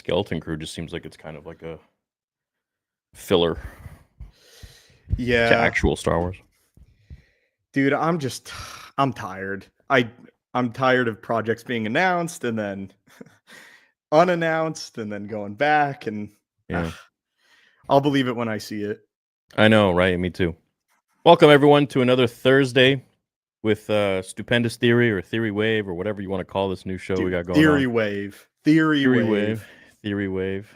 Skeleton Crew just seems like it's kind of like a filler to Yeah, actual Star Wars. dude, I'm tired. I'm tired of projects being announced and then unannounced and then going back and Yeah. I'll believe it when I see it. I know, right? Me too. Welcome everyone to another Thursday with Stupendous Theory or Theory Wave or whatever you want to call this new show we Dude, got going Theory on. Wave. Theory Wave.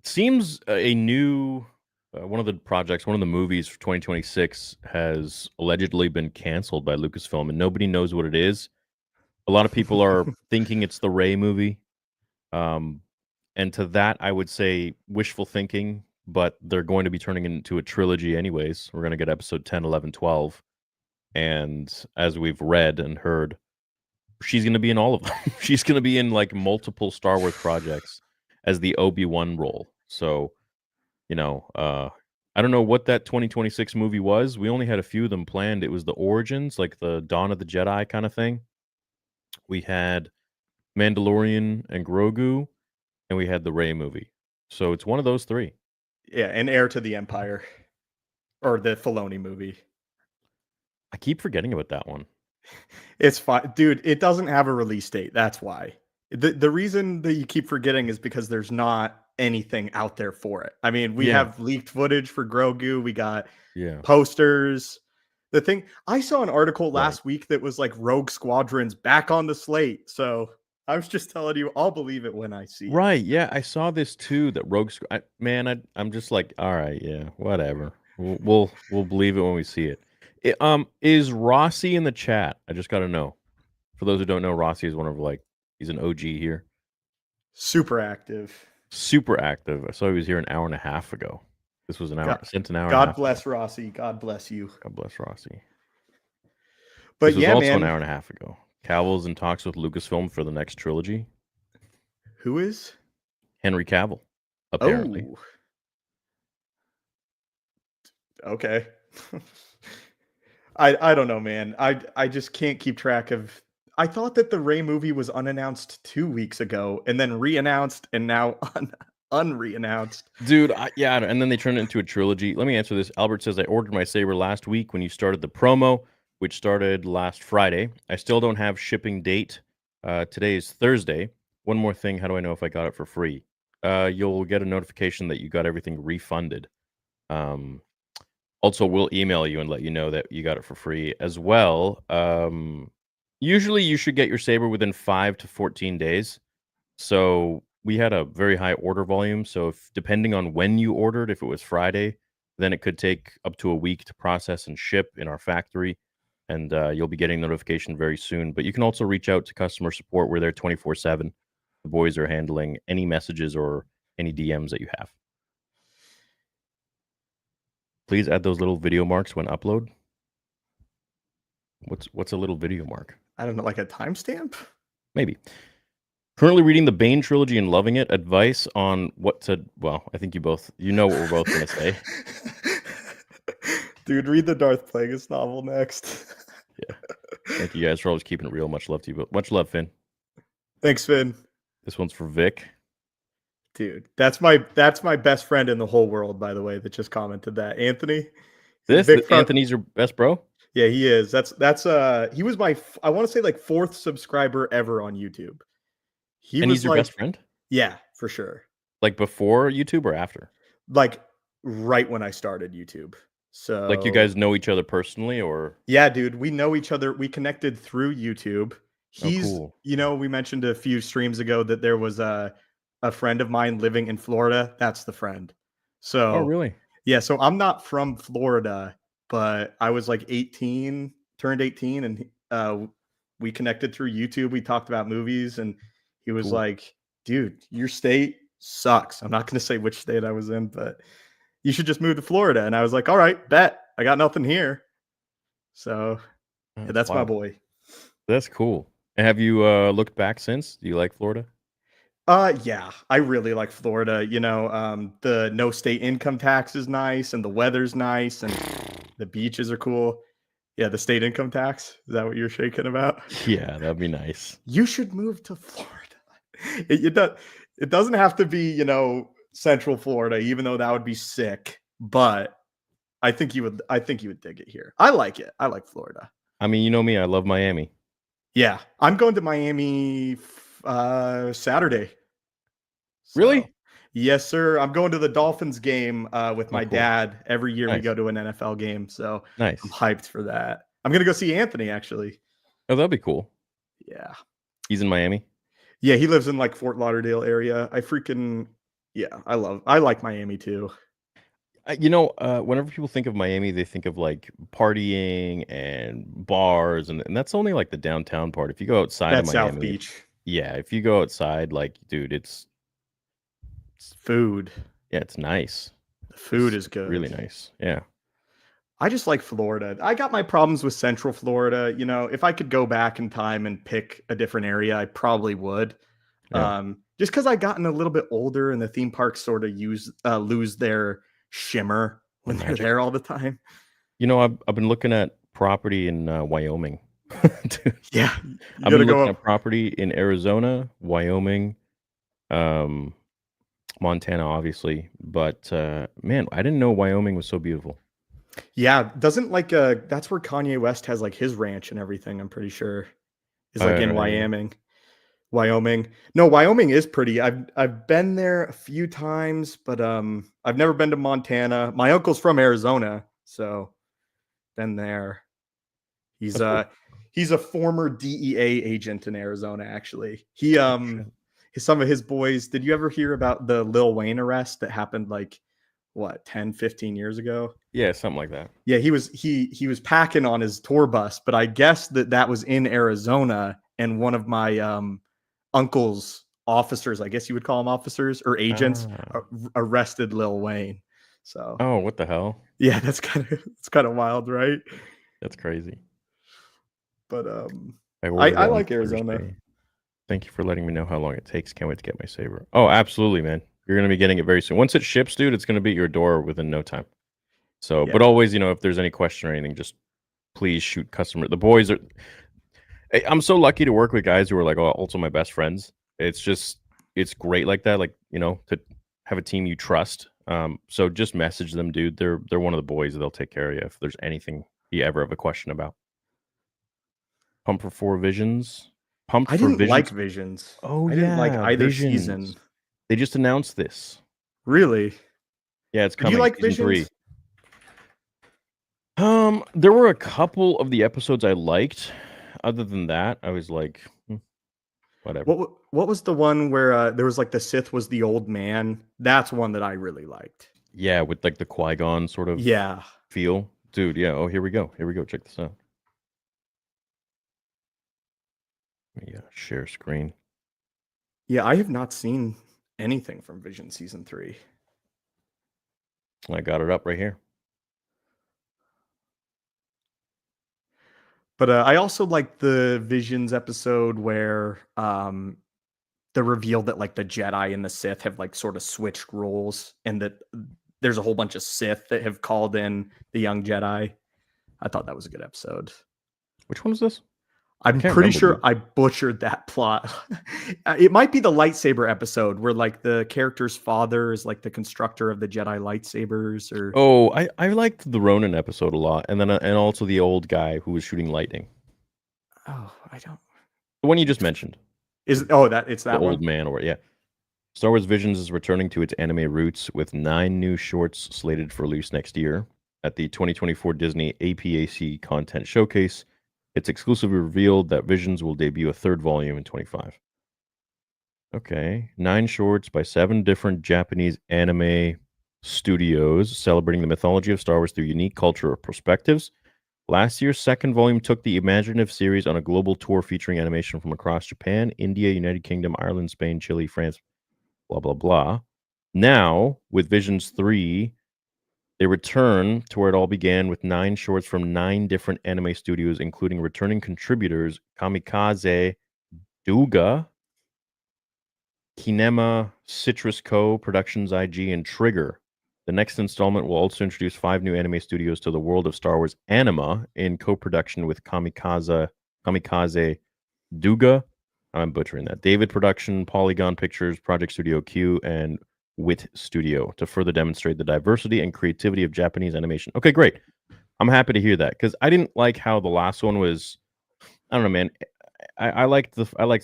Seems a new one of the movies for 2026 has allegedly been canceled by Lucasfilm, and nobody knows what it is. A lot of people are thinking it's the Rey movie. And to that, I would say wishful thinking, but they're going to be turning it into a trilogy anyways. We're going to get episode 10, 11, 12. And as we've read and heard, she's going to be in all of them. She's going to be in like multiple Star Wars projects as the Obi-Wan role. So, I don't know what that 2026 movie was. We only had a few of them planned. It was the Origins, like the Dawn of the Jedi kind of thing. We had Mandalorian and Grogu, and we had the Rey movie. So it's one of those three. Yeah, and Heir to the Empire. Or the Filoni movie. I keep forgetting about that one. It's fine. Dude, it doesn't have a release date. That's why. The reason that you keep forgetting is because there's not anything out there for it. I mean, we have leaked footage for Grogu. We got posters. The thing, I saw an article last week that was like Rogue Squadron's back on the slate. So I was just telling you, I'll believe it when I see it. Right. Yeah, I saw this too. That Rogue I'm just like, all right, yeah, whatever. We'll believe it when we see it. Is Rossi in the chat? I just got to know. For those who don't know, Rossi is he's an OG here. Super active. I saw he was here an hour and a half ago. This was an hour. Since an hour. God bless Rossi. God bless you. God bless Rossi. But this was also an hour and a half ago. Cavill's in talks with Lucasfilm for the next trilogy. Who is? Henry Cavill, apparently. Oh. Okay. I don't know, man. I just can't keep track of. I thought that the Rey movie was unannounced 2 weeks ago and then re-announced and now unre-announced. Dude, and then they turned it into a trilogy. Let me answer this. Albert says, I ordered my Saber last week when you started the promo, which started last Friday. I still don't have shipping date. Today is Thursday. One more thing. How do I know if I got it for free? You'll get a notification that you got everything refunded. Also, we'll email you and let you know that you got it for free as well. Usually you should get your Saber within 5 to 14 days. So we had a very high order volume. So depending on when you ordered, if it was Friday, then it could take up to a week to process and ship in our factory. And you'll be getting notification very soon. But you can also reach out to customer support. We're there 24/7. The boys are handling any messages or any DMs that you have. Please add those little video marks when upload. What's a little video mark? I don't know, like a timestamp? Maybe. Currently reading the Bane trilogy and loving it. Advice on what to... Well, I think you know what we're both going to say. Dude, read the Darth Plagueis novel next. Yeah. Thank you guys for always keeping it real. Much love to you. Much love, Finn. Thanks, Finn. This one's for Vic. Dude, that's my best friend in the whole world, by the way, that just commented that. Anthony. Anthony's your best bro? Yeah, he is. That's he was my I want to say like 4th subscriber ever on YouTube. He's your best friend? Yeah, for sure. Like before YouTube or after? Like right when I started YouTube. So like you guys know each other personally or? Yeah, dude, we know each other. We connected through YouTube. He's, cool. We mentioned a few streams ago that there was a friend of mine living in Florida. That's the friend. So, oh, really? Yeah. So I'm not from Florida, but I was like 18, turned 18, and we connected through YouTube. We talked about movies, and he was like, dude, your state sucks. I'm not going to say which state I was in, but you should just move to Florida. And I was like, all right, bet. I got nothing here. So that's my boy. That's cool. And have you looked back since? Do you like Florida? Yeah, I really like Florida. The no state income tax is nice, and the weather's nice, and the beaches are cool. Yeah, the state income tax. Is that what you're shaking about? Yeah, that'd be nice. You should move to Florida. It doesn't have to be, Central Florida, even though that would be sick. But I think you would. I think you would dig it here. I like it. I like Florida. I mean, you know me, I love Miami. Yeah, I'm going to Miami Saturday. Really? So, yes, sir. I'm going to the Dolphins game with my cool. dad. Every year we Nice. go to an NFL game, so I'm Nice. hyped for that. I'm gonna go see Anthony actually. Oh, that'd be cool. Yeah, He's in Miami. yeah. He lives in like Fort Lauderdale area. I like Miami too. Whenever people think of Miami, they think of like partying and bars, and that's only like the downtown part. If you go outside of That's South Miami, Beach. if you go outside, like, dude, it's Food. it's nice. The food It's is good. really nice. Yeah. I just like Florida. I got my problems with Central Florida. If I could go back in time and pick a different area, I probably would. Yeah. Just because I gotten a little bit older and the theme parks sort of lose their shimmer when they're Magic. there all the time. I've been looking at property in Wyoming. Dude, Yeah, I've been looking at property in Arizona, Wyoming, Montana, obviously. But man, I didn't know Wyoming was so beautiful. Yeah, doesn't that's where Kanye West has like his ranch and everything. I'm pretty sure is like in Wyoming. Wyoming. No, Wyoming is pretty. I've been there a few times, but I've never been to Montana. My uncle's from Arizona, so been there. He's That's cool. he's a former DEA agent in Arizona, actually. Some of his boys, did you ever hear about the Lil Wayne arrest that happened like 10, 15 years ago? Yeah, something like that. Yeah, he was packing on his tour bus, but I guess that was in Arizona, and one of my uncle's officers, I guess you would call them officers or agents, arrested Lil Wayne. So, oh, what the hell? Yeah, it's kind of wild, right? That's crazy. But I like Arizona. Thursday. Thank you for letting me know how long it takes. Can't wait to get my Saber. Oh, absolutely, man. You're going to be getting it very soon. Once it ships, dude, it's going to be at your door within no time. So, Yeah. But always, if there's any question or anything, just please shoot customer. The boys are. I'm so lucky to work with guys who are like also my best friends. It's great like that, like to have a team you trust. So just message them, dude. They're one of the boys. They'll take care of you if there's anything you ever have a question about. Pump for 4 Visions. I didn't like Visions. Oh, I didn't like either Visions. season. They just announced this. Really? Yeah, it's coming. Did you like season Visions? 3. There were a couple of the episodes I liked. Other than that, I was like, whatever. What was the one where there was like the Sith was the old man? That's one that I really liked. Yeah, with like the Qui-Gon sort of feel. Dude, yeah. Oh, here we go. Check this out. Yeah, share screen. Yeah, I have not seen anything from Vision season 3. I got it up right here. But I also like the Visions episode where the reveal that like the Jedi and the Sith have like sort of switched roles, and that there's a whole bunch of Sith that have called in the young Jedi. I thought that was a good episode. Which one is this? I'm pretty sure I butchered that plot. It might be the lightsaber episode where like the character's father is like the constructor of the Jedi lightsabers. I liked the Ronin episode a lot, and then and also the old guy who was shooting lightning. Oh, I don't. The one you just mentioned. It's that the one? Old man, or yeah. Star Wars Visions is returning to its anime roots with 9 new shorts slated for release next year at the 2024 Disney APAC Content Showcase. It's exclusively revealed that Visions will debut a 3rd volume in 25. Okay. 9 shorts by 7 different Japanese anime studios celebrating the mythology of Star Wars through unique cultural perspectives. Last year's 2nd volume took the imaginative series on a global tour featuring animation from across Japan, India, United Kingdom, Ireland, Spain, Chile, France, blah, blah, blah. Now, with Visions 3, they return to where it all began with 9 shorts from 9 different anime studios, including returning contributors Kamikaze Douga, Kinema, Citrus Co., Productions IG, and Trigger. The next installment will also introduce 5 new anime studios to the world of Star Wars Anima in co-production with Kamikaze Douga, I'm butchering that. David Production, Polygon Pictures, Project Studio Q, and Wit Studio to further demonstrate the diversity and creativity of Japanese animation. Okay, great. I'm happy to hear that because I didn't like how the last one was. I don't know, man. I liked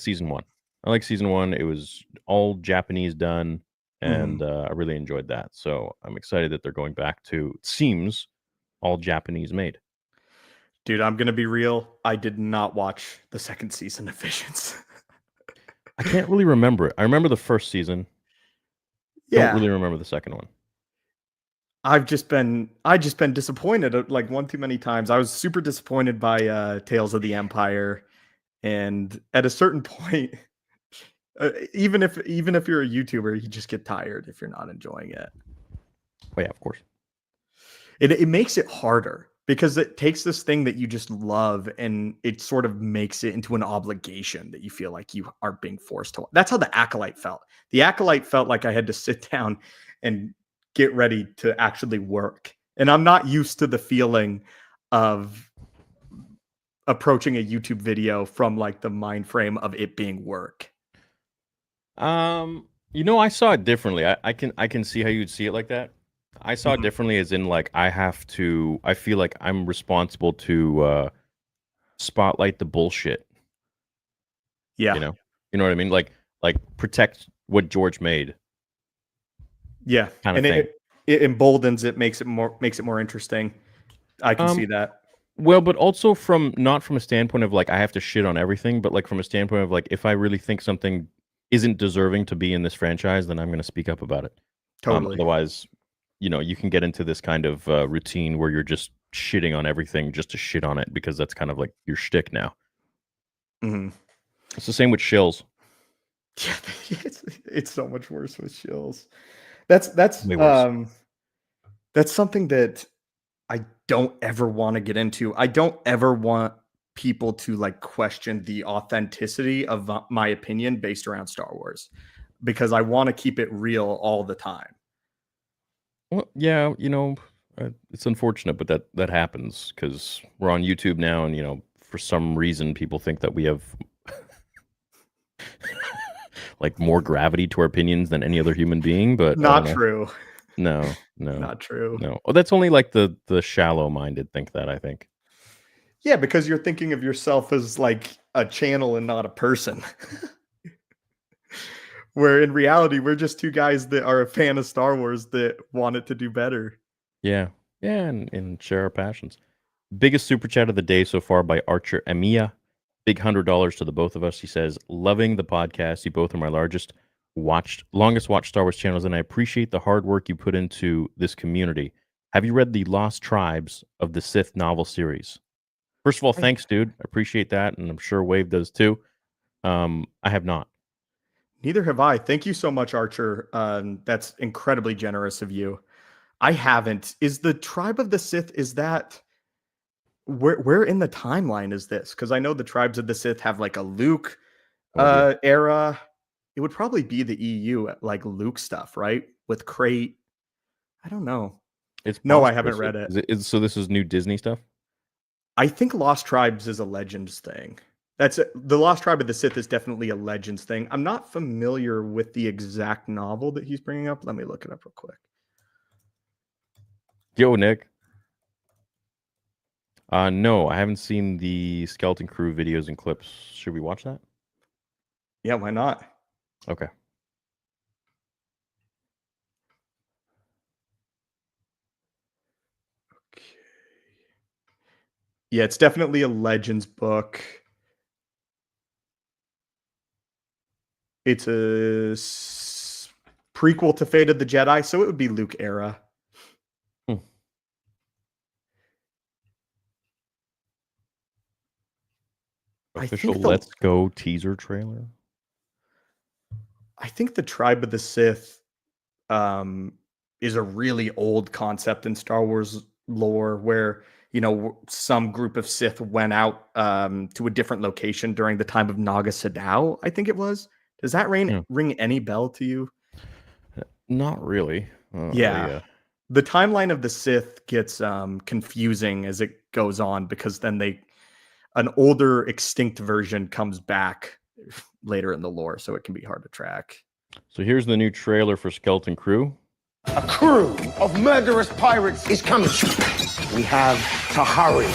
season one. I like season one. It was all Japanese done, and I really enjoyed that. So I'm excited that they're going back to, it seems, all Japanese made. Dude, I'm gonna be real. I did not watch the second season of Visions. I can't really remember it. I remember the first season. Don't Yeah, really remember the second one. I just been disappointed like one too many times. I was super disappointed by Tales of the Empire, and at a certain point, even if you're a YouTuber, you just get tired if you're not enjoying it. Oh yeah, of course. It makes it harder because it takes this thing that you just love and it sort of makes it into an obligation that you feel like you are being forced to. That's how the Acolyte felt. The Acolyte felt like I had to sit down and get ready to actually work. And I'm not used to the feeling of approaching a YouTube video from like the mind frame of it being work. I saw it differently. I can see how you'd see it like that. I saw it differently as in like I feel like I'm responsible to spotlight the bullshit. Yeah. You know what I mean? Like protect what George made. Yeah. Kind of And thing. it emboldens it, makes it more interesting. I can see that. Well, but also not from a standpoint of like I have to shit on everything, but like from a standpoint of like if I really think something isn't deserving to be in this franchise, then I'm going to speak up about it. Totally. Otherwise, you can get into this kind of routine where you're just shitting on everything just to shit on it because that's kind of like your shtick now. It's the same with shills. Yeah, it's so much worse with shills. That's Way worse. That's something that I don't ever want to get into. I don't ever want people to like question the authenticity of my opinion based around Star Wars because I want to keep it real all the time. Well, yeah, it's unfortunate, but that happens because we're on YouTube now, and for some reason, people think that we have like more gravity to our opinions than any other human being. But I don't Not know. true. No, Not true. no. Oh, that's only like the shallow-minded think that. I think. Yeah, because you're thinking of yourself as like a channel and not a person. Where in reality, we're just two guys that are a fan of Star Wars that want it to do better. Yeah, yeah, and share our passions. Biggest super chat of the day so far by Archer Emiya. Big $100 to the both of us. He says, "Loving the podcast. You both are my longest watched Star Wars channels, and I appreciate the hard work you put into this community. Have you read the Lost Tribes of the Sith novel series?" First of all, thanks, dude. I appreciate that, and I'm sure Wave does too. I have not. Neither have I. Thank you so much, Archer. That's incredibly generous of you. I haven't. Is the Tribe of the Sith, is that where in the timeline is this? Because I know the Tribes of the Sith have like a Luke No idea. era. It would probably be the EU, like Luke stuff, right? With Crate. I don't know. It's No, I possible. haven't read it. So this is new Disney stuff? I think Lost Tribes is a Legends thing. The Lost Tribe of the Sith is definitely a Legends thing. I'm not familiar with the exact novel that he's bringing up. Let me look it up real quick. Yo, Nick. No, I haven't seen the Skeleton Crew videos and clips. Should we watch that? Yeah, why not? Okay. Okay. Yeah, it's definitely a Legends book. It's a prequel to Fate of the Jedi, so it would be Luke era. Official Let's Go teaser trailer. I think the Tribe of the Sith is a really old concept in Star Wars lore where, some group of Sith went out to a different location during the time of Naga Sadow, I think it was. Does that ring any bell to you? Not really. Yeah. The timeline of the Sith gets confusing as it goes on because then an older extinct version comes back later in the lore, so it can be hard to track. So here's the new trailer for Skeleton Crew. A crew of murderous pirates is coming. We have to hurry.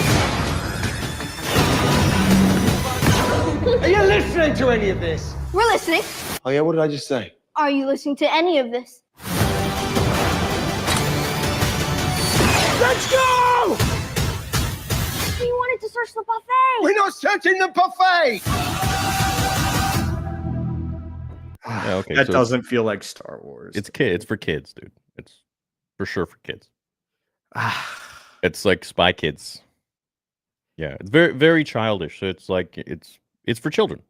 Are you listening to any of this? We're listening. Oh yeah, what did I just say? Are you listening to any of this? Let's go! We wanted to search the buffet. We're not searching the buffet! Yeah, okay, That so doesn't feel like Star Wars. it's for kids, dude. It's for sure for kids. It's like Spy Kids. Yeah, it's very very childish. So it's like it's for children.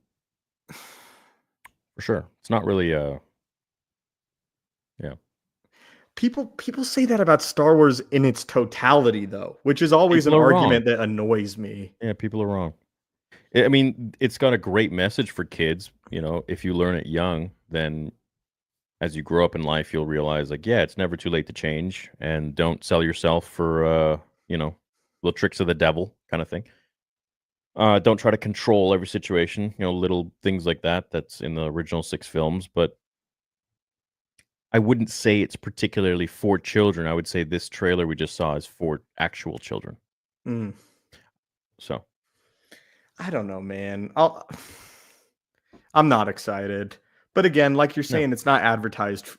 For sure. It's not really yeah. People say that about Star Wars in its totality, though, which is always People an are argument that annoys me. Yeah, people are wrong. I mean, it's got a great message for kids. You know, if you learn it young, then as you grow up in life, you'll realize, like, yeah, it's never too late to change, and don't sell yourself for, little tricks of the devil kind of thing. Don't try to control every situation. You know, little things like that. That's in the original 6 films, but I wouldn't say it's particularly for children. I would say this trailer we just saw is for actual children. Mm. So. I don't know, man. I'm not excited. But again, like you're saying, it's not advertised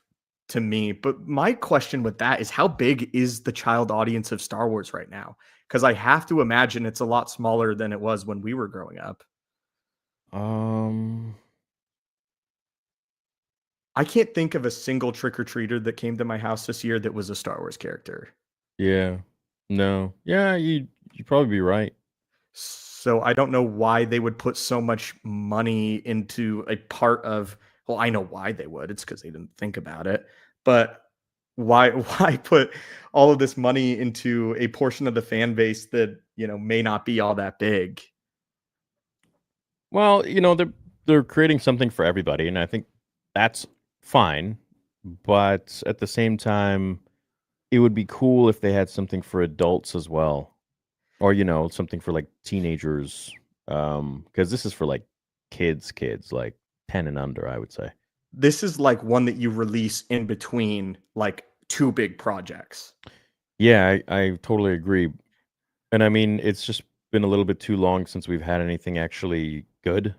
to me. But my question with that is, how big is the child audience of Star Wars right now? Because I have to imagine it's a lot smaller than it was when we were growing up. I can't think of a single trick-or-treater that came to my house this year that was a Star Wars character. Yeah. No. Yeah, you'd probably be right. So I don't know why they would put so much money into a part of, well, I know why they would. It's because they didn't think about it. But why put all of this money into a portion of the fan base that, may not be all that big? Well, they're creating something for everybody, and I think that's fine. But at the same time, it would be cool if they had something for adults as well. Or, something for like teenagers. Because this is for like kids, like 10 and under, I would say. This is like one that you release in between like 2 big projects. Yeah, I totally agree. And I mean, it's just been a little bit too long since we've had anything actually good.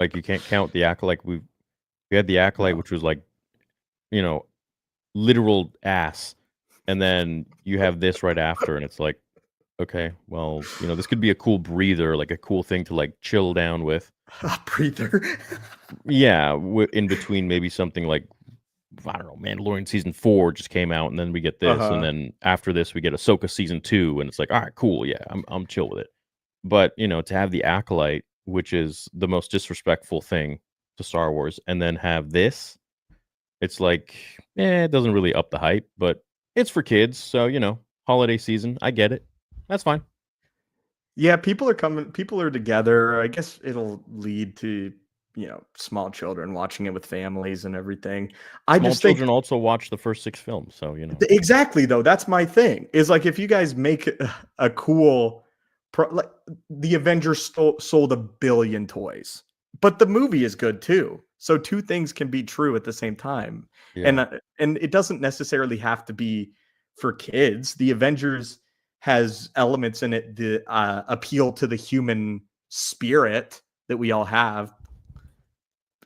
Like, you can't count the Acolyte. We had the Acolyte, which was like, literal ass. And then you have this right after, and it's like, okay, well, this could be a cool breather, like a cool thing to like chill down with. A breather. Yeah, in between maybe something like, I don't know, Mandalorian season 4 just came out, and then we get this, and then after this we get Ahsoka season 2, and it's like, all right, cool, yeah, I'm chill with it. But to have the Acolyte, which is the most disrespectful thing to Star Wars, and then have this, it's like, it doesn't really up the hype, but it's for kids, so holiday season, I get it. That's fine. Yeah, people are coming. People are together. I guess it'll lead to, small children watching it with families and everything. Small children also watch the first 6 films, so Exactly, though. That's my thing. Is like, if you guys make a cool, like the Avengers sold 1 billion toys, but the movie is good too. So 2 things can be true at the same time, yeah. and it doesn't necessarily have to be for kids. The Avengers has elements in it that appeal to the human spirit that we all have.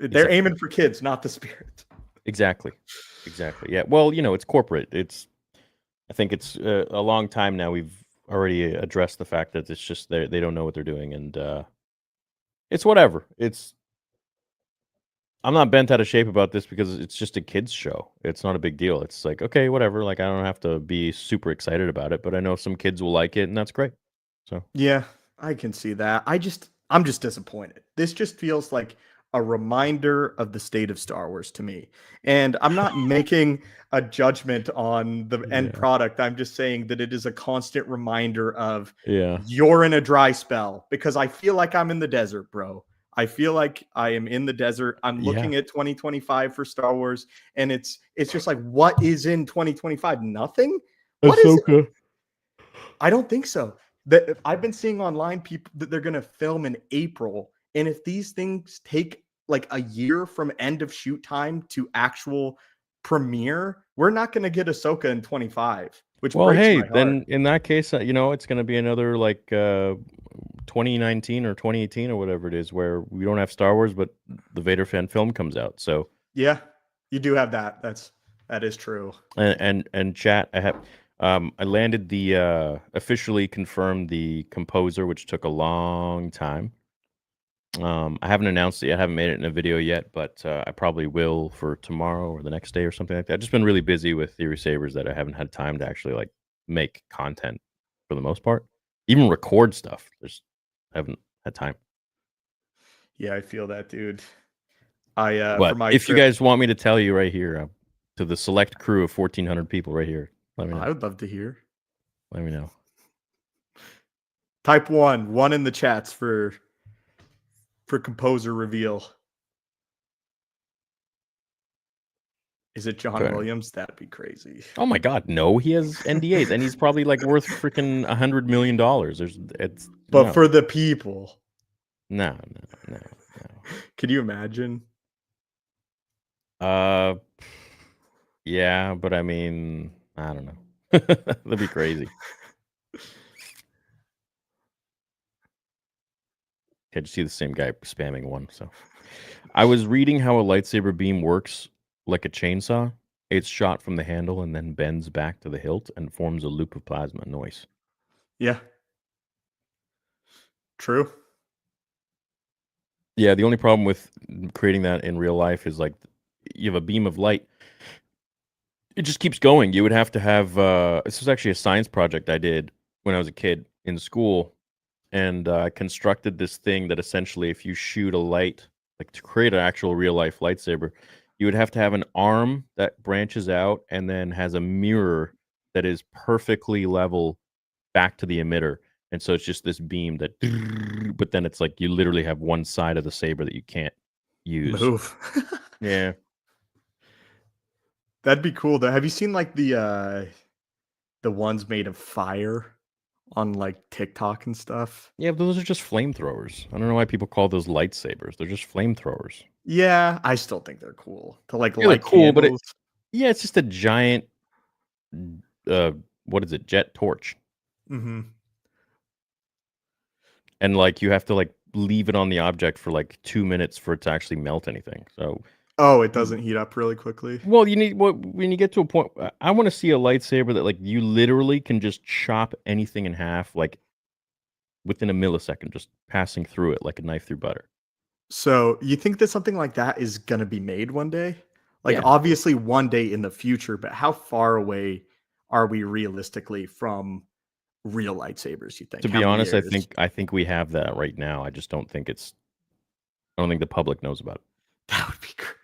They're aiming for kids, not the spirit. Exactly. Yeah. Well, it's corporate. I think it's a long time now. We've already addressed the fact that it's just they don't know what they're doing, and it's whatever. I'm not bent out of shape about this because it's just a kids show. It's not a big deal. It's like, okay, whatever. Like, I don't have to be super excited about it, but I know some kids will like it, and that's great. So yeah, I can see that. I'm just disappointed. This just feels like a reminder of the state of Star Wars to me. And I'm not making a judgment on the end product. I'm just saying that it is a constant reminder of you're in a dry spell, because I feel like I'm in the desert, bro. I feel like I am in the desert. I'm looking at 2025 for Star Wars, and it's just like, what is in 2025? Nothing? What Ahsoka. is it? I don't think so. I've been seeing online people that they're going to film in April, And if these things take like a year from end of shoot time to actual premiere, we're not going to get Ahsoka in 25, which Well, breaks hey, my heart. then in that case, it's going to be another like 2019 or 2018 or whatever it is, where we don't have Star Wars, but the Vader fan film comes out. So Yeah, you do have that. That is true. and chat, I landed the officially confirmed the composer, which took a long time. I haven't announced it yet. I haven't made it in a video yet, but I probably will for tomorrow or the next day or something like that. I've just been really busy with Theory Sabers that I haven't had time to actually like make content for the most part. Even record stuff. Just haven't had time. Yeah, I feel that, dude. For But my if you trip, guys want me to tell you right here, to the select crew of 1,400 people right here, let me know. I would love to hear. Let me know. Type one in the chats for composer reveal. Is it John Okay. Williams? That'd be crazy. Oh my God, no! He has NDAs, and he's probably like worth freaking $100 million. But no. for the people, no. can you imagine? Yeah, but I mean, I don't know. That'd be crazy. Okay, just see the same guy spamming one. So, I was reading how a lightsaber beam works like a chainsaw. It's shot from the handle and then bends back to the hilt and forms a loop of plasma noise. Yeah. True. Yeah, the only problem with creating that in real life is like you have a beam of light. It just keeps going. You would have to have this was actually a science project I did when I was a kid in school, and I constructed this thing that essentially, if you shoot a light, like to create an actual real life lightsaber, you would have to have an arm that branches out and then has a mirror that is perfectly level back to the emitter. And so it's just this beam that, but then it's like you literally have one side of the saber that you can't use. Move. Yeah. That'd be cool though. Have you seen like the ones made of fire on like TikTok and stuff? Yeah, but those are just flamethrowers. I don't know why people call those lightsabers. They're just flamethrowers. Yeah, I still think they're cool. To like Yeah, they're light cool, but candles. yeah, it's just a giant, what is it, jet torch. Mm-hmm. And like you have to like leave it on the object for like 2 minutes for it to actually melt anything. So, Oh, it doesn't heat up really quickly. well, when you get to a point, I want to see a lightsaber that like you literally can just chop anything in half, like within a millisecond, just passing through it like a knife through butter. So you think that something like that is gonna be made one day? Like Yeah. obviously one day in the future, but how far away are we realistically from real lightsabers, you think? To How be many honest, years? I think we have that right now. I just don't think I don't think the public knows about it. That would be crazy.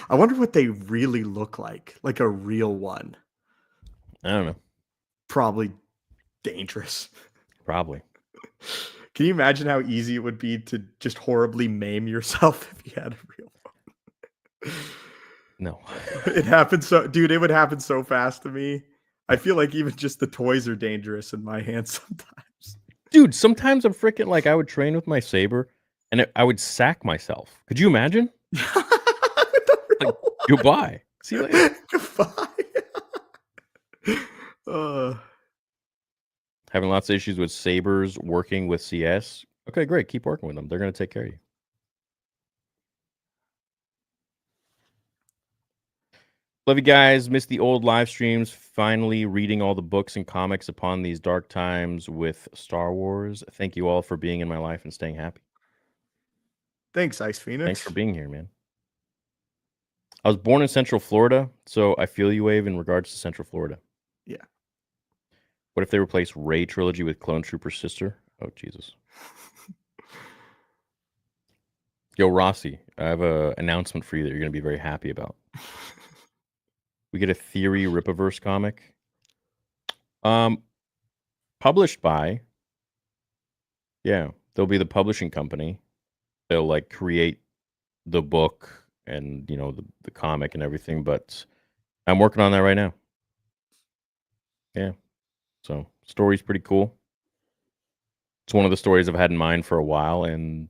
I wonder what they really look like a real one. I don't know. Probably dangerous. Probably. Can you imagine how easy it would be to just horribly maim yourself if you had a real one? No. It happens dude, it would happen so fast to me. I feel like even just the toys are dangerous in my hands sometimes. Dude, sometimes I'm freaking like I would train with my saber and I would sack myself. Could you imagine? Like, goodbye. See you later. Goodbye. Having lots of issues with sabers working with CS. Okay, great. Keep working with them. They're going to take care of you. Love you guys. Missed the old live streams. Finally reading all the books and comics upon these dark times with Star Wars. Thank you all for being in my life and staying happy. Thanks, Ice Phoenix. Thanks for being here, man. I was born in Central Florida, so I feel you, Wave, in regards to Central Florida. Yeah. What if they replace Rey trilogy with Clone Trooper's sister? Oh, Jesus. Yo, Rossi, I have an announcement for you that you're going to be very happy about. We get a Theory Ripaverse comic. Published by, they'll be the publishing company. They'll like create the book and the comic and everything, but I'm working on that right now. Yeah. So story's pretty cool. It's one of the stories I've had in mind for a while, and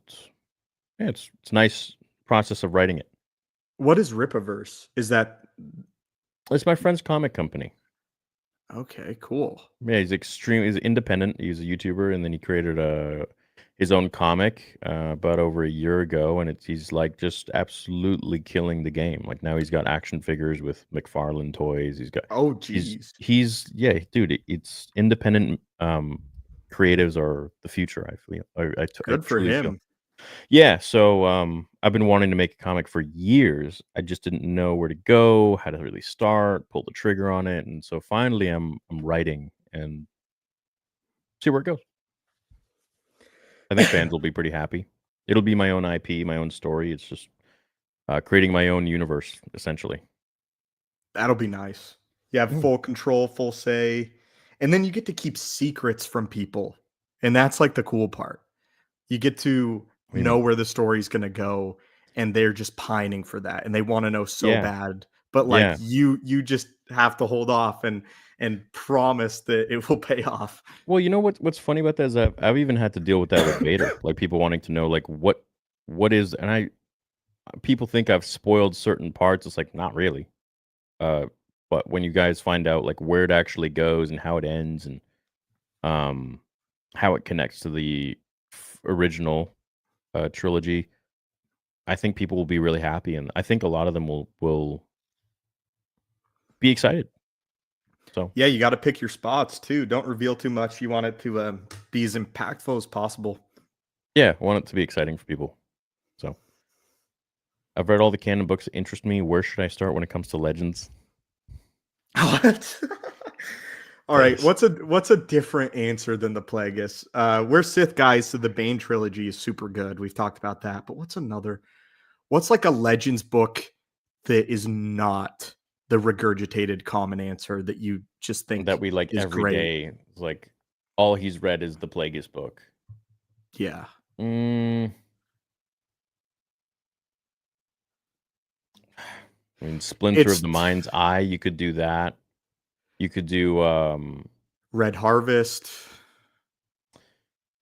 yeah, it's nice process of writing it. What is Ripaverse? Is that It's my friend's comic company. okay? Cool. Yeah, he's independent. He's a YouTuber, and then he created his own comic about over a year ago, and he's like just absolutely killing the game. Like now he's got action figures with McFarlane toys. He's got Oh, geez. he's yeah, dude. It's independent creatives are the future. I feel. I Good for truly feel. him. Yeah, so I've been wanting to make a comic for years. I just didn't know where to go, how to really start, pull the trigger on it, and so finally I'm writing and see where it goes. I think fans will be pretty happy. It'll be my own IP, my own story. It's just creating my own universe, essentially. That'll be nice. You have full control, full say, and then you get to keep secrets from people, and that's like the cool part. You get to I mean, know where the story's gonna go, and they're just pining for that, and they want to know so yeah, bad. But like yeah. you just have to hold off and promise that it will pay off. Well, you know what's funny about that is I've even had to deal with that with Vader, like people wanting to know like what is, and people think I've spoiled certain parts. It's like not really. But when you guys find out like where it actually goes and how it ends and how it connects to the original trilogy, I think people will be really happy, and I think a lot of them will be excited. So Yeah, you got to pick your spots too. Don't reveal too much. You want it to be as impactful as possible. yeah, I want it to be exciting for people. So I've read all the canon books that interest me. Where should I start when it comes to Legends? What? All right, Plagueis. what's a different answer than the Plagueis? We're Sith guys, so the Bane trilogy is super good. We've talked about that, but what's like a Legends book that is not the regurgitated common answer that you just think That we like is every great? day. It's like all he's read is the Plagueis book. Yeah. I mean, Splinter of It's the Mind's Eye. You could do that. You could do. Red Harvest.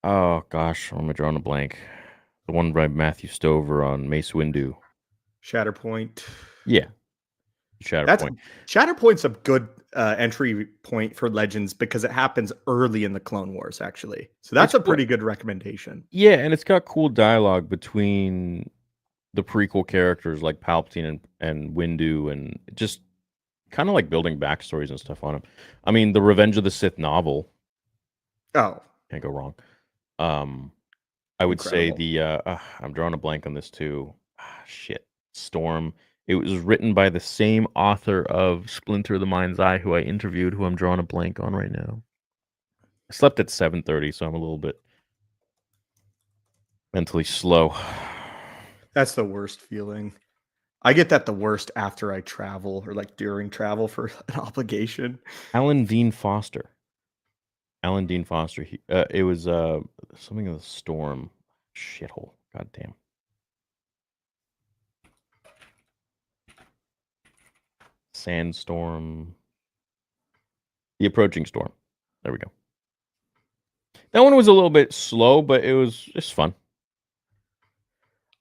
Oh gosh, I'm drawing a blank. The one by Matthew Stover on Mace Windu. Shatterpoint. Yeah, Shatterpoint. Shatterpoint's a good entry point for Legends because it happens early in the Clone Wars, actually. So that's It's a pretty good recommendation. Yeah, and it's got cool dialogue between the prequel characters like Palpatine and Windu, and just kind of like building backstories and stuff on them. I mean, the Revenge of the Sith novel, Oh, can't go wrong. I would say incredible. I'm drawing a blank on this too. Shit, Storm. It was written by the same author of Splinter of the Mind's Eye, who I interviewed, who I'm drawing a blank on right now. I slept at 7:30, so I'm a little bit mentally slow. That's the worst feeling. I get that the worst after I travel or like during travel for an obligation. Alan Dean Foster. It was something of the Storm. Shithole. God damn. Sandstorm. The Approaching Storm. There we go. That one was a little bit slow, but it was just fun.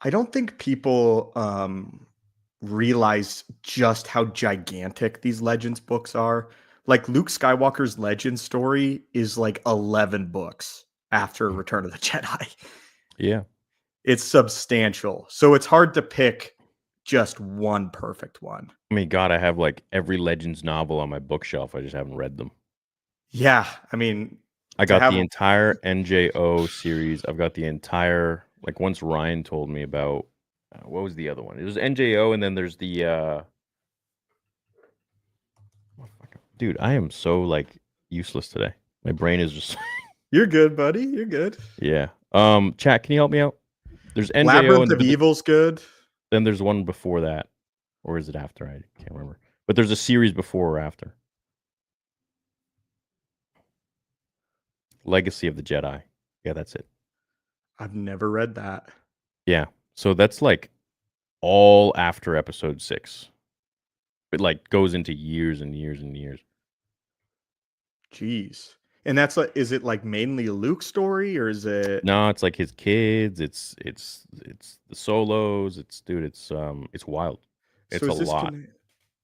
I don't think people realize just how gigantic these Legends books are. Like Luke Skywalker's Legends story is like 11 books after Return of the Jedi. Yeah. It's substantial. So it's hard to pick just one perfect one. I mean, God, I have like every Legends novel on my bookshelf. I just haven't read them. Yeah. I mean, I got the entire NJO series. I've got the entire, like once Ryan told me about, what was the other one? It was NJO, and then there's the, dude, I am so like useless today. My brain is just. You're good, buddy. You're good. Yeah. Chat, can you help me out? There's NJO Labyrinth and of Evil's good. then there's one before that. Or is it after? I can't remember. But there's a series before or after. Legacy of the Jedi. Yeah, that's it. I've never read that. Yeah. So that's like all after episode 6. It like goes into years and years and years. Jeez. And that's like, is it like mainly a Luke story, or is it? No, it's like his kids. It's the solos. It's wild. So It's a is this lot.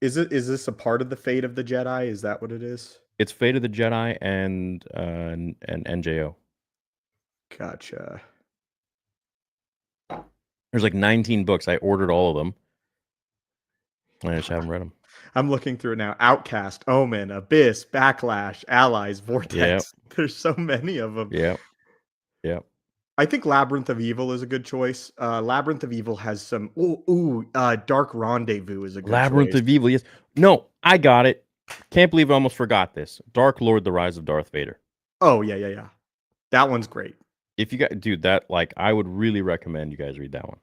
is this a part of the fate of the Jedi? Is that what it is? It's Fate of the Jedi and NJO. Gotcha. There's like 19 books. I ordered all of them. I just haven't read them. I'm looking through it now. Outcast, Omen, Abyss, Backlash, Allies, Vortex. There's so many of them. Yeah. I think Labyrinth of Evil is a good choice. Labyrinth of Evil has some. Dark Rendezvous is a good Labyrinth choice. of Evil. Yes. No, I got it. Can't believe I almost forgot this. Dark Lord: The Rise of Darth Vader. Oh yeah. That one's great. If you got, dude, that like I would really recommend you guys read that one.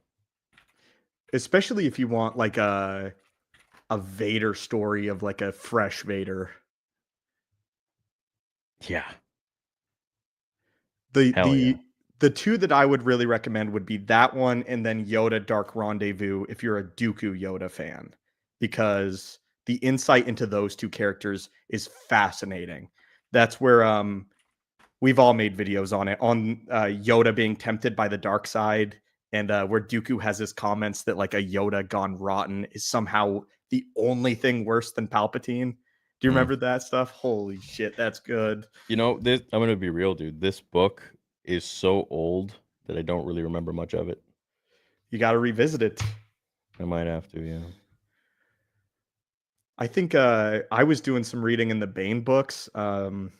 Especially if you want like a Vader story of like a fresh Vader. Yeah. The two that I would really recommend would be that one and then Yoda Dark Rendezvous if you're a Dooku Yoda fan, because the insight into those two characters is fascinating. That's where we've all made videos on it, on Yoda being tempted by the dark side, and where Dooku has his comments that like a Yoda gone rotten is somehow the only thing worse than Palpatine. Do you remember that stuff? Holy shit, that's good. You know, this, I'm gonna be real, dude. This book is so old that I don't really remember much of it. You got to revisit it. I might have to, yeah. I think I was doing some reading in the Bane books, and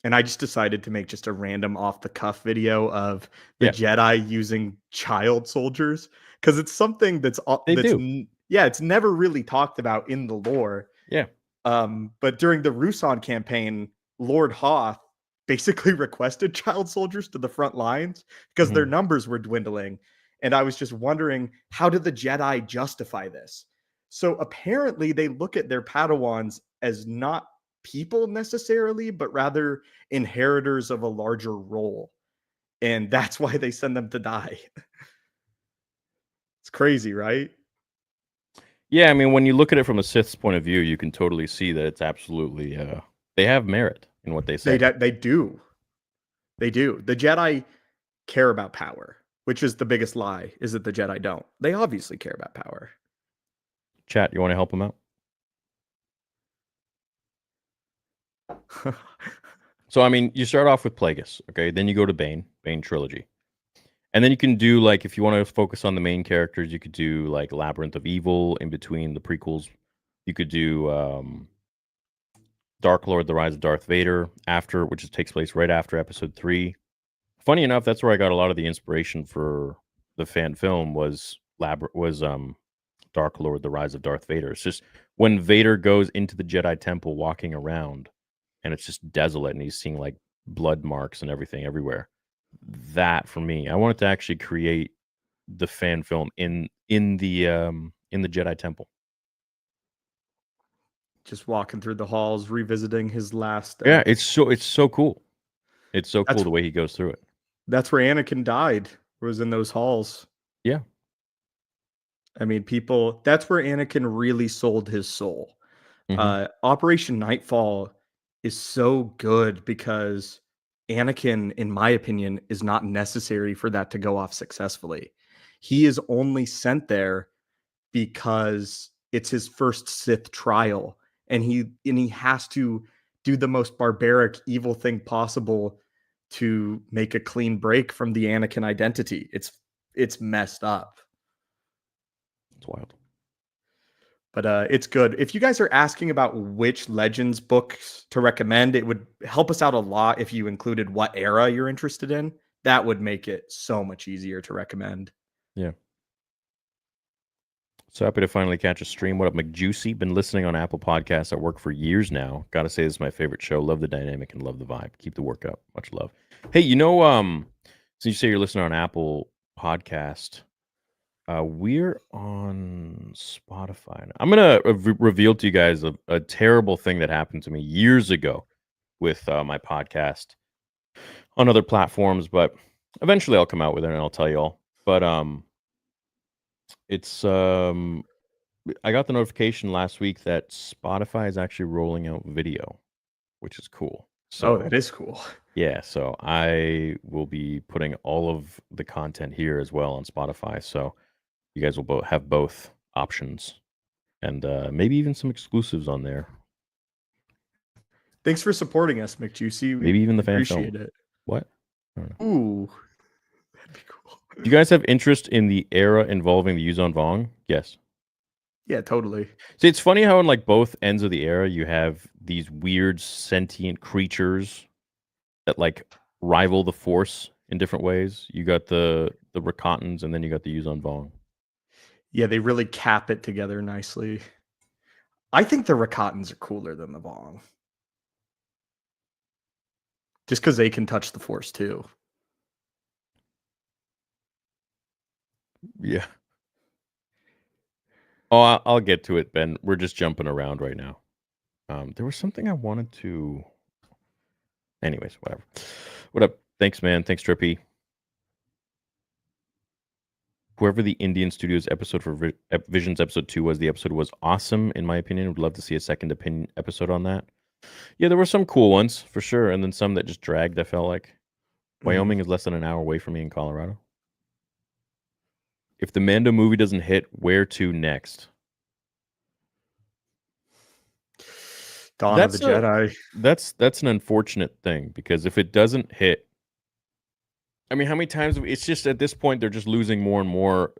I just decided to make just a random off the cuff video of the Jedi using child soldiers, because it's something it's never really talked about in the lore. Yeah. But during the Ruusan campaign, Lord Hoth basically requested child soldiers to the front lines because their numbers were dwindling. And I was just wondering, how did the Jedi justify this? So apparently they look at their Padawans as not people necessarily, but rather inheritors of a larger role. And that's why they send them to die. It's crazy, right? Yeah, I mean, when you look at it from a Sith's point of view, you can totally see that it's absolutely they have merit in what they say. They do. They do. The Jedi care about power, which is the biggest lie, is that the Jedi don't. They obviously care about power. Chat, you want to help them out? So, I mean, you start off with Plagueis, okay? Then you go to Bane trilogy. And then you can do, like, if you want to focus on the main characters, you could do, like, Labyrinth of Evil in between the prequels. You could do Dark Lord: The Rise of Darth Vader after, which takes place right after Episode 3. Funny enough, that's where I got a lot of the inspiration for the fan film was Dark Lord: The Rise of Darth Vader. It's just when Vader goes into the Jedi Temple walking around, and it's just desolate, and he's seeing, like, blood marks and everything everywhere. That, for me, I wanted to actually create the fan film in the Jedi Temple. Just walking through the halls, revisiting his last. Yeah, it's so cool. It's so cool the way he goes through it. That's where Anakin died. Was in those halls. Yeah. I mean, that's where Anakin really sold his soul. Operation Nightfall is so good because Anakin, in my opinion, is not necessary for that to go off successfully. He is only sent there because it's his first Sith trial, and he has to do the most barbaric, evil thing possible to make a clean break from the Anakin identity. It's messed up. It's wild. But it's good. If you guys are asking about which Legends books to recommend, it would help us out a lot if you included what era you're interested in. That would make it so much easier to recommend. Yeah. So happy to finally catch a stream. What up, McJuicy? Been listening on Apple Podcasts at work for years now. Gotta say, this is my favorite show. Love the dynamic and love the vibe. Keep the work up. Much love. Hey, you know, since you say you're listening on Apple Podcast, we're on Spotify. I'm gonna reveal to you guys a terrible thing that happened to me years ago with my podcast on other platforms, but eventually I'll come out with it and I'll tell you all. But it's I got the notification last week that Spotify is actually rolling out video, which is cool. So that is cool. yeah, so I will be putting all of the content here as well on Spotify. So you guys will have both options, and maybe even some exclusives on there. Thanks for supporting us, McJuicy. We Maybe even the fan appreciate film. it. What? I don't know. Ooh, that'd be cool. Do you guys have interest in the era involving the Yuzon Vong? Yes. Yeah, totally. See, it's funny how in like both ends of the era you have these weird sentient creatures that like rival the Force in different ways. You got the Rakatans, and then you got the Yuzon Vong. Yeah, they really cap it together nicely. I think the Rakatans are cooler than the Vong. Just because they can touch the Force too. Yeah. Oh, I'll get to it, Ben. We're just jumping around right now. There was something I wanted to. Anyways, whatever. What up? Thanks, man. Thanks, Trippy. Whoever the Indian Studios episode for Visions episode 2 was, the episode was awesome, in my opinion. Would love to see a second opinion episode on that. Yeah, there were some cool ones, for sure, and then some that just dragged, I felt like. Wyoming is less than an hour away from me in Colorado. If the Mando movie doesn't hit, where to next? Dawn of the Jedi. That's an unfortunate thing, because if it doesn't hit, I mean, how many times? It's just at this point they're just losing more and more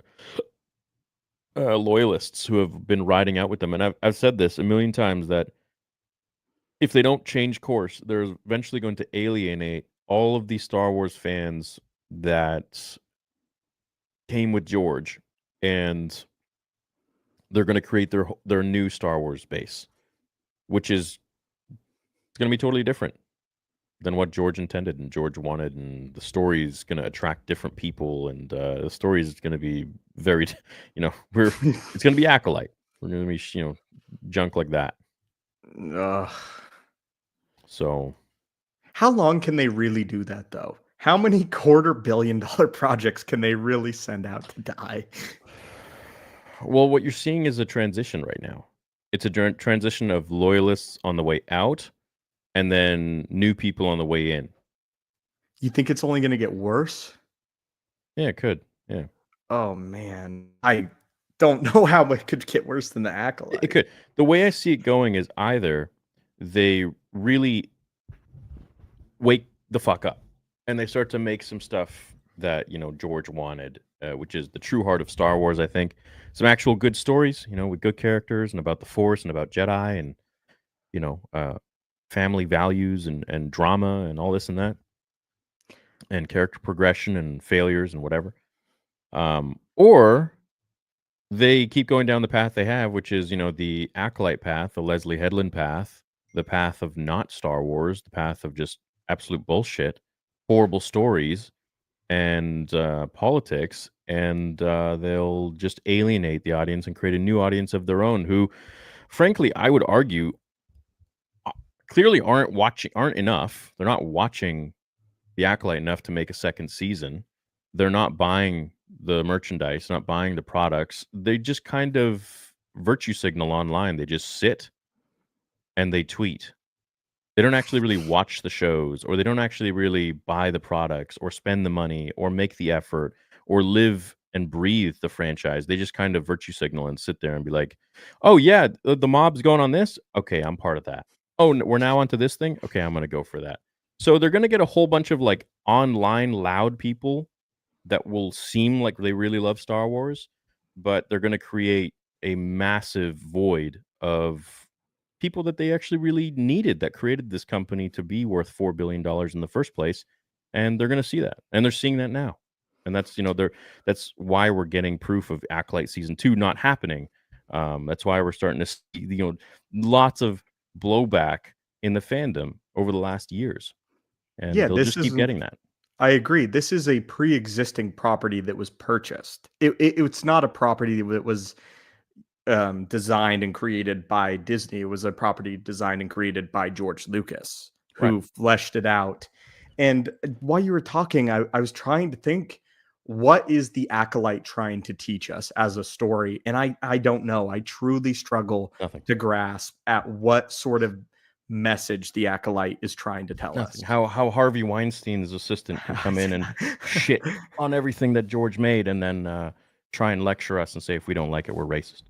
loyalists who have been riding out with them. And I've said this a million times that if they don't change course, they're eventually going to alienate all of these Star Wars fans that came with George, and they're going to create their new Star Wars base, which is going to be totally different than what George intended and George wanted, and the story is going to attract different people, and the story is going to be very, it's going to be Acolyte. We're going to be, junk like that. So, how long can they really do that, though? How many $250 million projects can they really send out to die? Well, what you're seeing is a transition right now. It's a transition of loyalists on the way out, and then new people on the way in. You think it's only going to get worse? Yeah, it could. Yeah. Oh, man. I don't know how it could get worse than the Acolyte. It could. The way I see it going is either they really wake the fuck up and they start to make some stuff that, George wanted, which is the true heart of Star Wars, I think. Some actual good stories, with good characters and about the Force and about Jedi and, family values and drama and all this and that, and character progression and failures and whatever. Or they keep going down the path they have, which is, the Acolyte path, the Leslie Headland path, the path of not Star Wars, the path of just absolute bullshit, horrible stories, and politics, and they'll just alienate the audience and create a new audience of their own who, frankly, I would argue, clearly aren't enough. They're not watching the Acolyte enough to make a second season. They're not buying the merchandise, not buying the products. They just kind of virtue signal online. They just sit and they tweet. They don't actually really watch the shows, or they don't actually really buy the products or spend the money or make the effort or live and breathe the franchise. They just kind of virtue signal and sit there and be like, oh yeah, the mob's going on this. Okay, I'm part of that. Oh, we're now onto this thing. Okay, I'm going to go for that. So they're going to get a whole bunch of like online loud people that will seem like they really love Star Wars, but they're going to create a massive void of people that they actually really needed, that created this company to be worth $4 billion in the first place. And they're going to see that. And they're seeing that now. And that's, that's why we're getting proof of Acolyte season 2 not happening. That's why we're starting to see, lots of blowback in the fandom over the last years. And they'll just keep getting that. I agree. This is a pre-existing property that was purchased. It's not a property that was designed and created by Disney. It was a property designed and created by George Lucas, who fleshed it out. And while you were talking, I was trying to think, what is the Acolyte trying to teach us as a story? And I don't know. I truly struggle to grasp at what sort of message the Acolyte is trying to tell Nothing. us. How Harvey Weinstein's assistant can come in and shit on everything that George made, and then try and lecture us and say if we don't like it, we're racist.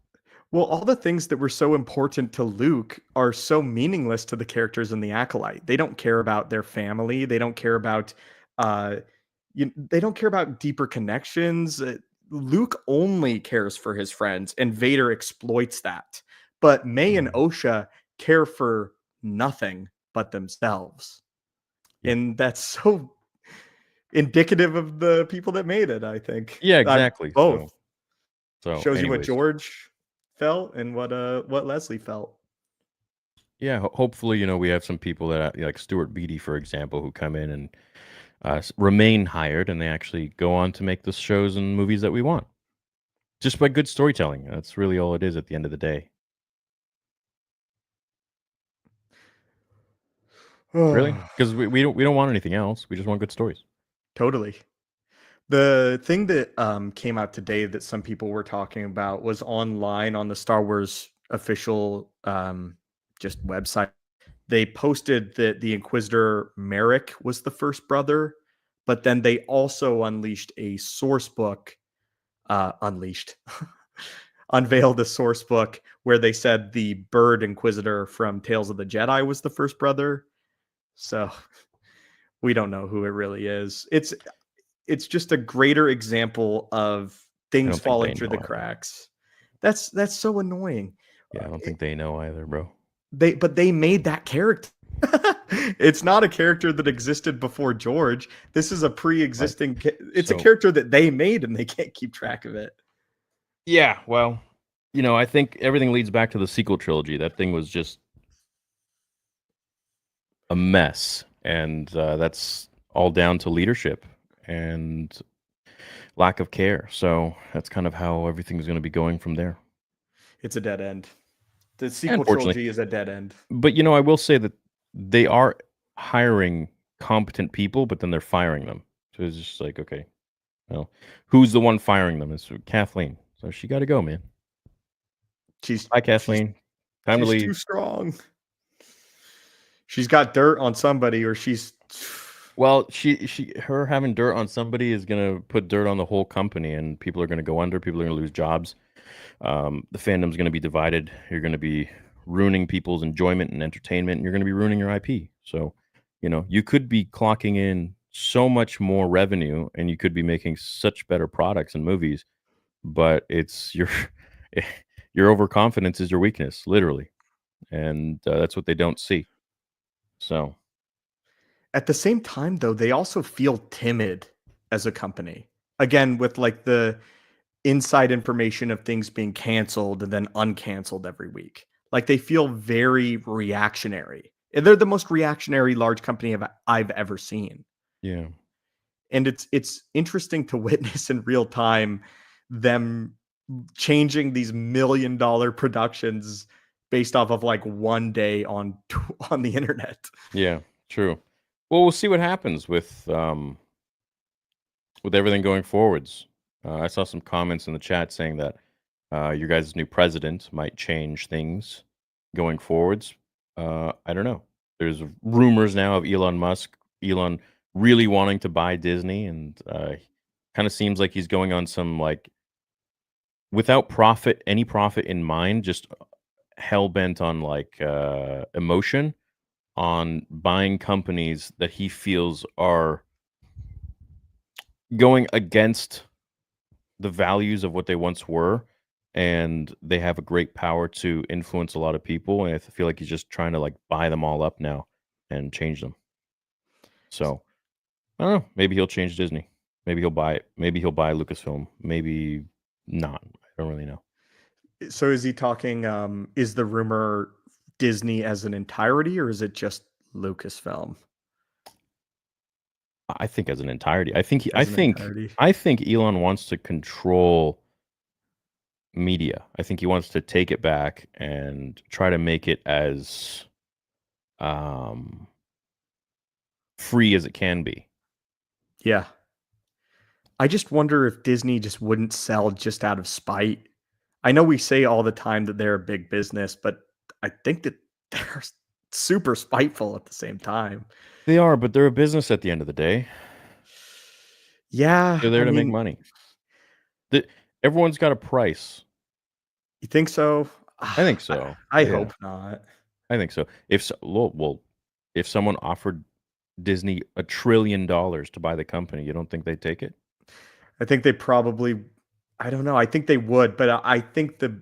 Well, all the things that were so important to Luke are so meaningless to the characters in the Acolyte. They don't care about their family. They don't care about they don't care about deeper connections. Luke only cares for his friends, and Vader exploits that. But May and Osha care for nothing but themselves. Yeah. And that's so indicative of the people that made it, I think. Yeah, exactly. Both. So Shows you what anyways. George felt and what Leslie felt. Yeah, hopefully, we have some people that like Stuart Beattie, for example, who come in and remain hired, and they actually go on to make the shows and movies that we want, just by good storytelling. That's really all it is at the end of the day. Really, because we don't want anything else. We just want good stories. Totally. The thing that came out today that some people were talking about was online on the Star Wars official just website. They posted that the Inquisitor Merrick was the first brother, but then they also unleashed a source book, unveiled a source book where they said the bird Inquisitor from Tales of the Jedi was the first brother. So we don't know who it really is. It's just a greater example of things falling through the cracks. That's so annoying. Yeah, I don't think they know either, bro. But they made that character. It's not a character that existed before George. This is a pre-existing. It's a character that they made, and they can't keep track of it. Yeah, well, I think everything leads back to the sequel trilogy. That thing was just a mess, and that's all down to leadership and lack of care. So that's kind of how everything's going to be going from there. It's a dead end. The sequel trilogy is a dead end. But I will say that they are hiring competent people, but then they're firing them. So it's just like, okay, well, who's the one firing them? It's Kathleen. So she got to go, man. Hi, Kathleen. Time to leave. She's too strong. She's got dirt on somebody, or she's. Well, her having dirt on somebody is gonna put dirt on the whole company, and people are gonna go under. People are gonna lose jobs. The fandom's gonna be divided. You're gonna be ruining people's enjoyment and entertainment, and you're gonna be ruining your IP. So, you could be clocking in so much more revenue, and you could be making such better products and movies, but it's your overconfidence is your weakness, literally, and that's what they don't see. So. At the same time, though, they also feel timid as a company. Again, with like the inside information of things being canceled and then uncanceled every week. Like they feel very reactionary. And they're the most reactionary large company I've ever seen. Yeah. And it's interesting to witness in real time them changing these $1 million productions based off of like one day on the internet. Yeah, true. Well, we'll see what happens with everything going forwards. I saw some comments in the chat saying that your guys' new president might change things going forwards. I don't know. There's rumors now of Elon really wanting to buy Disney, and kind of seems like he's going on some like without any profit in mind, just hell bent on like emotion. On buying companies that he feels are going against the values of what they once were, and they have a great power to influence a lot of people, and I feel like he's just trying to like buy them all up now and change them. So I don't know. Maybe he'll change Disney. Maybe he'll buy it. Maybe he'll buy Lucasfilm. Maybe not. I don't really know. So is he talking is the rumor Disney as an entirety, or is it just Lucasfilm? I think as an entirety. I think Elon wants to control media. I think he wants to take it back and try to make it as free as it can be. Yeah. I just wonder if Disney just wouldn't sell just out of spite. I know we say all the time that they're a big business, but I think that super spiteful at the same time. They are, but they're a business at the end of the day. Yeah, They're there I to make mean, money. Everyone's got a price. you think so? I think so. I Yeah, hope not. I think so. Well, if someone offered Disney $1 trillion to buy the company, you don't think they'd take it? I think they probably, I don't know. I think they would, but I think the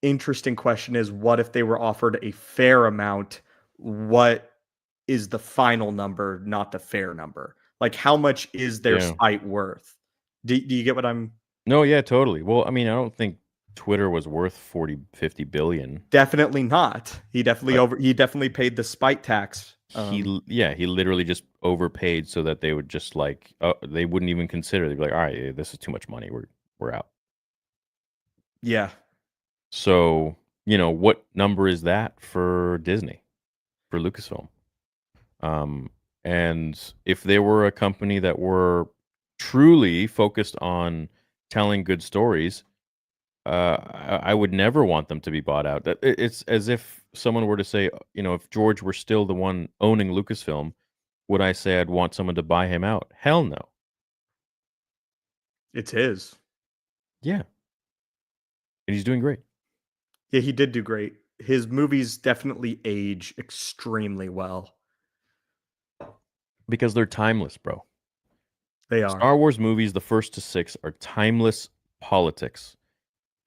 interesting question is, what if they were offered a fair amount? What is the final number, not the fair number? Like, how much is their Yeah. spite worth? Do you get what I'm? No, yeah, totally. Well, I mean, I don't think Twitter was worth 40, 50 billion. Definitely not. He definitely paid the spite tax. He literally just overpaid so that they would just like they wouldn't even consider. They'd be like, all right, this is too much money. We're out. Yeah. So, what number is that for Disney, for Lucasfilm? And if they were a company that were truly focused on telling good stories, I would never want them to be bought out. It's as if someone were to say, if George were still the one owning Lucasfilm, would I say I'd want someone to buy him out? Hell no. It's his. Yeah. And he's doing great. Yeah, he did do great. His movies definitely age extremely well. Because they're timeless, bro. They are. Star Wars movies, the first to 6, are timeless politics.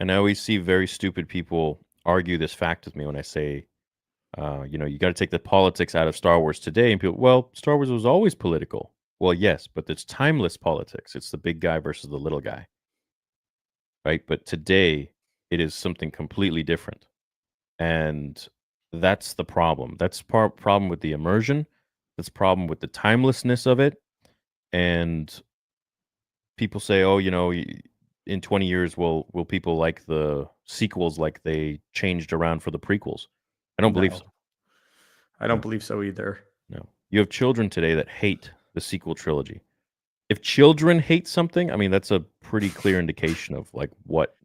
And I always see very stupid people argue this fact with me when I say, you got to take the politics out of Star Wars today. And people, well, Star Wars was always political. Well, yes, but it's timeless politics. It's the big guy versus the little guy. Right? But today, it is something completely different. And that's the problem. That's problem with the immersion. That's problem with the timelessness of it. And people say, oh, in 20 years, will people like the sequels like they changed around for the prequels? I don't believe No. so. I don't No. believe so either. No. You have children today that hate the sequel trilogy. If children hate something, I mean, that's a pretty clear indication of like what,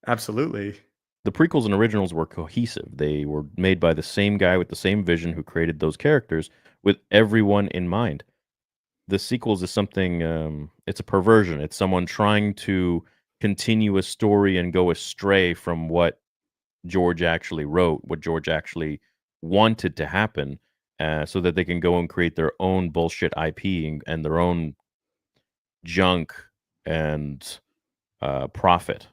Absolutely. the prequels and originals were cohesive. They were made by the same guy with the same vision who created those characters with everyone in mind. The sequels is something, it's a perversion. It's someone trying to continue a story and go astray from what George actually wrote, what George actually wanted to happen, so that they can go and create their own bullshit IP and their own junk and profit.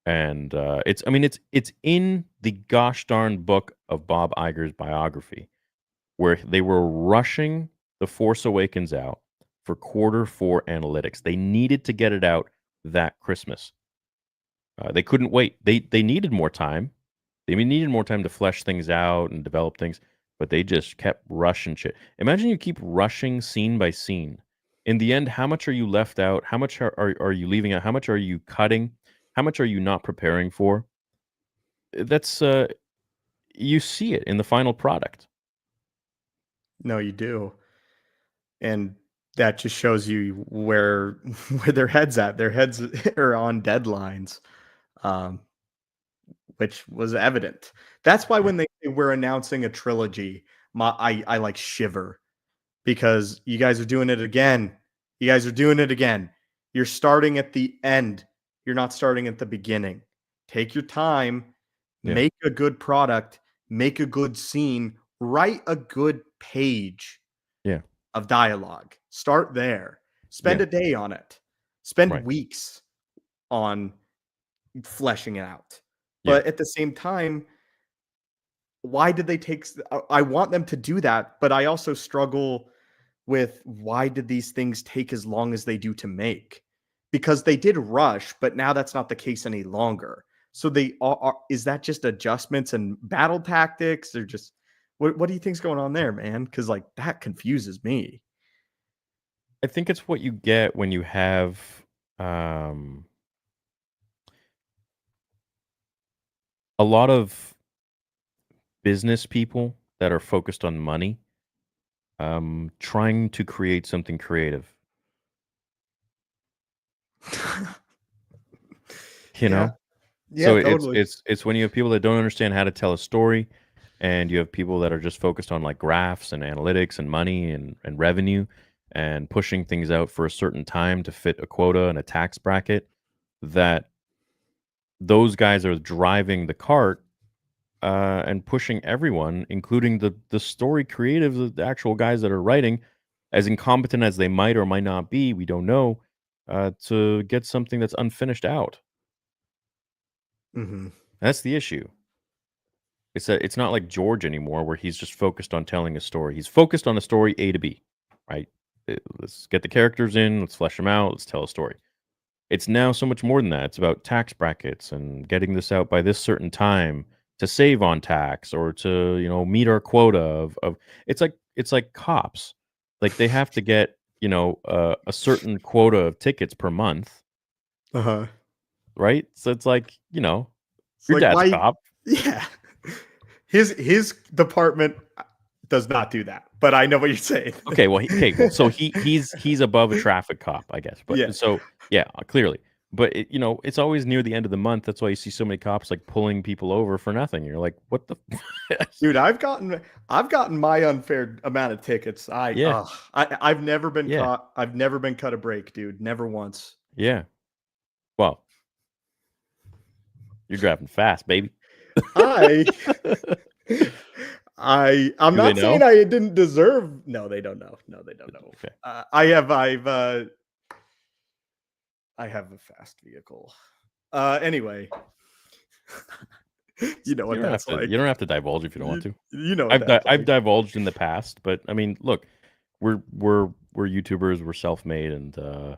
And it's in the gosh darn book of Bob Iger's biography, where they were rushing The Force Awakens out for Q4 analytics. They needed to get it out that Christmas. They couldn't wait. They needed more time. They needed more time to flesh things out and develop things, but they just kept rushing shit. Imagine you keep rushing scene by scene. In the end, how much are you left out? How much are you leaving out? How much are you cutting? How much are you not preparing for? That's you see it in the final product. No, you do. And that just shows you where their heads at. Their heads are on deadlines, um, which was evident. That's why when they were announcing a trilogy, I like shiver, because you guys are doing it again. You guys are doing it again. You're starting at the end. You're not starting at the beginning. Take your time, Yeah. make a good product, make a good scene, write a good page Yeah. of dialogue. Start there. Spend Yeah. a day on it. Spend Right. weeks on fleshing it out. Yeah. But at the same time, why did they take I want them to do that, but I also struggle with, why did these things take as long as they do to make? Because they did rush, but now that's not the case any longer. So they are is that just adjustments and battle tactics, or just what do you think's going on there, man? Because like that confuses me. I think it's what you get when you have a lot of business people that are focused on money, trying to create something creative. You Yeah. know, Yeah, so totally. it's when you have people that don't understand how to tell a story, and you have people that are just focused on like graphs and analytics and money and revenue and pushing things out for a certain time to fit a quota and a tax bracket, that those guys are driving the cart and pushing everyone, including the story creatives, the actual guys that are writing, as incompetent as they might or might not be, we don't know, to get something that's unfinished out. Mhm. That's the issue. It's not like George anymore, where he's just focused on telling a story. He's focused on a story A to B, right? Let's get the characters in, let's flesh them out, let's tell a story. It's now so much more than that. It's about tax brackets and getting this out by this certain time to save on tax or to, meet our quota of it's like cops. Like they have to get, a certain quota of tickets per month, Uh-huh. right? So it's like, It's your like, dad's a why? cop. Yeah. His department does not do that, but I know what you're saying. Okay, well, so he's above a traffic cop, I guess. But Yeah. so yeah, clearly. But it's always near the end of the month. That's why you see so many cops like pulling people over for nothing. You're like, what the? Dude, I've gotten my unfair amount of tickets. Yeah, I've never been yeah, caught. I've never been cut a break, dude. Never once. yeah. Well, you're driving fast, baby. I I'm Do they not saying know? I didn't deserve. No, they don't know. No, they don't know. Okay. I have a fast vehicle. Anyway, you know what that's like. You don't have to divulge if you don't want to. You know what that's I've like. divulged in the past, but I mean, look, we're YouTubers, we're self-made, and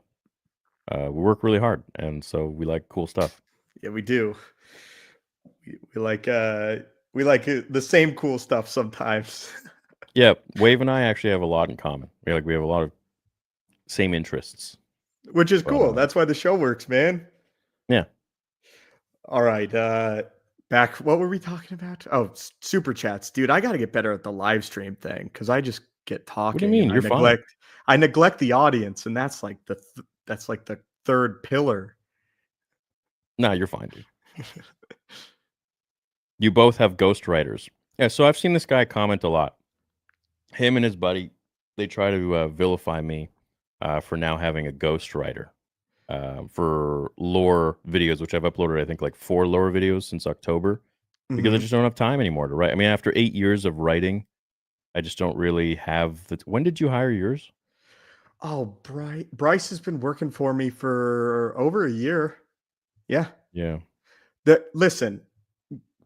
we work really hard, and so we like cool stuff. Yeah, we do. We like the same cool stuff sometimes. Yeah, Wave and I actually have a lot in common. We have a lot of same interests. Which is But, cool. That's why the show works, man. Yeah. All right. Back. What were we talking about? Oh, super chats, dude. I got to get better at the live stream thing because I just get talking. What do you mean? And You're fine. I neglect the audience, and that's like the third pillar. No, you're fine, dude. You both have ghostwriters. Yeah, so I've seen this guy comment a lot. Him and his buddy, they try to vilify me for now having a ghostwriter for lore videos, which I've uploaded, I think, like 4 lore videos since October, because I Mhm. just don't have time anymore to write. I mean, after 8 years of writing, I just don't really have the. When did you hire yours? Oh, Bryce has been working for me for over a year. Yeah. Yeah. Listen,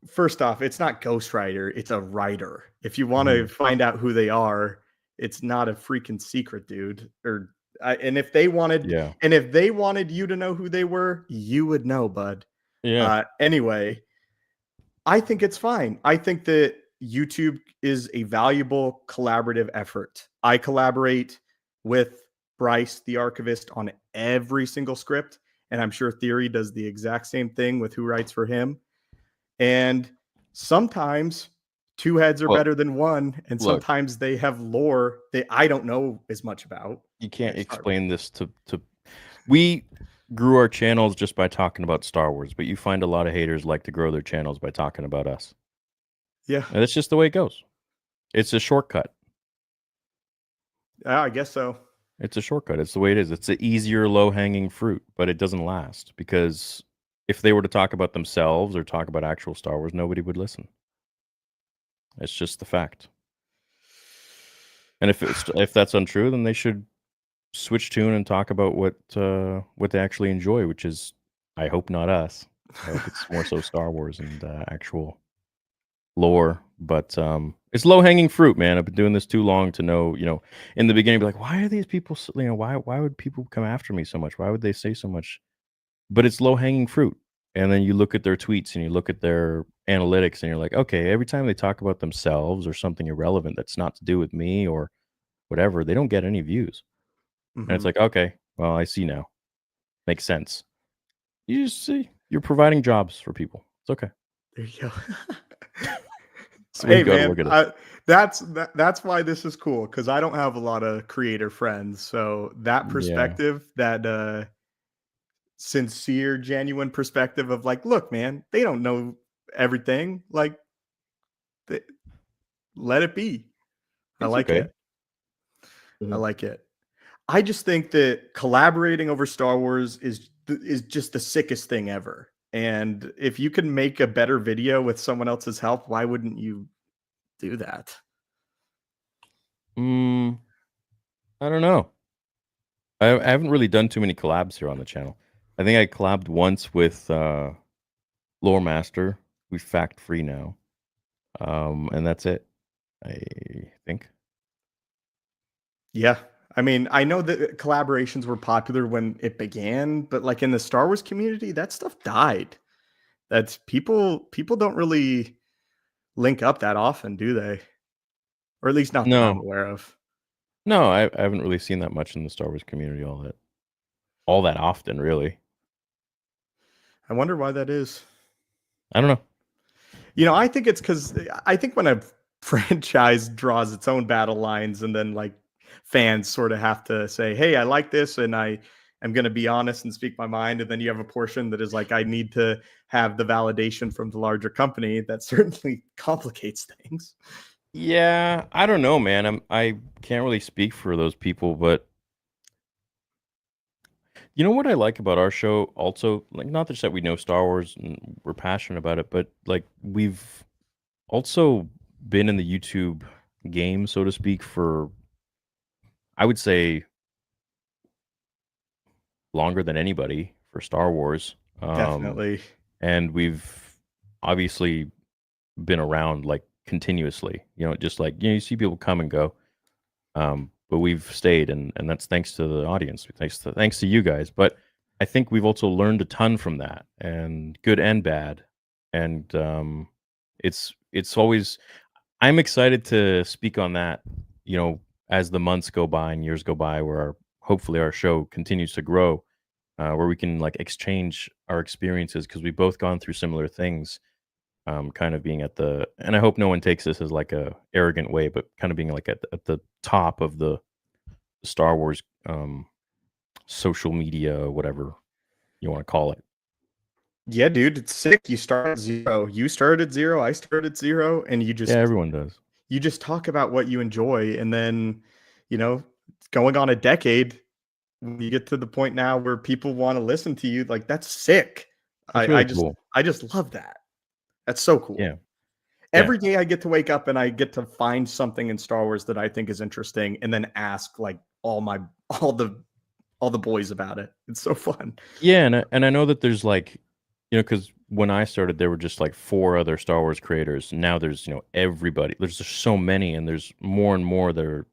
first off, it's not ghostwriter, it's a writer. If you want to Mhm. find out who they are, it's not a freaking secret, dude. And if they wanted, Yeah. you to know who they were, you would know, bud. Yeah. Anyway, I think it's fine. I think that YouTube is a valuable collaborative effort. I collaborate with Bryce, the archivist, on every single script, and I'm sure Theory does the exact same thing with who writes for him. And sometimes 2 heads are Well, better than 1, and look, sometimes they have lore that I don't know as much about. you can't Like Star Wars. explain this to. We grew our channels just by talking about Star Wars, but you find a lot of haters like to grow their channels by talking about us. Yeah, And that's just the way it goes. It's a shortcut. I guess so. It's a shortcut. It's the way it is. It's the easier, low-hanging fruit, but it doesn't last because if they were to talk about themselves or talk about actual Star Wars, nobody would listen. It's just the fact. And if that's untrue, then they should switch tune and talk about what they actually enjoy, which is, I hope, not us. I hope it's more so Star Wars and actual lore. But it's low hanging fruit, man. I've been doing this too long to know. In the beginning, be like, why are these people? Why would people come after me so much? Why would they say so much? But it's low hanging fruit. And then you look at their tweets and you look at their analytics and you're like, okay, every time they talk about themselves or something irrelevant that's not to do with me or whatever, they don't get any views. And it's Mhm. like, okay, well, I see now. Makes sense. You just see, you're providing jobs for people. It's okay. There you go. That's the way Hey you gotta man, look at it. that's why this is cool because I don't have a lot of creator friends. So that Yeah. perspective, that sincere, genuine perspective of like, look, man, they don't know everything. Like let it be. I It's like okay. it. I Mhm. like it. I just think that collaborating over Star Wars is just the sickest thing ever. And if you can make a better video with someone else's help, why wouldn't you do that? Mm, I don't know. I haven't really done too many collabs here on the channel. I think I collabed once with Lore Master, who's fact free now. And that's it, I think. Yeah. I mean, I know that collaborations were popular when it began, but like in the Star Wars community, that stuff died. That's people don't really link up that often, do they? Or at least not that I'm No, aware of. no, I haven't really seen that much in the Star Wars community all that often, really. I wonder why that is. I don't know. You know, I think it's because I think when a franchise draws its own battle lines and then like fans sort of have to say, hey, I like this and I am going to be honest and speak my mind. And then you have a portion that is like, I need to have the validation from the larger company. That certainly complicates things. Yeah, I don't know, man. I can't really speak for those people, but you know what I like about our show also, like not just that we know Star Wars and we're passionate about it, but like we've also been in the YouTube game, so to speak, for I would say longer than anybody for Star Wars. Definitely. And we've obviously been around like continuously, just like, you see people come and go. But we've stayed, and that's thanks to the audience, thanks to you guys. But I think we've also learned a ton from that, and good and bad. And it's always I'm excited to speak on that, as the months go by and years go by, where hopefully our show continues to grow, where we can like exchange our experiences because we've both gone through similar things, kind of being and I hope no one takes this as like a arrogant way, but kind of being like at the top of the Star Wars social media, whatever you want to call it. Yeah, dude, it's sick. You start at zero. You started at zero. I started at zero. And Yeah, everyone does. you just talk about what you enjoy. And then, you know, going on a decade, when you get to the point now where people want to listen to you, like that's sick. That's I really just cool. I just love that. That's so cool. Yeah, yeah, Every day I get to wake up and I get to find something in Star Wars that I think is interesting and then ask like all the all the boys about it. It's so fun. yeah. And I know that there's like, because when I started, there were just like four other Star Wars creators. Now there's everybody. There's just so many, and there's more and more that are.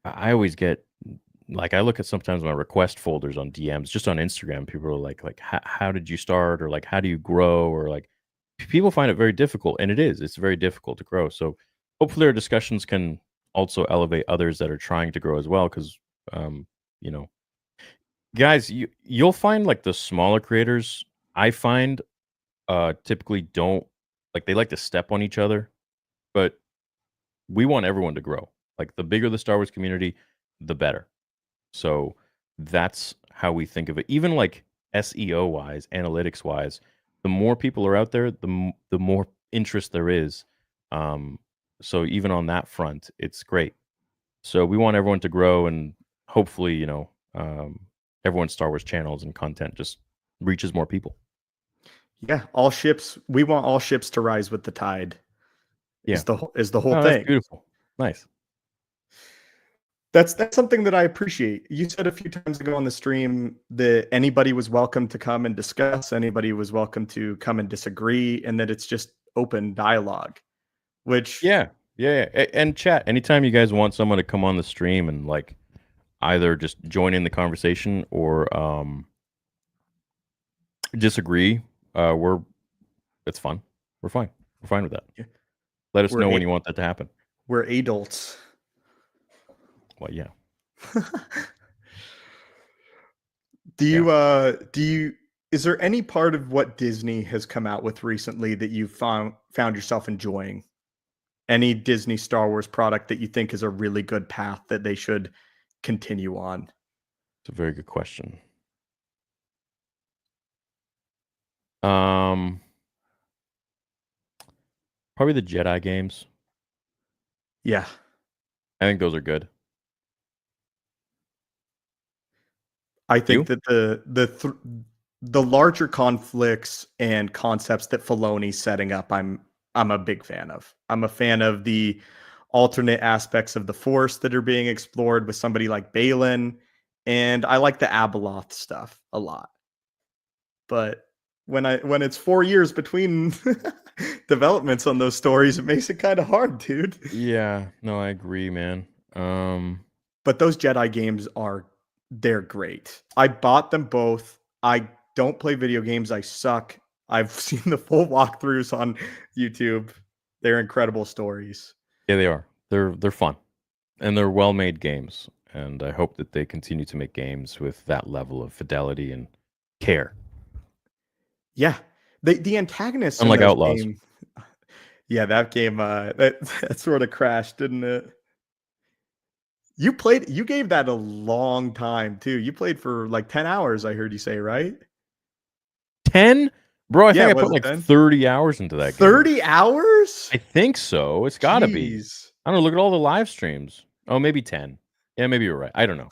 I always get like I look at sometimes my request folders on DMs just on Instagram. People are like, how did you start, or like, how do you grow, or like, people find it very difficult, and it's very difficult to grow. So hopefully our discussions can also elevate others that are trying to grow as well, because um, you know, guys, you'll find like the smaller creators. I find typically don't like they like to step on each other, but we want everyone to grow. Like the bigger the Star Wars community, the better. So that's how we think of it. Even like SEO wise, analytics wise, the more people are out there, the more interest there is. Um, so even on that front, it's great. So we want everyone to grow, and hopefully, everyone's Star Wars channels and content just reaches more people. Yeah, we want all ships to rise with the tide. Yeah. Is the whole Oh, that's thing. beautiful. Nice. That's something that I appreciate. You said a few times ago on the stream that anybody was welcome to come and discuss, anybody was welcome to come and disagree, and that it's just open dialogue, which Yeah. Yeah. And chat. Anytime you guys want someone to come on the stream and like either just join in the conversation or disagree, we're it's fun. We're fine. We're fine with that. yeah, Let us we're know when a- you want that to happen. we're adults. Well, yeah. Do you is there any part of what Disney has come out with recently that you found yourself enjoying? Any Disney Star Wars product that you think is a really good path that they should continue on? It's a very good question. Um, Probably the Jedi games. Yeah. I think those are good. I think You? that the larger conflicts and concepts that Filoni's setting up, I'm a big fan of. I'm a fan of the alternate aspects of the Force that are being explored with somebody like Balin, and I like the Abeloth stuff a lot. But when it's 4 years between developments on those stories, it makes it kind of hard, dude. Yeah. No, I agree, man. But those Jedi games they're great. I bought them both. I don't play video games. I suck. I've seen the full walkthroughs on YouTube. They're incredible stories. Yeah, they are. They're fun, and they're well-made games. And I hope that they continue to make games with that level of fidelity and care. Yeah. The antagonists in Unlike those Outlaws. games. Yeah, that game that sort of crashed, didn't it? You gave that a long time too. You played for like 10 hours, I heard you say, right? 10? Bro, I Yeah, think I was put it like 10? 30 hours into that game. 30 hours? I think so. It's got to be. Jeez. I don't know. Look at all the live streams. Oh, maybe 10. Yeah, maybe you're right. I don't know.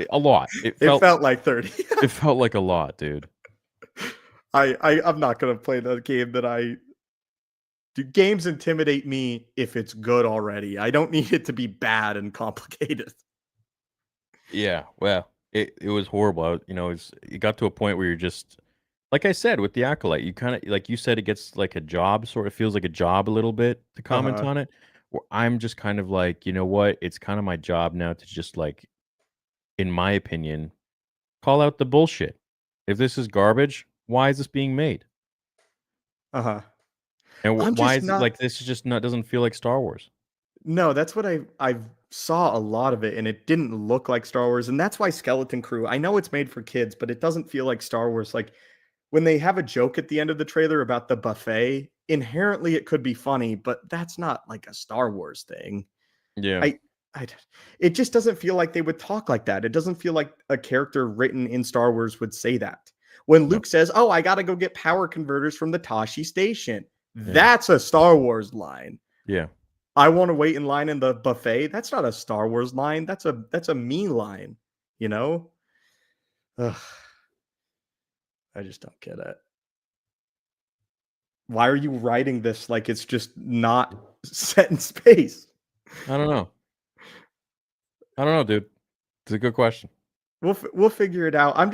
A lot. It felt like 30. It felt like a lot, dude. I'm not gonna play the game that I do. Games intimidate me if it's good already. I don't need it to be bad and complicated. Yeah, well, it was horrible. It got to a point where you're just like I said with the Acolyte, you kind of like you said it gets like a job, sort of feels like a job a little bit to comment Uh-huh. on it. Where I'm just kind of like, you know what? It's kind of my job now to just like, in my opinion, call out the bullshit. If this is garbage, why is this being made? Uh-huh. And I'm why just is it not like this is just not doesn't feel like Star Wars? No, that's what I saw a lot of it, and it didn't look like Star Wars, and that's why Skeleton Crew. I know it's made for kids, but it doesn't feel like Star Wars. Like when they have a joke at the end of the trailer about the buffet, inherently it could be funny, but that's not like a Star Wars thing. Yeah. I, I, it just doesn't feel like they would talk like that. It doesn't feel like a character written in Star Wars would say that. When No. Luke says, "Oh, I got to go get power converters from the Tashi station," Yeah. that's a Star Wars line. Yeah. I want to wait in line in the buffet. That's not a Star Wars line. That's a me line, you know? Ugh, I just don't get it. Why are you writing this like it's just not set in space? I don't know. I don't know, dude. It's a good question. We'll figure it out. I'm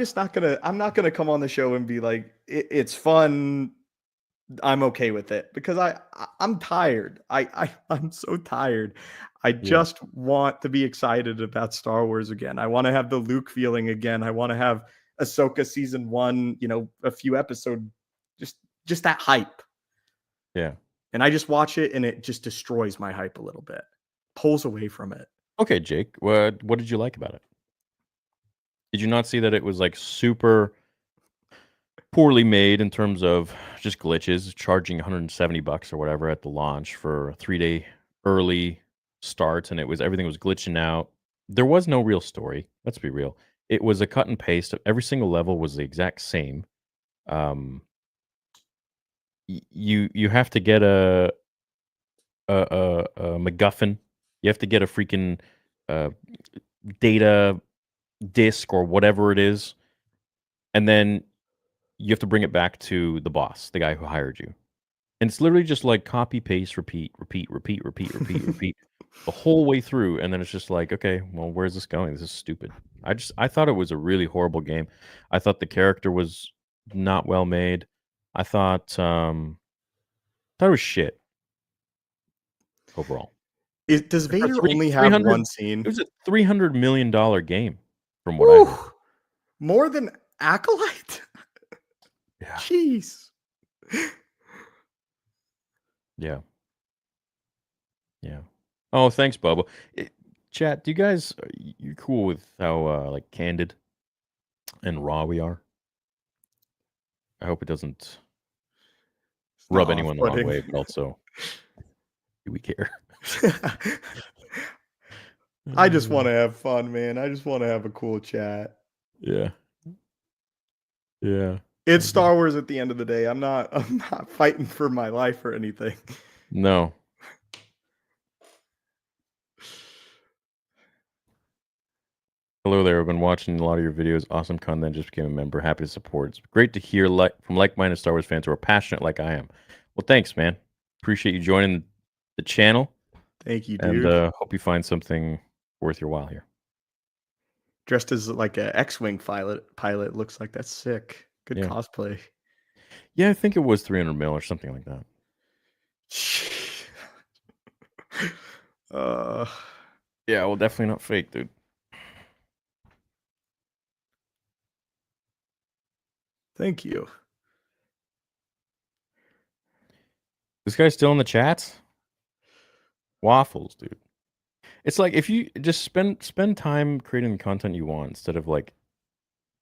not gonna come on the show and be like it's fun. I'm okay with it because I'm tired. I'm so tired. I just want to be excited about Star Wars again. I want to have the Luke feeling again. I want to have Ahsoka season 1, a few episodes, just that hype. Yeah. And I just watch it and it just destroys my hype a little bit. Pulls away from it. Okay, Jake. What did you like about it? Did you not see that it was like super poorly made in terms of just glitches, charging $170 or whatever at the launch for a 3-day early start, and everything was glitching out. There was no real story. Let's be real. It was a cut and paste. Every single level was the exact same. You have to get a MacGuffin. You have to get a freaking data disk or whatever it is, and then you have to bring it back to the boss, the guy who hired you. And it's literally just like copy, paste, repeat, repeat, repeat, repeat, repeat, repeat the whole way through. And then it's just like, okay, well, where's this going? This is stupid. I thought it was a really horrible game. I thought the character was not well made. I thought it was shit overall. Does For Vader three- only have 300 one It scene? was a $300 million game from what I heard. Woo! More than Acolyte? Yeah. Jeez. Yeah. Yeah. Oh, thanks, Bubba. Chat, do you guys you cool with how like candid and raw we are? I hope it doesn't rub anyone the wrong way, but also do we care? I just want to have fun, man. I just want to have a cool chat. Yeah. Yeah. It's Star Wars at the end of the day. I'm not fighting for my life or anything. No. Hello there. I've been watching a lot of your videos. Awesome content. Just became a member. Happy to support. It's great to hear from like-minded Star Wars fans who are passionate like I am. Well, thanks, man. Appreciate you joining the channel. Thank you, And dude. hope you find something worth your while here. Dressed as like a X-wing pilot looks like that's sick. Good Yeah. cosplay. Yeah, I think it was 300 mil or something like that. Yeah, well, definitely not fake, dude. Thank you. This guy's still in the chats? Waffles, dude. It's like if you just spend time creating the content you want instead of like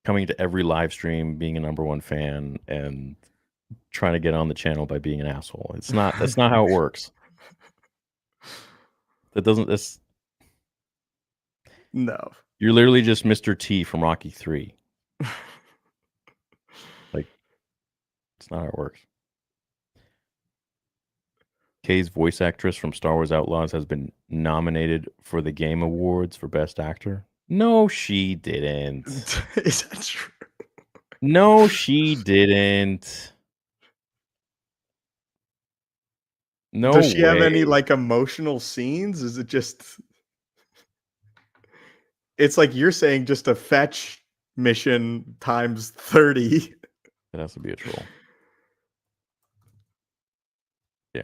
coming to every live stream, being a #1 fan, and trying to get on the channel by being an asshole. That's not how it works. That's No. You're literally just Mr. T from Rocky 3. Like, it's not how it works. Kay's voice actress from Star Wars Outlaws has been nominated for the Game Awards for Best Actor. No, she didn't. Is that true? No, she didn't. No Does she have any way. like emotional scenes? Is it just it's like you're saying just a fetch mission times 30. It has to be a troll. Yeah.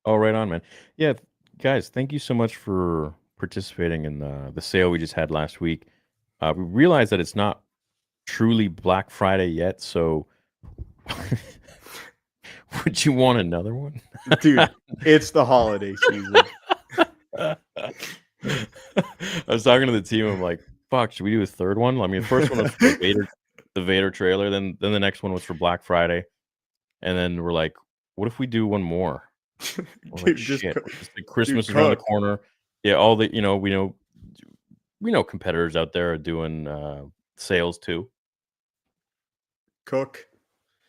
Oh, right on, man. Yeah, guys, thank you so much for participating in the sale we just had last week. We realized that it's not truly Black Friday yet, so would you want another one? Dude, it's the holiday season. I was talking to the team. I'm like, "Fuck, should we do a third one?" I mean, the first one was for the Vader trailer. Then the next one was for Black Friday, and then we're like, "What if we do one more?" We're Dude, like, just "Shit, co- it's like Christmas dude, is around the cook. corner." Yeah, all the we know competitors out there are doing sales too, Cook.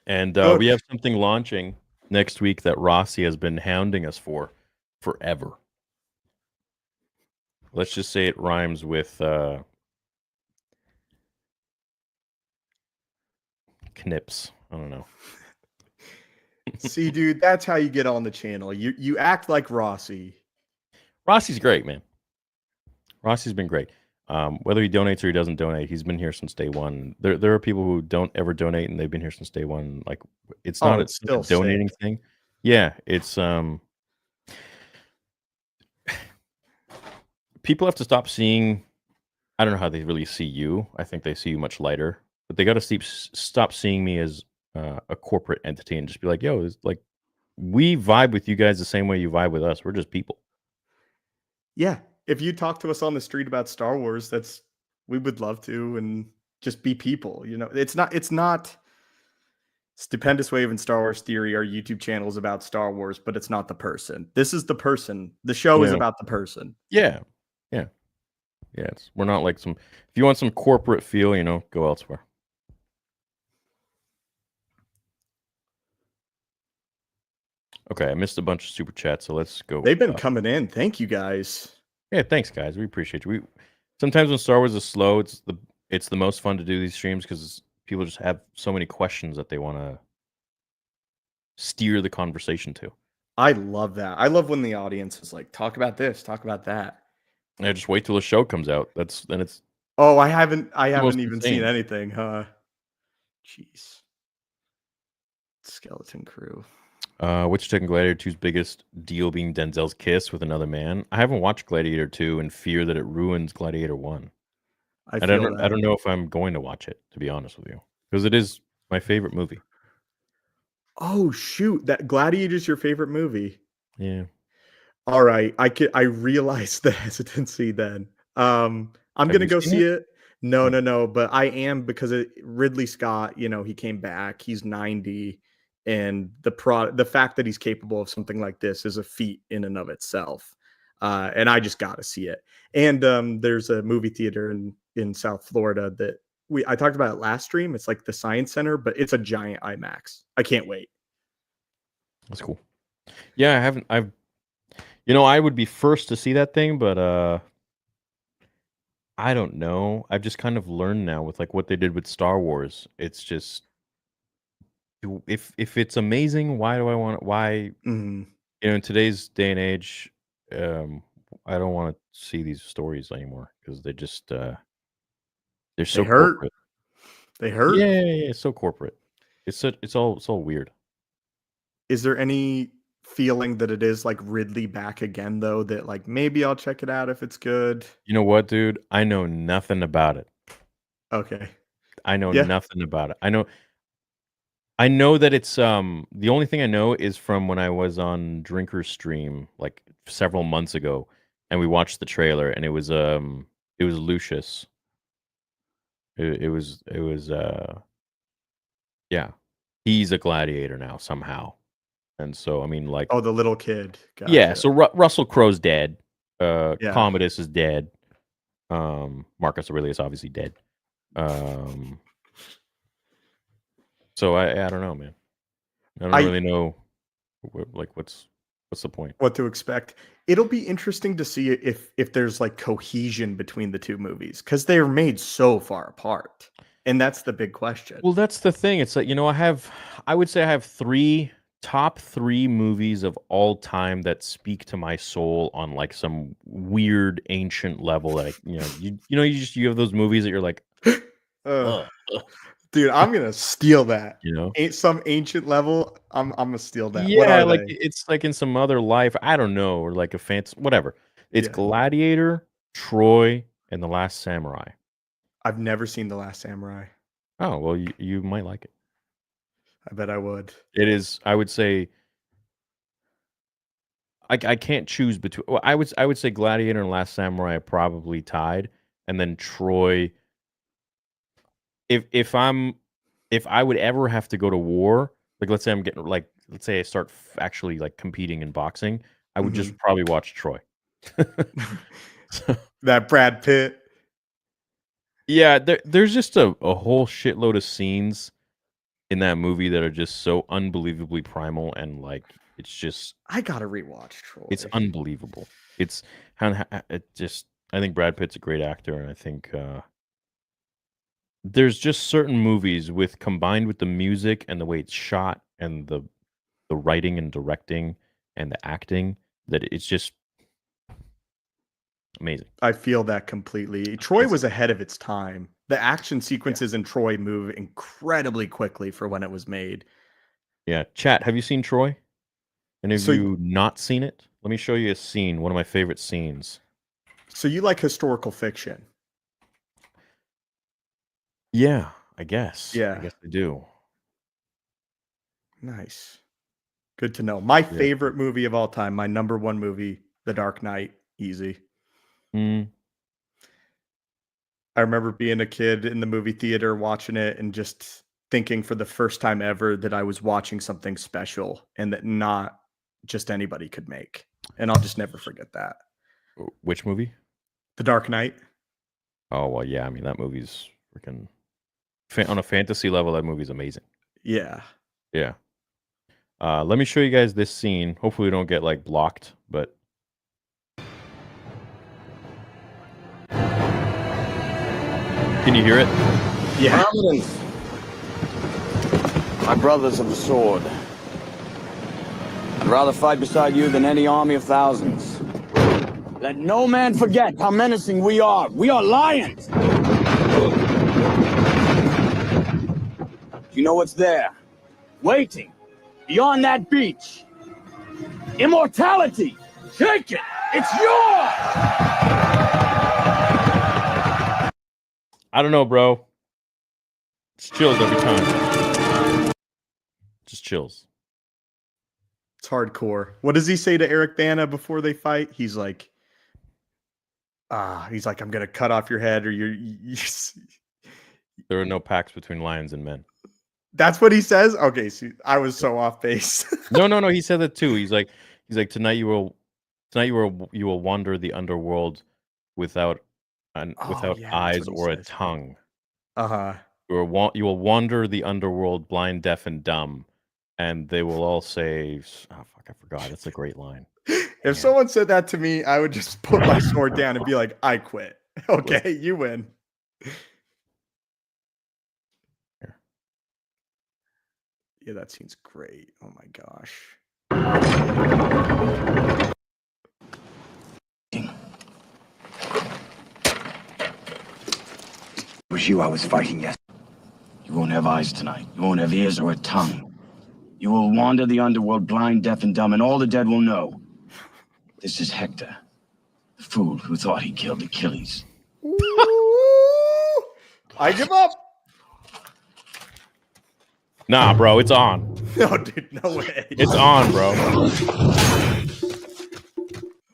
and Cook. we have something launching next week that Rossi has been hounding us for forever. Let's just say it rhymes with Knips. I don't know. See, dude, that's how you get on the channel. You act like Rossi. Rossi's great, man. Rossi's been great. Whether he donates or he doesn't donate, he's been here since day one. There are people who don't ever donate, and they've been here since day one. Like, it's not It's a still donating sick. thing. Yeah, it's people have to stop seeing. I don't know how they really see you. I think they see you much lighter, but they got to stop seeing me as a corporate entity and just be like, "Yo, it's like we vibe with you guys the same way you vibe with us. We're just people." Yeah. If you talk to us on the street about Star Wars, we would love to and just be people. It's not Stupendous Wave and Star Wars Theory. Our YouTube channel is about Star Wars, but it's not the person. This is the person. The show is Yeah. about the person. Yeah, yeah, yeah. We're not like some. If you want some corporate feel, go elsewhere. Okay, I missed a bunch of super chats, so let's go. They've been coming in. Thank you guys. Yeah, thanks, guys. We appreciate you. Sometimes when Star Wars is slow, it's the most fun to do these streams because people just have so many questions that they want to steer the conversation to. I love that. I love when the audience is like, talk about this, talk about that. And I just wait till the show comes out. Then it's Oh, I haven't most even insane. seen anything, huh? Jeez. Skeleton Crew. Which taking Gladiator 2's biggest deal being Denzel's kiss with another man. I haven't watched Gladiator 2 and fear that it ruins Gladiator 1. I don't know if I'm going to watch it, to be honest with you, because it is my favorite movie. Oh shoot, that Gladiator's your favorite movie. Yeah. All right, I realized the hesitancy then. I'm Have gonna you go seen see it? it. No, but I am because Ridley Scott, he came back. He's 90, and the fact that he's capable of something like this is a feat in and of itself. And I just got to see it. And there's a movie theater in South Florida that I talked about it last stream. It's like the Science Center, but it's a giant IMAX. I can't wait. That's cool. Yeah, I would be first to see that thing, but I don't know. I've just kind of learned now with like what they did with Star Wars. It's just if it's amazing, why do I want it? Why Mhm. in today's day and age, um, I don't want to see these stories anymore because they just they're They so hurt. corporate. They hurt. Yeah, it's so corporate. It's all weird. Is there any feeling that it is like Ridley back again though, that like maybe I'll check it out if it's good? You know what, dude? I know nothing about it. Okay. I know Yeah. nothing about it. I know that it's the only thing I know is from when I was on Drinker's stream like several months ago and we watched the trailer and it was Lucius. It was yeah. He's a gladiator now somehow. And so I mean like Oh, the little kid. yeah, Gotcha. so Russell Crowe's dead. Yeah. Commodus is dead. Marcus Aurelius obviously dead. Um so I don't know, man. I don't I really know what's the point? what to expect. It'll be interesting to see if there's like cohesion between the two movies because they're made so far apart. And that's the big question. Well, that's the thing. It's like, I would say I have top 3 movies of all time that speak to my soul on like some weird ancient level that you have those movies that you're like, Ugh. "Ugh," Dude, I'm gonna steal that. you know? Ain't some ancient level. I'm gonna steal that. What Yeah, are like they? it's like in some other life, I don't know, or like a fancy whatever. It's Yeah. Gladiator, Troy, and The Last Samurai. I've never seen The Last Samurai. Oh, well, you might like it. I bet I would. It is, I would say I can't choose between. Well, I would say Gladiator and Last Samurai are probably tied, and then Troy. If I would ever have to go to war, like let's say I'm getting like let's say I start actually like competing in boxing, I would just Mhm. probably watch Troy. So, That Brad Pitt. yeah, there's just a whole shitload of scenes in that movie that are just so unbelievably primal and like it's I gotta rewatch it's Troy. unbelievable. It's it just I think Brad Pitt's a great actor, and I think there's just certain movies with combined with the music and the way it's shot and the writing and directing and the acting that it's just amazing. I feel that completely. Troy Amazing. was ahead of its time. The action Yeah. sequences in Troy move incredibly quickly for when it was made. Yeah. Chat, have you seen Troy? Any of So you not seen it? Let me show you a scene, one of my favorite scenes. so you like historical fiction? Yeah, I guess. I Yeah. guess I do. Nice. Good to know. My Yeah. favorite movie of all time, my number one movie, The Dark Knight. Easy. Mm, I remember being a kid in the movie theater watching it and just thinking for the first time ever that I was watching something special and that not just anybody could make. And I'll just never forget that. which movie? The Dark Knight. Oh, well, yeah, I mean, that movie's freaking on a fantasy level, that movie's amazing. Yeah. Yeah. Let me show you guys this scene. Hopefully we don't get like blocked, but can you hear it? Yeah. Paladins, my brothers of the sword. I'd rather fight beside you than any army of thousands. Let no man forget how menacing we are. We are lions. You know what's there? Waiting. Beyond that beach. Immortality. Take it. It's yours. I don't know, bro. It's chills every time. Just chills. It's hardcore. What does he say to Eric Bana before they fight? He's like, I'm gonna cut off your head, or There are no pacts between lions and men. That's what he says. Okay, see, I was so off base. No. He said that too. He's like tonight you will wander the underworld without Oh, yeah, that's eyes what he or a says. tongue. Uh-huh. You will wander the underworld blind, deaf, and dumb, and they will all say, "Oh fuck, I forgot." That's a great line. If someone said that to me, I would just put my sword down and be like, I quit. Okay, you win. Yeah, that scene's great. Oh my gosh. It was you I was fighting yesterday. You won't have eyes tonight. You won't have ears or a tongue. You will wander the underworld blind, deaf, and dumb, and all the dead will know. This is Hector, the fool who thought he killed Achilles. Ooh, I give up. Nah, bro, it's on. No, dude, no way. It's on, bro.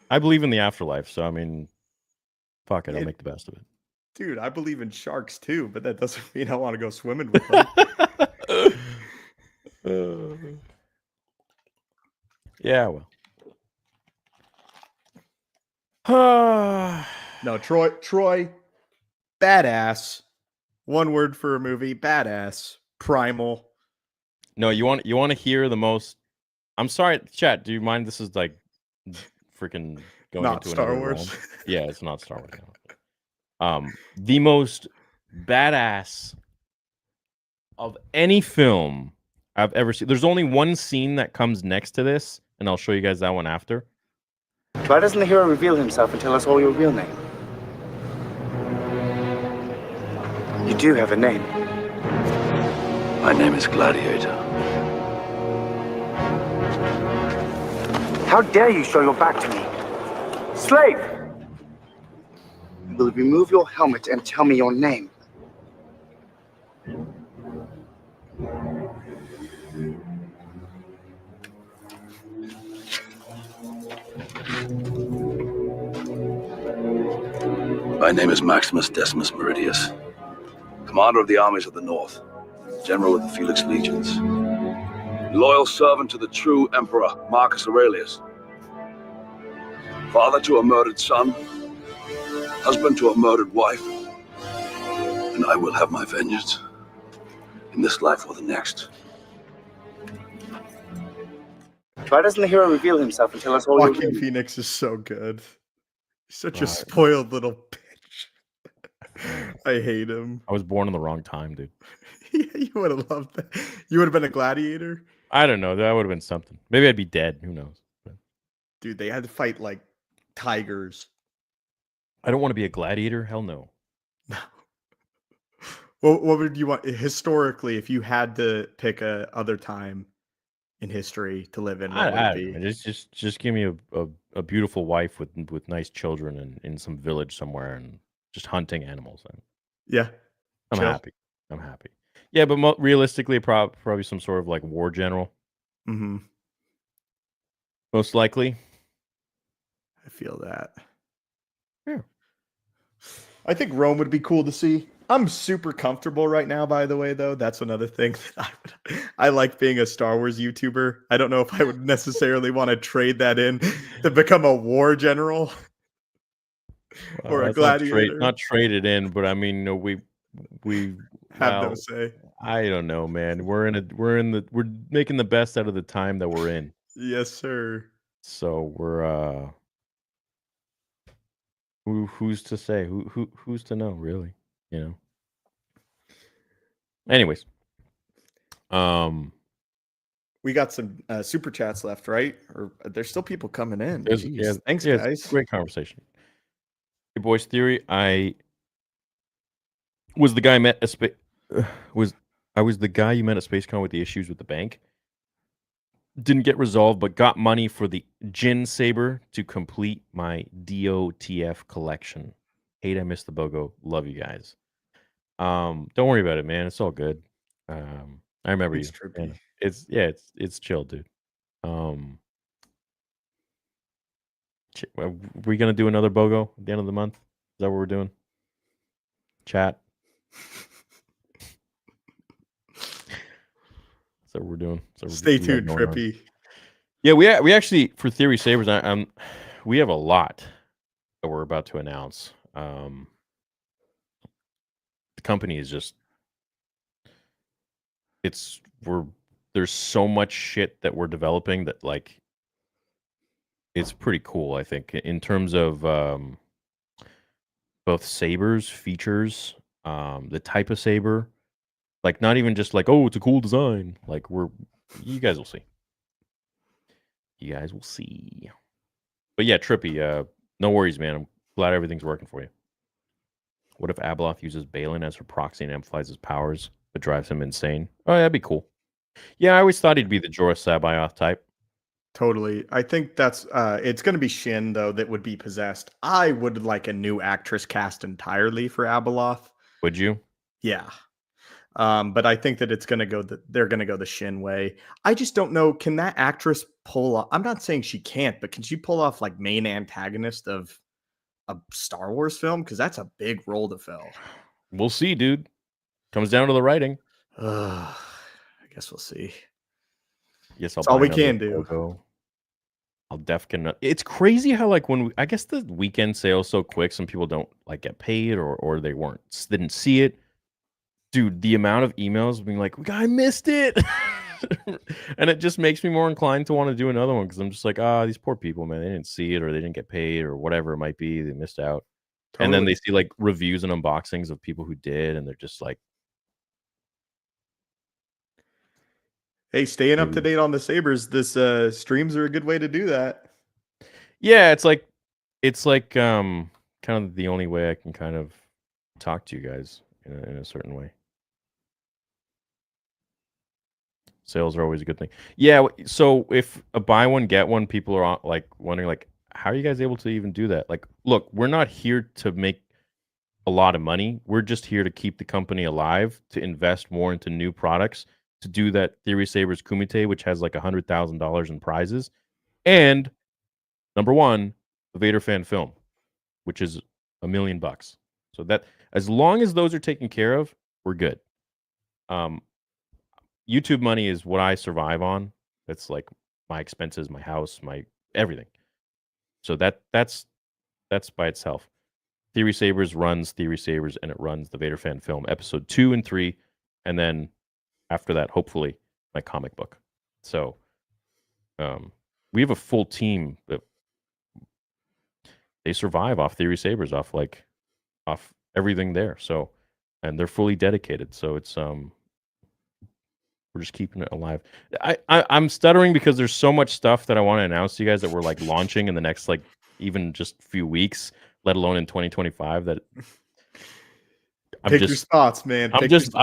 I believe in the afterlife, so I mean, fuck it, I'll make the best of it. Dude, I believe in sharks too, but that doesn't mean I want to go swimming with them. Yeah, well. No, Troy, badass. One word for a movie, badass. Primal. No, you want to hear the most. I'm sorry, chat. Do you mind? This is like freaking going Not into Star another Wars. realm. Yeah, it's not Star Wars. The most badass of any film I've ever seen. There's only one scene that comes next to this, and I'll show you guys that one after. Why doesn't the hero reveal himself and tell us all your real name? You do have a name. My name is Gladiator. How dare you show your back to me? Slave! Will you remove your helmet and tell me your name? My name is Maximus Decimus Meridius, commander of the armies of the North, general of the Felix Legions, loyal servant to the true Emperor Marcus Aurelius, father to a murdered son, husband to a murdered wife, and I will have my vengeance in this life or the next. Why doesn't the hero reveal himself and tell us all your real Joaquin name? Phoenix is so good. He's such a spoiled little bitch. I hate him. I was born in the wrong time, dude. Yeah, you would have loved that. You would have been a gladiator. I don't know. That would have been something. Maybe I'd be dead. Who knows? But Dude, they had to fight like tigers. I don't want to be a gladiator. Hell no. What would you want historically if you had to pick a other time in history to live in? What would I it don't be? know. Just give me a beautiful wife with nice children and in some village somewhere and just hunting animals. Yeah. I'm Chill. happy. I'm happy. Yeah, but realistically, probably some sort of like war general. Mm-hmm. Most likely. I feel that. Yeah. I think Rome would be cool to see. I'm super comfortable right now, by the way, though. That's another thing that I like being a Star Wars YouTuber. I don't know if I would necessarily want to trade that in to become a war general or a That's gladiator. not traded in, but I mean, no, we Have no well, say. I don't know, man. We're making the best out of the time that we're in. Yes, sir. So we're who's to say? Who's to know, really? You know. Anyways. We got some super chats left, right? Or there's still people coming in. Jeez. Thanks, yeah, guys. great conversation. Hey, boys, theory. I was the guy you met at SpaceCon with the issues with the bank. Didn't get resolved, but got money for the Jin Saber to complete my DOTF collection. Hate I missed the BOGO. Love you guys. Don't worry about it, man. It's all good. I remember Thanks, you. Trippy. It's chill, dude. Are we gonna do another BOGO at the end of the month? Is that what we're doing? Chat. So we're doing. So Stay tuned, Trippy. Yeah, we actually for Theory Sabers, we have a lot that we're about to announce. The company is just there's so much shit that we're developing that like it's pretty cool, I think, in terms of both sabers, features, the type of saber. Like, not even just like, oh, it's a cool design. Like, you guys will see. You guys will see. But yeah, Trippy, no worries, man. I'm glad everything's working for you. What if Abeloth uses Balin as her proxy and amplifies his powers, but drives him insane? Oh, that'd be cool. Yeah, I always thought he'd be the Jorah Sabayoth type. Totally. I think that's it's going to be Shin though that would be possessed. I would like a new actress cast entirely for Abeloth. Would you? Yeah. But I think that they're going to go the Shin way. I just don't know, can that actress pull off, I'm not saying she can't, but can she pull off like main antagonist of a Star Wars film, cuz that's a big role to fill. We'll see, dude. Comes down to the writing. I guess we'll see. Yes, I'll That's all buy we another can do. logo. I'll definitely. It's crazy how like I guess the weekend sales so quick, some people don't like get paid or they didn't see it. Dude, the amount of emails being like, I missed it. And it just makes me more inclined to want to do another one because I'm just like, these poor people, man, they didn't see it or they didn't get paid or whatever it might be. They missed out. Totally. And then they see like reviews and unboxings of people who did, and they're just like, hey, staying up to date on the sabers, this streams are a good way to do that. yeah, it's like kind of the only way I can kind of talk to you guys in a certain way. Sales are always a good thing. Yeah, so if a buy one get one, people are like wondering like, how are you guys able to even do that? Like, look, we're not here to make a lot of money. We're just here to keep the company alive, to invest more into new products, to do that Theory Sabers Kumite, which has like $100,000 in prizes, and number one, the Vader fan film, which is $1 million. So that as long as those are taken care of, we're good. YouTube money is what I survive on. That's like my expenses, my house, my everything. So that's by itself. Theory Sabers runs Theory Sabers, and it runs the Vader fan film episode 2 and 3, and then after that, hopefully, my comic book. So we have a full team that they survive off Theory Sabers, off everything there. So, and they're fully dedicated. So it's we're just keeping it alive. I'm stuttering because there's so much stuff that I want to announce to you guys that we're like launching in the next like even just few weeks, let alone in 2025. That Pick your spots, man. I'm just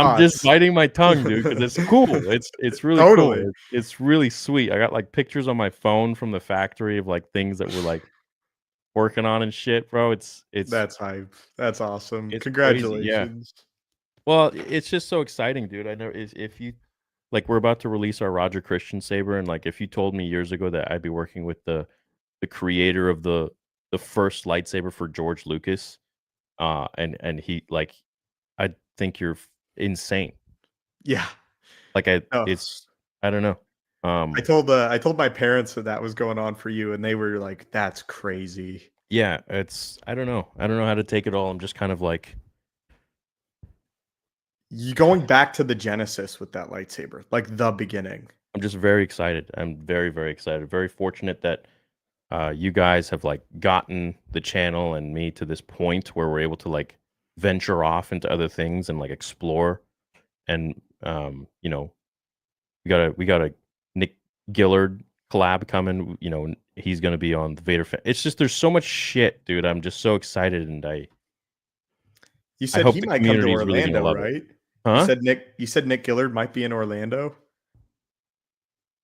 biting my tongue, dude, because it's cool. It's really Totally. cool. It's really sweet. I got like pictures on my phone from the factory of like things that we're like working on and shit, bro. That's hype. That's awesome. It's Congratulations. crazy, yeah. Well, it's just so exciting, dude. I know if you like, we're about to release our Roger Christian saber, and like if you told me years ago that I'd be working with the creator of the first lightsaber for George Lucas, and he like, I think you're insane. Yeah. Like I don't know. I told my parents that was going on for you, and they were like, "That's crazy." Yeah, I don't know how to take it all. I'm just kind of like, you going back to the Genesis with that lightsaber, like the beginning. I'm just very excited. I'm very, very excited. Very fortunate that you guys have like gotten the channel and me to this point where we're able to like venture off into other things and like explore. And you know, we got a Nick Gillard collab coming. You know, he's gonna be on the Vader fan. It's just there's so much shit, dude. I'm just so excited, and You said he might come to Orlando, right? Huh? You said Nick Gillard might be in Orlando.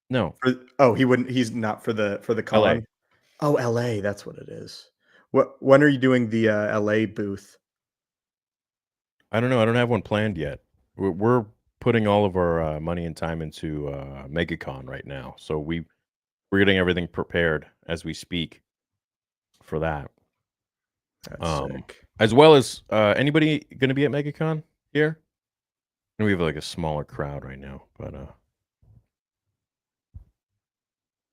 No. He wouldn't. He's not for the con. LA. Oh, LA. That's what it is. When are you doing the LA booth? I don't know. I don't have one planned yet. We're putting all of our money and time into MegaCon right now, so we're getting everything prepared as we speak for that. That's sick. As well as anybody going to be at MegaCon here? And we have like a smaller crowd right now, but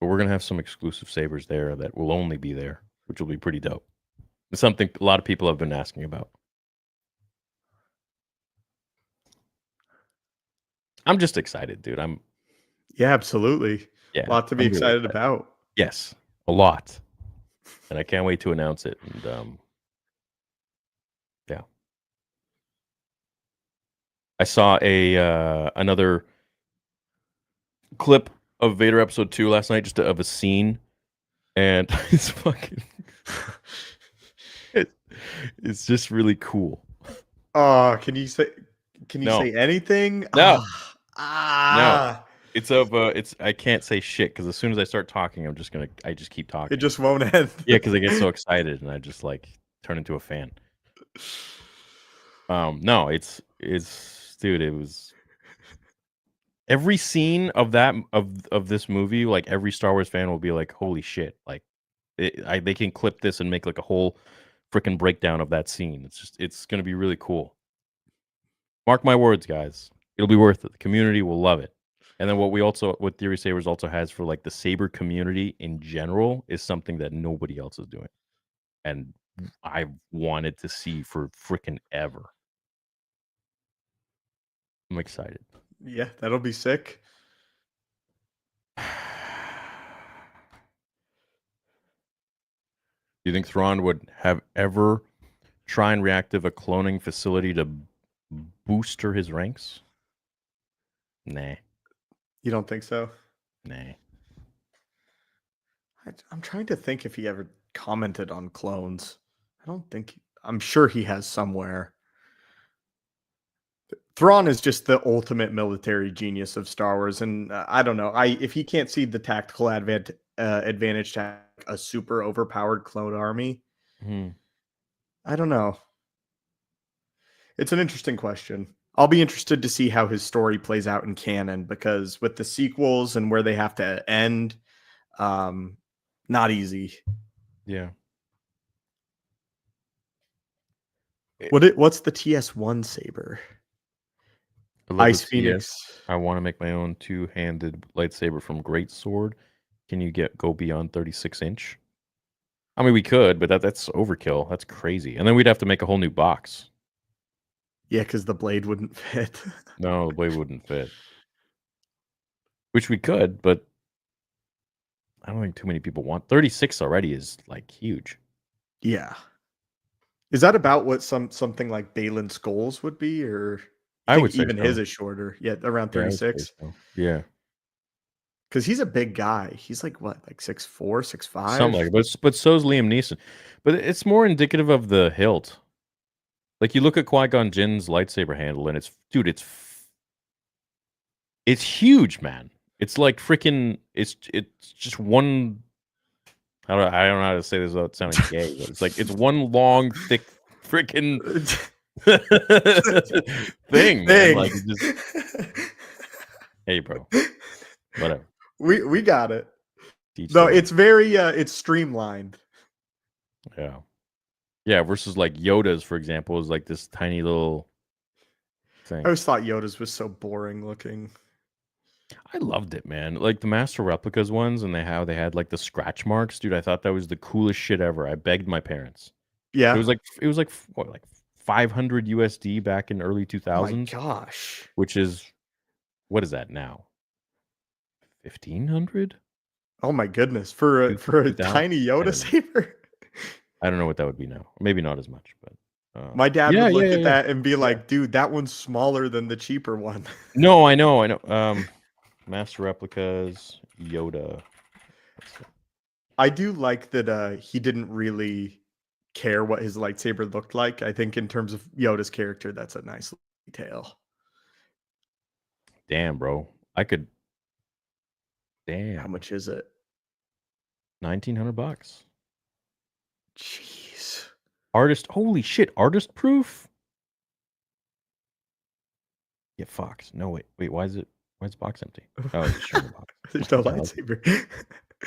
we're gonna have some exclusive sabers there that will only be there, which will be pretty dope. It's something a lot of people have been asking about. I'm just excited, dude. Yeah, absolutely. Yeah, A lot to be excited about. Yes, a lot, and I can't wait to announce it. And I saw another clip of Vader episode 2 last night, just of a scene, and it's fucking it's just really cool. Oh, can you say No. anything? No. Ah. No. It's I can't say shit because as soon as I start talking, I just keep talking. It just won't end. Yeah, because I get so excited and I just like turn into a fan. No, it's dude, it was every scene of that of this movie, like every Star Wars fan will be like, holy shit, like they can clip this and make like a whole freaking breakdown of that scene. It's gonna be really cool. Mark my words, guys. It'll be worth it. The community will love it. And then what Theory Sabers also has for like the Saber community in general is something that nobody else is doing. And I wanted to see for freaking ever. I'm excited. Yeah, that'll be sick. Do you think Thrawn would have ever try and reactive a cloning facility to booster his ranks? Nah. You don't think so? Nah. I'm trying to think if he ever commented on clones. I'm sure he has somewhere. Thrawn is just the ultimate military genius of Star Wars, and I don't know. If he can't see the tactical advantage to have a super overpowered clone army, I don't know. It's an interesting question. I'll be interested to see how his story plays out in canon, because with the sequels and where they have to end, not easy. Yeah. What's the TS1 saber? Ice Phoenix. I want to make my own two-handed lightsaber from Greatsword. Can you go beyond 36-inch? I mean, we could, but that's overkill. That's crazy. And then we'd have to make a whole new box. Yeah, because the blade wouldn't fit. No, the blade wouldn't fit. Which we could, but I don't think too many people want. 36 already is like huge. Yeah. Is that about what something like Balin Skulls would be, or I would say even so. his is shorter? Yeah, around 36. Yeah. Because he's a big guy. He's like what, like 6'4", 6'5"? Something like that. But so's Liam Neeson. But it's more indicative of the hilt. Like you look at Qui-Gon Jinn's lightsaber handle, and it's huge, man. It's like freaking. It's just one. I don't know how to say this without sounding gay, but it's one long, thick, freaking thing. Man. Like just, hey, bro. Whatever. We got it. No, it's very it's streamlined. Yeah. Yeah, versus like Yoda's, for example, is like this tiny little thing. I always thought Yoda's was so boring looking. I loved it, man. Like the Master Replicas ones, and they had like the scratch marks, dude. I thought that was the coolest shit ever. I begged my parents. Yeah, it was like what, like 500 USD back in early 2000s. Oh my gosh, which is what is that now? 1,500? Oh my goodness, for a tiny Yoda saber. I don't know what that would be now. Maybe not as much, but my dad would look at that and be like, "Dude, that one's smaller than the cheaper one." No, I know. Master Replicas, Yoda. I do like that he didn't really care what his lightsaber looked like. I think in terms of Yoda's character, that's a nice detail. Damn, bro. Damn. How much is it? $1,900. Jeez. Holy shit, artist proof? Get fucked. No, wait, why is the box empty? Oh, it's showing the box. There's no lightsaber.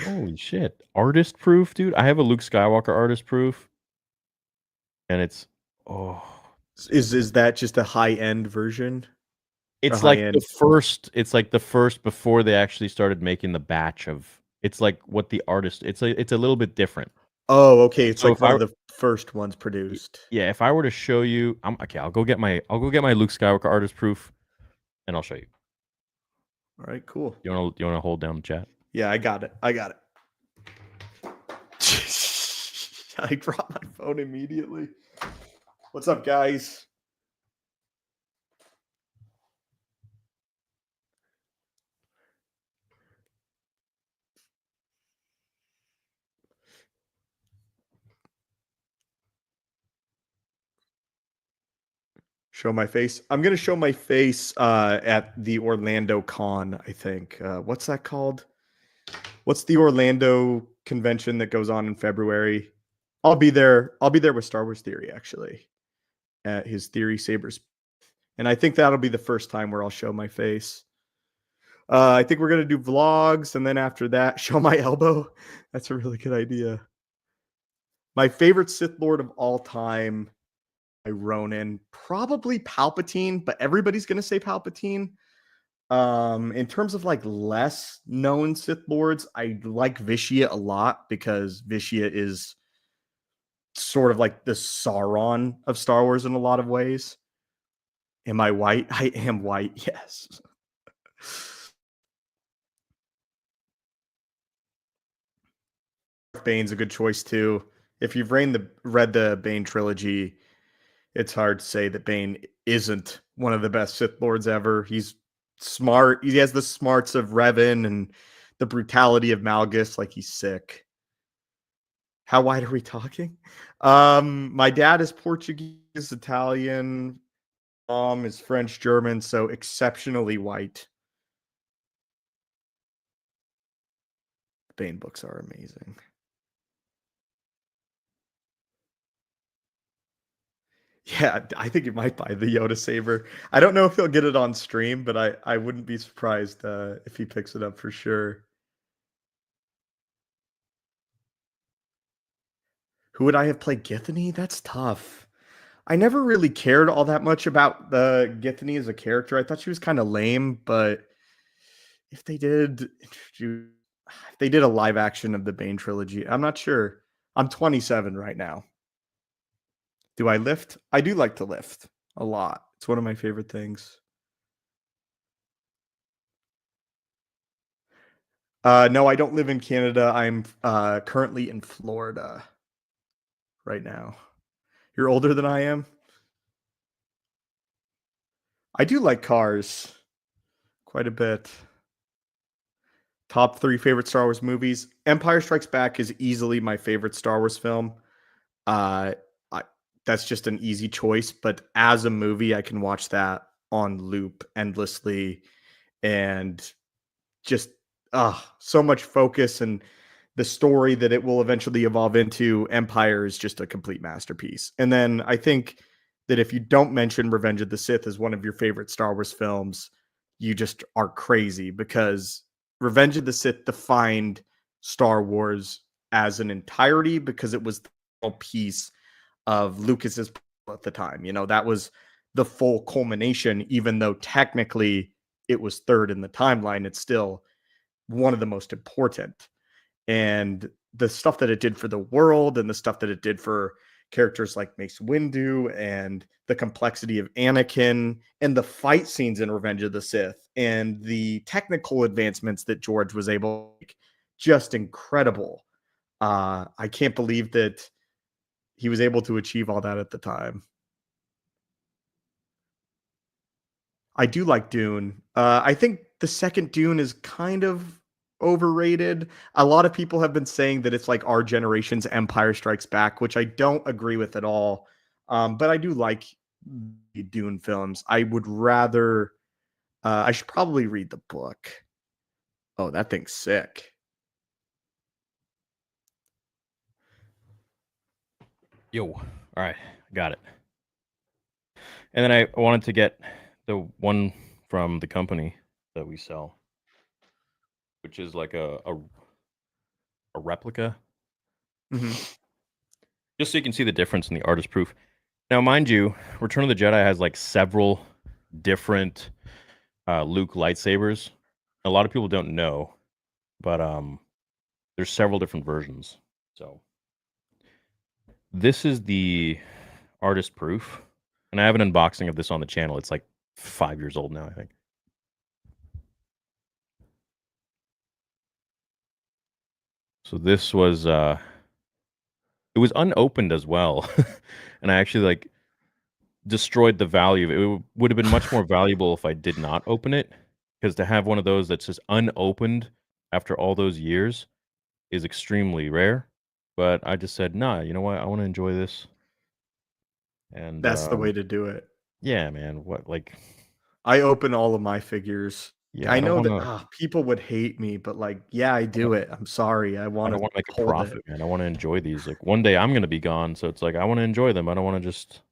Holy shit. Artist proof, dude. I have a Luke Skywalker artist proof. And it's Is that just a high-end version? It's like the first before they actually started making the batch of. It's like what the artist. It's a little bit different. Oh, okay. It's like one of the first ones produced. Yeah, if I were to show you, I'll go get my Luke Skywalker artist proof, and I'll show you. All right, cool. You want to hold down the chat? Yeah, I got it. I dropped my phone immediately. What's up, guys? Show my face. I'm gonna show my face at the Orlando Con, I think. What's that called? What's the Orlando convention that goes on in February? I'll be there. I'll be there with Star Wars Theory, actually, at his Theory Sabers. And I think that'll be the first time where I'll show my face. I think we're gonna do vlogs, and then after that, show my elbow. That's a really good idea. My favorite Sith Lord of all time, by Ronin, probably Palpatine, but everybody's gonna say Palpatine. In terms of like less known Sith Lords, I like Vitiate a lot because Vitiate is sort of like the Sauron of Star Wars in a lot of ways. Am I white? I am white, yes. Bane's a good choice too. If you've read the Bane trilogy, it's hard to say that Bane isn't one of the best Sith Lords ever. He's smart. He has the smarts of Revan and the brutality of Malgus. Like, he's sick. How wide are we talking? My dad is Portuguese, Italian. Mom is French, German, so exceptionally white. Bane books are amazing. Yeah, I think you might buy the Yoda Saber. I don't know if he'll get it on stream, but I wouldn't be surprised if he picks it up for sure. Who would I have played Githany? That's tough. I never really cared all that much about the Githany as a character. I thought she was kind of lame, but if they did a live action of the Bane trilogy, I'm not sure. I'm 27 right now. Do I lift? I do like to lift a lot. It's one of my favorite things. No, I don't live in Canada. I'm currently in Florida right now. You're older than I am? I do like cars quite a bit. Top 3 favorite Star Wars movies. Empire Strikes Back is easily my favorite Star Wars film. That's just an easy choice, but as a movie, I can watch that on loop endlessly, and just so much focus, and the story that it will eventually evolve into. Empire is just a complete masterpiece. And then I think that if you don't mention Revenge of the Sith as one of your favorite Star Wars films, you just are crazy, because Revenge of the Sith defined Star Wars as an entirety, because it was the piece of Lucas's at the time. You know, that was the full culmination. Even though technically it was third in the timeline, it's still one of the most important. And the stuff that it did for the world, and the stuff that it did for characters like Mace Windu, and the complexity of Anakin, and the fight scenes in Revenge of the Sith, and the technical advancements that George was able to make, just incredible. I can't believe that he was able to achieve all that at the time. I do like Dune. I think the second Dune is kind of overrated. A lot of people have been saying that it's like our generation's Empire Strikes Back, which I don't agree with at all. But I do like the Dune films. I would rather... I should probably read the book. Oh, that thing's sick. Yo, all right, got it. And then I wanted to get the one from the company that we sell, which is like a replica. Mm-hmm. Just so you can see the difference in the artist proof. Now, mind you, Return of the Jedi has like several different Luke lightsabers. A lot of people don't know, but there's several different versions. So this is the artist proof, and I have an unboxing of this on the channel. It's like 5 years old now, I think. So this was it was unopened as well. And I actually like destroyed the value of it. It would have been much more valuable if I did not open it, because to have one of those that's just unopened after all those years is extremely rare. But I just said, nah, you know what? I want to enjoy this. And That's the way to do it. Yeah, man. What like? I open all of my figures. Yeah, I I don't know want that to. people would hate me, but like, yeah, I do it. I'm sorry. I I want don't to want to make a hold it. profit, man. I want to enjoy these. Like one day I'm gonna be gone, so it's like I want to enjoy them. I don't want to just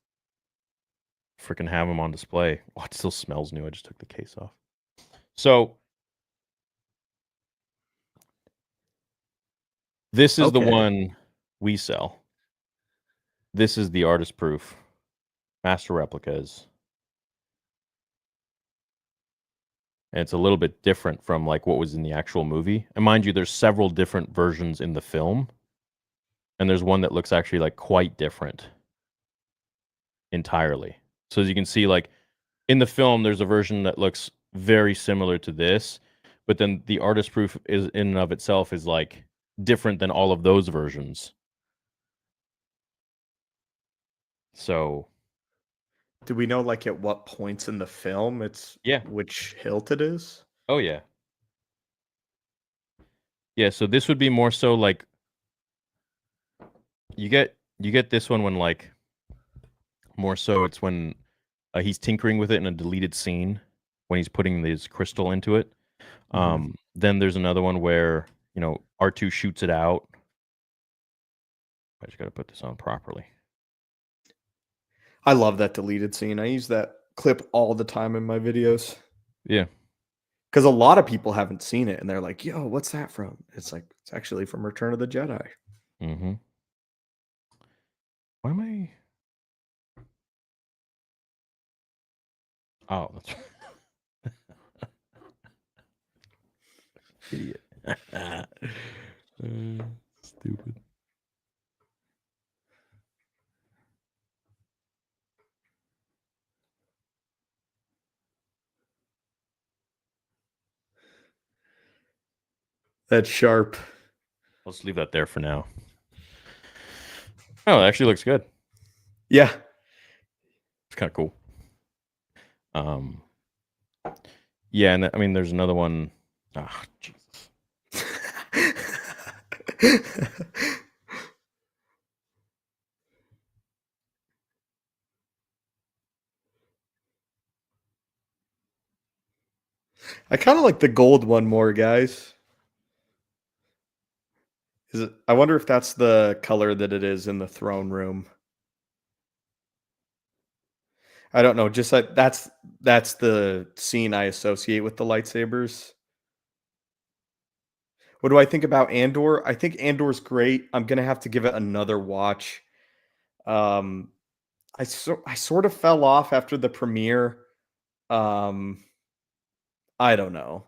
freaking have them on display. Oh, it still smells new. I just took the case off. So this is the Okay. one we sell. This is the artist proof, master replicas, and it's a little bit different from like what was in the actual movie. And mind you, there's several different versions in the film, and there's one that looks actually like quite different entirely. So as you can see, like in the film, there's a version that looks very similar to this, but then the artist proof is in and of itself is like different than all of those versions. So Do we know like at what points in the film it's yeah. which hilt it is? Oh yeah. Yeah, so this would be more so like you get this one when like more so it's when he's tinkering with it in a deleted scene when he's putting this crystal into it. Then there's another one where, you know, R2 shoots it out. I just got to put this on properly. I love that deleted scene. I use that clip all the time in my videos. Yeah. Because a lot of people haven't seen it and they're like, yo, what's that from? It's like, it's actually from Return of the Jedi. Mm-hmm. Why am I? Oh, that's idiot. Stupid. That's sharp. I'll just leave that there for now. Oh, it actually looks good. Yeah. It's kind of cool. Yeah, and I mean, there's another one. Ah, Jesus. I kind of like the gold one more, guys. Is it? I wonder if that's the color that it is in the throne room. I don't know. Just like that's the scene I associate with the lightsabers. What do I think about Andor? I think Andor's great. I'm gonna have to give it another watch. Um, I sort of fell off after the premiere. Um, I don't know.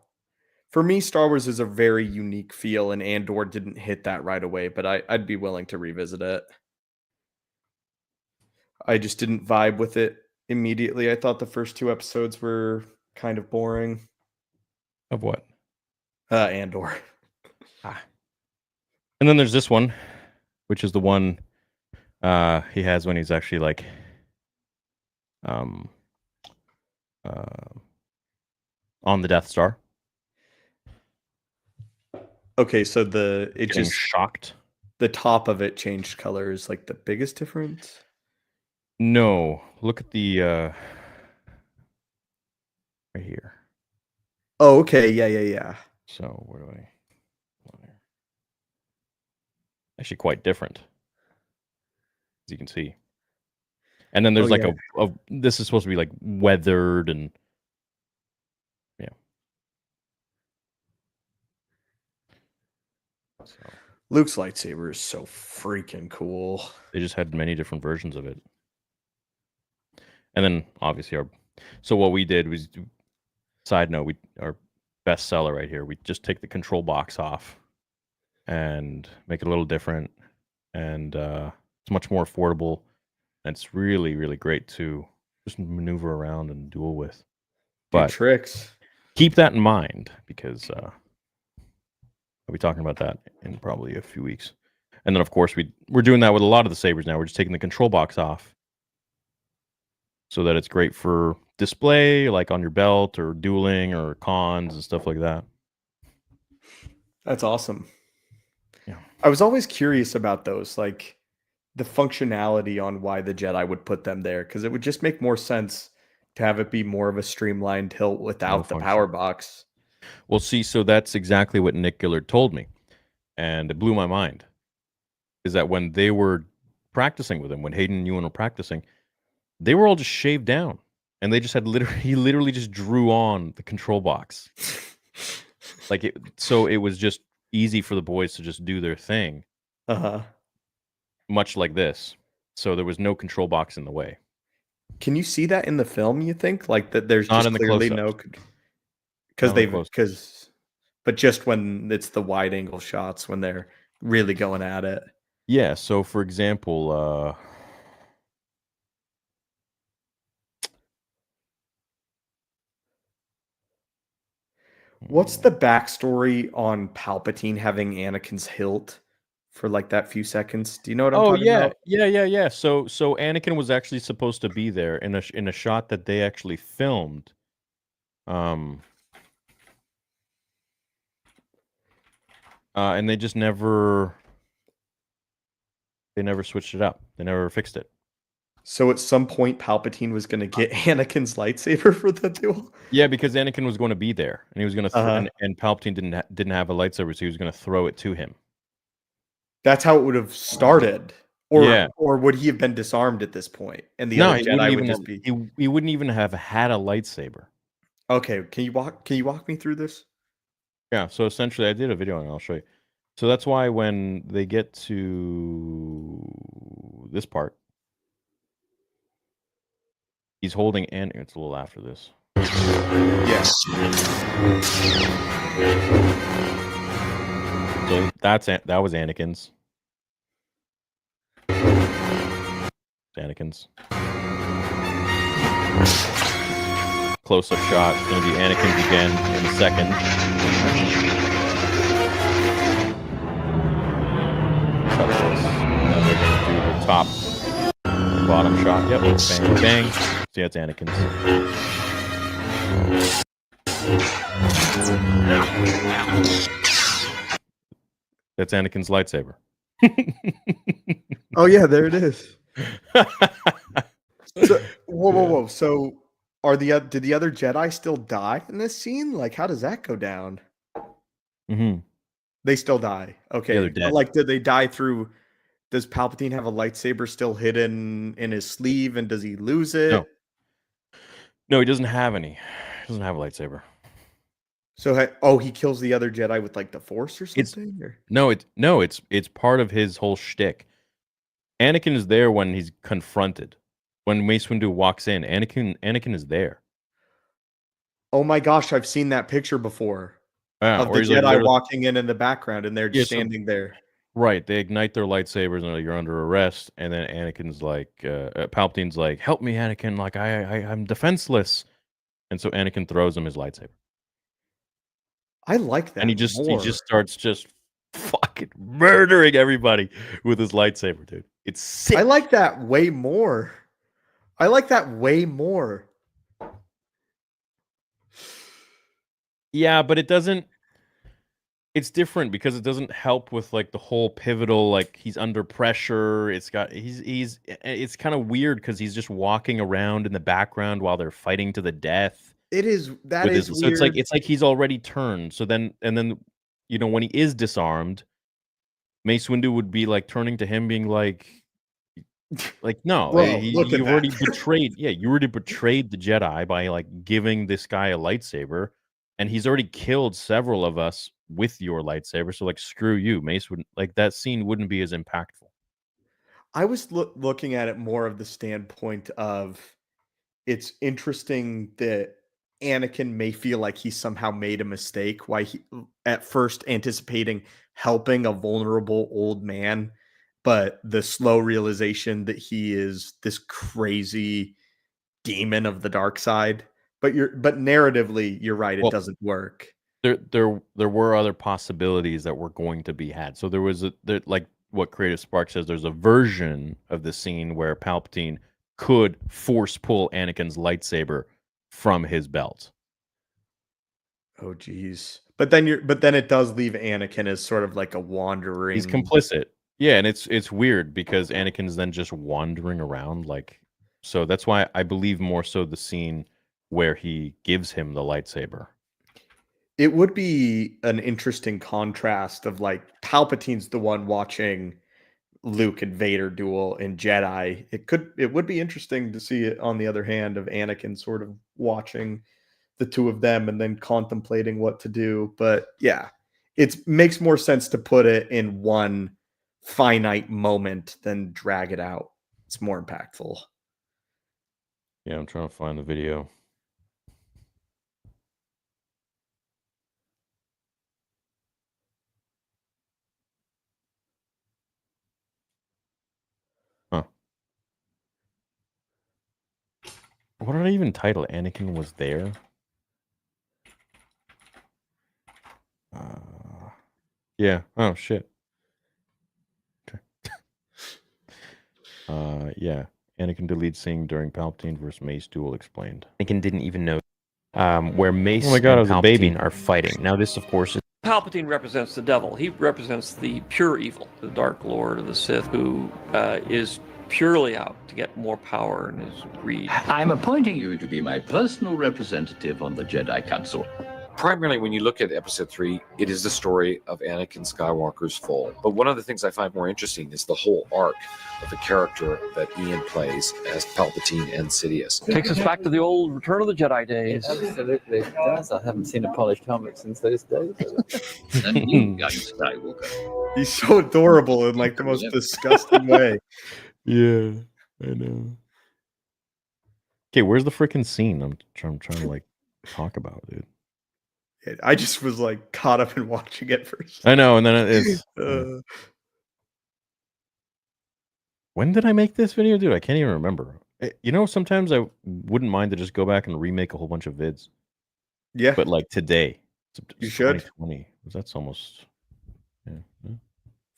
For me, Star Wars is a very unique feel, and Andor didn't hit that right away. But I'd be willing to revisit it. I just didn't vibe with it immediately. I thought the first 2 episodes were kind of boring. Of what? Andor. And then there's this one, which is the one he has when he's actually like on the Death Star. Okay, so it Getting just shocked. the top of it changed colors, like the biggest difference. No, look at the right here. Oh, okay, yeah. So where do I? Actually, quite different, as you can see. And then there's like a this is supposed to be like weathered and yeah. So Luke's lightsaber is so freaking cool. they just had many different versions of it. And then obviously so what we did was, side note, our best seller right here, we just take the control box off and make it a little different, and it's much more affordable, and it's really, really great to just maneuver around and duel with. But tricks. Keep that in mind, because I'll be talking about that in probably a few weeks. And then of course we're doing that with a lot of the sabers now. We're just taking the control box off so that it's great for display, like on your belt or dueling or cons and stuff like that. That's awesome. Yeah. I was always curious about those, like the functionality on why the Jedi would put them there, because it would just make more sense to have it be more of a streamlined hilt without the function. power box. Well, see, so that's exactly what Nick Gillard told me, and it blew my mind. Is that when they were practicing with him, when Hayden and Ewan were practicing, they were all just shaved down, and they just had he literally just drew on the control box, so it was just easy for the boys to just do their thing, much like this. So there was no control box in the way. Can you see that in the film? You think like that? There's Not just in the clearly close-ups. no but just when it's the wide angle shots when they're really going at it. Yeah. So for example, what's the backstory on Palpatine having Anakin's hilt for like that few seconds? Do you know what I'm talking about? Yeah. So Anakin was actually supposed to be there in a shot that they actually filmed. And they just never switched it up. They never fixed it. So at some point, Palpatine was going to get Anakin's lightsaber for the duel. Yeah, because Anakin was going to be there, and he was going to, and Palpatine didn't have a lightsaber, so he was going to throw it to him. That's how it would have started, or would he have been disarmed at this point? And the other Jedi would just be. He wouldn't even have had a lightsaber. Okay, can you walk me through this? Yeah, so essentially, I did a video and I'll show you. So that's why when they get to this part, he's holding Anakin. It's a little after this. Yes. So that was Anakin's. Anakin's. Close-up shot. It's going to be Anakin's again in a second. Cut this. And then they're going to do the top and bottom shot. Yep. Bang, bang. See, that's Anakin's. That's Anakin's lightsaber. Oh yeah, there it is. So, whoa! So, did the other Jedi still die in this scene? Like, how does that go down? Mm-hmm. They still die. Okay, Yeah, they're dead. Like, did they die through? Does Palpatine have a lightsaber still hidden in his sleeve, and does he lose it? No, he doesn't have any. He doesn't have a lightsaber. So, he kills the other Jedi with like the Force or something? It's part of his whole shtick. Anakin is there when he's confronted. When Mace Windu walks in, Anakin is there. Oh my gosh, I've seen that picture before of the Jedi walking in the background, and they're just standing there. Right, they ignite their lightsabers and you're under arrest, and then Anakin's like, Palpatine's like, "Help me, Anakin! Like I'm defenseless," and so Anakin throws him his lightsaber. I like that, and he just starts just fucking murdering everybody with his lightsaber, dude. It's sick. I like that way more. Yeah, but it doesn't. It's different because it doesn't help with like the whole pivotal, like he's under pressure. It's kind of weird because he's just walking around in the background while they're fighting to the death. It is weird. So it's like he's already turned. So then when he is disarmed, Mace Windu would be like turning to him, being like no, you already betrayed. Yeah, you already betrayed the Jedi by like giving this guy a lightsaber, and he's already killed several of us with your lightsaber. So like, screw you, Mace. Wouldn't like that scene wouldn't be as impactful. I was looking at it more of the standpoint of it's interesting that Anakin may feel like he somehow made a mistake. Why he at first anticipating helping a vulnerable old man, but the slow realization that he is this crazy demon of the dark side. But narratively, you're right, it doesn't work. There were other possibilities that were going to be had. So there was like what Creative Spark says, there's a version of the scene where Palpatine could force pull Anakin's lightsaber from his belt. Oh geez. But then it does leave Anakin as sort of like a wandering. He's complicit. Yeah, and it's weird because Anakin's then just wandering around like So that's why I believe more so the scene where he gives him the lightsaber. It would be an interesting contrast of like Palpatine's the one watching Luke and Vader duel in Jedi. It would be interesting to see it on the other hand of Anakin sort of watching the two of them and then contemplating what to do. But yeah, it makes more sense to put it in one finite moment than drag it out. It's more impactful. Yeah, I'm trying to find the video. Huh. What did I even title? Anakin was there? Yeah. Oh, shit. Okay. Yeah. Anakin deletes scene during Palpatine versus Mace duel explained. Anakin didn't even know where Mace Oh my God, I and was a baby. Palpatine are fighting. Now this, of course, is Palpatine represents the devil. He represents the pure evil, the Dark Lord of the Sith, who is purely out to get more power and his greed. I'm appointing you to be my personal representative on the Jedi Council. Primarily, when you look at Episode 3, it is the story of Anakin Skywalker's fall. But one of the things I find more interesting is the whole arc of the character that Ian plays as Palpatine and Sidious. Takes us back to the old Return of the Jedi days. Absolutely does. I haven't seen a polished helmet since those days. And you, young Skywalker. He's so adorable in like the most disgusting way. Yeah, I know. Okay, where's the freaking scene? I'm trying to like talk about, dude. I just was like caught up in watching it first. I know, and then it's. When did I make this video, dude? I can't even remember. You know, sometimes I wouldn't mind to just go back and remake a whole bunch of vids. Yeah, But like today, you should. 2020. That's almost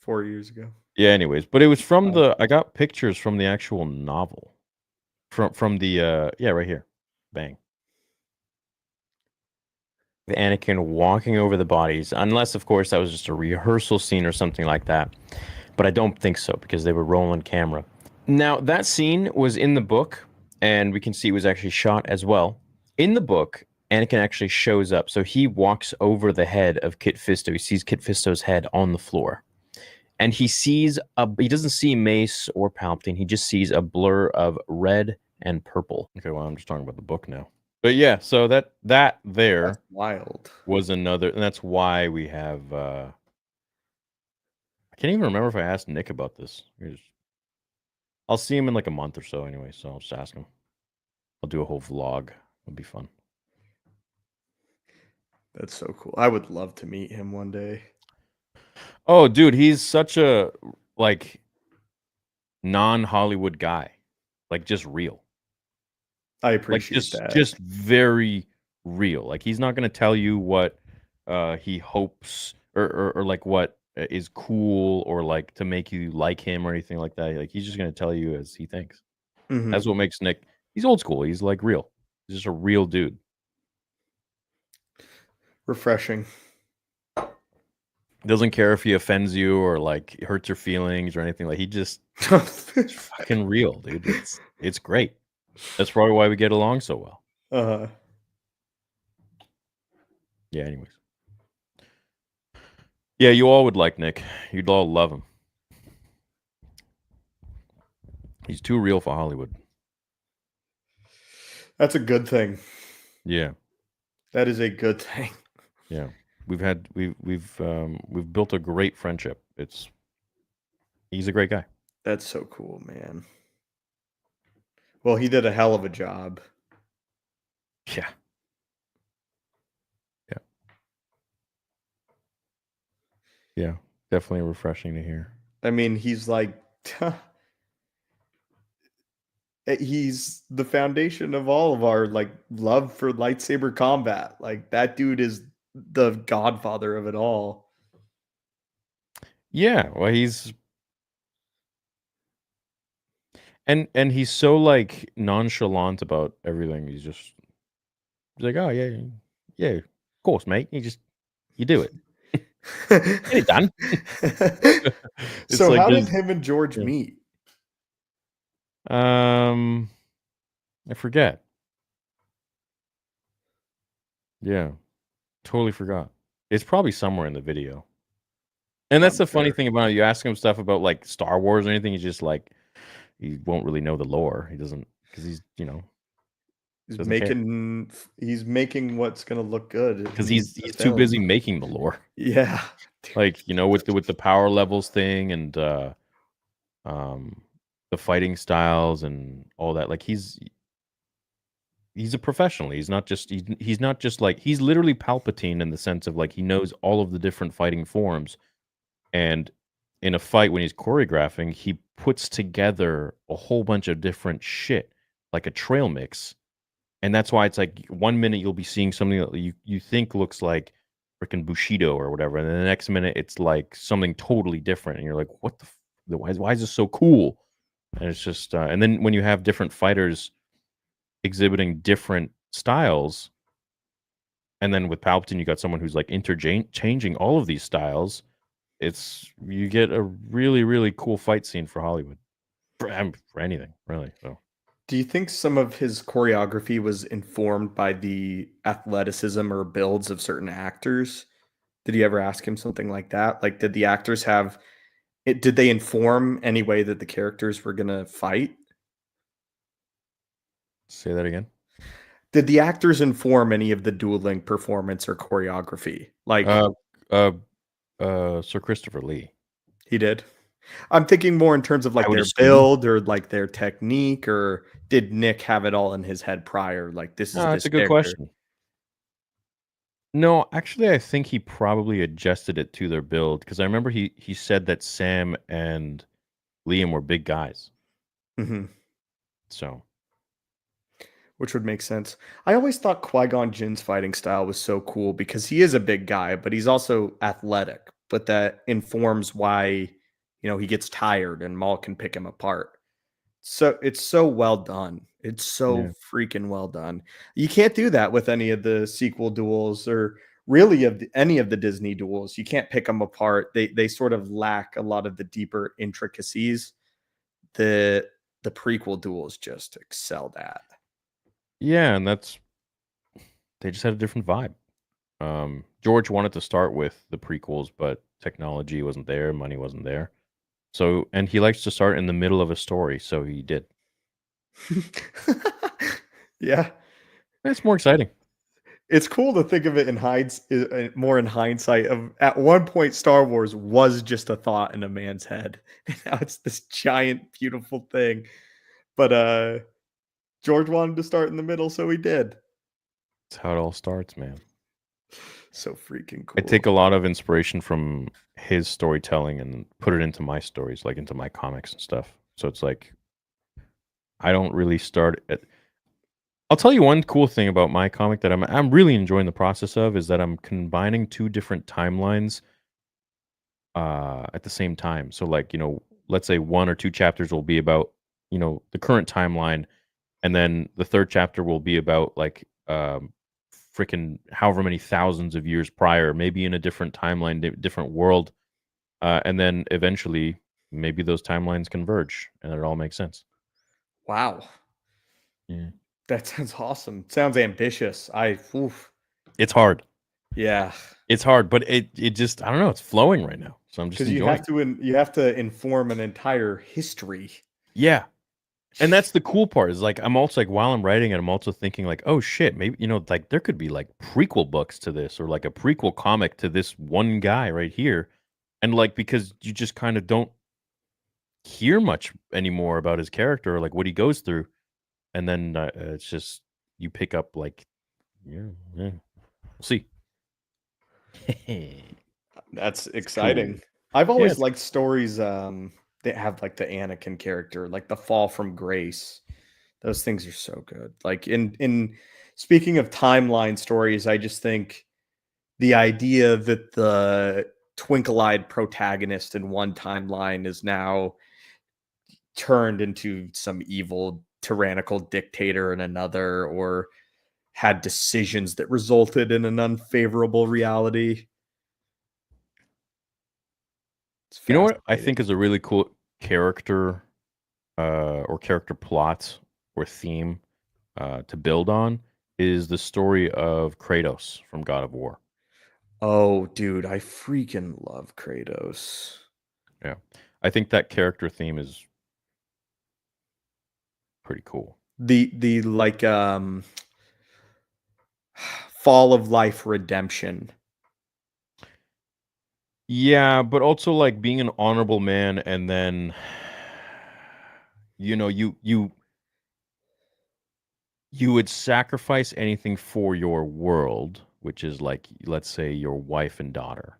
4 years ago. Yeah. Anyways, but it was from the. I got pictures from the actual novel. From the yeah, right here, bang. the Anakin walking over the bodies, unless, of course, that was just a rehearsal scene or something like that. But I don't think so, because they were rolling camera. Now, that scene was in the book, and we can see it was actually shot as well. In the book, Anakin actually shows up. So he walks over the head of Kit Fisto. He sees Kit Fisto's head on the floor. And he sees, he doesn't see Mace or Palpatine. He just sees a blur of red and purple. Okay, well, I'm just talking about the book now. But yeah, so that there That's wild was another, and that's why we have, I can't even remember if I asked Nick about this. I'll see him in like a month or so anyway, so I'll just ask him. I'll do a whole vlog. It'll be fun. That's so cool. I would love to meet him one day. Oh, dude, he's such a like non-Hollywood guy, like just real. I appreciate like that. Just very real. Like he's not going to tell you what he hopes or like what is cool or like to make you like him or anything like that. Like he's just going to tell you as he thinks. Mhm. That's what makes Nick. He's old school. He's like real. He's just a real dude. Refreshing. Doesn't care if he offends you or like hurts your feelings or anything. Like he just it's fucking real, dude. It's great. That's probably why we get along so well. Uh-huh. Yeah, anyways. Yeah, you all would like Nick. You'd all love him. He's too real for Hollywood. That's a good thing. Yeah. That is a good thing. Yeah. We've built a great friendship. He's a great guy. That's so cool, man. Well, he did a hell of a job. Yeah. Yeah. Yeah. Definitely refreshing to hear. I mean, he's like he's the foundation of all of our like love for lightsaber combat. Like that dude is the godfather of it all. Yeah, well, he's and he's so like nonchalant about everything. He's like, oh yeah, of course, mate. You do it. Get it done. So like how did his- him and George yeah. meet? I forget. Yeah, totally forgot. It's probably somewhere in the video. And that's I'm the funny sure. thing about it. You ask him stuff about like Star Wars or anything, he's just like, he won't really know the lore. He doesn't, because he's, He's doesn't care. making what's gonna look good Because in he's the too film. busy making the lore. Yeah. Like, with the power levels thing and um the fighting styles and all that. Like he's a professional. He's not just like, he's literally Palpatine in the sense of like he knows all of the different fighting forms. And in a fight, when he's choreographing, he puts together a whole bunch of different shit, like a trail mix. And that's why it's like 1 minute you'll be seeing something that you think looks like freaking Bushido or whatever, and then the next minute it's like something totally different, and you're like, what why is this so cool? And it's just, and then when you have different fighters exhibiting different styles, and then with Palpatine, you got someone who's like changing all of these styles. You get a really, really cool fight scene for Hollywood, for anything really. So Do you think some of his choreography was informed by the athleticism or builds of certain actors? Did you ever ask him something like that? Like, did the actors have it? Did they inform any way that the characters were gonna fight? say that again. Did the actors inform any of the dueling performance or choreography? Like Uh, uh, Sir Christopher Lee. he did? I'm thinking more in terms of I like would their assume. build or like their technique, or did Nick have it all in his head prior? Like, this is No, this that's a good character. question. No, actually, I think he probably adjusted it to their build because I remember he said that Sam and Liam were big guys. Mhm. So Which would make sense. I always thought Qui-Gon Jinn's fighting style was so cool because he is a big guy, but he's also athletic. But that informs why, he gets tired and Maul can pick him apart. So it's so well done. It's so yeah, freaking well done. You can't do that with any of the sequel duels or really any of the Disney duels. You can't pick them apart. They sort of lack a lot of the deeper intricacies that the prequel duels just excelled at. yeah, and they just had a different vibe. George wanted to start with the prequels, but technology wasn't there, money wasn't there. So, and he likes to start in the middle of a story, so he did. Yeah. It's more exciting. It's cool to think of it more in hindsight. Of at one point, Star Wars was just a thought in a man's head, and now it's this giant, beautiful thing. But George wanted to start in the middle, so he did. That's how it all starts, man. So freaking I cool. take a lot of inspiration from his storytelling and put it into my stories, like into my comics and stuff. So it's like I don't really start at. I'll tell you one cool thing about my comic that I'm really enjoying the process of is that I'm combining two different timelines at the same time. So like, let's say one or two chapters will be about, the current timeline, and then the third chapter will be about like freaking however many thousands of years prior, maybe in a different timeline, different world. And then eventually maybe those timelines converge and it all makes sense. Wow. Yeah. That sounds awesome. Sounds ambitious. It's hard. Yeah. It's hard, but it just, I don't know, it's flowing right now. So I'm just Because enjoying. you have to inform an entire history. Yeah. And that's the cool part is like I'm also like while I'm writing it, I'm also thinking like, oh shit, maybe like there could be like prequel books to this or like a prequel comic to this one guy right here. And like because you just kind of don't hear much anymore about his character or like what he goes through. And then it's just you pick up like yeah. We'll see. That's exciting. Cool. I've always it's- liked stories that have like the Anakin character, like the fall from grace. Those things are so good. Like in speaking of timeline stories, I just think the idea that the twinkle-eyed protagonist in one timeline is now turned into some evil tyrannical dictator in another, or had decisions that resulted in an unfavorable reality. It's You know what I fascinating. think is a really cool character or character plot or theme to build on is the story of Kratos from God of War. Oh, dude, I freaking love Kratos. Yeah, I think that character theme is pretty cool. The like fall of life redemption. Yeah, but also like being an honorable man, and then you would sacrifice anything for your world, which is like, let's say, your wife and daughter,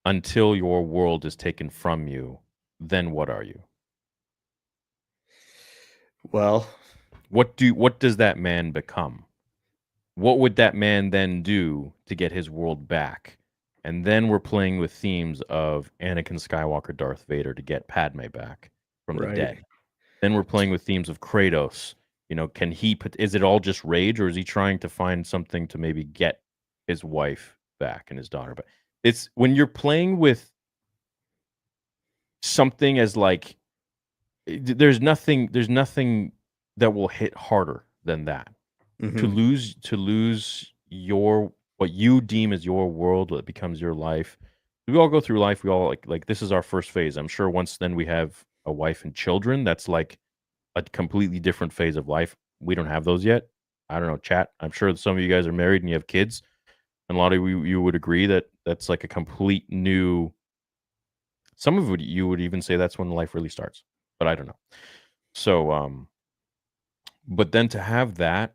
until your world is taken from you. Then what are you? Well, what does that man become? What would that man then do to get his world back? And then we're playing with themes of Anakin Skywalker, Darth Vader to get Padme back from the dead. Then we're playing with themes of Kratos. Can he is it all just rage, or is he trying to find something to maybe get his wife back and his daughter back? It's when you're playing with something as like there's nothing that will hit harder than that. Mhm. To lose your what you deem as your world, what becomes your life. We all go through life. We all like this is our first phase. I'm sure once then we have a wife and children. That's like a completely different phase of life. We don't have those yet. I don't know, chat. I'm sure some of you guys are married and you have kids, and a lot of you would agree that that's like a complete new. Some of you would even say that's when life really starts, but I don't know. So, but then to have that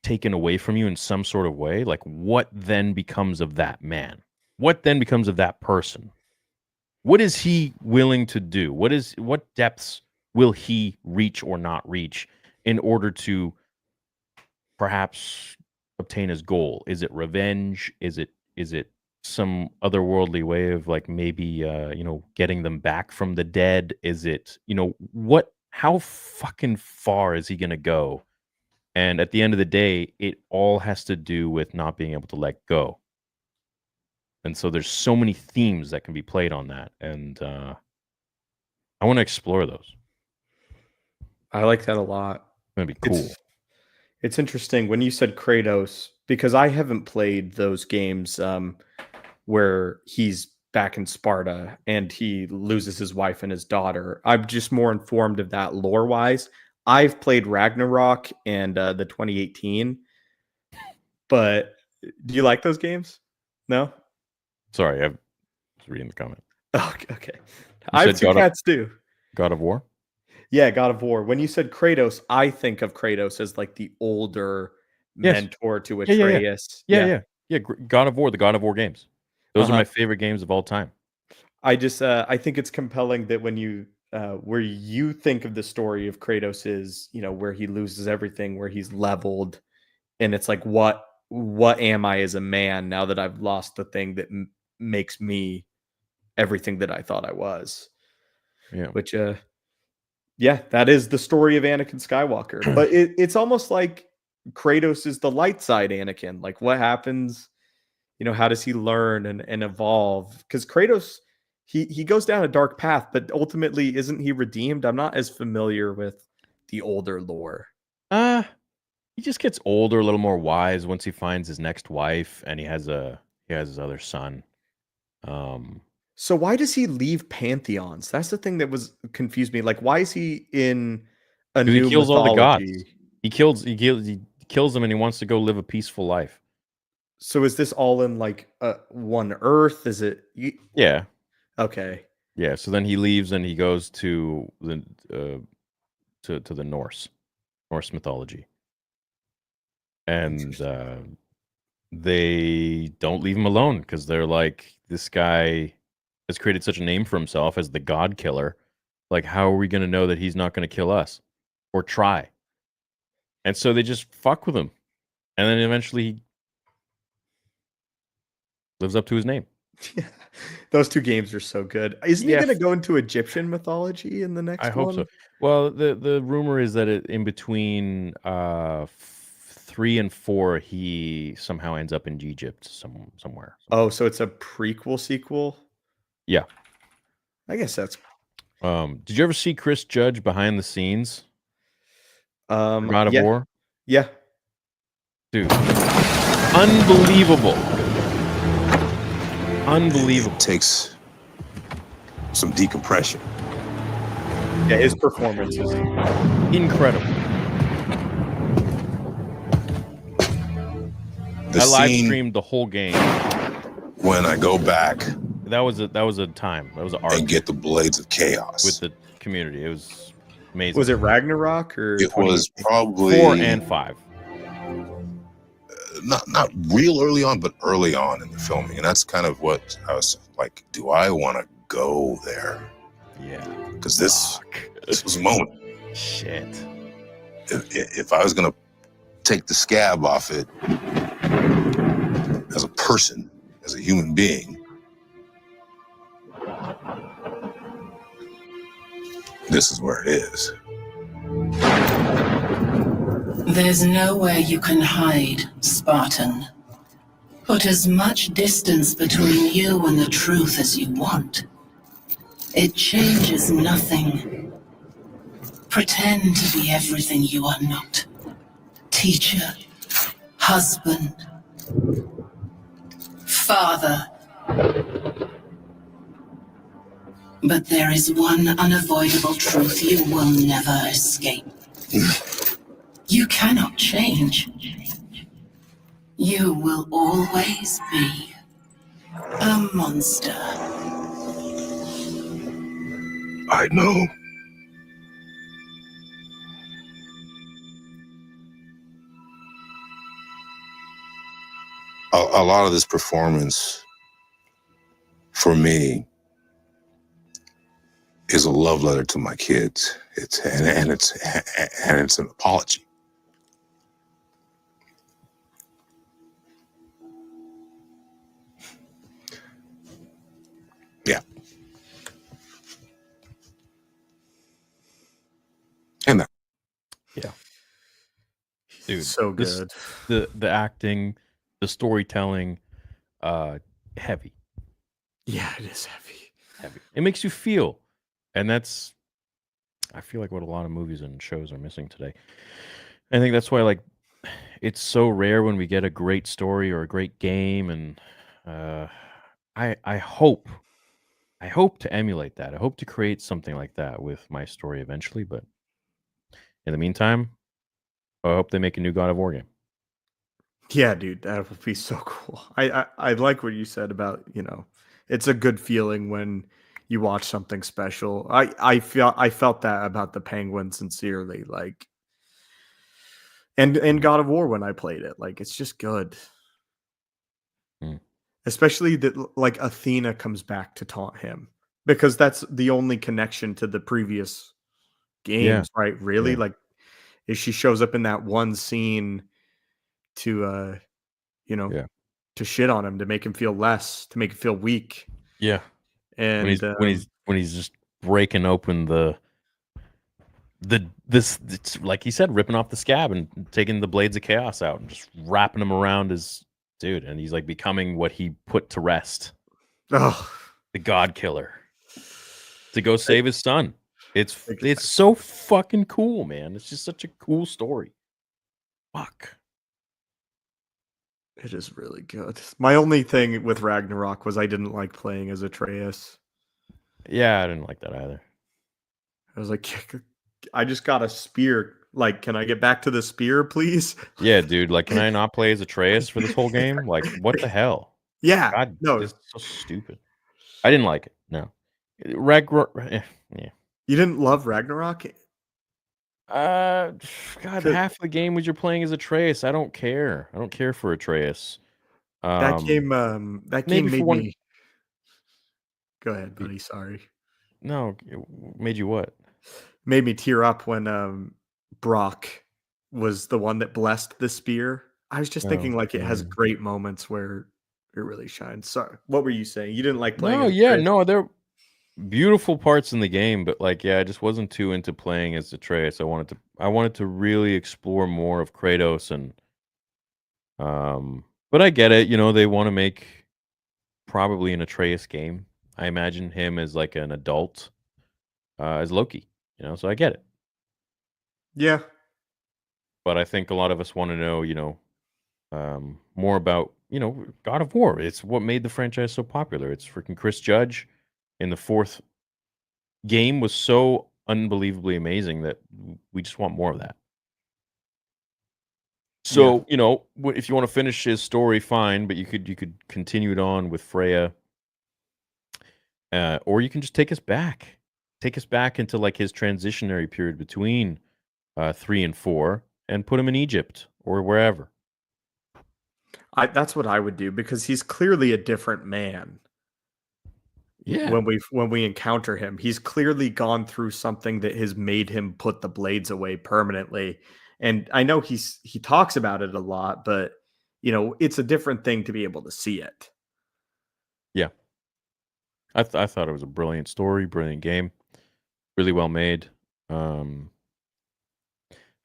taken away from you in some sort of way, like what then becomes of that man? What then becomes of that person? What is he willing to do? What depths will he reach or not reach in order to perhaps obtain his goal? Is it revenge? Is it some otherworldly way of like maybe getting them back from the dead? Is it how fucking far is he gonna go? And at the end of the day, it all has to do with not being able to let go. And so there's so many themes that can be played on that, and I want to explore those. I like that a lot. It's gonna be cool. It's interesting when you said Kratos, because I haven't played those games where he's back in Sparta and he loses his wife and his daughter. I'm just more informed of that lore wise. I've played Ragnarok and the 2018, but do you like those games? No? Sorry, I was reading the comment. Okay. I have two cats too. God of War? Yeah, God of War. When you said Kratos, I think of Kratos as like the older mentor to Atreus. Yeah. God of War, the God of War games. Those are my favorite games of all time. I just I think it's compelling that when you where you think of the story of Kratos is, where he loses everything, where he's leveled, and it's like what am I as a man now that I've lost the thing that makes me everything that I thought I was. Yeah. Which yeah, that is the story of Anakin Skywalker. But it's almost like Kratos is the light side Anakin. Like what happens, how does he learn and evolve? Because Kratos, he goes down a dark path, but ultimately isn't he redeemed? I'm not as familiar with the older lore. He just gets older, a little more wise once he finds his next wife, and he has his other son. So why does he leave pantheons? That's the thing that was confused me. Like, why is he in a new he kills mythology? all the gods. He kills them, and he wants to go live a peaceful life. So is this all in like one Earth? Is it? Yeah. Okay. Yeah. So then he leaves and he goes to the to the Norse mythology, and they don't leave him alone because they're like, this guy has created such a name for himself as the God Killer. Like, how are we going to know that he's not going to kill us or try? And so they just fuck with him, and then eventually he lives up to his name. Those two games are so good. Isn't he going to go into Egyptian mythology in the next one? I hope so. Well, the rumor is that in between 3 and 4, he somehow ends up in Egypt somewhere. Oh, so it's a prequel sequel? Yeah. I guess that's... Did you ever see Chris Judge behind the scenes? God of Yeah. War, Yeah. dude, unbelievable, unbelievable. It takes some decompression. Yeah, his performance is Incredible. The I live scene streamed the whole game. when I go back That was a time. That was an arc and get the blades of chaos. with the community. It was amazing. Was it Ragnarok or It was probably 4 and 5? not real early on, but early on in the filming, and that's kind of what I was like. Do I want to go there? Yeah, because this was a moment. Shit. If I was gonna take the scab off it as a person, as a human being, this is where it is. There's nowhere you can hide, Spartan. Put as much distance between you and the truth as you want. It changes nothing. Pretend to be everything you are not. Teacher, husband, father. But there is one unavoidable truth you will never escape. You cannot change. You will always be a monster. I know. A lot of this performance, for me, is a love letter to my kids. It's an apology. Yeah. And that. Yeah. Dude, so good. The acting, the storytelling, heavy. Yeah, it is heavy. Heavy. It makes you feel. And that's, I feel like what a lot of movies and shows are missing today. I think that's why, like, it's so rare when we get a great story or a great game. And I hope to emulate that. I hope to create something like that with my story eventually. But in the meantime, I hope they make a new God of War game. Yeah, dude, that would be so cool. I like what you said about, it's a good feeling when you watch something special. I felt that about the Penguin sincerely, like, and God of War when I played it, like, it's just good. Especially that, like, Athena comes back to taunt him because that's the only connection to the previous games, right? Really, like, is she shows up in that one scene to to shit on him, to make him feel less, to make him feel weak. Yeah. And when he's just breaking open this, it's like he said, ripping off the scab and taking the blades of chaos out and just wrapping them around his dude, and he's like becoming what he put to rest. Oh, the God Killer, to go save his son. It's so fucking cool, man. It's just such a cool story. Fuck. It is really good. My only thing with Ragnarok was I didn't like playing as Atreus. Yeah, I didn't like that either. I was like, I just got a spear. Like, can I get back to the spear, please? Yeah, dude. Like, can I not play as Atreus for this whole game? Like, what the hell? Yeah. God, no, it's so stupid. I didn't like it. No. Yeah. You didn't love Ragnarok? God, half the game was you're playing as Atreus. I don't care. I don't care for Atreus. That game made me. Go ahead, buddy. Sorry. No, it made you what? Made me tear up when Brock was the one that blessed the spear. I was just thinking, like, it has great moments where it really shines. Sorry, what were you saying? You didn't like playing? No, they're beautiful parts in the game, but like, I just wasn't too into playing as Atreus. I wanted to really explore more of Kratos, and but I get it. They want to make probably an Atreus game. I imagine him as like an adult, as Loki. So I get it. Yeah, but I think a lot of us want to know, more about, God of War. It's what made the franchise so popular. It's freaking Chris Judge in the fourth game was so unbelievably amazing that we just want more of that. So, if you want to finish his story, fine, but you could continue it on with Freya, or you can just take us back into like his transitionary period between 3 and 4, and put him in Egypt or wherever. That's what I would do, because he's clearly a different man. Yeah. When we encounter him, he's clearly gone through something that has made him put the blades away permanently. And I know he talks about it a lot, but it's a different thing to be able to see it. Yeah. I thought it was a brilliant story, brilliant game, really well made.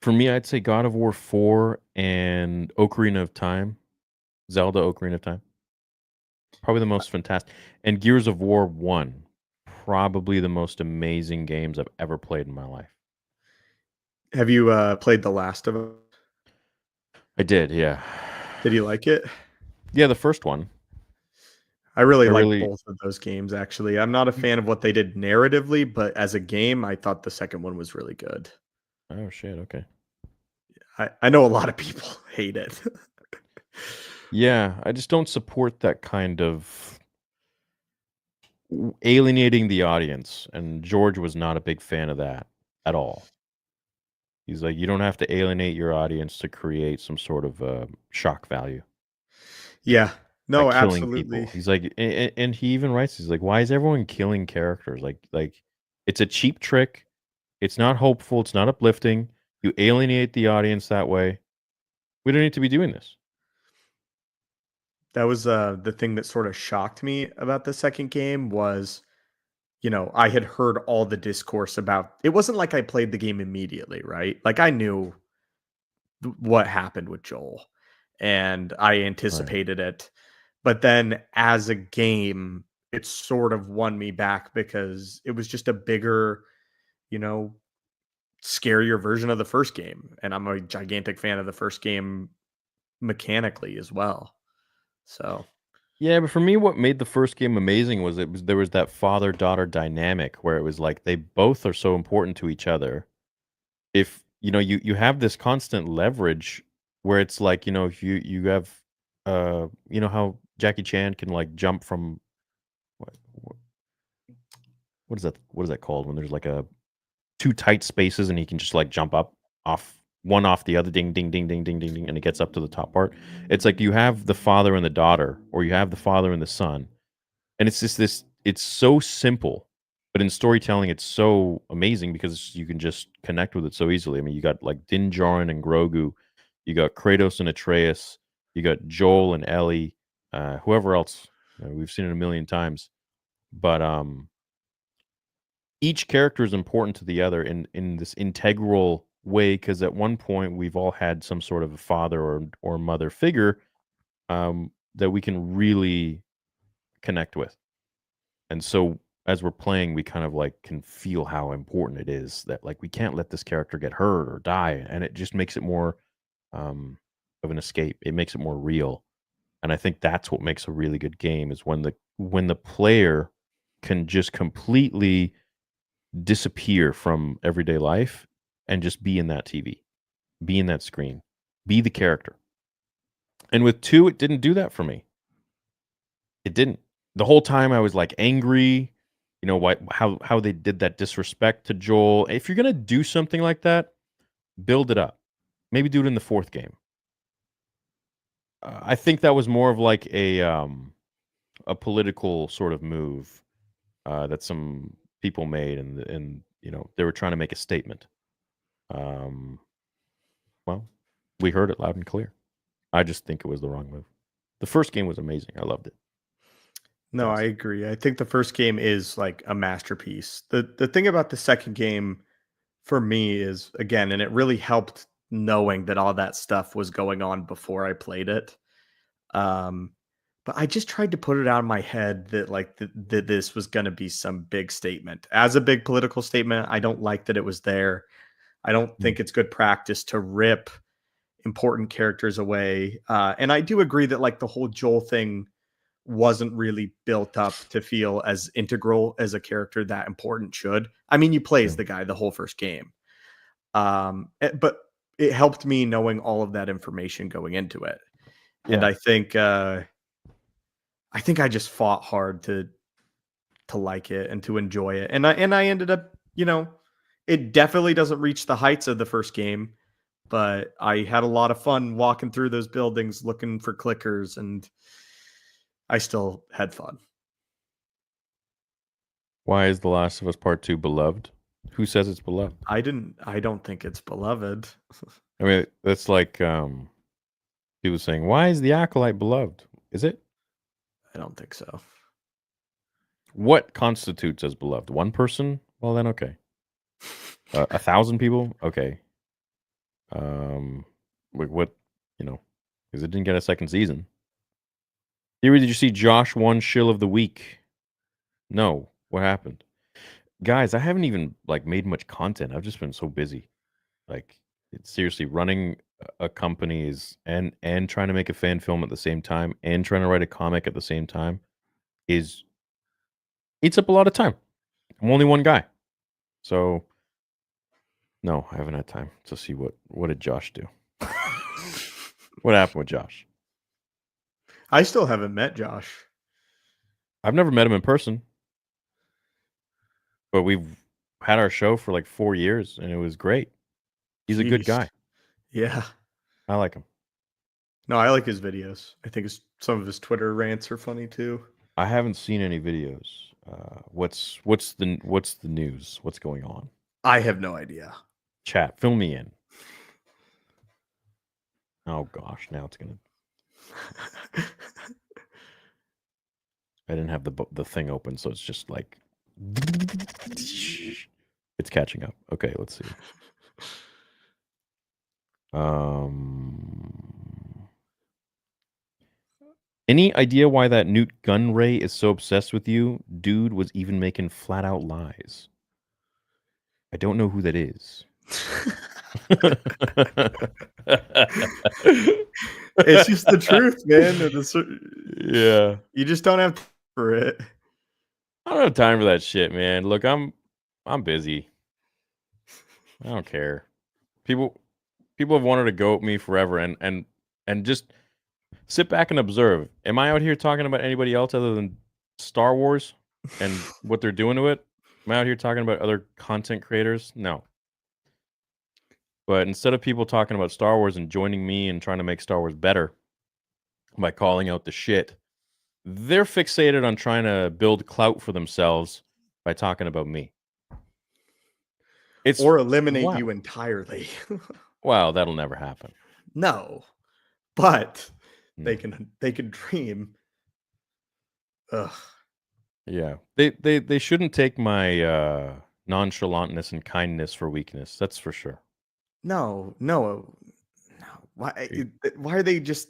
For me, I'd say God of War 4 and Ocarina of Time, Zelda Ocarina of Time. Probably the most fantastic. And Gears of War 1, probably the most amazing games I've ever played in my life. Have you played The Last of Us? I did, yeah. Did you like it? Yeah, the first one. I really like both of those games, actually. I'm not a fan of what they did narratively, but as a game, I thought the second one was really good. Oh, shit, okay. I know a lot of people hate it. Yeah, I just don't support that kind of alienating the audience, and George was not a big fan of that at all. He's like, you don't have to alienate your audience to create some sort of shock value. Yeah, no, By killing absolutely. people. He's like, and he even writes, he's like, why is everyone killing characters? Like, it's a cheap trick. It's not hopeful. It's not uplifting. You alienate the audience that way. We don't need to be doing this. That was the thing that sort of shocked me about the second game was, I had heard all the discourse about it. Wasn't like I played the game immediately, right? Like I knew what happened with Joel and I anticipated it. But then as a game, it sort of won me back because it was just a bigger, scarier version of the first game. And I'm a gigantic fan of the first game mechanically as well. So yeah, but for me, what made the first game amazing was there was that father-daughter dynamic where it was like they both are so important to each other. If you have this constant leverage where it's like, if you have how Jackie Chan can like jump from what is that called when there's like two tight spaces and he can just like jump up off the other, ding ding ding ding ding ding ding, and it gets up to the top part. It's like you have the father and the daughter, or you have the father and the son, and it's just this. It's so simple, but in storytelling, it's so amazing because you can just connect with it so easily. I mean, you got like Din Djarin and Grogu, you got Kratos and Atreus, you got Joel and Ellie, whoever else. We've seen it a million times, but each character is important to the other in this integral way, because at one point we've all had some sort of a father or mother figure that we can really connect with. And so as we're playing, we kind of like can feel how important it is that like we can't let this character get hurt or die, and it just makes it more of an escape. It makes it more real. And I think that's what makes a really good game, is when the player can just completely disappear from everyday life and just be in that TV, be in that screen, be the character. And with 2, it didn't do that for me. It didn't. The whole time I was like angry, how they did that disrespect to Joel. If you're gonna do something like that, build it up. Maybe do it in the 4th game. I think that was more of like a political sort of move that some people made, and they were trying to make a statement. Well, we heard it loud and clear. I just think it was the wrong move. The first game was amazing. I loved it. No, I agree. I think the first game is like a masterpiece. The thing about the second game for me is, again, and it really helped knowing that all that stuff was going on before I played it. But I just tried to put it out of my head that like that this was going to be some big statement. As a big political statement, I don't like that it was there. I don't think it's good practice to rip important characters away. And I do agree that like the whole Joel thing wasn't really built up to feel as integral as a character that important should. I mean, you play as the guy the whole first game. But it helped me knowing all of that information going into it. And Yeah. I think I just fought hard to like it and to enjoy it. And I ended up, it definitely doesn't reach the heights of the first game, but I had a lot of fun walking through those buildings looking for clickers, and I still had fun. Why is The Last of Us Part 2 beloved? Who says it's beloved? I don't think it's beloved. I mean, that's like people saying, why is the Acolyte beloved? Is it? I don't think so. What constitutes as beloved? One person? Well, then okay. 1,000 people? Okay. What? Because it didn't get a second season. Theory, did you see Josh won Shill of the Week? No. What happened? Guys, I haven't even made much content. I've just been so busy. It's seriously running a company and trying to make a fan film at the same time and trying to write a comic at the same time eats up a lot of time. I'm only one guy. So no, I haven't had time to see what did Josh do. What happened with Josh? I still haven't met Josh. I've never met him in person. But we've had our show for 4 years and it was great. He's a good guy. Yeah. I like him. No, I like his videos. I think some of his Twitter rants are funny too. I haven't seen any videos. What's the news? What's going on? I have no idea. Chat, fill me in. Oh gosh, now it's gonna. I didn't have the thing open, so it's just it's catching up. Okay, let's see. Any idea why that Newt Gunray is so obsessed with you? Dude was even making flat out lies. I don't know who that is. It's just the truth, man. Yeah. You just don't have time for it. I don't have time for that shit, man. Look, I'm busy. I don't care. People have wanted to go at me forever and just sit back and observe. Am I out here talking about anybody else other than Star Wars and what they're doing to it? Am I out here talking about other content creators? No. But instead of people talking about Star Wars and joining me and trying to make Star Wars better by calling out the shit, they're fixated on trying to build clout for themselves by talking about me. Or eliminate you entirely. Wow, that'll never happen. No. But they can dream. Ugh. Yeah. They shouldn't take my nonchalantness and kindness for weakness. That's for sure. No. Why are they just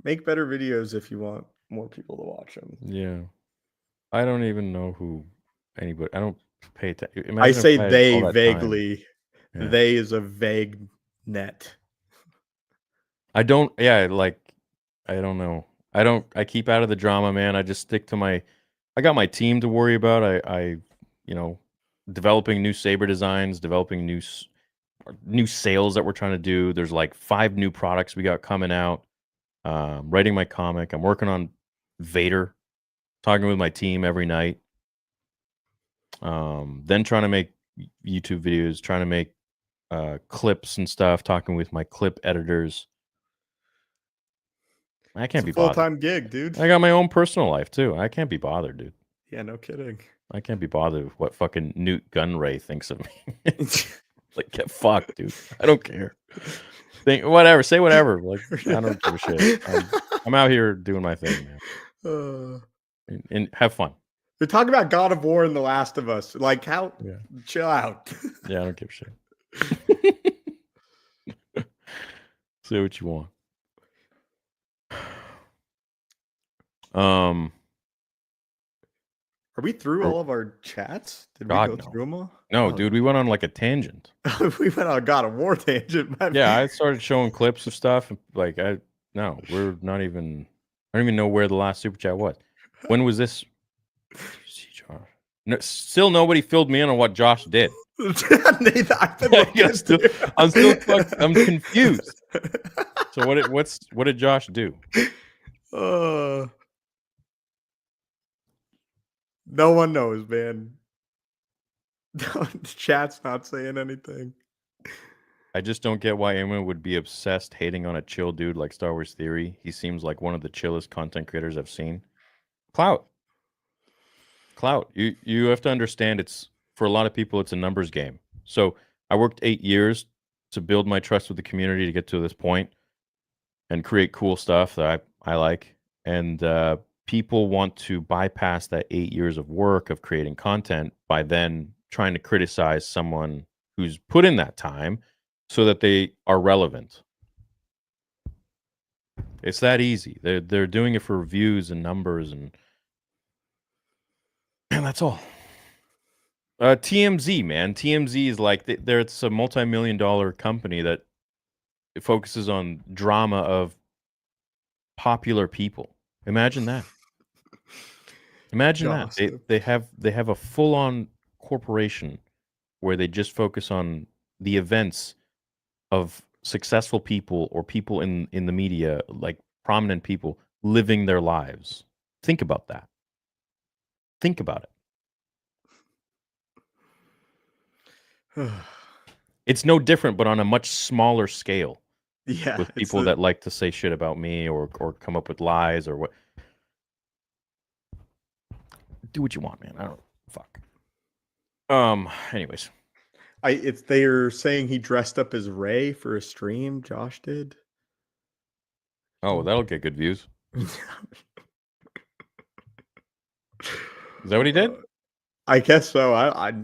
make better videos if you want more people to watch them? Yeah. I don't even know who anybody. I don't pay attention. I say they vaguely. Yeah. They is a vague net. I don't. Yeah, I don't know. I keep out of the drama, man. I just stick to I got my team to worry about. I developing new Saber designs, developing new sales that we're trying to do. There's 5 new products we got coming out. Writing my comic. I'm working on Vader, talking with my team every night. Then trying to make YouTube videos, trying to make clips and stuff, talking with my clip editors. I can't be bothered. Full-time gig, dude. I got my own personal life too. I can't be bothered, dude. Yeah, no kidding. I can't be bothered with what fucking Newt Gunray thinks of me. Get fucked, dude. I don't care. Whatever. Say whatever. I don't give a shit. I'm out here doing my thing, man. And have fun. They're talking about God of War and The Last of Us. Chill out. Yeah, I don't give a shit. Say what you want. Are we through Or- all of our chats? Did God, we go no. through them all? No, Oh, dude, we went on like a tangent. we went on a God of War tangent. Yeah, I started showing clips of stuff. Like, we're not even. I don't even know where the last super chat was. When was this? No, still, nobody filled me in on what Josh did. Nathan, I'm confused. So what did Josh do? No one knows, man. The chat's not saying anything. I just don't get why anyone would be obsessed hating on a chill dude like Star Wars Theory. He seems like one of the chillest content creators I've seen. Clout. You have to understand, it's for a lot of people, it's a numbers game. So I worked 8 years to build my trust with the community to get to this point and create cool stuff that I like. And people want to bypass that 8 years of work of creating content by then trying to criticize someone who's put in that time so that they are relevant. It's that easy. They're doing it for views and numbers and that's all. TMZ, man. TMZ is like it's a multi-million-dollar company that focuses on drama of popular people. Imagine that. Imagine that. They have a full-on corporation where they just focus on the events of successful people or people in the media, like prominent people living their lives. Think about that. Think about it. It's no different, but on a much smaller scale. Yeah, with people that like to say shit about me or come up with lies or what. Do what you want, man. I don't fuck. Anyways, they're saying he dressed up as Rey for a stream. Josh did. Oh, that'll get good views. Is that what he did? I guess so.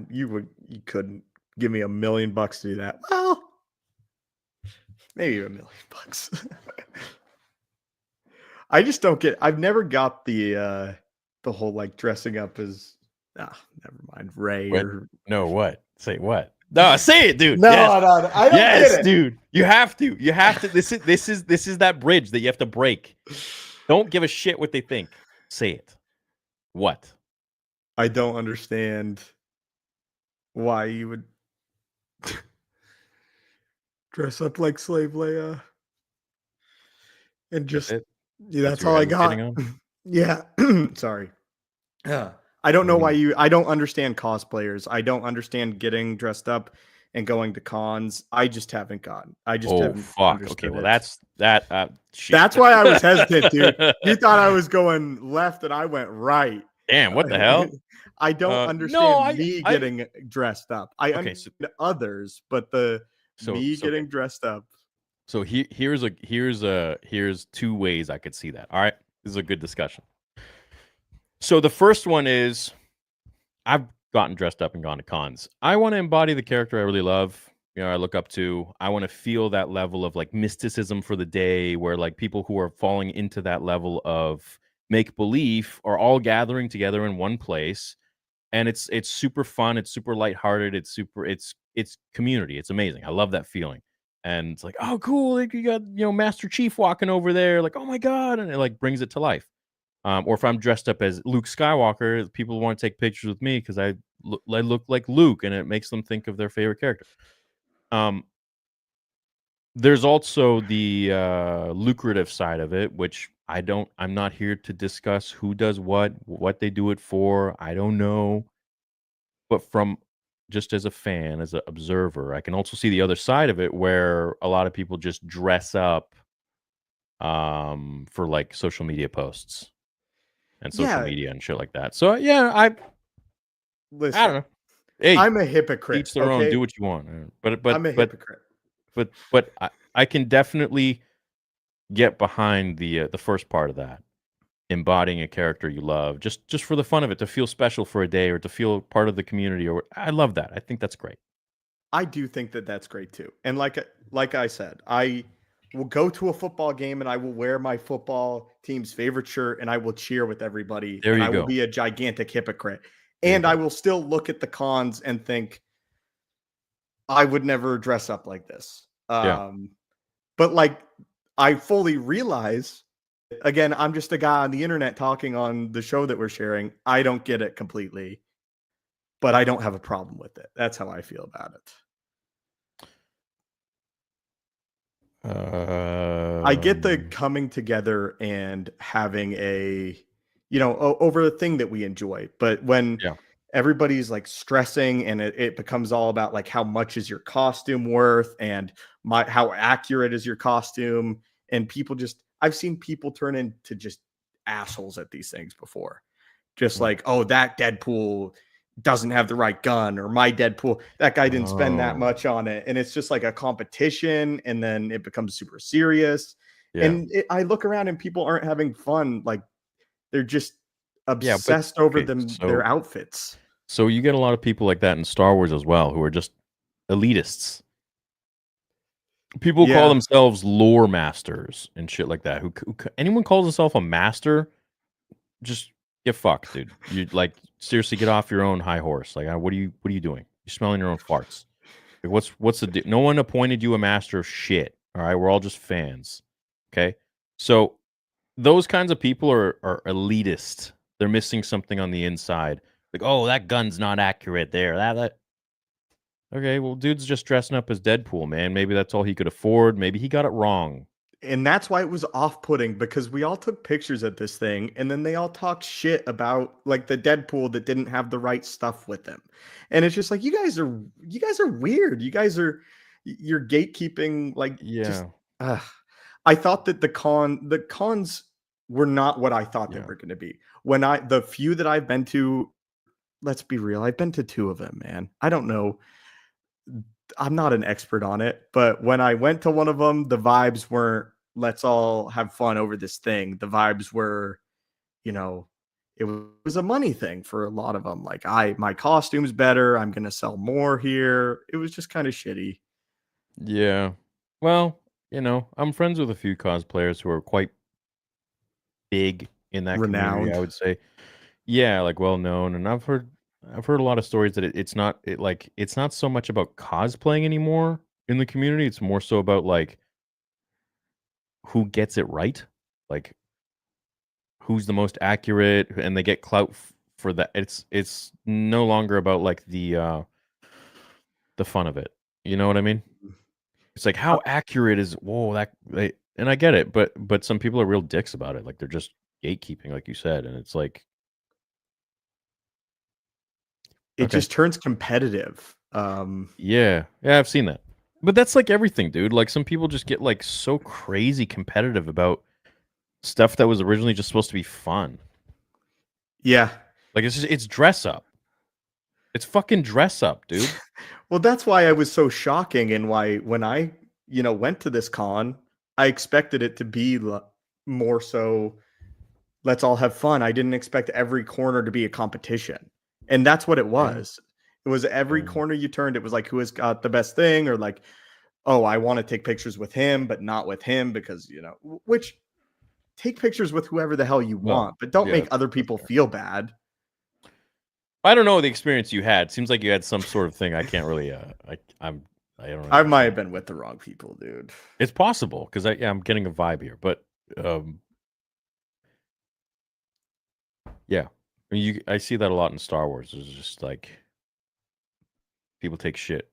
You couldn't give me $1 million to do that. Well, maybe $1 million. I just don't get. I've never got the whole like dressing up as. Never mind. Rey or no, what? Say what? No, say it, dude. No, yes. no, I don't get it. Dude. You have to. You have to. This is that bridge that you have to break. Don't give a shit what they think. Say it. What? I don't understand why you would dress up like Slave Leia and just that's all I got. Yeah. Sorry. I don't know why I don't understand cosplayers. I don't understand getting dressed up and going to cons. I just haven't gotten. I just haven't. Fuck. Okay, well that's shit. That's why I was hesitant, dude. You thought I was going left and I went right. Damn, what the hell? I don't understand getting dressed up. I understand others, but getting dressed up. So here's two ways I could see that. All right, this is a good discussion. So the first one is, I've gotten dressed up and gone to cons. I want to embody the character I really love. I look up to. I want to feel that level of like mysticism for the day, where like people who are falling into that level of make believe are all gathering together in one place. And it's super fun. It's super lighthearted. It's community. It's amazing. I love that feeling. And it's like, oh, cool. Like you got, Master Chief walking over there. Like, oh my God. And it like brings it to life. Or if I'm dressed up as Luke Skywalker, people want to take pictures with me because I look like Luke and it makes them think of their favorite character. There's also the lucrative side of it, which I'm not here to discuss who does what they do it for. I don't know. But from just as a fan, as an observer, I can also see the other side of it where a lot of people just dress up for like social media posts and social media and shit like that. So yeah, I don't know. Hey, I'm a hypocrite. Each their own. Do what you want. But I'm a hypocrite. But I can definitely get behind the first part of that, embodying a character you love, just for the fun of it, to feel special for a day or to feel part of the community. Or I love that. I think that's great. I do think that that's great too. And like I said, I will go to a football game and I will wear my football team's favorite shirt and I will cheer with everybody. There and you I go. will be a gigantic hypocrite. There you And go. I will still look at the cons and think, I would never dress up like this. Yeah. But like, I fully realize, again, I'm just a guy on the internet talking on the show that we're sharing. I don't get it completely, but I don't have a problem with it. That's how I feel about it. I get the coming together and having a, over a thing that we enjoy. But when everybody's like stressing and it becomes all about like how much is your costume worth and how accurate is your costume, and people just, I've seen people turn into just assholes at these things before. Just like, oh, that Deadpool doesn't have the right gun, or my Deadpool, that guy didn't spend that much on it. And it's just like a competition, and then it becomes super serious. And I look around and people aren't having fun. Like, they're just obsessed over their outfits. So you get a lot of people like that in Star Wars as well, who are just elitists. People call themselves lore masters and shit like that. Who anyone calls himself a master, just get fucked, dude. You like seriously get off your own high horse. Like, what are you doing? You're smelling your own farts. Like, what's the no one appointed you a master of shit. All right, we're all just fans. Okay, so those kinds of people are elitist. They're missing something on the inside. Like, oh, that gun's not accurate there. That. Okay, well, dude's just dressing up as Deadpool, man. Maybe that's all he could afford. Maybe he got it wrong. And that's why it was off-putting, because we all took pictures at this thing and then they all talked shit about like the Deadpool that didn't have the right stuff with him. And it's just like, you guys are weird. You're gatekeeping, like, just, I thought that the cons were not what I thought they were going to be. The few that I've been to, let's be real, I've been to 2 of them, man. I don't know. I'm not an expert on it, but when I went to one of them, the vibes weren't, let's all have fun over this thing. The vibes were, it was a money thing for a lot of them. Like, my costume's better. I'm going to sell more here. It was just kind of shitty. Yeah. Well, I'm friends with a few cosplayers who are quite big in that community, I would say. Yeah, like well known. And I've heard a lot of stories that it's not so much about cosplaying anymore in the community. It's more so about like who gets it right, like who's the most accurate, and they get clout for that. It's no longer about like the fun of it. You know what I mean? It's like, how accurate is and I get it, but some people are real dicks about it. Like, they're just gatekeeping, like you said, and it's like. It just turns competitive. Yeah, I've seen that. But that's like everything, dude. Like, some people just get like so crazy competitive about stuff that was originally just supposed to be fun. Yeah. Like, it's dress up. It's fucking dress up, dude. Well, that's why I was so shocking, and why when I, went to this con, I expected it to be more so, let's all have fun. I didn't expect every corner to be a competition. And that's what it was. It was every corner you turned, it was like, who has got the best thing, or like, oh, I want to take pictures with him, but not with him because, which, take pictures with whoever the hell you want, but don't make other people feel bad. I don't know the experience you had. Seems like you had some sort of thing. I can't really. I don't know. I might have been with the wrong people, dude. It's possible because I'm getting a vibe here, but yeah. I mean, I see that a lot in Star Wars. It's just like people take shit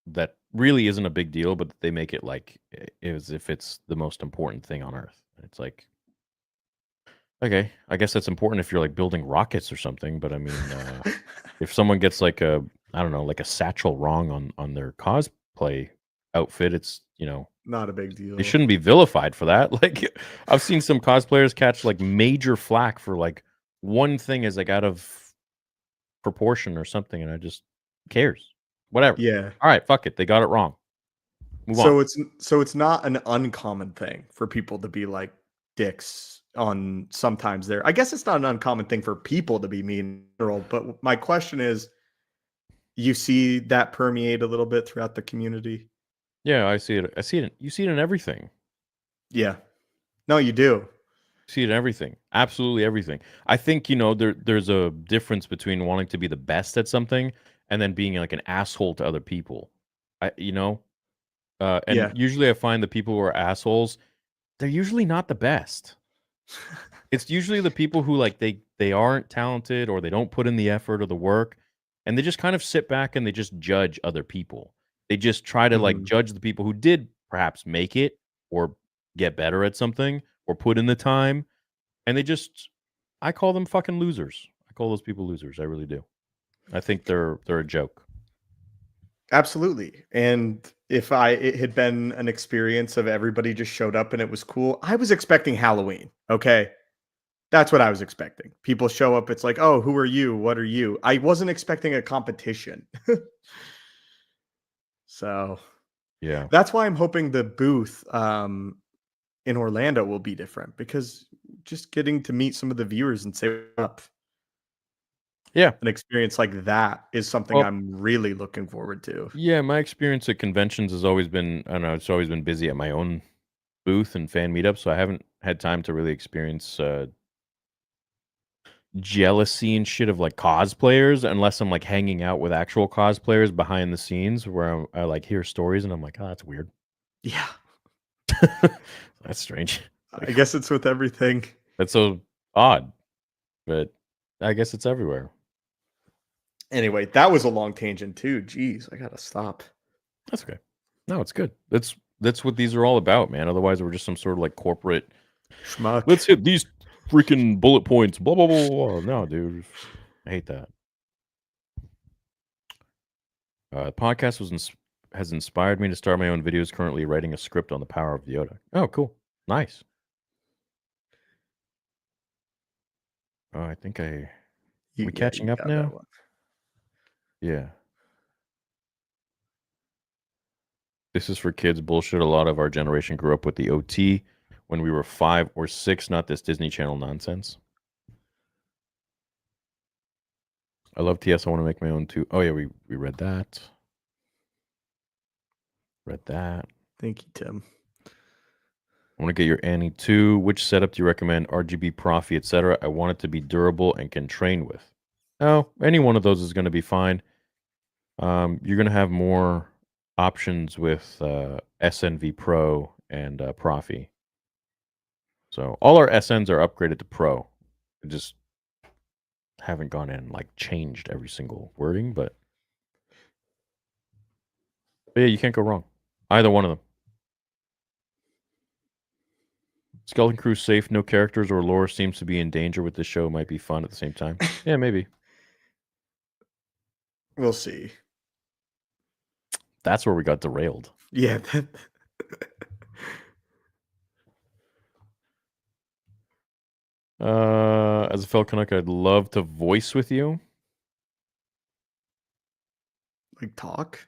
that really isn't a big deal, but they make it like as if it's the most important thing on Earth. It's like, okay, I guess that's important if you're like building rockets or something. But I mean, if someone gets like a satchel wrong on their cosplay outfit, it's not a big deal. They shouldn't be vilified for that. Like, I've seen some cosplayers catch like major flack for like one thing is like out of proportion or something, and I just cares. Whatever. Yeah. All right, fuck it. They got it wrong. Move on. It's not an uncommon thing for people to be like dicks on sometimes there. I guess it's not an uncommon thing for people to be mean, but my question is, you see that permeate a little bit throughout the community? Yeah, I see it. I see it. You see it in everything. Yeah. No, you do. See it in everything. Absolutely everything. I think, there's a difference between wanting to be the best at something and then being like an asshole to other people. And Yeah. usually I find the people who are assholes, they're usually not the best. It's usually the people who like they aren't talented or they don't put in the effort or the work, and they just kind of sit back and they just judge other people. They just try to like Mhm. judge the people who did perhaps make it or get better at something or put in the time, and I call them fucking losers. I call those people losers. I really do. I think they're a joke. Absolutely. And if it had been an experience of everybody just showed up and it was cool, I was expecting Halloween. Okay. That's what I was expecting. People show up, it's like, oh, who are you? What are you? I wasn't expecting a competition. So Yeah. that's why I'm hoping the booth in Orlando will be different, because just getting to meet some of the viewers and say what's up. Yeah. An experience like that is something Well, I'm really looking forward to. Yeah, my experience at conventions has always been, I don't know, it's always been busy at my own booth and fan meetups, so I haven't had time to really experience jealousy and shit of like cosplayers unless I'm like hanging out with actual cosplayers behind the scenes where I like hear stories and I'm like, oh, that's weird. Yeah. That's strange. I guess it's with everything. That's so odd, but I guess it's everywhere. Anyway, that was a long tangent too. Jeez, I gotta stop. That's okay. No, it's good. That's what these are all about, man. Otherwise, we're just some sort of like corporate schmuck. Let's hit these freaking bullet points. Blah blah blah blah. No, dude, I hate that. The podcast has inspired me to start my own videos. Currently writing a script on the power of Yoda. Oh, cool, nice. Oh, I think we catching up now. Yeah. This is for kids bullshit. A lot of our generation grew up with the OT when we were 5 or 6, not this Disney Channel nonsense. I love TS. I want to make my own too. Oh yeah, we read that. Read that. Thank you, Tim. I want to get your Annie too. Which setup do you recommend? RGB, Profi, etc. I want it to be durable and can train with. Oh, any one of those is going to be fine. You're going to have more options with SNV Pro and Profi. So all our SNs are upgraded to Pro. I just haven't gone in and like changed every single wording, but yeah, you can't go wrong. Either one of them. Skeleton Crew safe, no characters or lore seems to be in danger with this show. Might be fun at the same time. Yeah, maybe. We'll see. That's where we got derailed. Yeah. As a fellow Canuck, I'd love to voice with you. Like talk?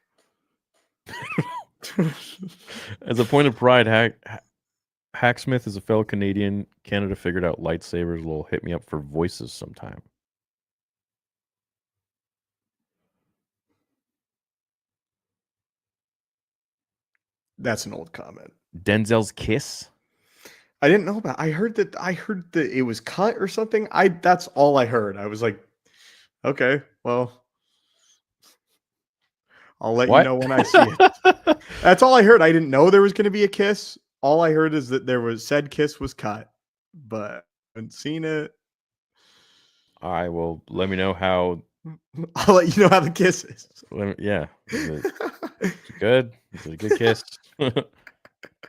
As a point of pride, Hacksmith is a fellow Canadian. Canada figured out lightsabers. Will hit me up for voices sometime. That's an old comment. Denzel's kiss. I didn't know about. I heard that it was cut or something. That's all I heard. I was like, okay, well, I'll let you know when I see it. That's all I heard. I didn't know there was going to be a kiss. All I heard is that there was said kiss was cut, but I haven't seen it. All right, well, let me know how. I'll let you know how the kiss is. Yeah. Is it good? Is it a good kiss?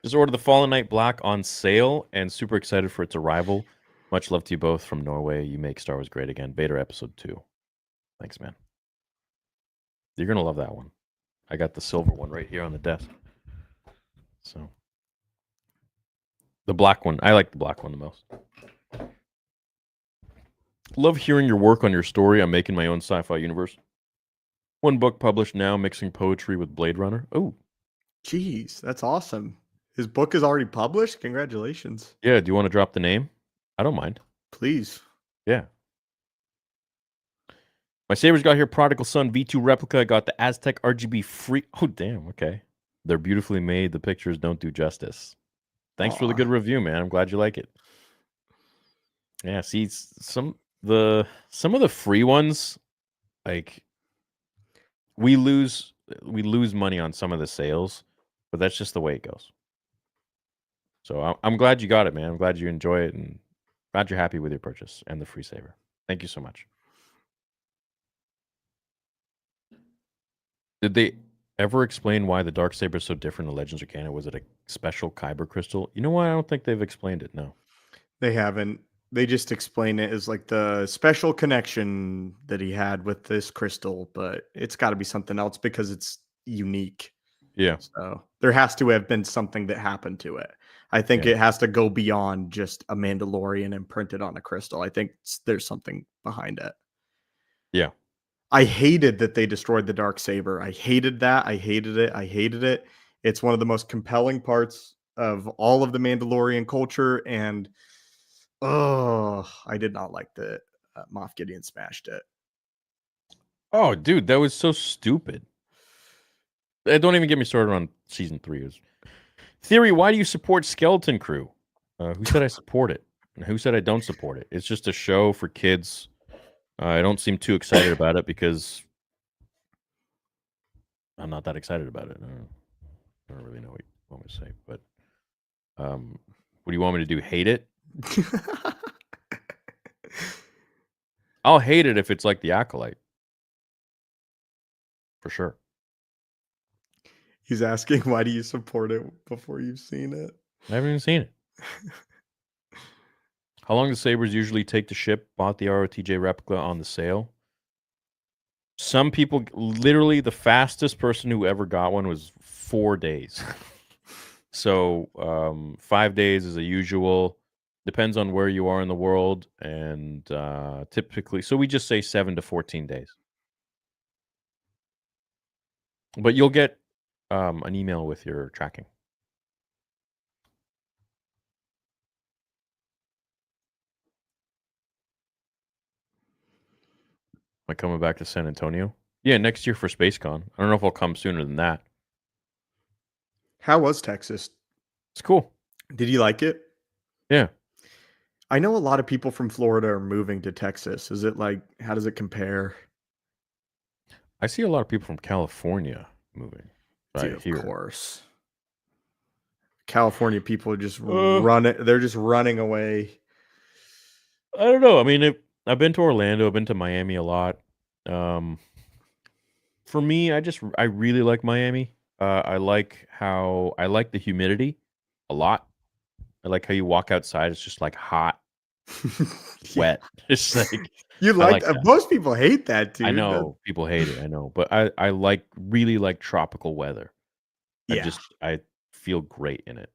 Just ordered the Fallen Knight Black on sale and super excited for its arrival. Much love to you both from Norway. You make Star Wars great again. Vader episode 2. Thanks, man. You're going to love that one. I got the silver one right here on the desk. So the black one. I like the black one the most. Love hearing your work on your story. I'm making my own sci-fi universe. One book published now, mixing poetry with Blade Runner. Oh, jeez, that's awesome. His book is already published. Congratulations. Yeah, do you want to drop the name? I don't mind. Please. Yeah. My Sabers got here. Prodigal Son V2 replica. I got the Aztec RGB free. Oh, damn. Okay. They're beautifully made. The pictures don't do justice. Thanks for the good review, man. I'm glad you like it. Yeah, see, some of the free ones, like we lose money on some of the sales, but that's just the way it goes. So I'm glad you got it, man. I'm glad you enjoy it, and glad you're happy with your purchase and the free saber. Thank you so much. Did they ever explain why the dark saber is so different in Legends of Canon? Was it a special kyber crystal? You know what? I don't think they've explained it. No, They haven't. They just explain it as like the special connection that he had with this crystal, but it's got to be something else because it's unique. Yeah. So there has to have been something that happened to it. I think Yeah. it has to go beyond just a Mandalorian imprinted on a crystal. I think there's something behind it. Yeah. I hated that they destroyed the dark saber. I hated that. I hated it. I hated it. It's one of the most compelling parts of all of the Mandalorian culture, and I did not like that Moff Gideon smashed it. Oh, dude, that was so stupid. Don't even get me started on season 3. Theory, why do you support Skeleton Crew? Who said I support it? And who said I don't support it? It's just a show for kids. I don't seem too excited about it because I'm not that excited about it. I don't really know what you want me to say, but what do you want me to do? Hate it? I'll hate it if it's like The Acolyte. For sure. He's asking, why do you support it before you've seen it? I haven't even seen it. How long do sabers usually take to ship? Bought the ROTJ replica on the sale. Some people, literally, the fastest person who ever got one was 4 days. So 5 days is a usual. Depends on where you are in the world, and typically, so we just say 7 to 14 days. But you'll get an email with your tracking. Am I coming back to San Antonio? Yeah, next year for SpaceCon. I don't know if I'll come sooner than that. How was Texas? It's cool. Did you like it? Yeah. I know a lot of people from Florida are moving to Texas. Is it like, how does it compare? I see a lot of people from California moving. Dude, of course. California people are just running. They're just running away. I don't know. I mean, I've been to Orlando. I've been to Miami a lot. For me, I really like Miami. I like the humidity a lot. I like how you walk outside. It's just like hot, wet. It's like you like that. Most people hate that too. I know people hate it. I know, but I really like tropical weather. Yeah. I feel great in it.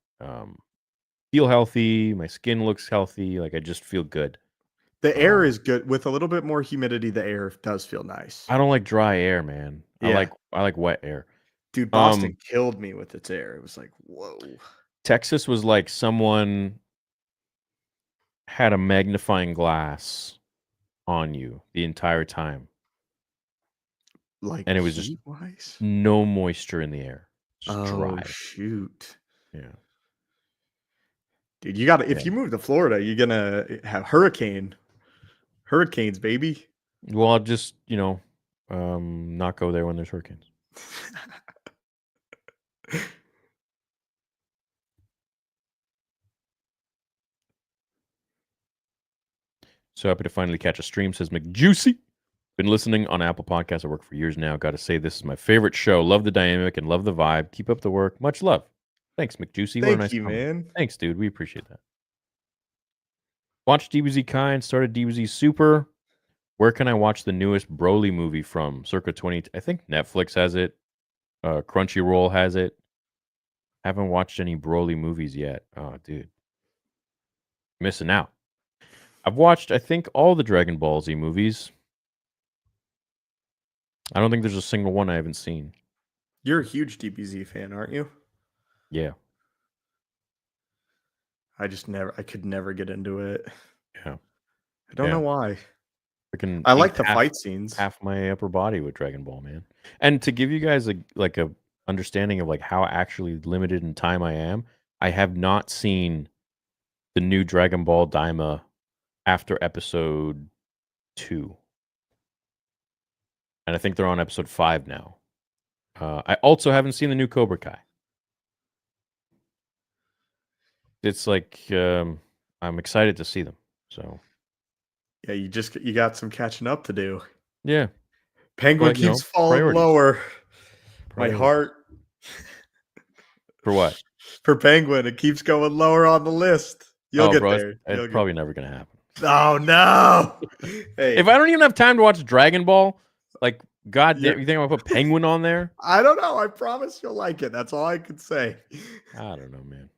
Feel healthy. My skin looks healthy. Like I just feel good. The air is good with a little bit more humidity. The air does feel nice. I don't like dry air, man. Yeah. I like wet air. Dude, Boston killed me with its air. It was like, whoa. Texas was like someone had a magnifying glass on you the entire time. Like, and it was just heat-wise? no moisture in the air. Just dry. Shoot. Yeah. Dude, you got to, if you move to Florida, you're going to have hurricanes, baby. Well, I'll just, not go there when there's hurricanes. So happy to finally catch a stream, says McJuicy. Been listening on Apple Podcasts. I work for years now. Got to say, this is my favorite show. Love the dynamic and love the vibe. Keep up the work. Much love. Thanks, McJuicy. What a nice Thank you, comment. man. Thanks, dude. We appreciate that. Watched DBZ Kai and started DBZ Super. Where can I watch the newest Broly movie from? Circa 20. I think Netflix has it. Crunchyroll has it. Haven't watched any Broly movies yet. Oh, dude. Missing out. I've watched, I think, all the Dragon Ball Z movies. I don't think there's a single one I haven't seen. You're a huge DBZ fan, aren't you? Yeah. I could never get into it. Yeah. I don't know why. I like the fight scenes. Half my upper body with Dragon Ball, man. And to give you guys a understanding of like how actually limited in time I am, I have not seen the new Dragon Ball Daima after episode 2. And I think they're on episode 5 now. I also haven't seen the new Cobra Kai. It's like I'm excited to see them. So Yeah, you got some catching up to do. yeah, Penguin but, you keeps know, falling priorities. lower. My Priorities. heart For what? for Penguin, it keeps going lower on the list. You'll get bro, there. it's probably never gonna happen. Oh no! Hey, If I don't even have time to watch Dragon Ball, like God damn, You're- you think I'm gonna put Penguin on there? I don't know. I promise you'll like it. That's all I can say. I don't know, man.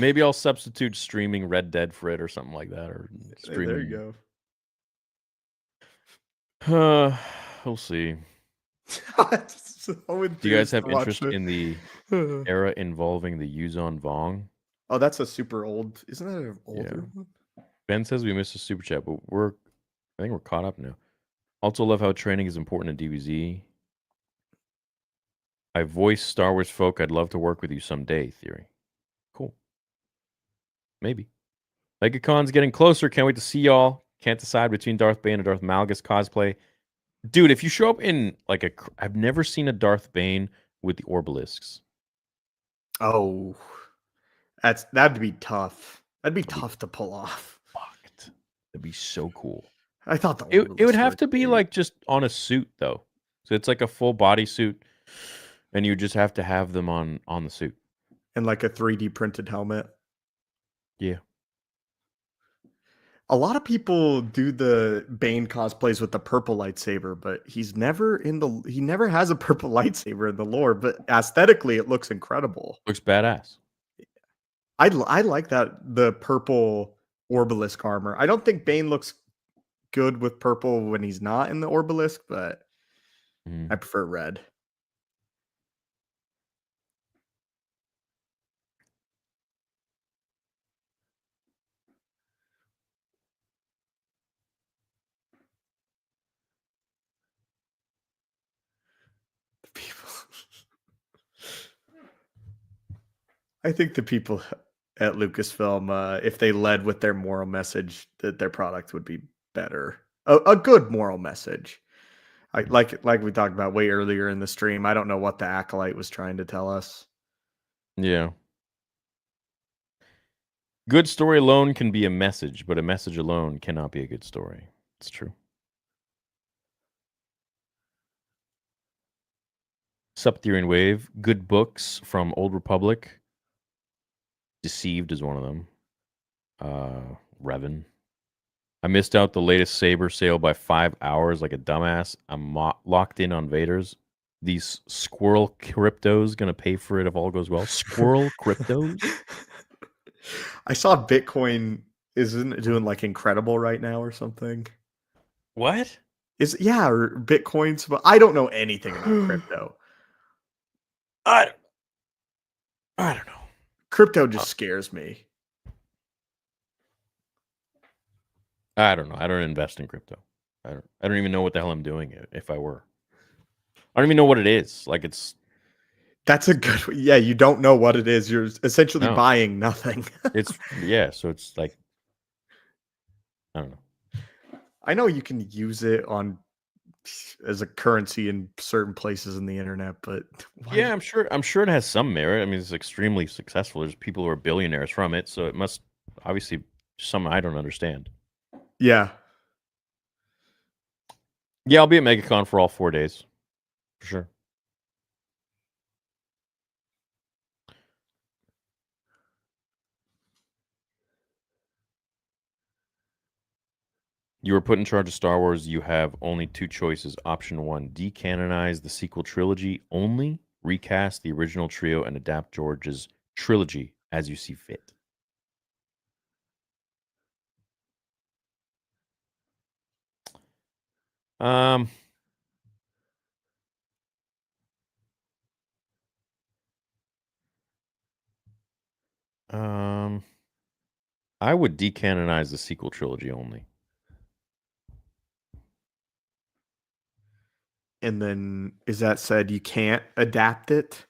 Maybe I'll substitute streaming Red Dead for it or something like that, or Hey, streaming. there you We'll see. go. Do you guys have interest in the era involving the Yuzon Vong? Oh, that's a super old. Isn't that an older one? Ben says we missed a super chat, but I think we're caught up now. Also love how training is important in DBZ. I voice Star Wars folk. I'd love to work with you someday, Theory. Cool. Maybe. MegaCon's getting closer. Can't wait to see y'all. Can't decide between Darth Bane and Darth Malgus cosplay. Dude, if you show up in like I've never seen a Darth Bane with the obelisks. Oh, that'd be tough. That'd be tough to pull off. Fucked. That'd be so cool. I thought It would have to be like just on a suit though. So it's like a full body suit, and you just have to have them on the suit. And like a 3D printed helmet. Yeah. A lot of people do the Bane cosplays with the purple lightsaber, but he never has a purple lightsaber in the lore, but aesthetically it looks incredible. Looks badass. I like the purple Orbalisk armor. I don't think Bane looks good with purple when he's not in the Orbalisk, but I prefer red. I think the people at Lucasfilm, if they led with their moral message, that their product would be better. A good moral message. Like we talked about way earlier in the stream. I don't know what the Acolyte was trying to tell us. Yeah. Good story alone can be a message, but a message alone cannot be a good story. It's true. Sup Theory and Wave. Good books from Old Republic. Deceived is one of them. Revan. I missed out the latest Saber sale by 5 hours like a dumbass. I'm locked in on Vader's. These squirrel cryptos gonna pay for it if all goes well. Squirrel cryptos? I saw Bitcoin isn't doing like incredible right now or something. What? Or Bitcoin's, but I don't know anything about crypto. I don't know. Crypto just scares me. I don't know. I don't invest in crypto. I don't even know what the hell I'm doing if I were. I don't even know what it is. Like That's a good. Yeah, you don't know what it is. You're essentially buying nothing. So it's like I don't know. I know you can use it as a currency in certain places in the internet, but yeah, I'm sure it has some merit. I mean, it's extremely successful. There's people who are billionaires from it, so it must obviously some I don't understand. Yeah. Yeah, I'll be at MegaCon for all 4 days. For sure. You were put in charge of Star Wars. You have only 2 choices. Option 1, decanonize the sequel trilogy only, recast the original trio, and adapt George's trilogy as you see fit. I would decanonize the sequel trilogy only. And then is that said you can't adapt it?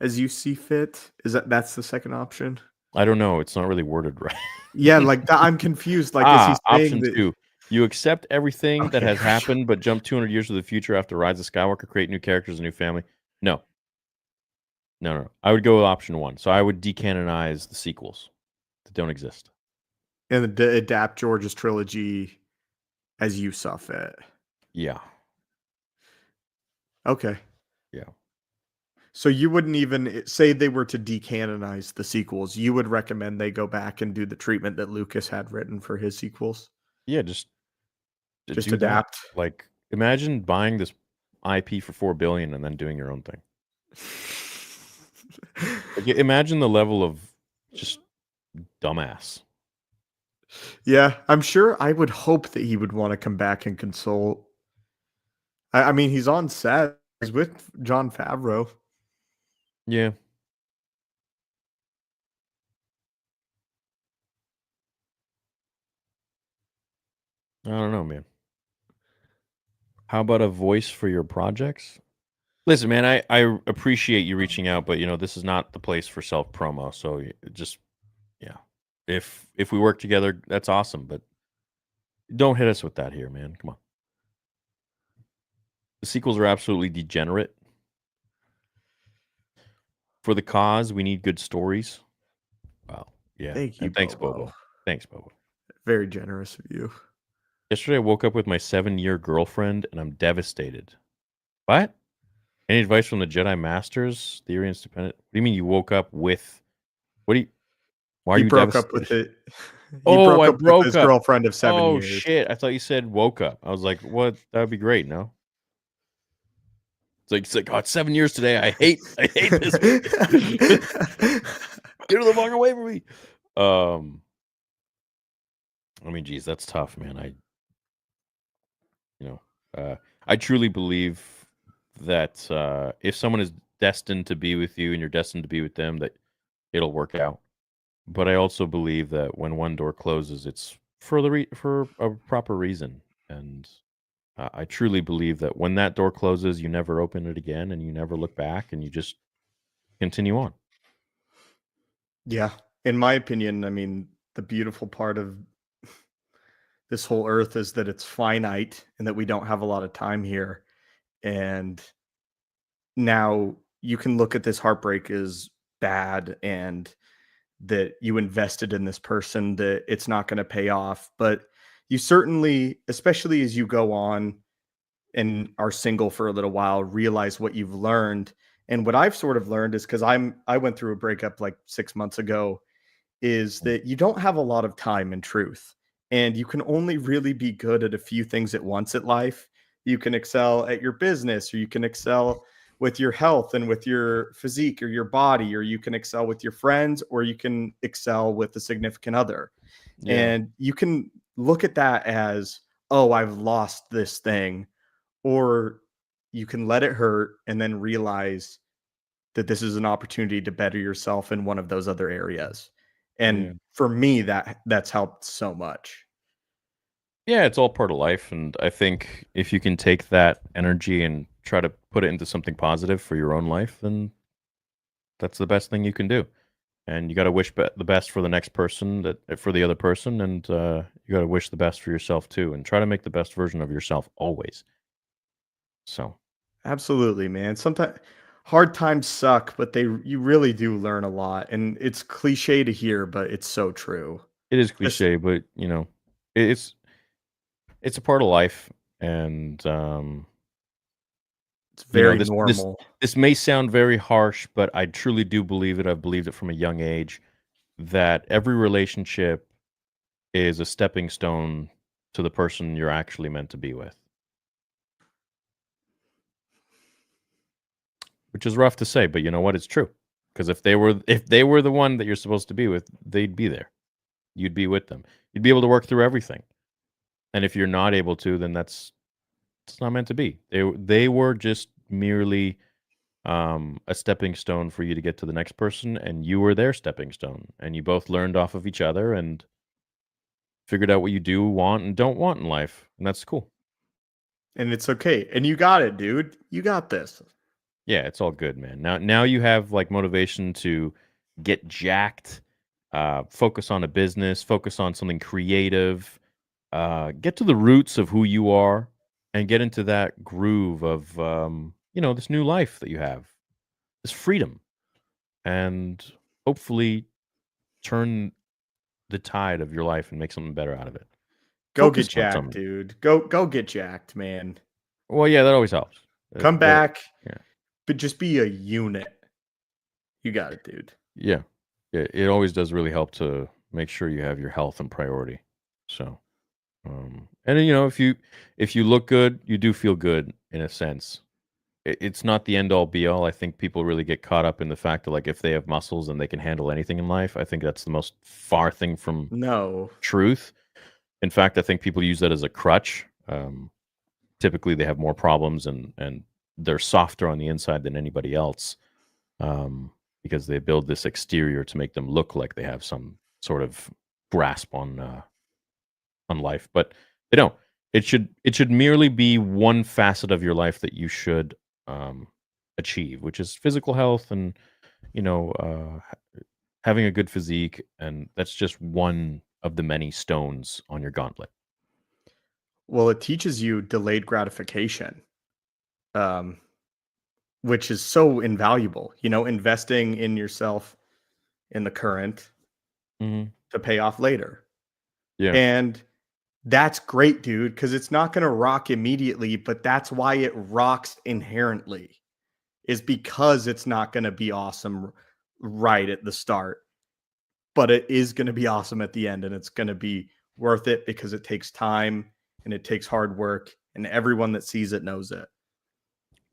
as you see fit? That's the second option? I don't know. It's not really worded right. Yeah, like that. I'm confused. Like, is he saying option that? 2. You accept everything that Okay, has happened, but jump 200 years to the future after Rise of Skywalker, create new characters, a new family. No. No. I would go with option 1. So I would decanonize the sequels that don't exist. And adapt George's trilogy as you saw fit. Yeah. Okay. Yeah. So you wouldn't even say they were to decanonize the sequels. You would recommend they go back and do the treatment that Lucas had written for his sequels. Yeah, just do adapt. that. Like, imagine buying this IP for $4 billion and then doing your own thing. Like, imagine the level of just dumbass. Yeah, I'm sure. I would hope that he would want to come back and consult. I mean, he's on set. He's with Jon Favreau. Yeah. I don't know, man. How about a voice for your projects? Listen, man, I appreciate you reaching out, but this is not the place for self promo. So just, yeah, if we work together, that's awesome. But don't hit us with that here, man. Come on. The sequels are absolutely degenerate. For the cause, we need good stories. Wow. Yeah. Thank you. And thanks, Bobo. Bobo. Thanks, Bobo. Very generous of you. Yesterday, I woke up with my 7-year girlfriend, and I'm devastated. What? Any advice from the Jedi Masters? Theory and stupendous. What do you mean you woke up with? Why are you broke devastated? up with it. I broke with his up. girlfriend of 7 Oh years. shit! I thought you said woke up. I was like, what? That would be great. No. It's like, oh, it's 7 years today. I hate this. Get the fuck away from me. I mean, geez, that's tough, man. I truly believe that if someone is destined to be with you and you're destined to be with them, that it'll work out. But I also believe that when one door closes, it's for a proper reason. And I truly believe that when that door closes, you never open it again, and you never look back, and you just continue on. Yeah. In my opinion, I mean, the beautiful part of this whole earth is that it's finite and that we don't have a lot of time here. And now you can look at this heartbreak as bad and that you invested in this person, that it's not going to pay off. But you certainly, especially as you go on and are single for a little while, realize what you've learned. And what I've sort of learned is, because I went through a breakup like 6 months ago, is that you don't have a lot of time in truth. And you can only really be good at a few things at once at life. You can excel at your business, or you can excel with your health and with your physique or your body, or you can excel with your friends, or you can excel with a significant other. Yeah. And you can look at that as, oh, I've lost this thing. Or you can let it hurt and then realize that this is an opportunity to better yourself in one of those other areas. And for me, that's helped so much. Yeah, it's all part of life. And I think if you can take that energy and try to put it into something positive for your own life, then that's the best thing you can do. And you got to wish the best for the next person, for the other person, and you got to wish the best for yourself too, and try to make the best version of yourself always. So, absolutely, man. Sometimes hard times suck, but you really do learn a lot. And it's cliche to hear, but it's so true. It is cliche, but it's a part of life, and it's very normal. This may sound very harsh, but I truly do believe it. I've believed it from a young age, that every relationship is a stepping stone to the person you're actually meant to be with. Which is rough to say, but you know what? It's true. Because if they were the one that you're supposed to be with, they'd be there. You'd be with them. You'd be able to work through everything. And if you're not able to, then it's not meant to be. They were just merely a stepping stone for you to get to the next person, and you were their stepping stone. And you both learned off of each other and figured out what you do want and don't want in life. And that's cool. And it's okay. And you got it, dude. You got this. Yeah, it's all good, man. Now you have like motivation to get jacked, focus on a business, focus on something creative, get to the roots of who you are, and get into that groove of this new life that you have, this freedom, and hopefully turn the tide of your life and make something better out of it. Go get Focus on jacked, something. dude. Go get jacked, man. Well, yeah, that always helps. Come back, Yeah. but just be a unit. You got it, dude. Yeah. It always does really help to make sure you have your health in priority. So, and then, if you look good, you do feel good in a sense. It's not the end all be all. I think people really get caught up in the fact that like if they have muscles and they can handle anything in life, I think that's the most far thing from No. truth. In fact, I think people use that as a crutch. Typically, they have more problems and they're softer on the inside than anybody else, because they build this exterior to make them look like they have some sort of grasp on life, but they don't. It should merely be one facet of your life that you should achieve, which is physical health and having a good physique, and that's just one of the many stones on your gauntlet. Well, it teaches you delayed gratification, which is so invaluable. Investing in yourself in the current to pay off later. Yeah. And that's great, dude, because it's not going to rock immediately, but that's why it rocks inherently, is because it's not going to be awesome right at the start, but it is going to be awesome at the end, and it's going to be worth it because it takes time and it takes hard work, and everyone that sees it knows it.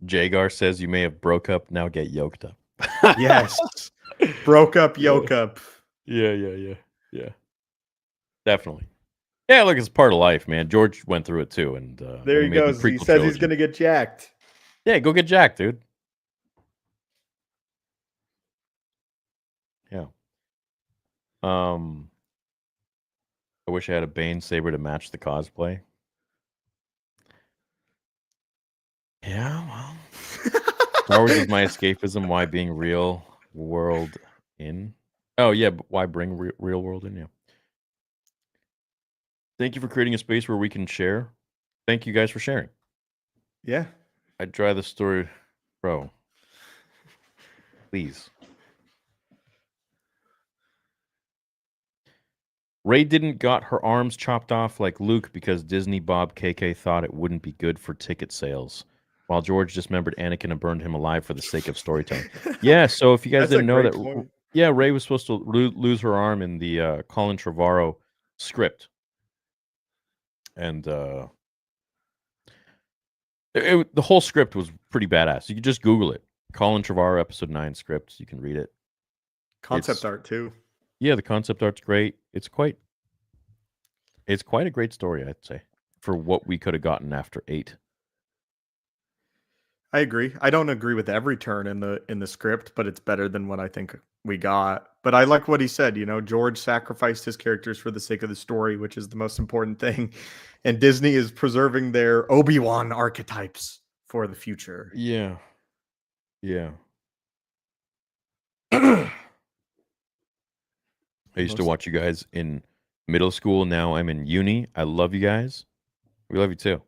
Jagar says you may have broke up, now get yoked up. Yes. Broke up, yoke up. Yeah. Definitely. Yeah, look, it's part of life, man. George went through it too, and there he he made the goes. He prequel says he's trilogy. going to get jacked. Yeah, go get jacked, dude. Yeah. I wish I had a Bane saber to match the cosplay. Yeah, well. Star Wars is my escapism. Why being real world in? Oh, yeah, but why bring real world in? Yeah. Thank you for creating a space where we can share. Thank you guys for sharing. Yeah. I'd try the story. Bro. Please. Rey didn't got her arms chopped off like Luke because Disney Bob KK thought it wouldn't be good for ticket sales, while George dismembered Anakin and burned him alive for the sake of storytelling. Yeah, so if you guys That's didn't a know great that, point. yeah, Rey was supposed to lose her arm in the Colin Trevorrow script. And the whole script was pretty badass. You could just Google it. Colin Trevorrow episode 9 script. You can read it. Concept art too. Yeah, the concept art's great. It's quite a great story, I'd say, for what we could have gotten after 8. I agree. I don't agree with every turn in the script, but it's better than what I think we got. But I like what he said. George sacrificed his characters for the sake of the story, which is the most important thing. And Disney is preserving their Obi-Wan archetypes for the future. Yeah. I used to watch you guys in middle school. Now I'm in uni. I love you guys. We love you too.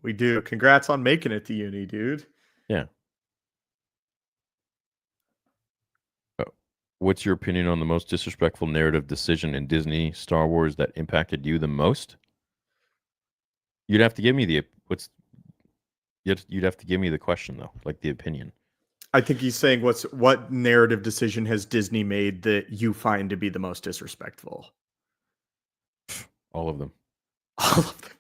We do. Congrats on making it to uni, dude. Yeah. What's your opinion on the most disrespectful narrative decision in Disney Star Wars that impacted you the most? You'd have to give me you'd have to give me the question though, like the opinion. I think he's saying what narrative decision has Disney made that you find to be the most disrespectful? All of them. All of them.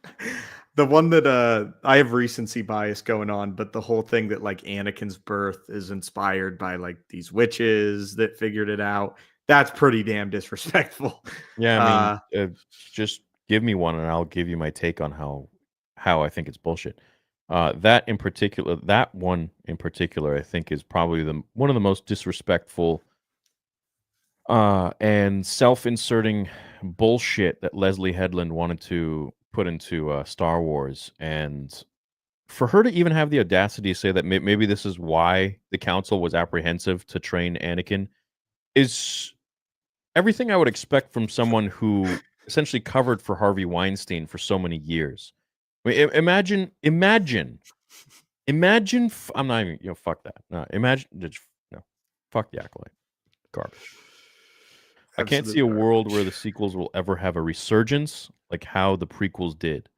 The one that I have recency bias going on, but the whole thing that like Anakin's birth is inspired by like these witches that figured it out. That's pretty damn disrespectful. Yeah, I mean, just give me one and I'll give you my take on how I think it's bullshit. That one in particular, I think is probably one of the most disrespectful and self-inserting bullshit that Leslie Headland wanted to put into Star Wars. And for her to even have the audacity to say that maybe this is why the council was apprehensive to train Anakin is everything I would expect from someone who essentially covered for Harvey Weinstein for so many years. I mean, imagine. I'm not even. Fuck that. No, imagine. No, fuck the Acolyte. Garbage. I can't see a world where the sequels will ever have a resurgence like how the prequels did.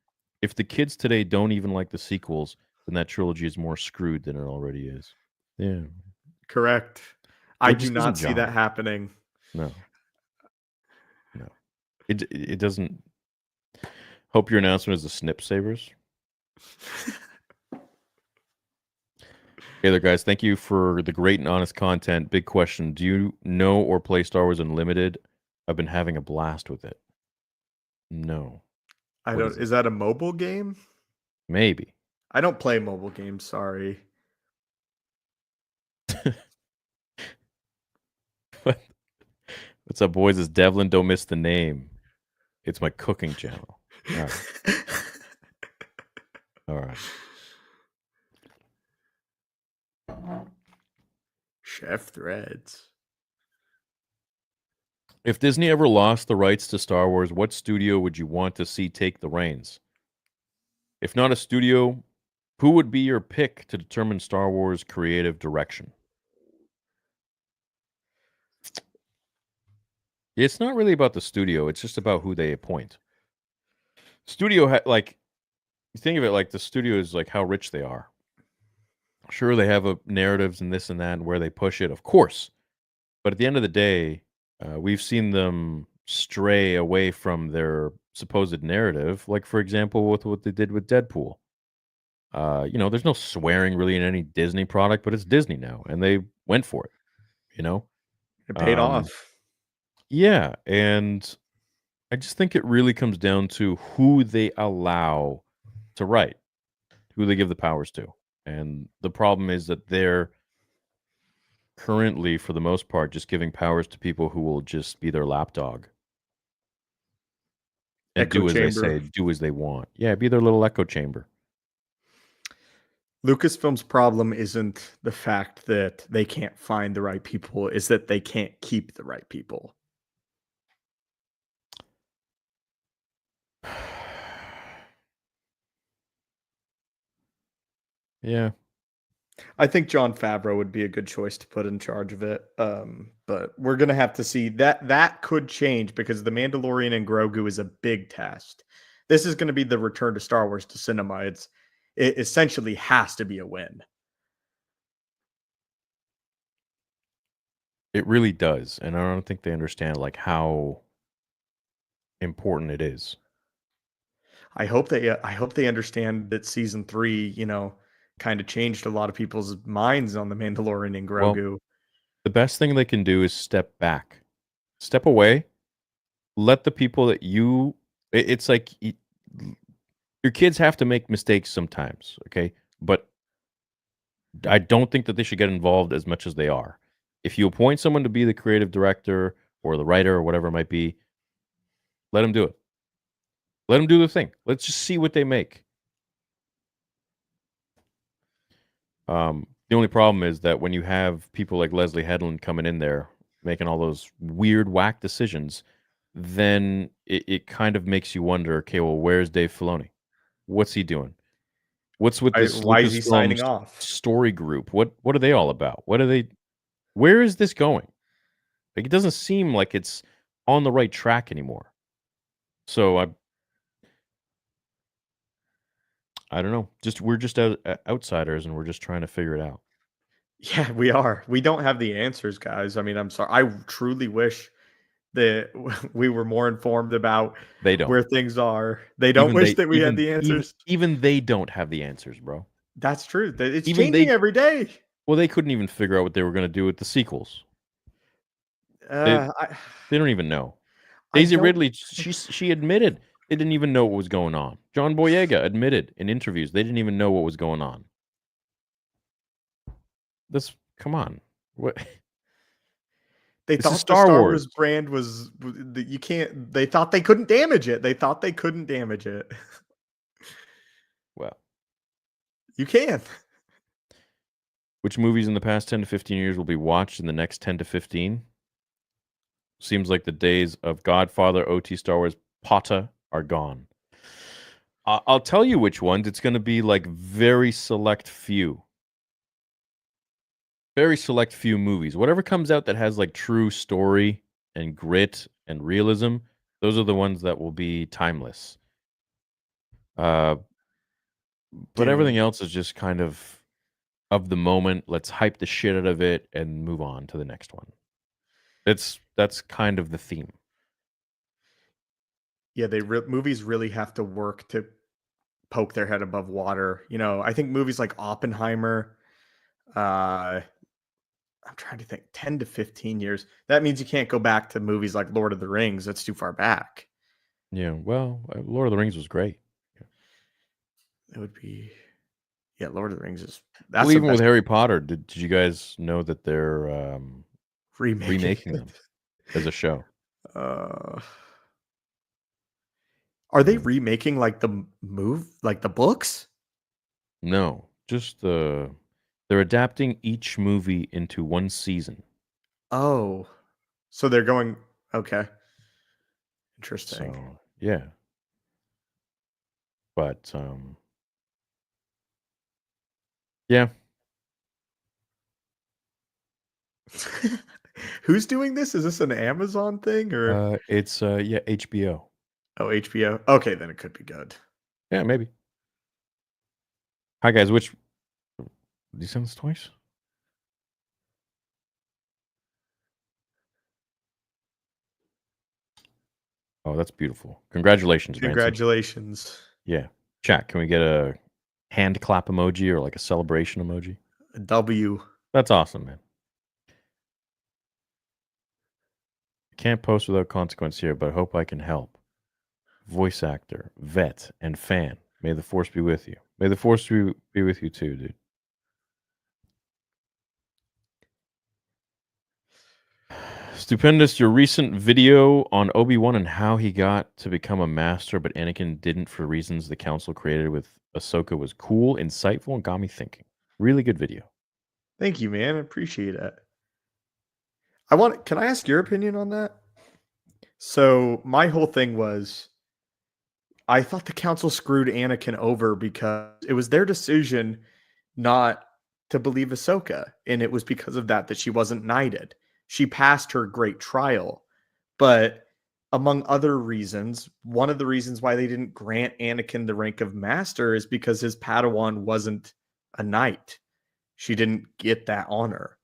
If the kids today don't even like the sequels, then that trilogy is more screwed than it already is. Yeah. Correct. I do not see that happening. No. It doesn't. Hope your announcement is the snip sabers. Hey there, guys. Thank you for the great and honest content. Big question. Do you know or play Star Wars Unlimited? I've been having a blast with it. No. I don't. Is that a mobile game? Maybe. I don't play mobile games. Sorry. What's up, boys? It's Devlin. Don't miss the name. It's my cooking channel. All right. All right. Chef Threads. If Disney ever lost the rights to Star Wars, what studio would you want to see take the reins? If not a studio, who would be your pick to determine Star Wars creative direction? It's not really about the studio. It's just about who they appoint. Studio, you think of it like the studio is like how rich they are. Sure, they have narratives and this and that and where they push it, of course. But at the end of the day, we've seen them stray away from their supposed narrative. Like, for example, with what they did with Deadpool. There's no swearing really in any Disney product, but it's Disney now, and they went for it. It paid off. Yeah, and I just think it really comes down to who they allow to write, who they give the powers to. And the problem is that they're currently, for the most part, just giving powers to people who will just be their lapdog. And Echo do as chamber. they say, do as they want. Yeah, be their little echo chamber. Lucasfilm's problem isn't the fact that they can't find the right people, is that they can't keep the right people. Yeah. I think Jon Favreau would be a good choice to put in charge of it. But we're going to have to see. That could change because The Mandalorian and Grogu is a big test. This is going to be the return to Star Wars to cinema. It essentially has to be a win. It really does. And I don't think they understand how important it is. I hope they understand that season 3, kind of changed a lot of people's minds on The Mandalorian and Grogu. Well, the best thing they can do is step back, step away, let the people that it's like your kids have to make mistakes sometimes, okay? But I don't think that they should get involved as much as they are. If you appoint someone to be the creative director or the writer or whatever it might be, let them do it. Let them do the thing. Let's just see what they make. The only problem is that when you have people like Leslie Headland coming in there making all those weird whack decisions, then it kind of makes you wonder, okay, well, where's Dave Filoni? What's he doing? What's with this why is he signing off? Story group? What are they all about? Where is this going? Like, it doesn't seem like it's on the right track anymore. So I don't know. We're just outsiders, and we're just trying to figure it out. Yeah, we are. We don't have the answers, guys. I mean, I'm sorry. I truly wish that we were more informed about where things are. They don't wish that we had the answers. Even they don't have the answers, bro. That's true. It's changing every day. Well, they couldn't even figure out what they were going to do with the sequels. They don't even know. Daisy Ridley, she admitted they didn't even know what was going on. John Boyega admitted in interviews they didn't even know what was going on. Come on. What? They thought the Star Wars brand was they thought they couldn't damage it. Well, You can. Which movies in the past 10 to 15 years will be watched in the next 10 to 15? Seems like the days of Godfather, OT, Star Wars, Potter are gone. I'll tell you which ones. It's going to be like very select few. Very select few movies. Whatever comes out that has like true story and grit and realism, those are the ones that will be timeless. But everything else is just kind of the moment. Let's hype the shit out of it and move on to the next one. That's kind of the theme. Yeah, movies really have to work to poke their head above water. You know, I think movies like Oppenheimer, I'm trying to think, 10 to 15 years. That means you can't go back to movies like Lord of the Rings. That's too far back. Yeah, well, Lord of the Rings was great. It would be, yeah, Lord of the Rings is. That's well, even with Harry Potter. Did you guys know that they're remaking them as a show? Are they remaking like the books? No, just they're adapting each movie into one season. Oh, so they're going, okay. Interesting. So, yeah. But yeah. Who's doing this? Is this an Amazon thing or it's yeah, HBO. Oh, HBO. Okay, then it could be good. Yeah, maybe. Hi guys, which did you send this twice? Oh, that's beautiful. Congratulations, Congratulations. Ransom. Yeah. Chat, can we get a hand clap emoji or like a celebration emoji? A W. That's awesome, man. Can't post without consequence here, but I hope I can help. Voice actor, vet, and fan. May the force be with you. May the force be with you too, dude. Stupendous, your recent video on Obi-Wan and how he got to become a master, but Anakin didn't for reasons the council created with Ahsoka was cool, insightful, and got me thinking. Really good video. Thank you, man. I appreciate it. Can I ask your opinion on that? So my whole thing was, I thought the council screwed Anakin over because it was their decision not to believe Ahsoka. And it was because of that she wasn't knighted. She passed her great trial. But among other reasons, one of the reasons why they didn't grant Anakin the rank of master is because his Padawan wasn't a knight. She didn't get that honor.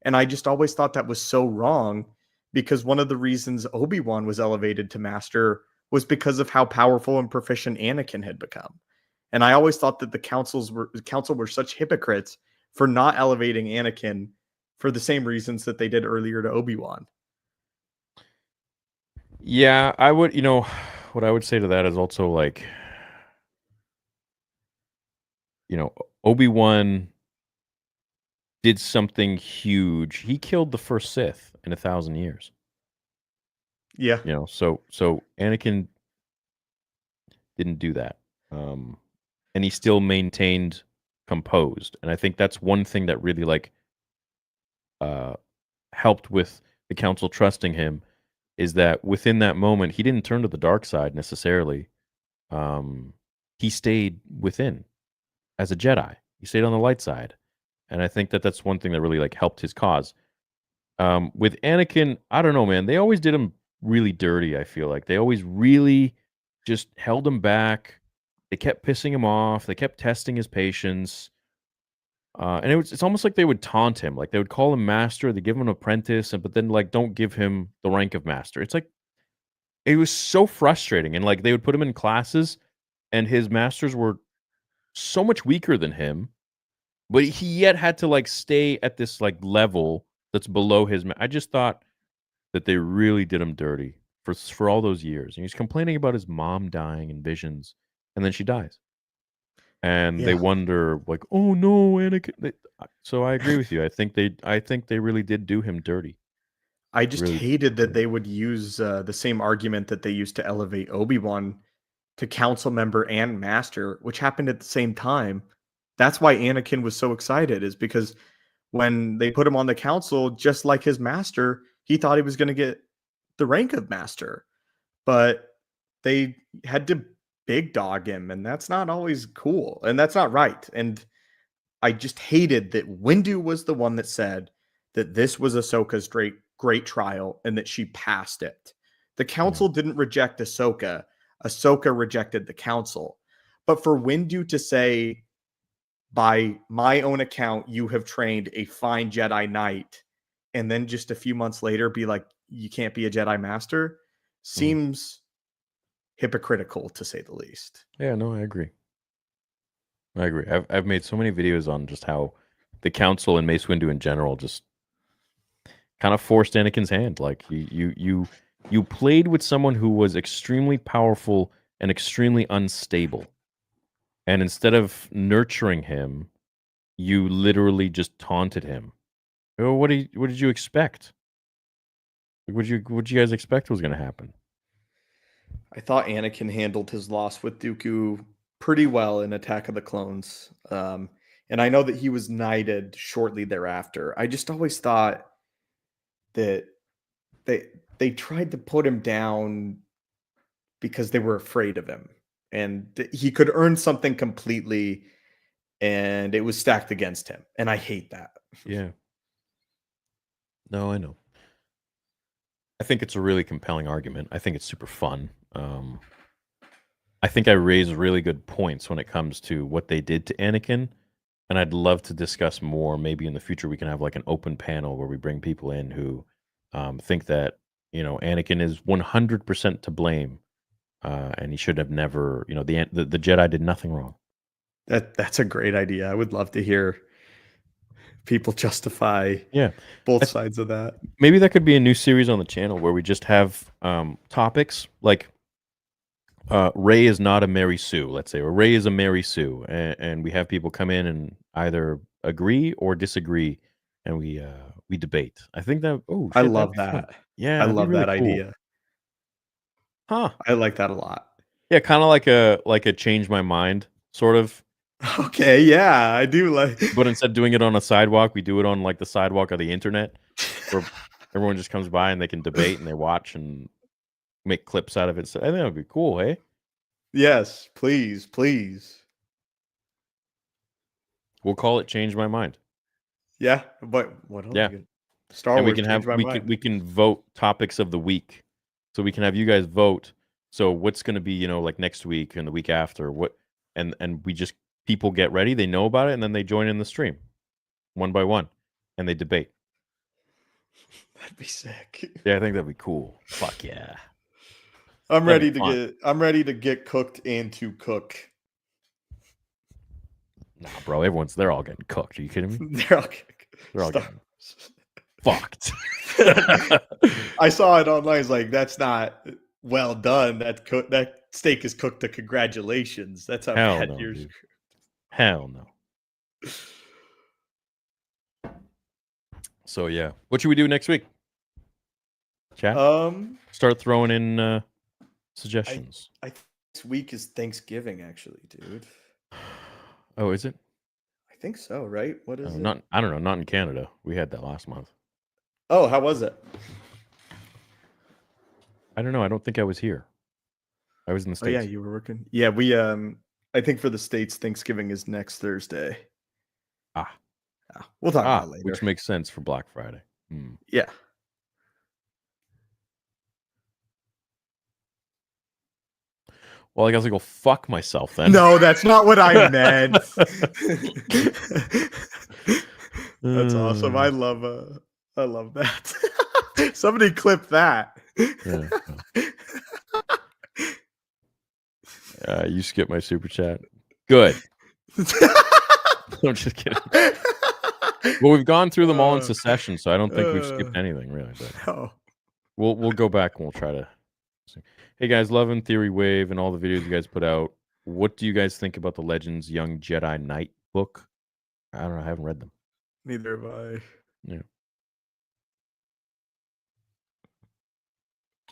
And I just always thought that was so wrong, because one of the reasons Obi-Wan was elevated to master was because of how powerful and proficient Anakin had become. And I always thought that the council were such hypocrites for not elevating Anakin for the same reasons that they did earlier to Obi-Wan. Yeah, I would, what I would say to that is also like, Obi-Wan did something huge. He killed the first Sith in 1,000 years. Yeah. So Anakin didn't do that. And he still maintained composed. And I think that's one thing that really helped with the council trusting him, is that within that moment, he didn't turn to the dark side necessarily. He stayed within as a Jedi. He stayed on the light side. And I think that that's one thing that really helped his cause. With Anakin, I don't know, man. They always did him really dirty, I feel like. They always really just held him back. They kept pissing him off. They kept testing his patience. And it's almost like they would taunt him. Like they would call him master, they give him an apprentice, but then don't give him the rank of master. It's like, it was so frustrating. And they would put him in classes and his masters were so much weaker than him, but he yet had to stay at this level that's below his. I just thought that they really did him dirty for all those years. And he's complaining about his mom dying in visions, and then she dies. And they wonder, oh no, Anakin. So I agree with you. I think they really did do him dirty. I just hated that they would use the same argument that they used to elevate Obi-Wan to council member and master, which happened at the same time. that's why Anakin was so excited, is because when they put him on the council, just like his master, he thought he was going to get the rank of master, but they had to big dog him, and that's not always cool, and that's not right. And I just hated that Windu was the one that said that this was Ahsoka's great trial and that she passed it. The council didn't reject Ahsoka. Ahsoka rejected the council. But for Windu to say, by my own account, you have trained a fine Jedi Knight, and then just a few months later be like, you can't be a Jedi Master, seems hypocritical, to say the least. Yeah, no, I agree. I've made so many videos on just how the council and Mace Windu in general just kind of forced Anakin's hand. Like you played with someone who was extremely powerful and extremely unstable. And instead of nurturing him, you literally just taunted him. Oh, what did you expect? What did you guys expect was going to happen? I thought Anakin handled his loss with Dooku pretty well in Attack of the Clones. And I know that he was knighted shortly thereafter. I just always thought that they tried to put him down because they were afraid of him. And he could earn something completely, and it was stacked against him. And I hate that. Yeah. No, I know. I think it's a really compelling argument. I think it's super fun. I think I raise really good points when it comes to what they did to Anakin, and I'd love to discuss more. Maybe in the future we can have like an open panel where we bring people in who think that, you know, Anakin is 100% to blame, and he should have never. You know, the Jedi did nothing wrong. That's a great idea. I would love to hear people justify both sides of that. Maybe that could be a new series on the channel where we just have topics like Rey is not a Mary Sue, let's say, or Rey is a Mary Sue, and we have people come in and either agree or disagree, and we debate. I think that I love that. Yeah, I love really that cool. idea. Huh? I like that a lot. Yeah, kind of like a change my mind sort of. Okay, yeah, I do like. But instead of doing it on a sidewalk, we do it on like the sidewalk of the internet, where everyone just comes by and they can debate and they watch and make clips out of it. So I think that would be cool, hey? Yes, please. We'll call it "Change My Mind." Yeah, but what else? Yeah, Star and Wars. we can vote topics of the week, so we can have you guys vote. So what's going to be, you know, like next week and the week after, what, and we just, people get ready, they know about it, and then they join in the stream, one by one, and they debate. That'd be sick. Yeah, I think that'd be cool. Fuck yeah. I'm ready to get cooked and to cook. Nah, bro, they're all getting cooked. Are you kidding me? They're all getting fucked. I saw it online. It's like, that's not well done. That steak is cooked to congratulations. That's how Hell bad no, yours. dude. Hell no. So yeah, what should we do next week? Chat. Start throwing in suggestions. I think this week is Thanksgiving, actually, dude. Oh, is it? I think so, right? What is it? I don't know. Not in Canada. We had that last month. Oh, how was it? I don't know. I don't think I was here. I was in the States. Oh yeah, you were working. Yeah, we I think for the States, Thanksgiving is next Thursday. We'll talk about it later. Which makes sense for Black Friday. Yeah. Well, I guess I go fuck myself then. No, that's not what I meant. That's awesome. I love that. Somebody clip that. You skipped my super chat. Good. I'm just kidding. Well, we've gone through them all in succession, so I don't think we've skipped anything really. But no. We'll go back and we'll try to. Hey guys, loving Theory Wave and all the videos you guys put out. What do you guys think about the Legends Young Jedi Knight book? I don't know. I haven't read them. Neither have I. Yeah.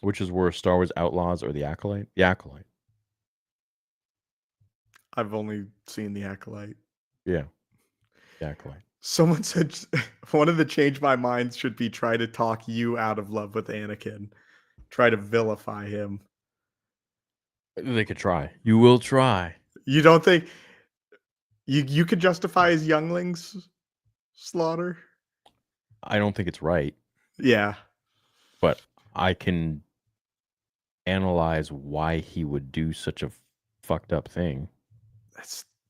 Which is worse, Star Wars Outlaws or The Acolyte? The Acolyte. I've only seen The Acolyte. Yeah, exactly. Someone said one of the change my minds should be try to talk you out of love with Anakin. Try to vilify him. They could try. You will try. You don't think you could justify his younglings slaughter? I don't think it's right, Yeah. but I can analyze why he would do such a fucked up thing.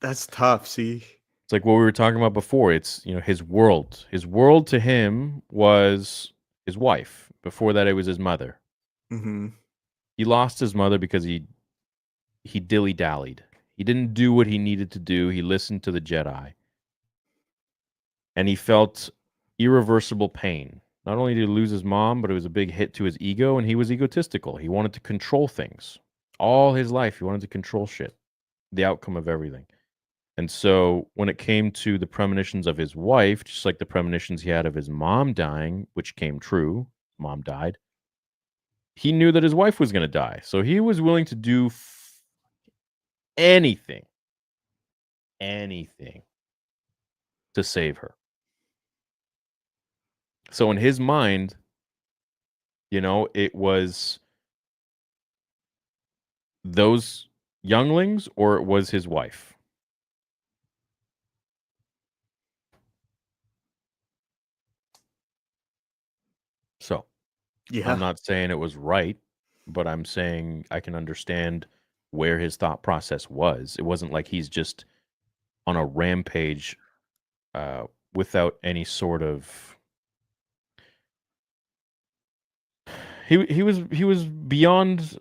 That's tough, see? It's like what we were talking about before. It's, his world. His world to him was his wife. Before that, it was his mother. Mhm. He lost his mother because he dilly-dallied. He didn't do what he needed to do. He listened to the Jedi. And he felt irreversible pain. Not only did he lose his mom, but it was a big hit to his ego, and he was egotistical. He wanted to control things. All his life, he wanted to control shit. The outcome of everything. And so when it came to the premonitions of his wife, just like the premonitions he had of his mom dying, which came true, mom died, he knew that his wife was going to die. So he was willing to do anything to save her. So in his mind, it was those younglings or it was his wife. So, Yeah. I'm not saying it was right, but I'm saying I can understand where his thought process was. It wasn't like he's just on a rampage without any sort of. He was beyond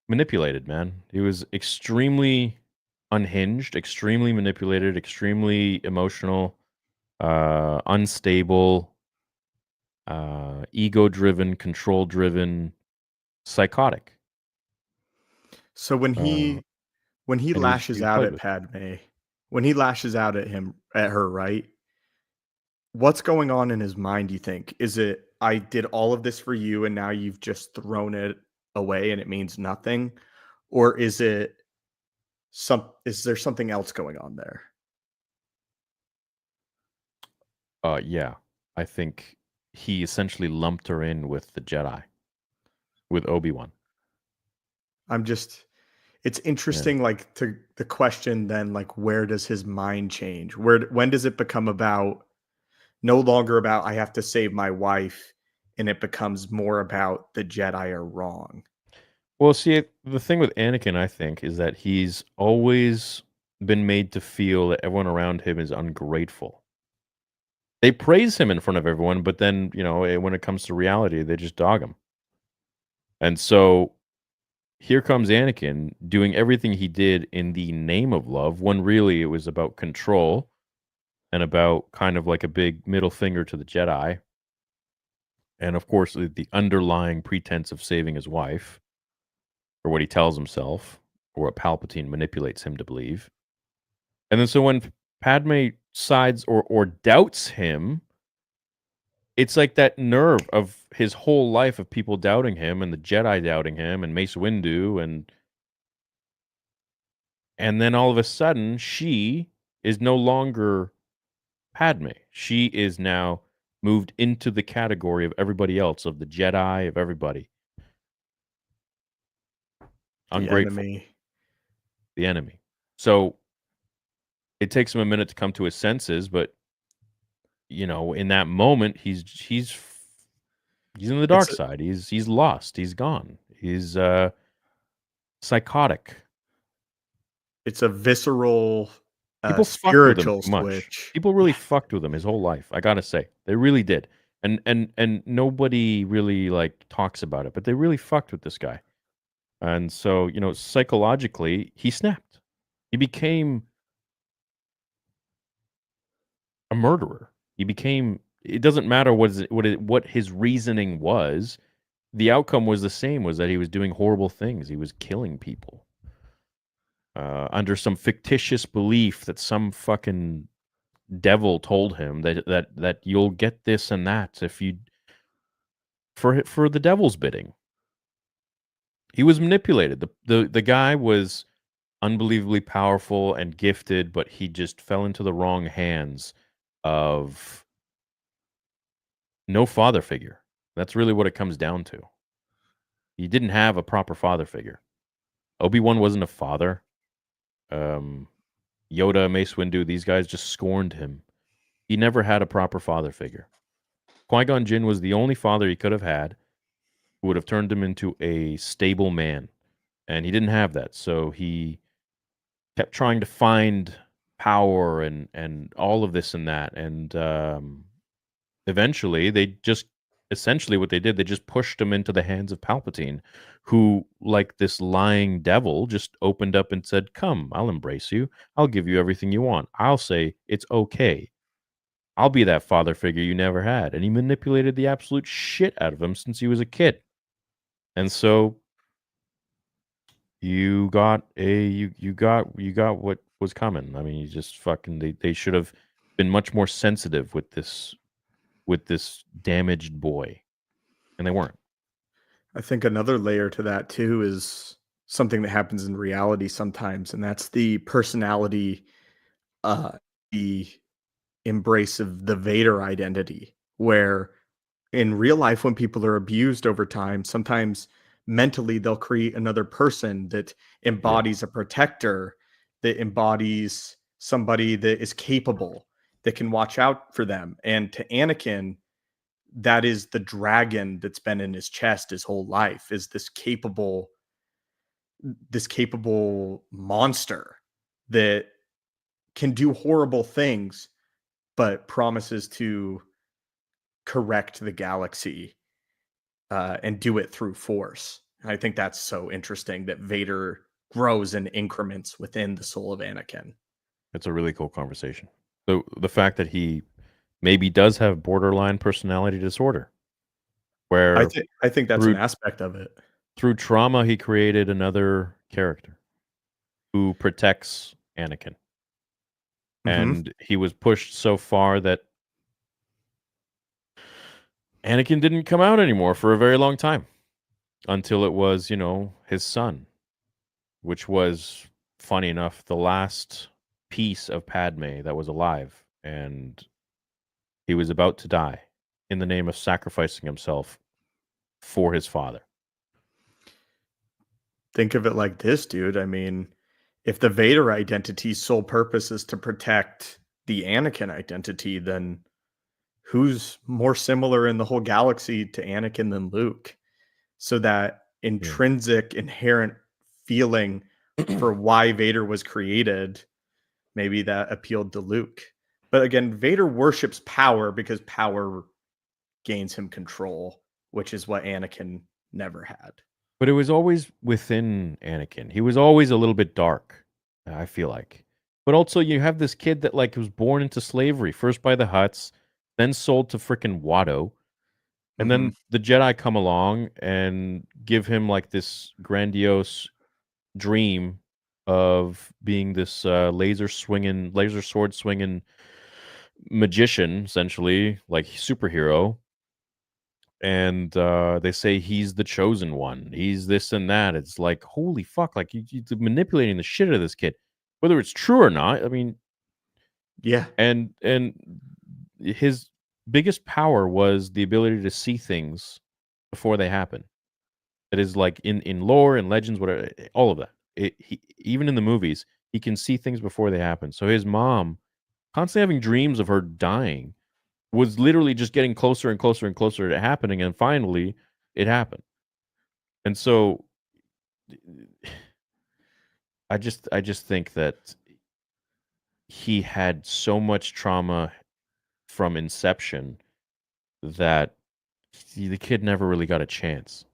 manipulated, man. He was extremely unhinged, extremely manipulated, extremely emotional, unstable, ego-driven, control-driven, psychotic. So when he and lashes he out played at with it. Padme, when he lashes out at her, right? What's going on in his mind, do you think? Is it I did all of this for you and now you've just thrown it away and it means nothing? Or is there something else going on there? Yeah. I think he essentially lumped her in with the Jedi, with Obi-Wan. It's interesting, like, to the question then, like, where does his mind change? When does it become no longer about I have to save my wife, and it becomes more about the Jedi are wrong? Well, see, the thing with Anakin, I think, is that he's always been made to feel that everyone around him is ungrateful. They praise him in front of everyone, but then, when it comes to reality, they just dog him. And so here comes Anakin doing everything he did in the name of love, when really it was about control and about kind of like a big middle finger to the Jedi. And of course, the underlying pretense of saving his wife, or what he tells himself, or what Palpatine manipulates him to believe. And then so when Padme sides or doubts him, it's like that nerve of his whole life of people doubting him and the Jedi doubting him and Mace Windu and then all of a sudden she is no longer Padme. She is now moved into the category of everybody else, of the Jedi, of everybody. Ungrateful. The enemy. So it takes him a minute to come to his senses, but in that moment, he's in the dark side. He's lost. He's gone. He's psychotic. It's a visceral, people fucked with him spiritual too much. switch. People really fucked with him his whole life. I gotta say, they really did. And nobody really like talks about it, but they really fucked with this guy. And so psychologically, he snapped. He became a murderer. He became. It doesn't matter what his reasoning was. The outcome was the same. Was that he was doing horrible things. He was killing people under some fictitious belief that some fucking devil told him that you'll get this and that if you for the devil's bidding. He was manipulated. The guy was unbelievably powerful and gifted, but he just fell into the wrong hands of no father figure. That's really what it comes down to. He didn't have a proper father figure. Obi-Wan wasn't a father. Yoda, Mace Windu, these guys just scorned him. He never had a proper father figure. Qui-Gon Jinn was the only father he could have had who would have turned him into a stable man. And he didn't have that. So he kept trying to find power and all of this and that. And eventually, essentially what they did, they just pushed him into the hands of Palpatine, who, like this lying devil, just opened up and said, "Come, I'll embrace you. I'll give you everything you want. I'll say it's okay. I'll be that father figure you never had." And he manipulated the absolute shit out of him since he was a kid. And so you got what was coming. I mean, you just fucking they should have been much more sensitive with this damaged boy, and they weren't. I think another layer to that too is something that happens in reality sometimes, and that's the personality, the embrace of the Vader identity, where in real life, when people are abused over time, sometimes mentally they'll create another person that embodies a protector, that embodies somebody that is capable, that can watch out for them. And to Anakin, that is the dragon that's been in his chest his whole life, is this capable monster that can do horrible things, but promises to correct the galaxy and do it through force. And I think that's so interesting that Vader grows in increments within the soul of Anakin. It's a really cool conversation. So the fact that he maybe does have borderline personality disorder, where I think that's an aspect of it. Through trauma, he created another character who protects Anakin. And he was pushed so far that Anakin didn't come out anymore for a very long time, until it was, his son, which was, funny enough, the last piece of Padme that was alive. And he was about to die in the name of sacrificing himself for his father. Think of it like this, dude. I mean, if the Vader identity's sole purpose is to protect the Anakin identity, then who's more similar in the whole galaxy to Anakin than Luke? So that intrinsic, inherent feeling for why Vader was created, maybe that appealed to Luke. But again, Vader worships power because power gains him control, which is what Anakin never had. But it was always within Anakin. He was always a little bit dark, I feel like. But also you have this kid that was born into slavery, first by the Hutts, then sold to frickin' Watto. And then the Jedi come along and give him this grandiose dream of being this laser sword swinging magician, essentially, like superhero. And they say he's the chosen one. He's this and that. It's like, holy fuck! You're manipulating the shit out of this kid, whether it's true or not. I mean, yeah. And his biggest power was the ability to see things before they happen. It is like in lore and legends, whatever, all of that. Even in the movies, he can see things before they happen. So his mom, constantly having dreams of her dying, was literally just getting closer and closer and closer to happening, and finally, it happened. And so, I just think that he had so much trauma from inception that the kid never really got a chance.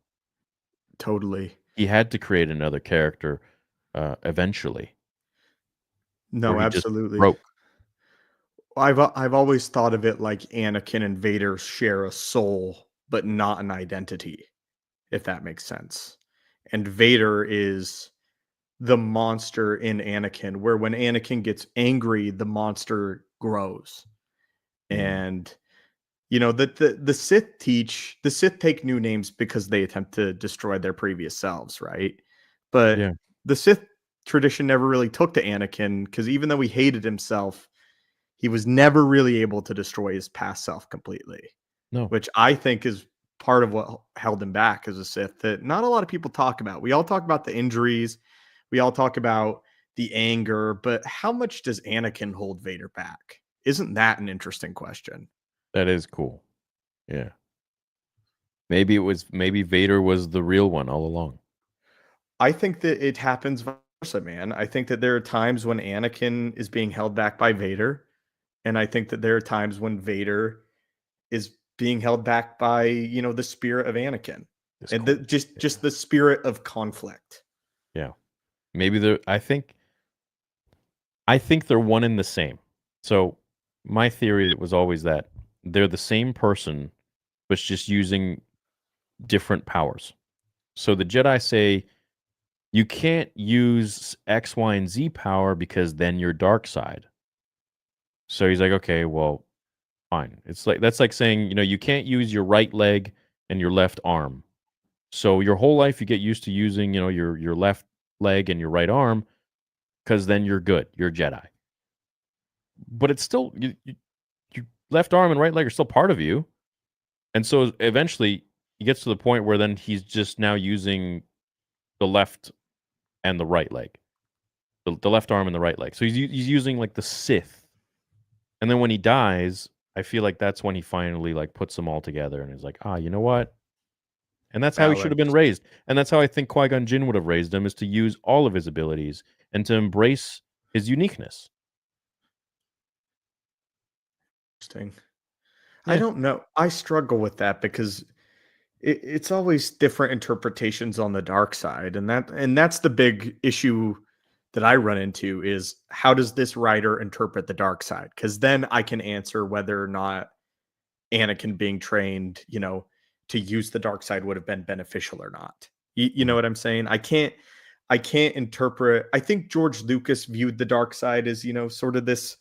Totally. He had to create another character eventually. No, absolutely. Broke. I've always thought of it like Anakin and Vader share a soul, but not an identity, if that makes sense. And Vader is the monster in Anakin, where when Anakin gets angry, the monster grows. And the Sith take new names because they attempt to destroy their previous selves, right? But the Sith tradition never really took to Anakin, because even though he hated himself, he was never really able to destroy his past self completely. No. Which I think is part of what held him back as a Sith that not a lot of people talk about. We all talk about the injuries, we all talk about the anger, but how much does Anakin hold Vader back? Isn't that an interesting question? That is cool. Yeah. Maybe Vader was the real one all along. I think that it happens vice versa, man. I think that there are times when Anakin is being held back by Vader, and I think that there are times when Vader is being held back by, you know, the spirit of Anakin. And just the spirit of conflict. Yeah. Maybe I think they're one and the same. So my theory was always that they're the same person, but just using different powers. So the Jedi say you can't use X, Y, and Z power because then you're dark side. So he's like, okay, well, fine. That's like saying, you know, you can't use your right leg and your left arm. So your whole life you get used to using, you know, your left leg and your right arm, because then you're good. You're a Jedi. But it's still your left arm and right leg are still part of you. And so eventually he gets to the point where then he's just now using the left and the right leg. The left arm and the right leg. So he's using like the Sith. And then when he dies, I feel like that's when he finally like puts them all together and is like, you know what? And that's how he should have been raised. And that's how I think Qui-Gon Jinn would have raised him, is to use all of his abilities and to embrace his uniqueness. Interesting. Yeah. I don't know. I struggle with that because it's always different interpretations on the dark side. And that's the big issue that I run into is, how does this writer interpret the dark side? Because then I can answer whether or not Anakin being trained, you know, to use the dark side would have been beneficial or not. You know what I'm saying? I can't interpret. I think George Lucas viewed the dark side as, you know, sort of this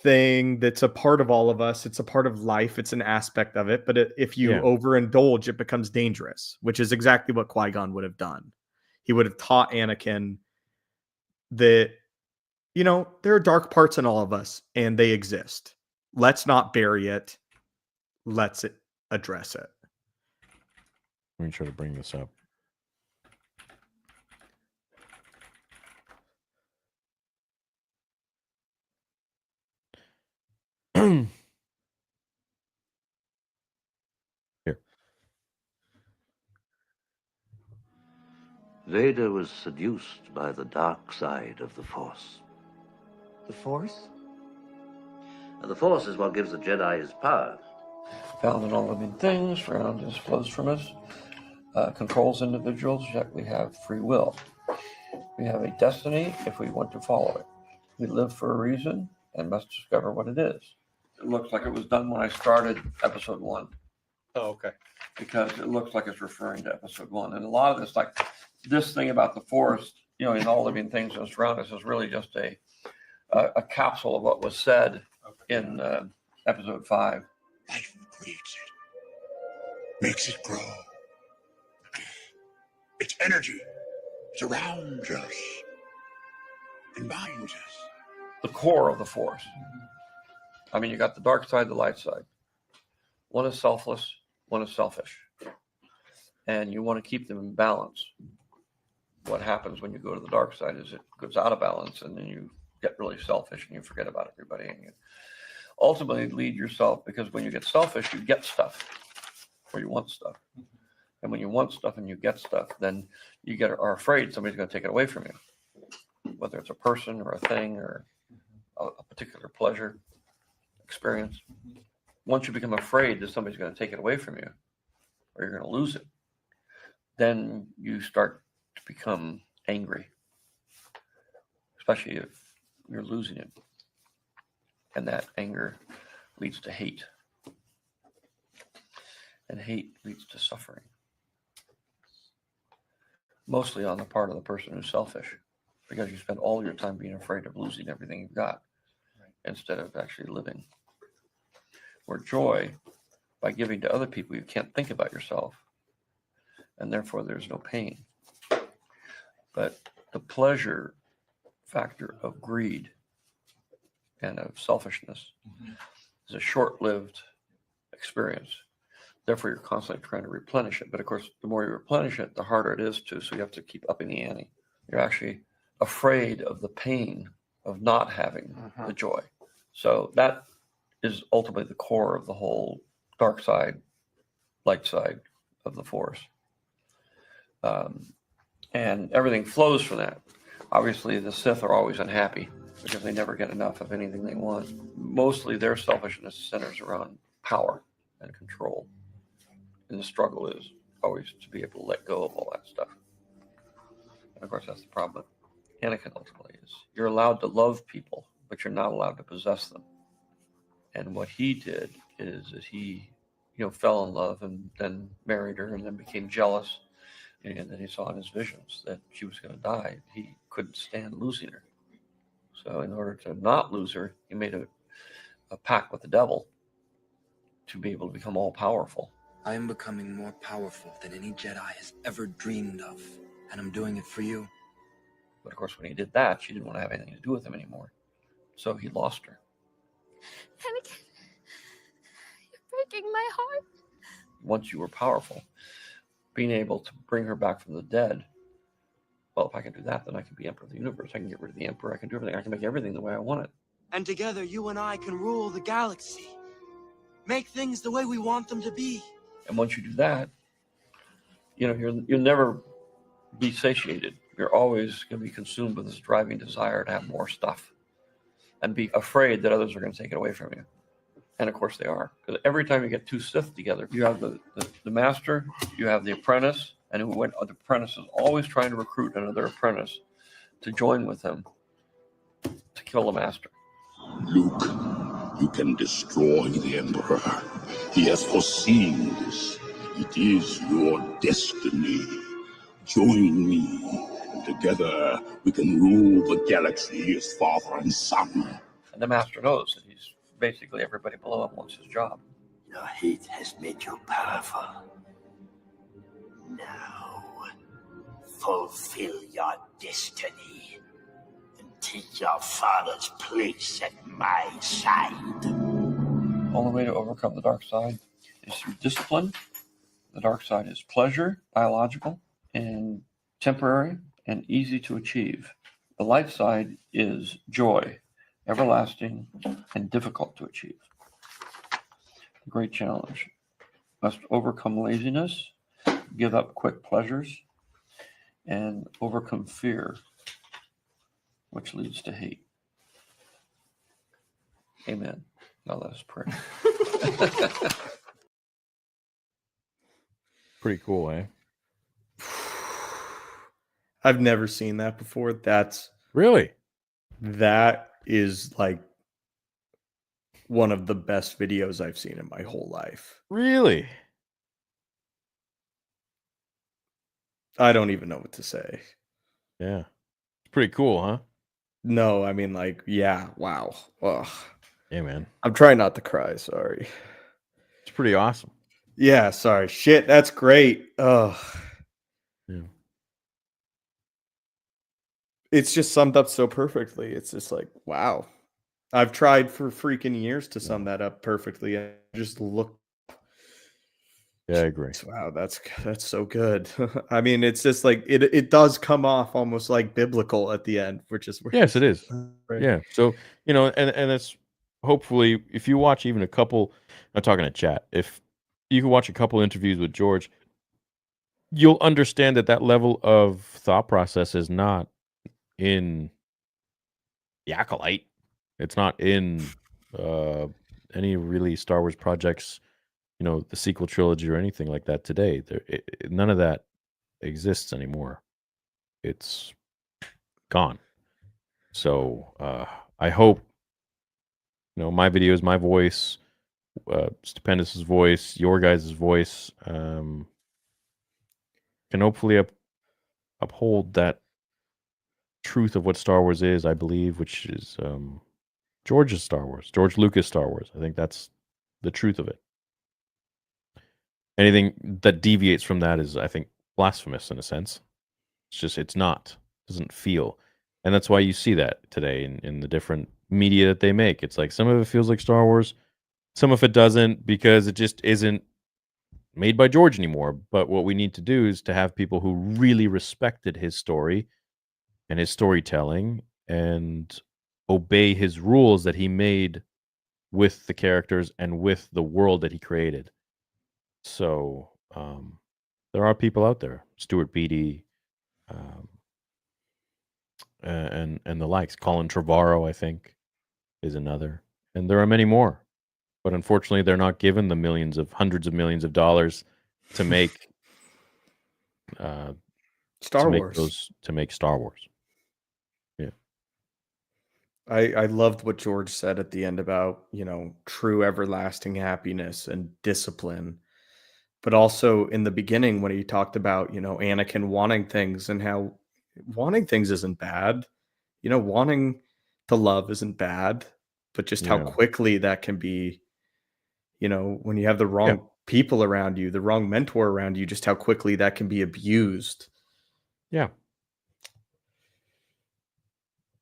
thing that's a part of all of us. It's a part of life. It's an aspect of it. But if you overindulge, it becomes dangerous, which is exactly what Qui-Gon would have done. He would have taught Anakin that, you know, there are dark parts in all of us and they exist. Let's not bury it. Let's address it. Let me try to bring this up. Here. Vader was seduced by the dark side of the Force. The Force? The Force is what gives the Jedi his power. Found in all living things, around us, flows from us, controls individuals, yet we have free will. We have a destiny if we want to follow it. We live for a reason and must discover what it is. It looks like it was done when I started episode 1. Oh, okay. Because it looks like it's referring to episode 1. And a lot of this, like this thing about the Force, you know, in all living things that surround us, is really just a capsule of what was said in episode 5. Life creates it, makes it grow. Its energy surrounds us and binds us. The core of the Force. I mean, you got the dark side, the light side. One is selfless, one is selfish. And you want to keep them in balance. What happens when you go to the dark side is it goes out of balance, and then you get really selfish and you forget about everybody, and you ultimately lead yourself, because when you get selfish, you get stuff, or you want stuff. And when you want stuff and you get stuff, then you are afraid somebody's going to take it away from you, whether it's a person or a thing or a particular pleasure experience. Once you become afraid that somebody's going to take it away from you, or you're going to lose it, then you start to become angry, especially if you're losing it. And that anger leads to hate. And hate leads to suffering. Mostly on the part of the person who's selfish, because you spend all your time being afraid of losing everything you've got, instead of actually living. Where joy, by giving to other people, you can't think about yourself, and therefore there's no pain. But the pleasure factor of greed and of selfishness is a short-lived experience. Therefore, you're constantly trying to replenish it. But of course, the more you replenish it, the harder it is to. So you have to keep upping the ante. You're actually afraid of the pain of not having the joy. So that is ultimately the core of the whole dark side, light side of the Force. And everything flows from that. Obviously, the Sith are always unhappy because they never get enough of anything they want. Mostly their selfishness centers around power and control. And the struggle is always to be able to let go of all that stuff. And of course, that's the problem. Anakin ultimately is you're allowed to love people, but you're not allowed to possess them. And what he did is he, fell in love and then married her and then became jealous. And then he saw in his visions that she was going to die. He couldn't stand losing her. So in order to not lose her, he made a pact with the devil to be able to become all powerful. I am becoming more powerful than any Jedi has ever dreamed of, and I'm doing it for you. But of course, when he did that, she didn't want to have anything to do with him anymore. So he lost her. Anakin, you're breaking my heart. Once you were powerful, being able to bring her back from the dead, well, if I can do that, then I can be Emperor of the Universe. I can get rid of the Emperor. I can do everything. I can make everything the way I want it. And together, you and I can rule the galaxy. Make things the way we want them to be. And once you do that, you'll never be satiated. You're always going to be consumed with this driving desire to have more stuff and be afraid that others are going to take it away from you. And of course they are. Because every time you get two Sith together, you have the master, you have the apprentice, and the apprentice is always trying to recruit another apprentice to join with him to kill the master. Luke, you can destroy the Emperor. He has foreseen this. It is your destiny. Join me. Together, we can rule the galaxy as father and son. And the master knows that he's basically everybody below him wants his job. Your hate has made you powerful. Now, fulfill your destiny and take your father's place at my side. The only way to overcome the dark side is through discipline. The dark side is pleasure, biological, and temporary, and easy to achieve. The light side is joy, everlasting, and difficult to achieve. The great challenge. Must overcome laziness, give up quick pleasures, and overcome fear, which leads to hate. Amen. Now let us pray. Pretty cool, eh? I've never seen that before. That is like one of the best videos I've seen in my whole life. Really? I don't even know what to say. Yeah. It's pretty cool, huh? No, I mean, wow. Ugh. Yeah, man. I'm trying not to cry, sorry. It's pretty awesome. Yeah, sorry. Shit, that's great. Ugh. Yeah. It's just summed up so perfectly. It's just like, wow. I've tried for freaking years to sum that up perfectly. I just look. Yeah, I agree. Wow, that's so good. I mean, it's just like it does come off almost like biblical at the end, which is yes, it is. Right. Yeah. So, and it's hopefully if you watch even a couple, I'm talking to chat, if you can watch a couple interviews with George, you'll understand that level of thought process is not in the Acolyte. It's not in any really Star Wars projects, the sequel trilogy or anything like that today. None of that exists anymore. It's gone. So I hope, my videos, my voice, Stupendous' voice, your guys' voice can hopefully uphold that truth of what Star Wars is, I believe, which is George's Star Wars, George Lucas Star Wars. I think that's the truth of it. Anything that deviates from that is, I think, blasphemous in a sense. It's not. doesn't feel. And that's why you see that today in the different media that they make. It's like some of it feels like Star Wars, some of it doesn't, because it just isn't made by George anymore. But what we need to do is to have people who really respected his story and his storytelling and obey his rules that he made with the characters and with the world that he created. So there are people out there, Stuart Beattie, and the likes. Colin Trevorrow, I think, is another, and there are many more. But unfortunately, they're not given the hundreds of millions of dollars to make Star Wars. To make Star Wars. Yeah, I loved what George said at the end about, true everlasting happiness and discipline. But also in the beginning when he talked about, Anakin wanting things and how wanting things isn't bad. Wanting to love isn't bad, but just how quickly that can be, when you have the wrong people around you, the wrong mentor around you, just how quickly that can be abused. Yeah.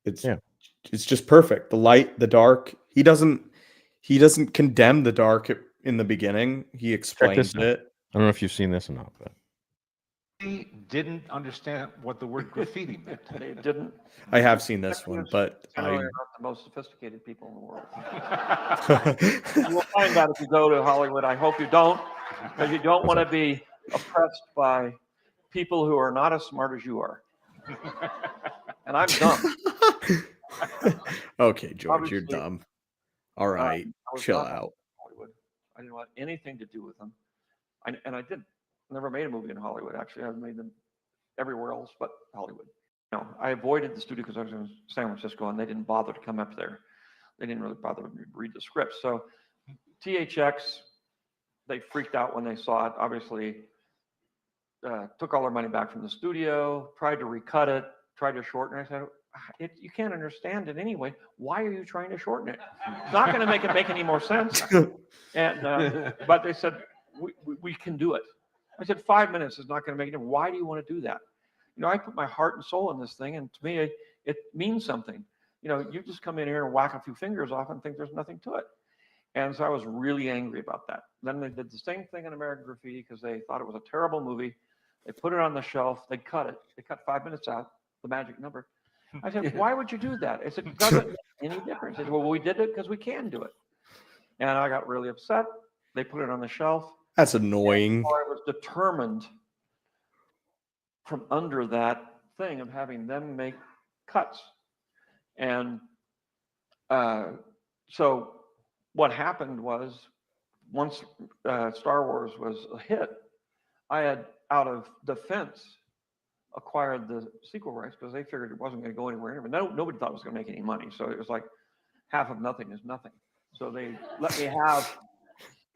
It's just perfect. The light, the dark. He doesn't condemn the dark in the beginning. He explains it. I don't know if you've seen this or not, but He didn't understand what the word graffiti meant. They didn't. I have seen this one, but Generally are not the most sophisticated people in the world. You will find that if you go to Hollywood. I hope you don't, because you don't want to be oppressed by people who are not as smart as you are. And I'm dumb. Okay, George, Obviously, you're dumb. All right, chill out. Hollywood. I didn't want anything to do with them. I never made a movie in Hollywood. Actually, I've made them everywhere else but Hollywood. I avoided the studio because I was in San Francisco, and they didn't bother to come up there. They didn't really bother to read the script. So THX, they freaked out when they saw it. Obviously, took all their money back from the studio, tried to recut it, tried to shorten it. I said, you can't understand it anyway. Why are you trying to shorten it? It's not going to make any more sense. And but they said, we can do it. I said, 5 minutes is not going to make it. Why do you want to do that? I put my heart and soul in this thing, and to me, it means something. You just come in here and whack a few fingers off and think there's nothing to it. And so I was really angry about that. Then they did the same thing in American Graffiti because they thought it was a terrible movie. They put it on the shelf. They cut it. They cut 5 minutes out, the magic number. I said, why would you do that? I said, it doesn't make any difference. They said, well, we did it because we can do it. And I got really upset. They put it on the shelf. That's annoying. So I was determined from under that thing of having them make cuts. And so what happened was, once Star Wars was a hit, I had, out of defense, acquired the sequel rights because they figured it wasn't going to go anywhere. But nobody thought it was going to make any money. So it was like half of nothing is nothing. So they let me have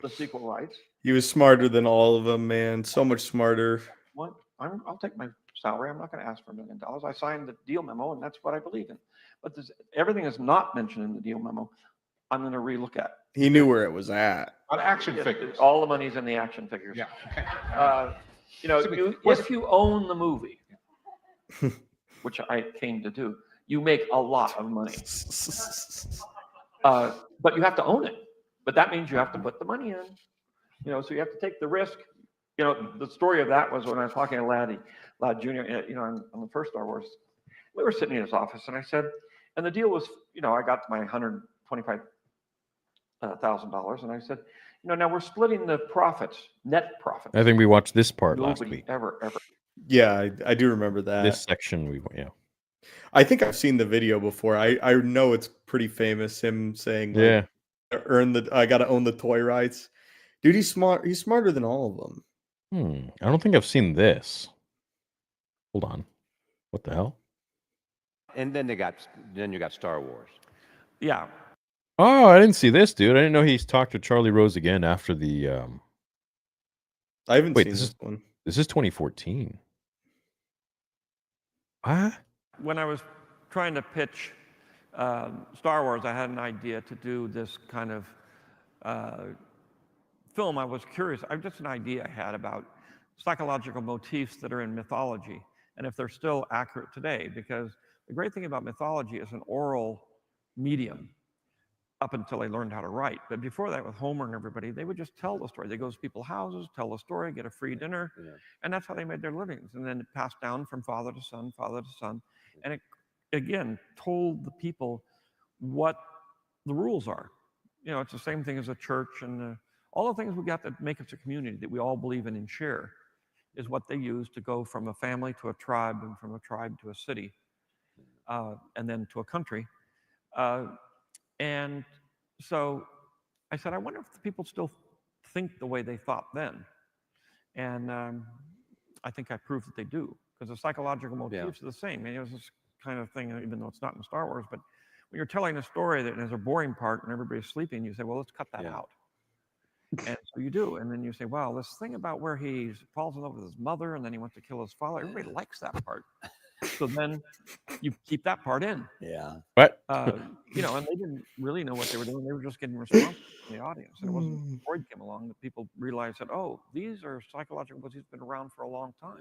the sequel rights. He was smarter than all of them, man. So much smarter. What? I'll take my salary. I'm not going to ask for $1 million. I signed the deal memo, and that's what I believe in. But everything is not mentioned in the deal memo. I'm going to relook at. He knew where it was at. On action figures. All the money's in the action figures. Yeah. If you own the movie, which I came to do, you make a lot of money. But you have to own it. But that means you have to put the money in. So you have to take the risk. The story of that was when I was talking to Ladd Jr., on the first Star Wars. We were sitting in his office, and I said, and the deal was, I got my $125,000, and I said, now we're splitting the profits, net profits. I think we watched this part last Nobody week. ever. Yeah, I do remember that. This section, I think I've seen the video before. I know it's pretty famous. Him saying, Yeah. I got to own the toy rights. Dude, he's smart. He's smarter than all of them. I don't think I've seen this. Hold on. What the hell? And then you got Star Wars. Yeah. Oh, I didn't see this, dude. I didn't know he's talked to Charlie Rose again after the. I haven't seen this one. This is 2014. What? When I was trying to pitch Star Wars, I had an idea to do this kind of film. I was curious. Just an idea I had about psychological motifs that are in mythology. and if they're still accurate today. Because the great thing about mythology is an oral medium up until they learned how to write. But before that, with Homer and everybody, they would just tell the story. They go to people's houses, tell the story, get a free dinner, and that's how they made their livings. And then it passed down from father to son, and it again told the people what the rules are. You know, it's the same thing as a church, and all the things we got that make us a community that we all believe in and share is what they use to go from a family to a tribe, and from a tribe to a city, and then to a country. And so I said, I wonder if the people still think the way they thought then. And I think I proved that they do, because the psychological motifs are the same. And it was this kind of thing, even though it's not in Star Wars, but when you're telling a story that has a boring part and everybody's sleeping, you say, well, let's cut that out. And so you do. And then you say, well, this thing about where he falls in love with his mother and then he wants to kill his father, everybody likes that part. So then you keep that part in. Yeah. What? You know, and they didn't really know what they were doing. They were just getting responses from the audience. And it wasn't until Freud came along that people realized that, oh, these are psychological motifs been around for a long time.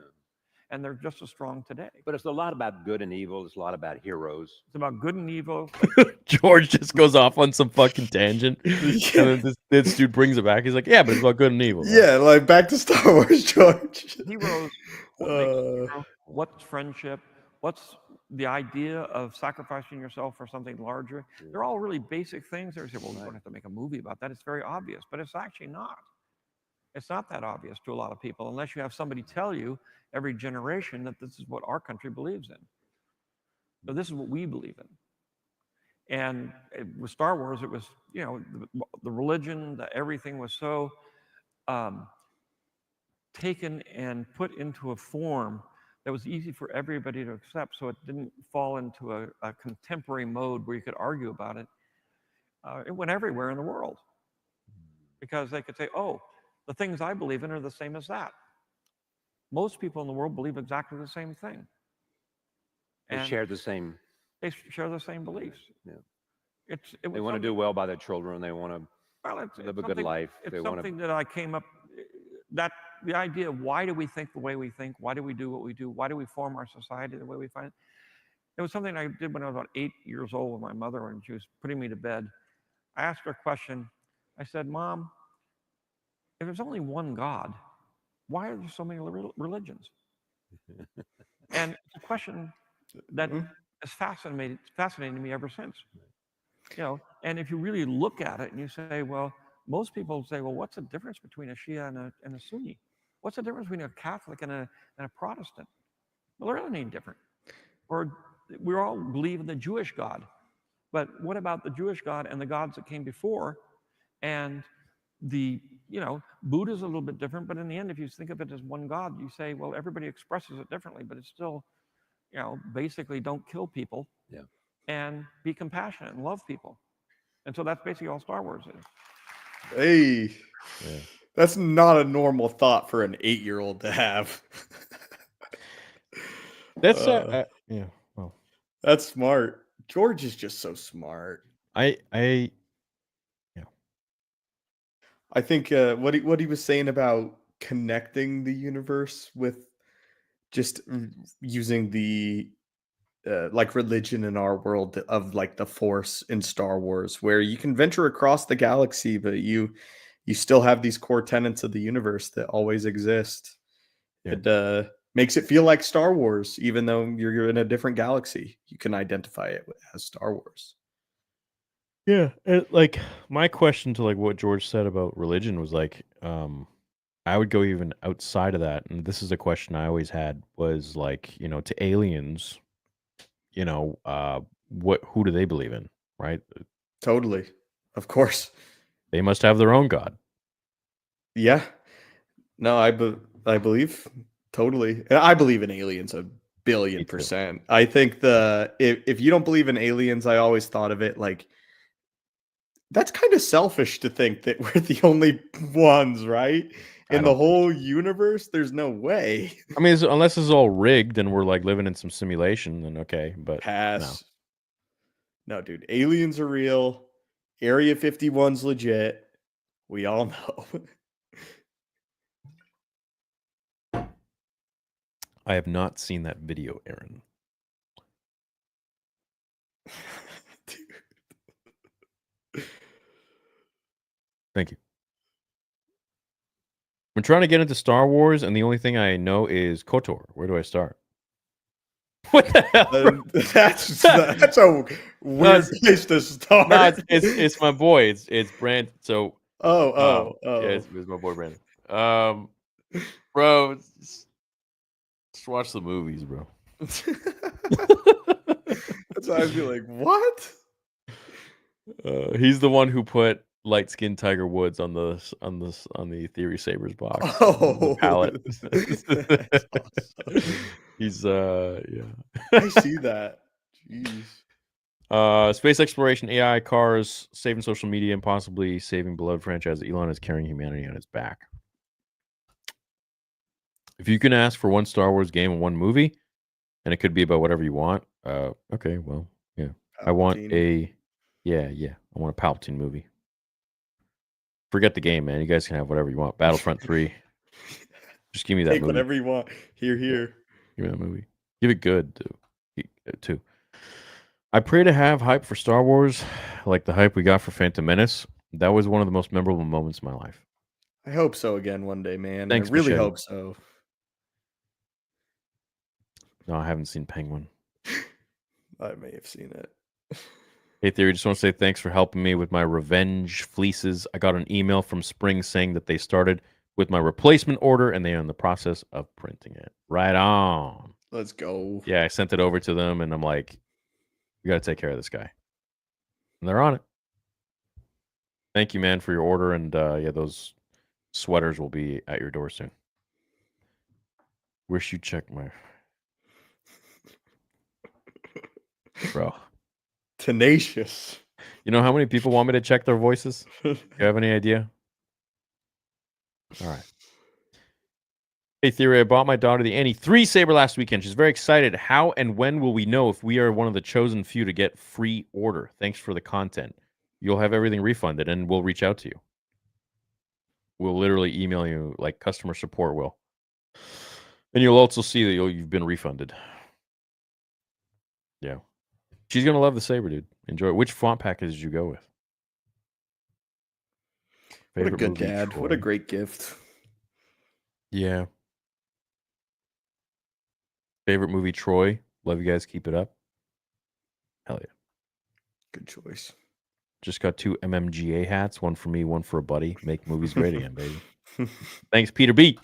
And they're just as strong today. But it's a lot about good and evil. It's a lot about heroes. It's about good and evil. George just goes off on some fucking tangent. And then this dude brings it back. He's like, yeah, but it's about good and evil. Right? Yeah, like back to Star Wars, George. Heroes. What makes a hero? What's friendship? What's the idea of sacrificing yourself for something larger? They're all really basic things. They say, well, we don't have to make a movie about that. It's very obvious, but it's actually not. It's not that obvious to a lot of people unless you have somebody tell you every generation that this is what our country believes in. So this is what we believe in. And with Star Wars, it was, you know, the religion, everything was so taken and put into a form that was easy for everybody to accept, so it didn't fall into a contemporary mode where you could argue about it. It went everywhere in the world because they could say, oh, the things I believe in are the same as that. Most people in the world believe exactly the same thing. They share the same. They share the same beliefs. Yeah. They want to do well by their children. They want to live a good life. It's something that I came up, that the idea of why do we think the way we think? Why do we do what we do? Why do we form our society the way we find it? It was something I did when I was about 8 years old with my mother when she was putting me to bed. I asked her a question. I said, Mom, if there's only one God, why are there so many religions? And it's a question that has fascinated me ever since. You know, and if you really look at it and you say, well, most people say, well, what's the difference between a Shia and a Sunni? What's the difference between a Catholic and a Protestant? Well, there isn't any different. Or we all believe in the Jewish God. But what about the Jewish God and the gods that came before? And Buddha's a little bit different, but in the end, if you think of it as one God, you say, well, everybody expresses it differently, but it's still, basically don't kill people and be compassionate and love people. And so that's basically all Star Wars is. Hey, that's not a normal thought for an 8-year-old to have. That's yeah. Well, that's smart. George is just so smart. I think what he was saying about connecting the universe with just using the like religion in our world of like the Force in Star Wars, where you can venture across the galaxy, but you still have these core tenets of the universe that always exist. Yeah. It makes it feel like Star Wars, even though you're in a different galaxy. You can identify it as Star Wars. Yeah, like my question to like what George said about religion was like, I would go even outside of that, and this is a question I always had was like, to aliens, who do they believe in, right? Totally, of course, they must have their own god. Yeah, no, I believe totally. I believe in aliens 1,000,000,000%. I think if you don't believe in aliens, I always thought of it like, that's kind of selfish to think that we're the only ones, right? In the whole universe, there's no way. I mean, unless it's all rigged and we're like living in some simulation, then okay. But pass. No, dude, aliens are real. Area 51's legit. We all know. I have not seen that video, Aaron. Thank you. I'm trying to get into Star Wars, and the only thing I know is KOTOR. Where do I start? What the hell? That's a weird place to start. No, it's my boy. It's Brand. So oh. Yeah, it's my boy Brandon. Bro, just watch the movies, bro. That's why I'd be like, what? He's the one who put light skinned Tiger Woods on the Theory Sabers box. Oh, palette. that's awesome. He's yeah. I see that. Jeez. Space exploration, AI, cars, saving social media, and possibly saving beloved franchise. Elon is carrying humanity on his back. If you can ask for one Star Wars game and one movie, and it could be about whatever you want. Okay, well, yeah. Palpatine. I want a I want a Palpatine movie. Forget the game, man. You guys can have whatever you want. Battlefront 3. Just give me that Take movie. whatever you want. Here. Give me that movie. Give it good, too. I pray to have hype for Star Wars, like the hype we got for Phantom Menace. That was one of the most memorable moments in my life. I hope so again one day, man. Thanks, I really Michelle. hope so. No, I haven't seen Penguin. I may have seen it. Hey, Theory, just want to say thanks for helping me with my revenge fleeces. I got an email from Spring saying that they started with my replacement order and they are in the process of printing it. Right on. Let's go. Yeah, I sent it over to them and I'm like, we got to take care of this guy. And they're on it. Thank you, man, for your order. And those sweaters will be at your door soon. Wish you checked my... Bro. Tenacious. You know how many people want me to check their voices? You have any idea? All right. Hey, Theory, I bought my daughter the Annie 3 Saber last weekend. She's very excited. How and when will we know if we are one of the chosen few to get free order? Thanks for the content. You'll have everything refunded, and we'll reach out to you. We'll literally email you, like customer support will. And you'll also see that you've been refunded. Yeah. She's going to love the Saber, dude. Enjoy it. Which font package did you go with? What a good dad. What a great gift. Yeah. Favorite movie, Troy. Love you guys. Keep it up. Hell yeah. Good choice. Just got 2 MMGA hats. One for me, one for a buddy. Make movies great again, baby. Thanks, Peter B.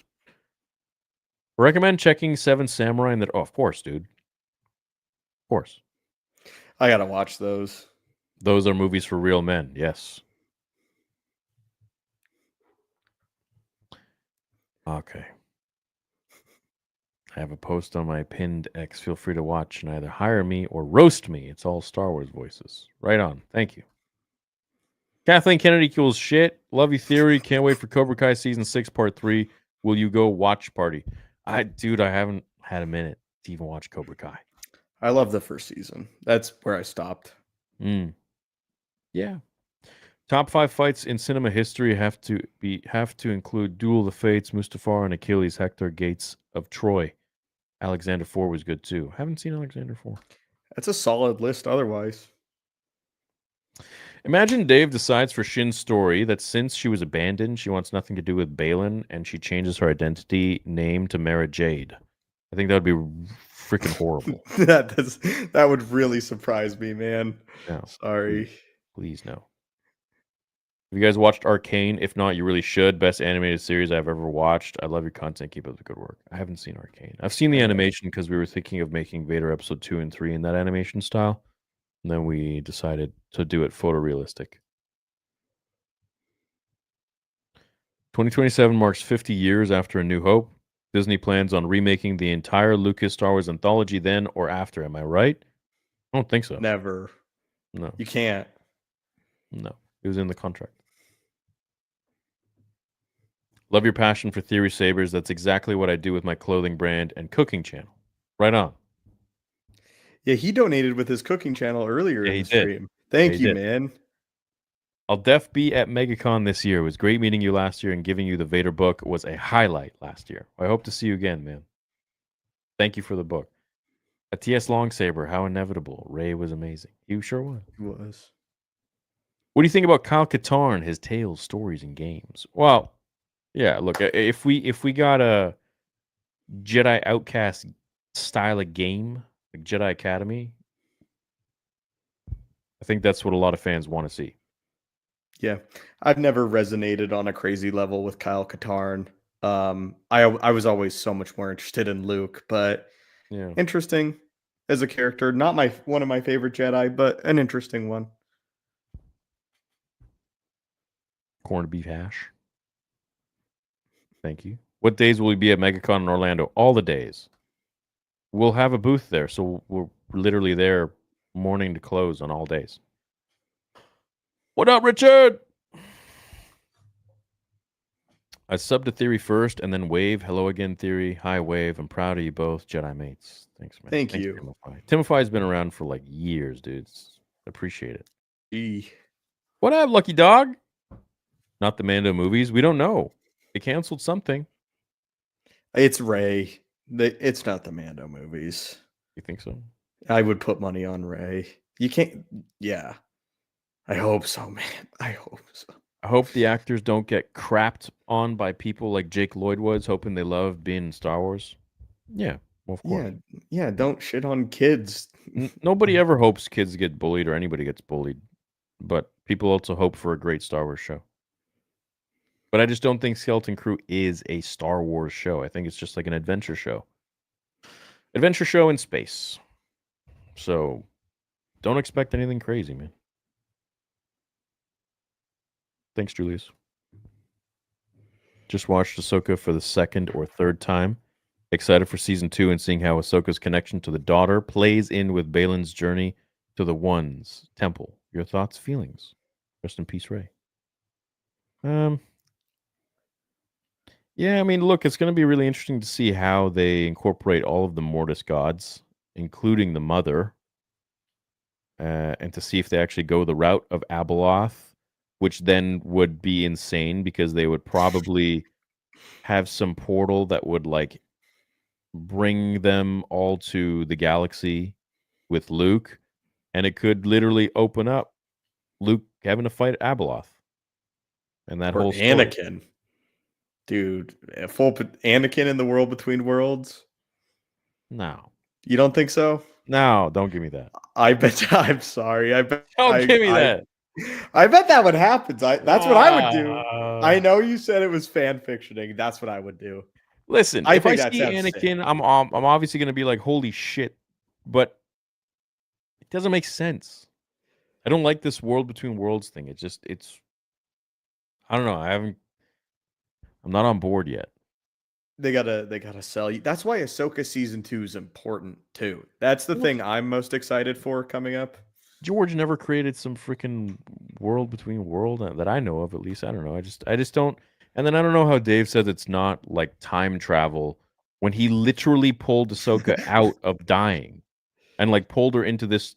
Recommend checking Seven Samurai and that. Oh, of course, dude. Of course. I gotta watch those. Those are movies for real men. Yes. Okay. I have a post on my pinned X. Feel free to watch and either hire me or roast me. It's all Star Wars voices. Right on. Thank you. Kathleen Kennedy kills shit. Love you, Theory. Can't wait for Cobra Kai Season 6 Part 3. Will you go watch party? Dude, I haven't had a minute to even watch Cobra Kai. I love the first season. That's where I stopped. Yeah. Top 5 fights in cinema history have to include Duel of the Fates, Mustafar and Achilles, Hector, Gates of Troy. Alexander 4 was good too. Haven't seen Alexander 4. That's a solid list otherwise. Imagine Dave decides for Shin's story that since she was abandoned, she wants nothing to do with Balin, and she changes her identity name to Mara Jade. I think that would be freaking horrible. that would really surprise me, man. No, sorry. Please no. Have you guys watched Arcane? If not, you really should. Best animated series I've ever watched. I love your content. Keep up the good work. I haven't seen Arcane. I've seen the animation because we were thinking of making Vader episode 2 and 3 in that animation style. And then we decided to do it photorealistic. 2027 marks 50 years after A New Hope. Disney plans on remaking the entire Lucas Star Wars anthology then or after. Am I right? I don't think so. Never. No. You can't. No. It was in the contract. Love your passion for Theory Sabers. That's exactly what I do with my clothing brand and cooking channel. Right on. Yeah, he donated with his cooking channel earlier in the stream. Thank you, man. I'll def be at MegaCon this year. It was great meeting you last year, and giving you the Vader book was a highlight last year. I hope to see you again, man. Thank you for the book. A T.S. Longsaber, how inevitable. Ray was amazing. He sure was. He was. What do you think about Kyle Katarn, his tales, stories, and games? Well, yeah, look, if we got a Jedi Outcast style of game, like Jedi Academy, I think that's what a lot of fans want to see. Yeah, I've never resonated on a crazy level with Kyle Katarn. I was always so much more interested in Luke, but Yeah. interesting as a character. Not one of my favorite Jedi, but an interesting one. Corned beef hash. Thank you. What days will we be at MegaCon in Orlando? All the days. We'll have a booth there, so we're literally there morning to close on all days. What up, Richard? I subbed to Theory first and then Wave. Hello again, Theory. Hi, Wave. I'm proud of you both, Jedi mates. Thanks, man. Thank Thanks, you. Timify. Timify's been around for like years, dudes. Appreciate it. Gee. What up, Lucky Dog? Not the Mando movies. We don't know. They canceled something. It's Ray. It's not the Mando movies. You think so? I would put money on Ray. You can't. Yeah. I hope so, man. I hope so. I hope the actors don't get crapped on by people like Jake Lloyd was, hoping they love being in Star Wars. Yeah, well, of course. Yeah. Don't shit on kids. Nobody ever hopes kids get bullied or anybody gets bullied, but people also hope for a great Star Wars show. But I just don't think Skeleton Crew is a Star Wars show. I think it's just like an adventure show. Adventure show in space. So don't expect anything crazy, man. Thanks, Julius. Just watched Ahsoka for the second or third time. Excited for season 2 and seeing how Ahsoka's connection to the daughter plays in with Balin's journey to the One's temple. Your thoughts, feelings? Rest in peace, Ray. Yeah, I mean, look, it's going to be really interesting to see how they incorporate all of the Mortis gods, including the Mother, and to see if they actually go the route of Abeloth, which then would be insane because they would probably have some portal that would like bring them all to the galaxy with Luke, and it could literally open up Luke having to fight Abeloth, and that Or whole story. Anakin. Dude, full Anakin in the World Between Worlds? No. You don't think so? No, don't give me that. I bet. I'm sorry. I bet. Don't give me that. I bet that would happen. That's what I would do. I know you said it was fan fictioning. That's what I would do. Listen, if I think that see sounds Anakin, sick. I'm obviously going to be like, holy shit, but it doesn't make sense. I don't like this World Between Worlds thing. It's I don't know. I'm not on board yet. They gotta sell you. That's why Ahsoka season 2 is important too. That's the thing I'm most excited for coming up. George never created some freaking World Between World that I know of, at least. I don't know. I just don't. And then I don't know how Dave says it's not like time travel when he literally pulled Ahsoka out of dying and like pulled her into this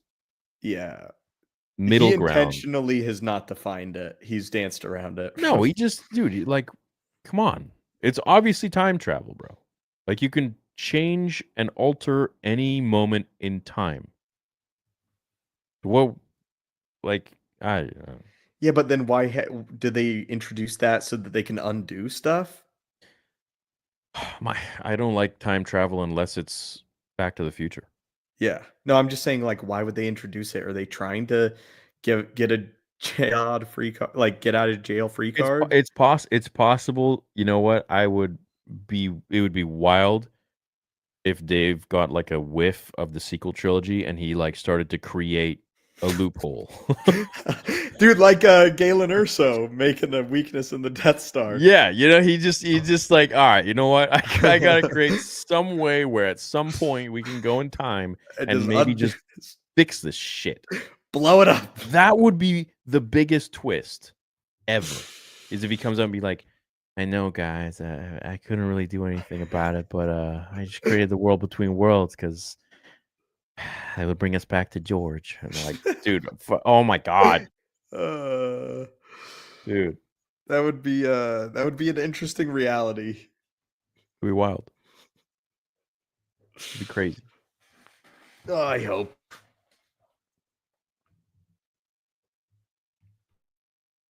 middle he ground. intentionally has not defined it. He's danced around it. No, he just, dude, like, come on. It's obviously time travel, bro. Like, you can change and alter any moment in time. Well, like, Yeah, but then why did they introduce that so that they can undo stuff? I don't like time travel unless it's Back to the Future. Yeah. No, I'm just saying, like, why would they introduce it? Are they trying to get a jail free card, like get out of jail free card? It's possible. You know what? It would be wild if Dave got like a whiff of the sequel trilogy and he like started to create a loophole. Dude, like Galen Erso making a weakness in the Death Star. Yeah, you know, he just like, all right, you know what? I gotta create some way where at some point we can go in time and maybe just fix this shit. Blow it up. That would be the biggest twist ever. Is if he comes out and be like, I know, guys, I couldn't really do anything about it, but I just created the World Between Worlds because it would bring us back to George. And I'm like, dude, oh my god, dude, that would be an interesting reality. It'd be wild. It'd be crazy. Oh, I hope.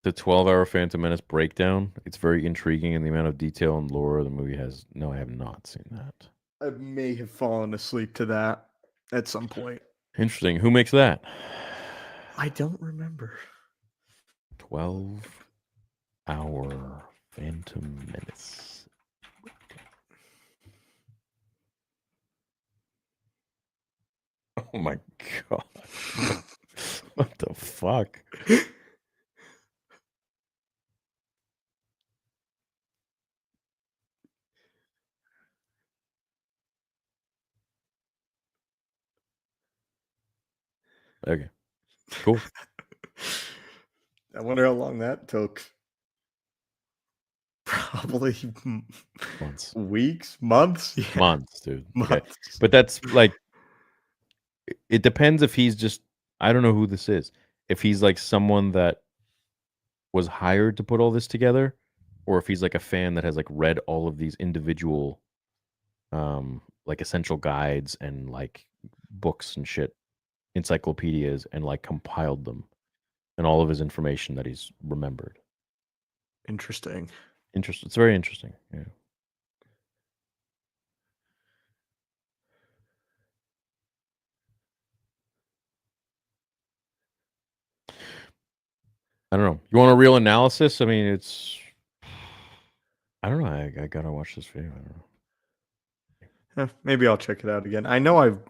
The 12-hour Phantom Menace breakdown. It's very intriguing, and the amount of detail and lore the movie has. No, I have not seen that. I may have fallen asleep to that at some point. Interesting. Who makes that? I don't remember. 12-hour Phantom Menace. Oh my god. What the fuck? Okay. Cool. I wonder how long that took. Probably Months. Weeks, months, yeah. Months, dude. Okay. Months. But that's like, it depends if he's just, I don't know who this is. If he's like someone that was hired to put all this together, or if he's like a fan that has like read all of these individual like essential guides and like books and shit, encyclopedias, and like compiled them and all of his information that he's remembered. Interesting. Interesting. It's very interesting. Yeah. I don't know. You want a real analysis? I mean, it's. I don't know. I gotta watch this video. I don't know. Maybe I'll check it out again. I know I've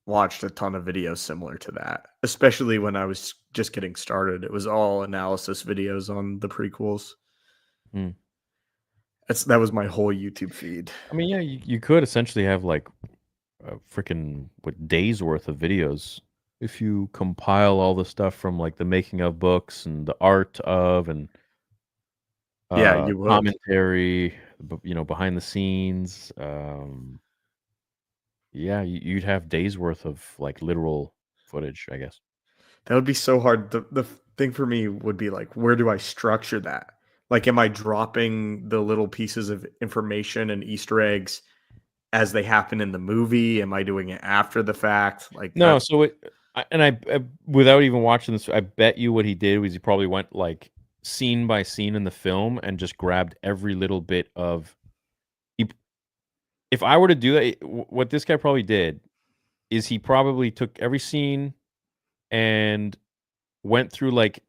watched a ton of videos similar to that, especially when I was just getting started. It was all analysis videos on the prequels. Hmm. That was my whole YouTube feed. I mean, yeah, you could essentially have like a freaking days worth of videos if you compile all the stuff from like the making of books and the art of and Yeah, you would. commentary, behind the scenes. Yeah, you'd have days worth of like literal footage, I guess. That would be so hard. The thing for me would be like, where do I structure that? Like, am I dropping the little pieces of information and Easter eggs as they happen in the movie? Am I doing it after the fact? Like, No, so I without even watching this, I bet you what he did was he probably went like scene by scene in the film and just grabbed every little bit of. If I were to do that, what this guy probably did is he probably took every scene and went through like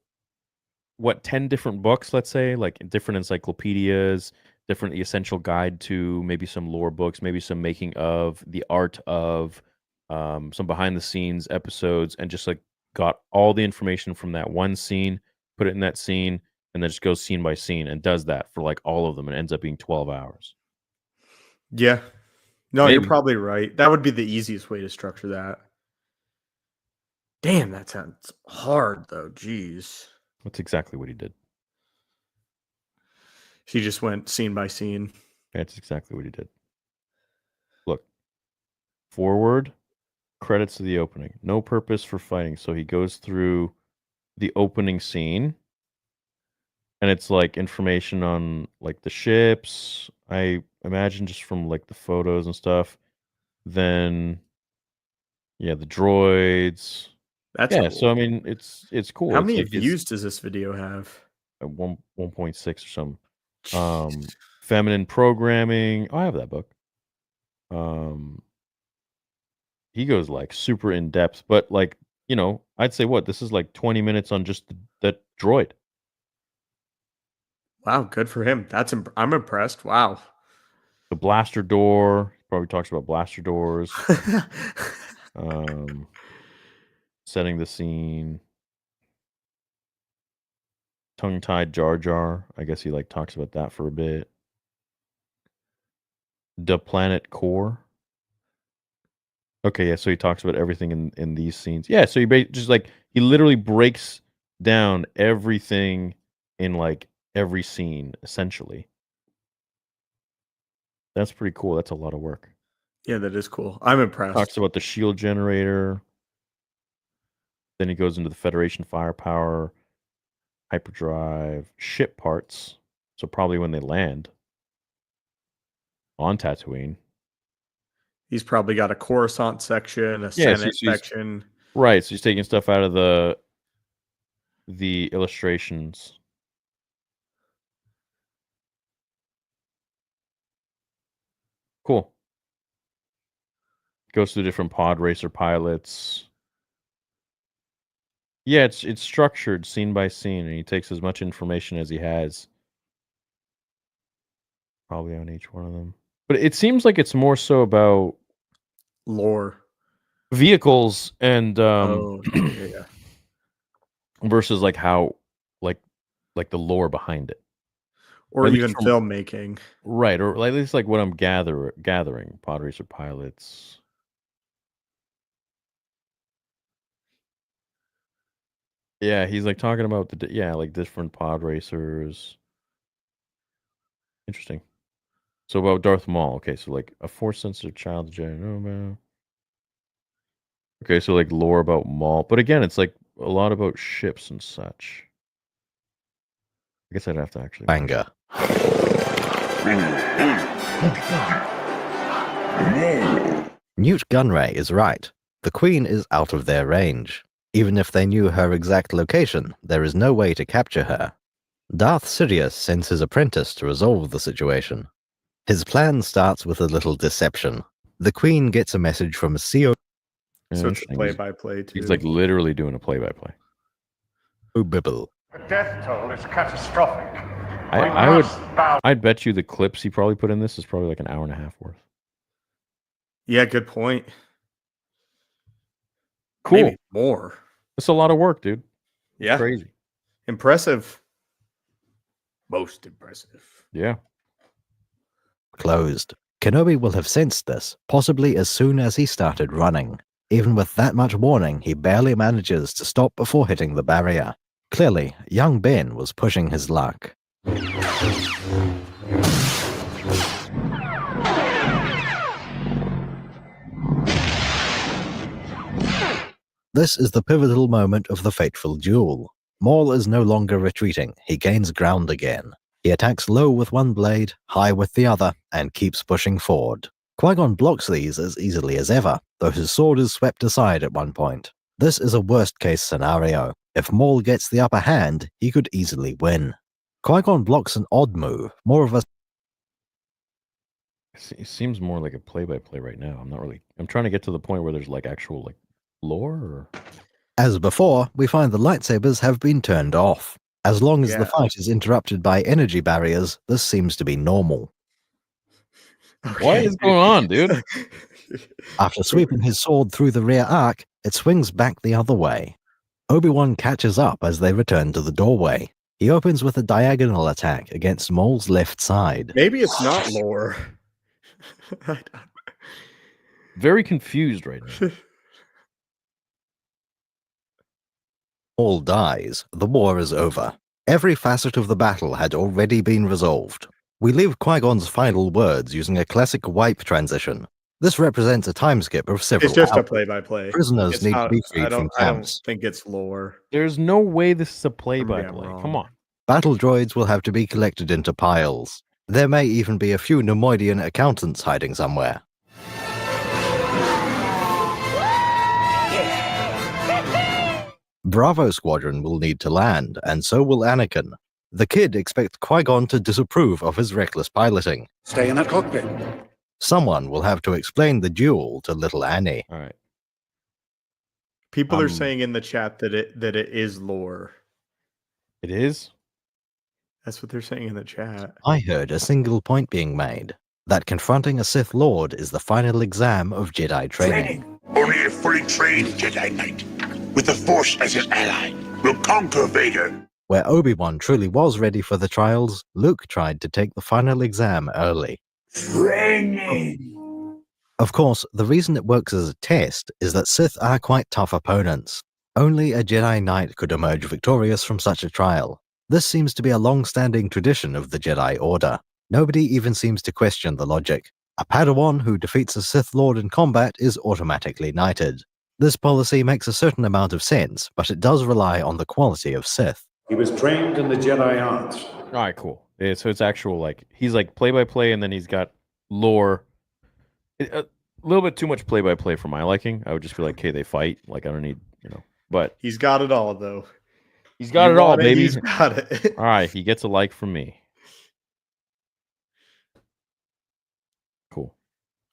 10 different books, let's say, like different encyclopedias, different essential guide to maybe some lore books, maybe some making of, the art of, some behind the scenes episodes, and just like got all the information from that one scene, put it in that scene, and then just goes scene by scene and does that for like all of them, and ends up being 12 hours. Yeah. No, Maybe. you're probably right. That would be the easiest way to structure that. Damn, that sounds hard though. Jeez. That's exactly what he did. He just went scene by scene. That's exactly what he did. Look, forward, credits to the opening. No purpose for fighting. So he goes through the opening scene, and it's like information on like the ships. I imagine just from like the photos and stuff. Then, yeah, the droids. That's yeah. cool. So I mean, it's cool. How It's many like views does this video have? 1.6 or something. Feminine programming. Oh, I have that book. He goes like super in depth, but like, I'd say this is like 20 minutes on just that droid. Wow, good for him. I'm impressed. Wow. The blaster door. Probably talks about blaster doors. Setting the scene. Tongue-tied Jar Jar. I guess he like talks about that for a bit. The planet core. Okay, yeah, so he talks about everything in these scenes. Yeah, so he literally breaks down everything in like every scene, essentially. That's pretty cool. That's a lot of work. Yeah, that is cool. I'm impressed. Talks about the shield generator. Then he goes into the Federation firepower, hyperdrive, ship parts. So probably when they land on Tatooine. He's probably got a Coruscant section, a Yeah, Senate section. Right, so he's taking stuff out of the illustrations. Cool. Goes through different pod racer pilots. Yeah, it's structured scene by scene, and he takes as much information as he has. Probably on each one of them. But it seems like it's more so about lore, vehicles, and yeah. versus like how like the lore behind it. Or At least even filmmaking. Right, or at least like what I'm gathering. Pod racer pilots. Yeah, he's like talking about like different pod racers. Interesting. So about Darth Maul, okay, so like a force-sensitive child Jedi. Okay, so like lore about Maul, but again, it's like a lot about ships and such. I guess I'd have to actually Banger. Newt Gunray is right. The Queen is out of their range. Even if they knew her exact location, there is no way to capture her. Darth Sidious sends his apprentice to resolve the situation. His plan starts with a little deception. The Queen gets a message from a CO. So it's a play-by-play too. He's like literally doing a play-by-play. Bibble. The death toll is catastrophic. I'd bet you the clips he probably put in this is probably like an hour and a half worth. Yeah, good point. Cool. Maybe more. It's a lot of work, dude. Yeah. Crazy. Impressive. Most impressive. Yeah. Closed. Kenobi will have sensed this, possibly as soon as he started running. Even with that much warning, he barely manages to stop before hitting the barrier. Clearly, young Ben was pushing his luck. This is the pivotal moment of the fateful duel. Maul is no longer retreating, he gains ground again. He attacks low with one blade, high with the other, and keeps pushing forward. Qui-Gon blocks these as easily as ever, though his sword is swept aside at one point. This is a worst-case scenario. If Maul gets the upper hand, he could easily win. Qui-Gon blocks an odd move, more of a... It seems more like a play-by-play right now. I'm trying to get to the point where there's like actual like lore or... As before, we find the lightsabers have been turned off. As long as the fight is interrupted by energy barriers, this seems to be normal. What is going on, dude? After sweeping his sword through the rear arc, it swings back the other way. Obi-Wan catches up as they return to the doorway. He opens with a diagonal attack against Maul's left side. Maybe it's not lore. Very confused right now. Maul dies. The war is over. Every facet of the battle had already been resolved. We leave Qui-Gon's final words using a classic wipe transition. This represents a time skip of several It's just hours. a play-by-play. Prisoners It's need not- to be freed I from don't camps. think it's lore. There's no way this is a play-by-play. wrong. Come on. Battle droids will have to be collected into piles. There may even be a few Nemoidian accountants hiding somewhere. Bravo Squadron will need to land, and so will Anakin. The kid expects Qui-Gon to disapprove of his reckless piloting. Stay in that cockpit. Someone will have to explain the duel to little Annie. All right. People are saying in the chat that it is lore. It is? That's what they're saying in the chat. I heard a single point being made, that confronting a Sith Lord is the final exam of Jedi training. Only a fully trained Jedi Knight, with the Force as his ally, will conquer Vader. Where Obi-Wan truly was ready for the trials, Luke tried to take the final exam early. Training! Of course, the reason it works as a test is that Sith are quite tough opponents. Only a Jedi Knight could emerge victorious from such a trial. This seems to be a long-standing tradition of the Jedi Order. Nobody even seems to question the logic. A Padawan who defeats a Sith Lord in combat is automatically knighted. This policy makes a certain amount of sense, but it does rely on the quality of Sith. He was trained in the Jedi arts. All right, cool. Yeah, so it's actual like he's like play-by-play, and then he's got lore. A little bit too much play-by-play for my liking. I would just be like, "Okay, they fight." Like I don't need, But He's got it all though. he's got You it all, want baby. He's got it. All right, he gets a like from me. Cool.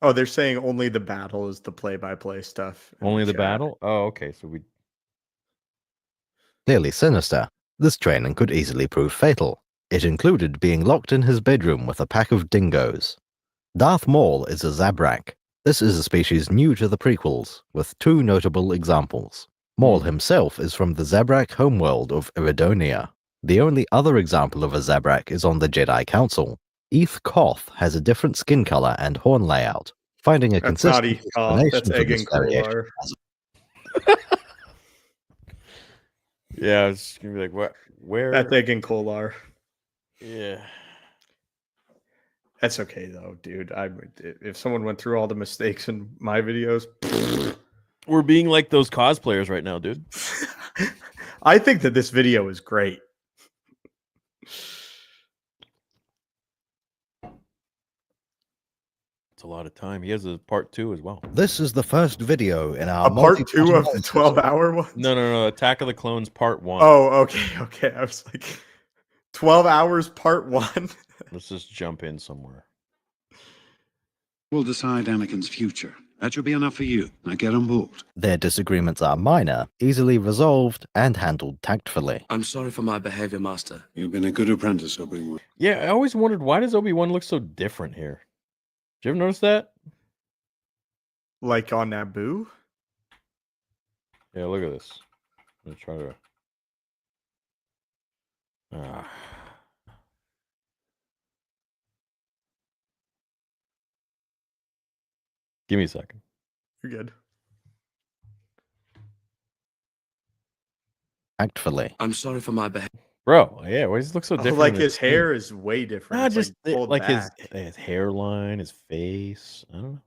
Oh, they're saying only the battle is the play-by-play stuff. in Only the chat. battle? Oh, okay. So we Clearly sinister, this training could easily prove fatal. It included being locked in his bedroom with a pack of dingoes. Darth Maul is a Zabrak. This is a species new to the prequels, with 2 notable examples. Maul himself is from the Zabrak homeworld of Iridonia. The only other example of a Zabrak is on the Jedi Council. Eth Koth has a different skin color and horn layout. Finding a That's not consistent Eth Koth, explanation that's for Egg this and variation Kolar. Yeah, I was gonna be like, what? Where? That's Egg and Kolar. Yeah. That's okay though, dude. If someone went through all the mistakes in my videos, We're being like those cosplayers right now, dude. I think that this video is great. It's a lot of time. He has a part 2 as well. This is the first video in our A part 2 multi-part of the 12-hour one? No. Attack of the Clones part 1. Oh, okay. I was like 12 hours part 1. Let's just jump in somewhere. We'll decide Anakin's future. That should be enough for you. Now get on board. Their disagreements are minor, easily resolved, and handled tactfully. I'm sorry for my behavior, Master. You've been a good apprentice, Obi-Wan. Yeah, I always wondered, why does Obi-Wan look so different here? Did you ever notice that? Like on Naboo? Yeah, look at this. Let me try to. Give me a second. You're good. Tactfully. I'm sorry for my behavior. Bro, yeah, why does he look so different? Like in his this scene? hair is way different. Nah, It's just pulled like back. his hairline, his face. I don't know.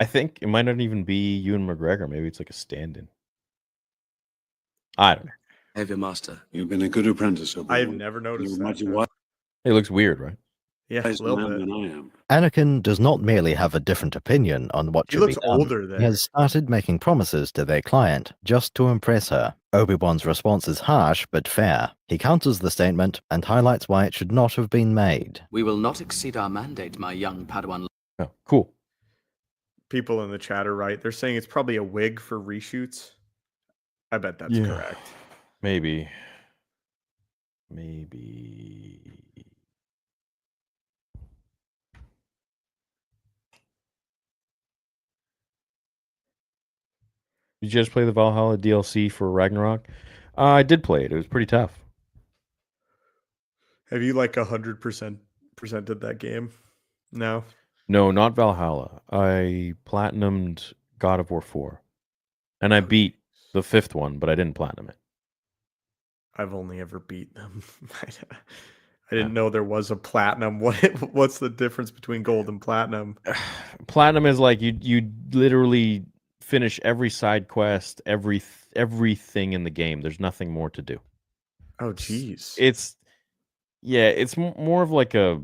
I think it might not even be Ewan McGregor. Maybe it's like a stand-in. I don't know. Behavior, Master. You've been a good apprentice, Obi-Wan. I have never noticed that. You're much It looks weird, right? Yeah, a little bit. than I am. Anakin does not merely have a different opinion on what He should looks be done. older there. He has started making promises to their client just to impress her. Obi-Wan's response is harsh but fair. He counters the statement and highlights why it should not have been made. We will not exceed our mandate, my young Padawan. Oh, cool. People in the chat are right. They're saying it's probably a wig for reshoots. I bet that's correct. Maybe. Did you just play the Valhalla DLC for Ragnarok? I did play it. It was pretty tough. Have you like 100% presented that game? No. No, not Valhalla. I platinumed God of War 4. And I beat the 5th one, but I didn't platinum it. I've only ever beat them. I didn't know there was a platinum. What's the difference between gold and platinum? Platinum is like you literally finish every side quest, everything in the game. There's nothing more to do. Oh, geez. It's more of like a,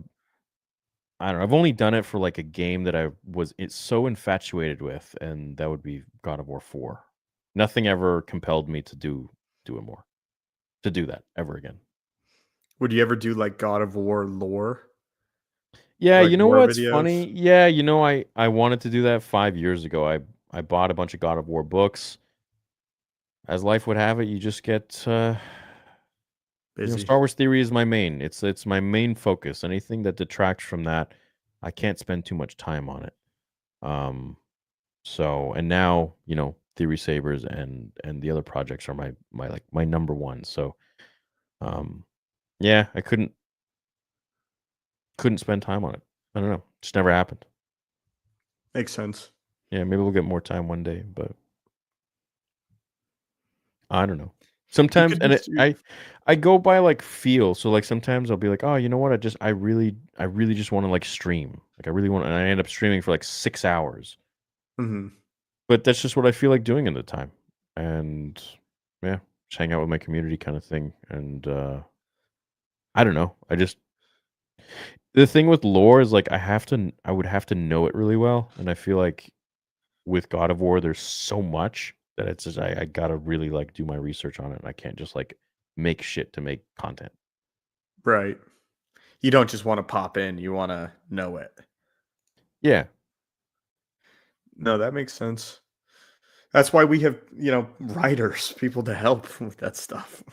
I don't know. I've only done it for like a game that it's so infatuated with, and that would be God of War 4. Nothing ever compelled me to do that ever again. Would you ever do like God of War lore? Yeah, Like you know lore what's videos? funny? Yeah, I wanted to do that 5 years ago. I bought a bunch of God of War books. As life would have it, you just get Busy. Star Wars Theory is my main. It's my main focus. Anything that detracts from that, I can't spend too much time on it. So and now, Theory Sabers and the other projects are my number one. So yeah, I couldn't spend time on it. I don't know. Just never happened. Makes sense. Yeah, maybe we'll get more time one day, but I don't know. Sometimes, and I go by like feel. So like sometimes I'll be like, oh, you know what? I really just want to like stream. Like I really want, and I end up streaming for like 6 hours. Mm-hmm. But that's just what I feel like doing in the time, and yeah, just hang out with my community kind of thing. And I don't know. The thing with lore is like I would have to know it really well, and I feel like with God of War, there's so much that it's just I gotta really like do my research on it. And I can't just like make shit to make content. Right. You don't just want to pop in, you want to know it. Yeah. No, that makes sense. That's why we have, writers, people to help with that stuff.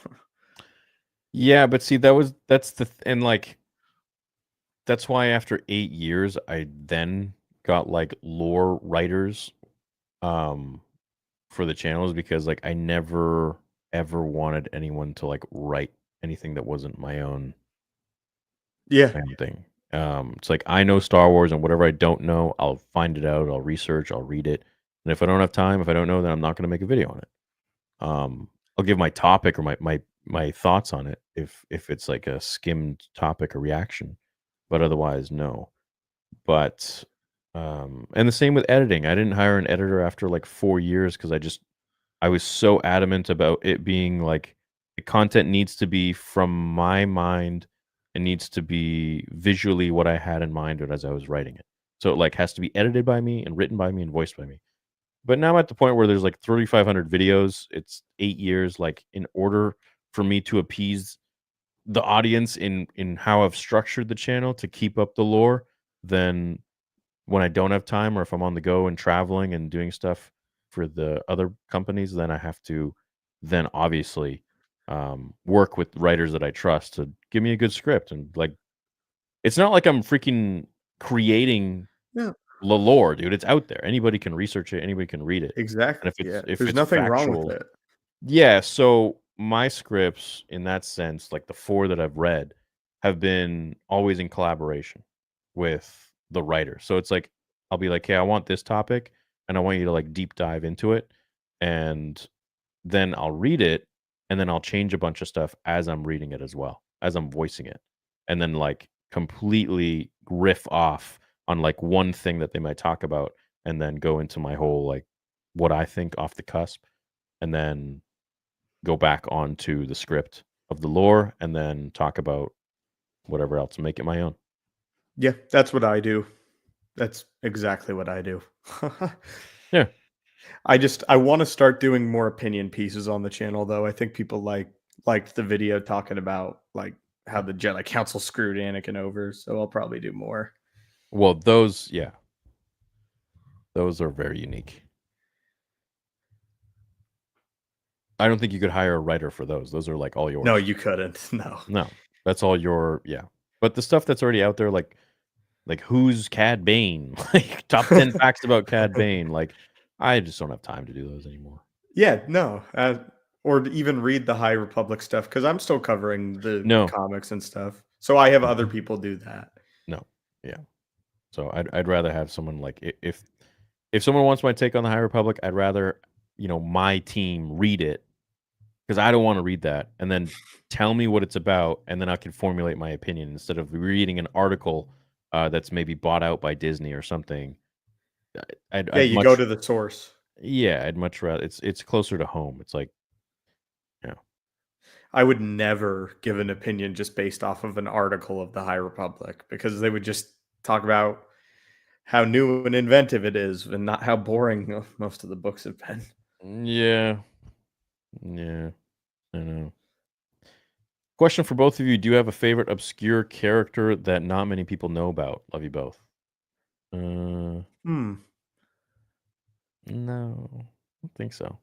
Yeah, but see, and like that's why after 8 years, I then got like lore writers, for the channels because like I never ever wanted anyone to like write anything that wasn't my own Yeah. thing. It's like I know Star Wars and whatever I don't know, I'll find it out, I'll research, I'll read it, and if I don't have time, if I don't know, then I'm not going to make a video on it. I'll give my topic or my thoughts on it if it's like a skimmed topic or reaction, but otherwise no. But and the same with editing. I didn't hire an editor after like 4 years because I was so adamant about it being like the content needs to be from my mind. It needs to be visually what I had in mind as I was writing it. So it like has to be edited by me and written by me and voiced by me. But now I'm at the point where there's like 3,500 videos. It's 8 years. Like in order for me to appease the audience in how I've structured the channel to keep up the lore, then when I don't have time or if I'm on the go and traveling and doing stuff for the other companies, then I have to then obviously work with writers that I trust to give me a good script. And like, it's not like I'm freaking creating Yeah. the lore, dude. It's out there. Anybody can research it. Anybody can read it. Exactly. And if There's it's nothing factual, wrong with it. yeah. So my scripts, in that sense, like the 4 that I've read, have been always in collaboration with the writer. So it's like I'll be like, "Hey, I want this topic, and I want you to like deep dive into it," and then I'll read it, and then I'll change a bunch of stuff as I'm reading it as well, as I'm voicing it, and then like completely riff off on like one thing that they might talk about, and then go into my whole like what I think off the cusp, and then go back onto the script of the lore, and then talk about whatever else and make it my own. Yeah, that's what I do. That's exactly what I do. Yeah. I want to start doing more opinion pieces on the channel though. I think people liked the video talking about like how the Jedi Council screwed Anakin over, so I'll probably do more. Well, those are very unique. I don't think you could hire a writer for those. Those are like all yours. No, you couldn't. No. That's all your But the stuff that's already out there, like who's Cad Bane? Like top 10 facts about Cad Bane. Like I just don't have time to do those anymore. Yeah, no. Or to even read the High Republic stuff because I'm still covering the comics and stuff. So I have other people do that. No. Yeah. So I'd rather have someone like if someone wants my take on the High Republic, I'd rather, my team read it because I don't want to read that and then tell me what it's about and then I can formulate my opinion instead of reading an article that's maybe bought out by Disney or something. You go to the source. Yeah, I'd much rather it's closer to home. It's like, I would never give an opinion just based off of an article of the High Republic because they would just talk about how new and inventive it is and not how boring most of the books have been. Yeah. Yeah. I know. Question for both of you. Do you have a favorite obscure character that not many people know about? Love you both. No. I don't think so.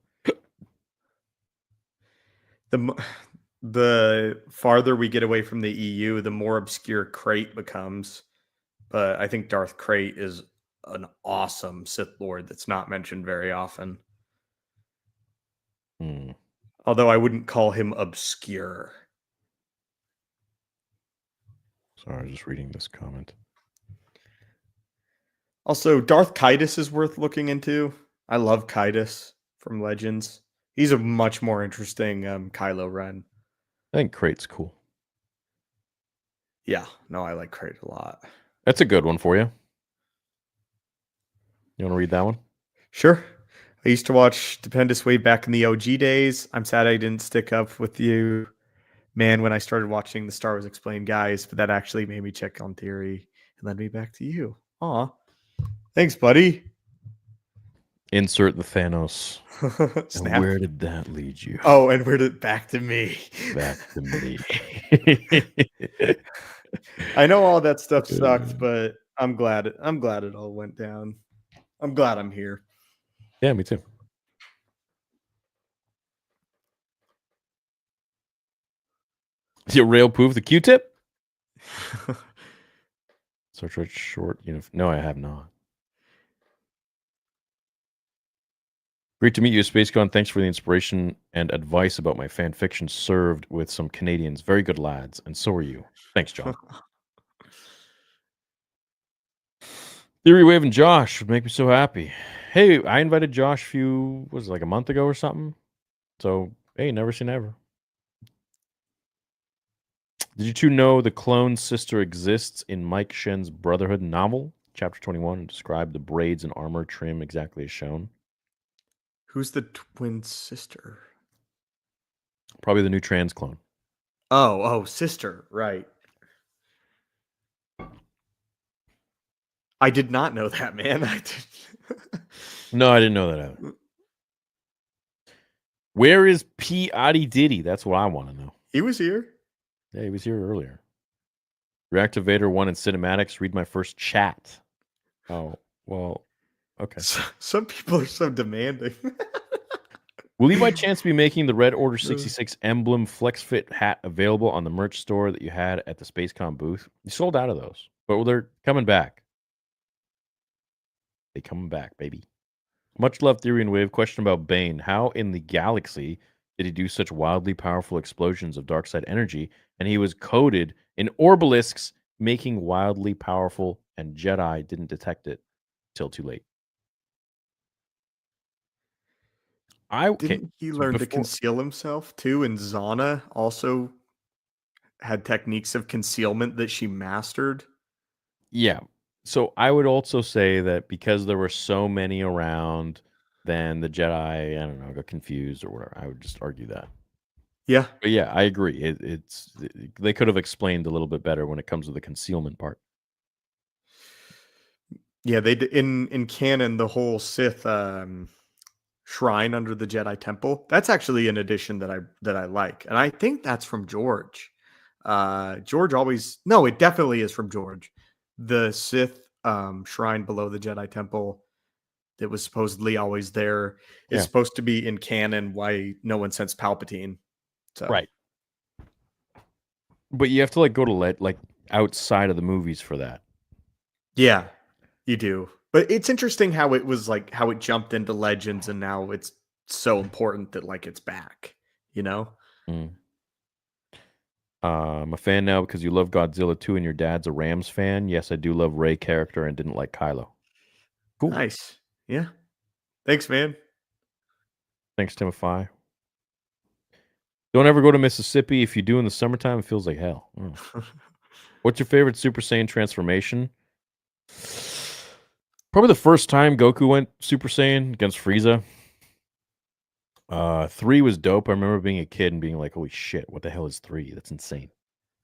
The farther we get away from the EU, the more obscure Krayt becomes. But I think Darth Krayt is an awesome Sith Lord that's not mentioned very often. Although I wouldn't call him obscure. Sorry, I was just reading this comment. Also, Darth Caedus is worth looking into. I love Caedus from Legends. He's a much more interesting Kylo Ren. I think Krayt's cool. Yeah, no, I like Krayt a lot. That's a good one for you. You want to read that one? Sure. I used to watch Stupendous way back in the OG days. I'm sad I didn't stick up with you man, when I started watching the Star Wars Explained guys, but that actually made me check on Theory and led me back to you. Aw. Thanks, buddy. Insert the Thanos. And Snap. where did that lead you? Oh, and where did back to me? Back to me. I know all that stuff sucked, but I'm glad it all went down. I'm glad I'm here. Yeah, me too. Is it rail proof the Q-tip? Search right short. No, I have not. Great to meet you, SpaceCon. Thanks for the inspiration and advice about my fan fiction. Served with some Canadians. Very good lads. And so are you. Thanks, John. Theory Wave and Josh would make me so happy. Hey, I invited Josh like a month ago or something. So, hey, never say never. Did you two know the clone sister exists in Mike Shen's Brotherhood novel? Chapter 21 describe the braids and armor trim exactly as shown. Who's the twin sister? Probably the new trans clone. Oh, sister, right. I did not know that, man. No, I didn't know that either. Where is P. Adi Diddy? That's what I want to know. He was here. Yeah, he was here earlier. React to Vader 1 in cinematics. Read my first chat. Oh, well, okay. Some people are so demanding. Will you by chance be making the Red Order 66 emblem flex fit hat available on the merch store that you had at the SpaceCon booth? You sold out of those, but they're coming back. They coming back, baby. Much love, Theory and Wave. Question about Bane. How in the galaxy did he do such wildly powerful explosions of dark side energy, and he was coated in orbalisks, making wildly powerful, and Jedi didn't detect it till too late? Didn't he learn to conceal himself too? And Zana also had techniques of concealment that she mastered. Yeah. So I would also say that because there were so many around, then the Jedi, I don't know, got confused or whatever. I would just argue that. Yeah. But yeah, I agree. They could have explained a little bit better when it comes to the concealment part. Yeah, they in canon the whole Sith shrine under the Jedi Temple. That's actually an addition that I like, and I think that's from George. George always it definitely is from George. The Sith shrine below the Jedi Temple that was supposedly always there is supposed to be in canon. Why no one sends Palpatine? So. Right. But you have to go to outside of the movies for that. Yeah, you do. But it's interesting how it was how it jumped into Legends and now it's so important that it's back, you know? Mm. I'm a fan now because you love Godzilla 2 and your dad's a Rams fan. Yes, I do love Rey character and didn't like Kylo. Cool. Nice. Yeah. Thanks, man. Thanks, Timothy. Don't ever go to Mississippi. If you do in the summertime, it feels like hell. Oh. What's your favorite Super Saiyan transformation? Probably the first time Goku went Super Saiyan against Frieza. 3 was dope. I remember being a kid and being like, holy shit, what the hell is 3? That's insane.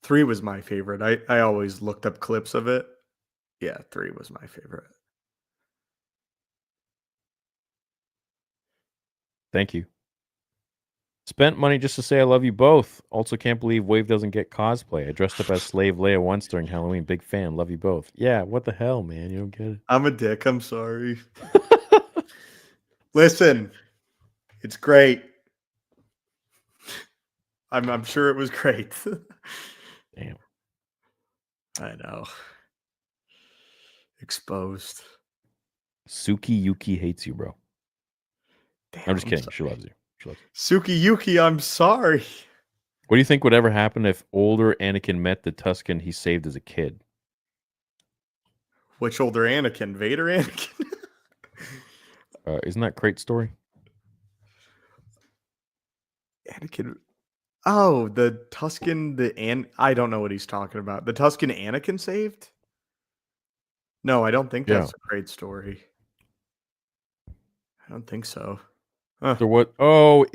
3 was my favorite. I always looked up clips of it. Yeah, 3 was my favorite. Thank you. Spent money just to say I love you both. Also can't believe Wave doesn't get cosplay. I dressed up as Slave Leia once during Halloween. Big fan. Love you both. Yeah, what the hell, man? You don't get it. I'm a dick. I'm sorry. Listen, it's great. I'm sure it was great. Damn. I know. Exposed. Suki Yuki hates you, bro. Damn, I'm just kidding. She loves you. Suki Yuki, I'm sorry. What do you think would ever happen if older Anakin met the Tusken he saved as a kid? Which older Anakin? Vader Anakin? Isn't that Crate's story? Anakin. Oh, the Tusken, I don't know what he's talking about. The Tusken Anakin saved? No, I don't think that's a great story. I don't think so. Huh. So what? Oh,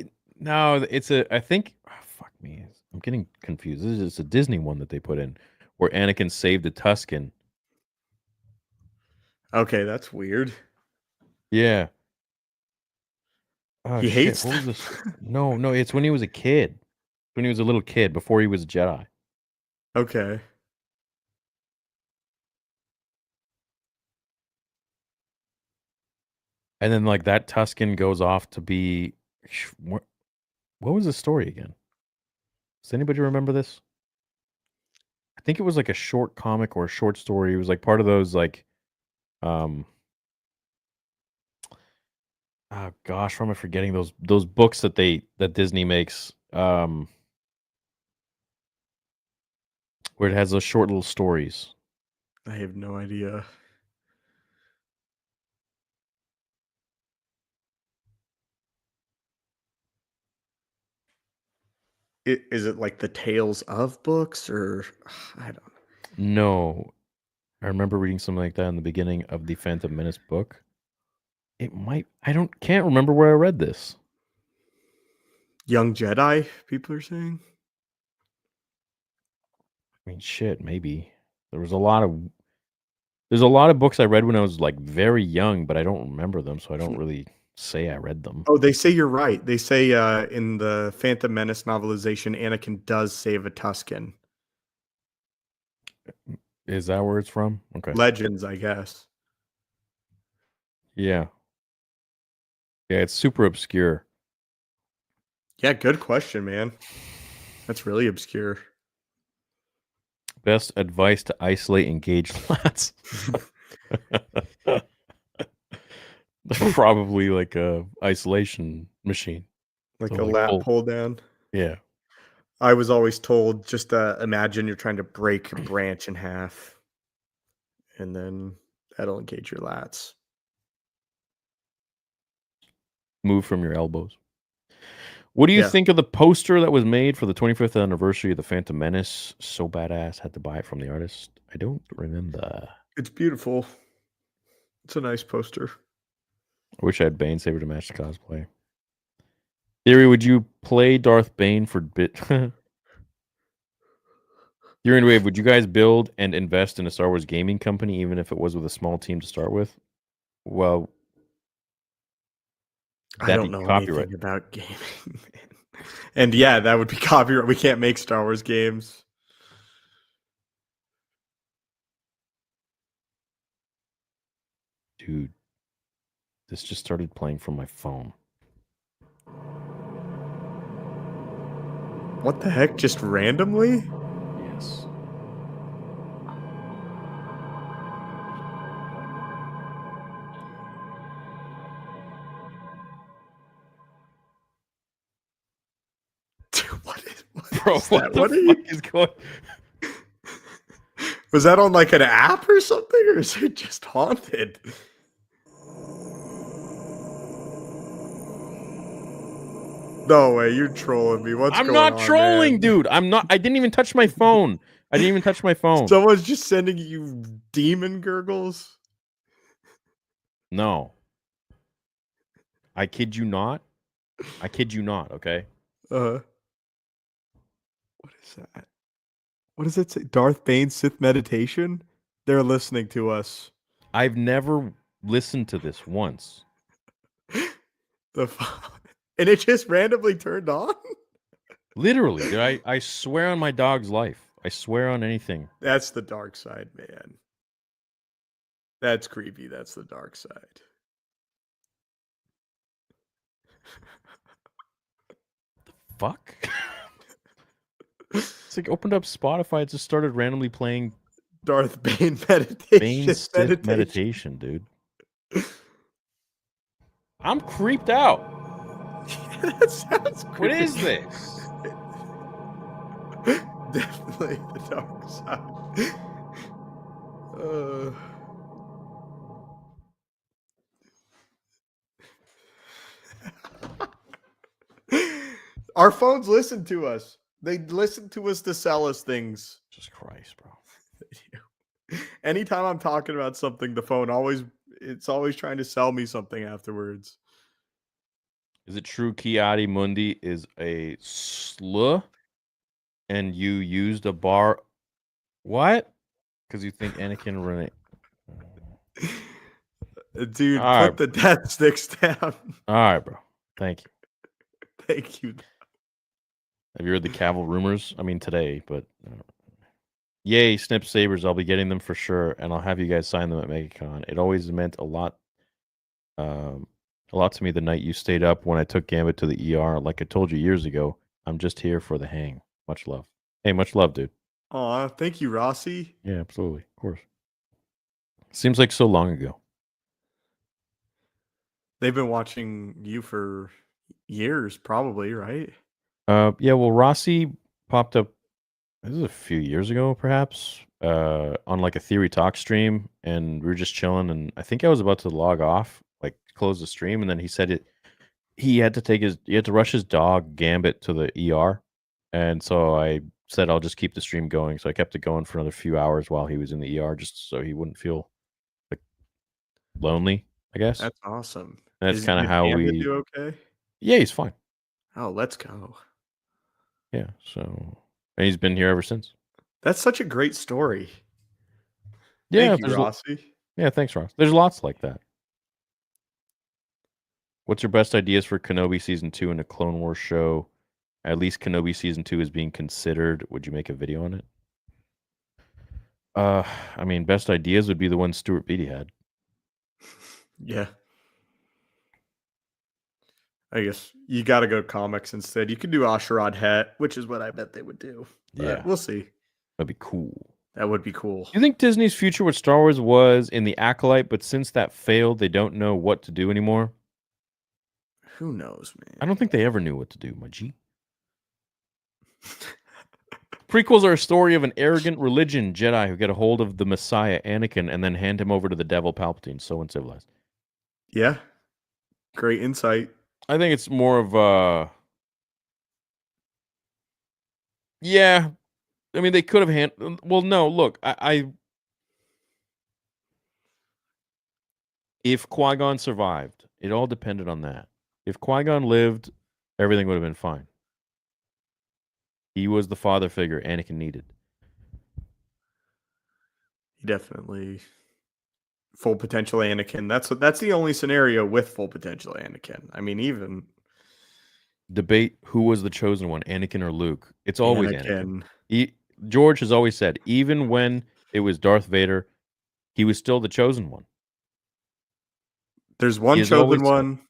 no, it's a, I think, oh, fuck, me. I'm getting confused. This is a Disney one that they put in where Anakin saved a Tusken. Okay, that's weird. Yeah. Oh, He shit. hates What was them. this? No, it's when he was a kid. When he was a little kid before he was a Jedi. Okay. And then like that Tusken goes off to be what was the story again? Does anybody remember this? I think it was like a short comic or a short story. It was like part of those like oh gosh, why am I forgetting those books that Disney makes? Where it has those short little stories. I have no idea. Is it like the Tales of books or I don't know. No. I remember reading something like that in the beginning of the Phantom Menace book. It might can't remember where I read this. Young Jedi, people are saying. I mean, shit, maybe. There's a lot of books I read when I was like very young, but I don't remember them, so I don't really say I read them. Oh, they say you're right. They say in the Phantom Menace novelization, Anakin does save a Tusken. Is that where it's from? Okay. Legends, I guess. Yeah. Yeah, it's super obscure. Yeah, good question, man. That's really obscure. Best advice to isolate engaged lads. Probably like a isolation machine. Like So, a lat pull down. Yeah. I was always told just imagine you're trying to break a branch in half, and then that'll engage your lats. Move from your elbows. What do you think of the poster that was made for the 25th anniversary of the Phantom Menace? So badass, had to buy it from the artist. I don't remember. It's beautiful. It's a nice poster. I wish I had Bane Saber to match the cosplay. Theory, would you play Darth Bane for bit? Theory and Wave, would you guys build and invest in a Star Wars gaming company, even if it was with a small team to start with? Well, I don't know anything about gaming. And yeah, that would be copyright. We can't make Star Wars games. Dude, this just started playing from my phone. What the heck? Just randomly? Yes. Bro, what the fuck is going? Was that on like an app or something, or is it just haunted? No way, you're trolling me. What's going on? I'm not trolling, man? dude. I'm not. I didn't even touch my phone. I didn't even touch my phone. Someone's just sending you demon gurgles. No. I kid you not. I kid you not, okay? What is that? What does it say? Darth Bane Sith meditation? They're listening to us. I've never listened to this once. And it just randomly turned on? Literally, dude, I swear on my dog's life. I swear on anything. That's the dark side, man. That's creepy. That's the dark side. Fuck? It's like opened up Spotify, it just started randomly playing Darth Bane meditation. Bane Sith meditation, dude. I'm creeped out. That sounds creepy. What is this? Definitely the dark side. Our phones listen to us. They listen to us to sell us things. Jesus Christ, bro. Anytime I'm talking about something, the phone it's always trying to sell me something afterwards. Is it true Kiadi Mundi is a sluh? and you used a bar. What? Because you think Anakin Renee. Dude, All put right. the death sticks down. All right, bro. Thank you. Thank you. Have you heard the Cavill rumors? I mean, today, but yay, Snip Sabers. I'll be getting them for sure, and I'll have you guys sign them at MegaCon. It always meant a lot to me the night you stayed up when I took Gambit to the ER. Like I told you years ago, I'm just here for the hang. Much love. Hey, much love, dude. Aw, thank you, Rossi. Yeah, absolutely. Of course. Seems like so long ago. They've been watching you for years, probably, right? Yeah, well, Rossi popped up, this is a few years ago, perhaps, on like a Theory Talk stream, and we were just chilling, and I think I was about to log off, like close the stream, and then he said he had to rush his dog Gambit to the ER, and so I said I'll just keep the stream going, so I kept it going for another few hours while he was in the ER, just so he wouldn't feel like lonely, I guess. That's awesome. That's kind of how Gambit we. do okay? Yeah, he's fine. Oh, let's go. Yeah, so and he's been here ever since. That's such a great story. Yeah, Thank you, there's Rossi. Yeah, thanks, Ross. There's lots like that. What's your best ideas for Kenobi Season 2 and a Clone Wars show? At least Kenobi Season 2 is being considered. Would you make a video on it? I mean, best ideas would be the one Stuart Beatty had. Yeah. I guess you got to go comics instead. You could do Asherad Het, which is what I bet they would do. But Yeah. we'll see. That'd be cool. That would be cool. You think Disney's future with Star Wars was in the Acolyte, but since that failed, they don't know what to do anymore? Who knows, man? I don't think they ever knew what to do, my G. Prequels are a story of an arrogant religion Jedi who get a hold of the Messiah, Anakin, and then hand him over to the devil, Palpatine. So uncivilized. Yeah. Great insight. I think it's more of yeah. I mean, they could have well, no, look, if Qui-Gon survived, it all depended on that. If Qui-Gon lived, everything would have been fine. He was the father figure Anakin needed. Definitely full potential Anakin. That's the only scenario with full potential Anakin. I mean, even Debate who was the chosen one, Anakin or Luke. It's always Anakin. George has always said, even when it was Darth Vader, he was still the chosen one. There's one chosen one.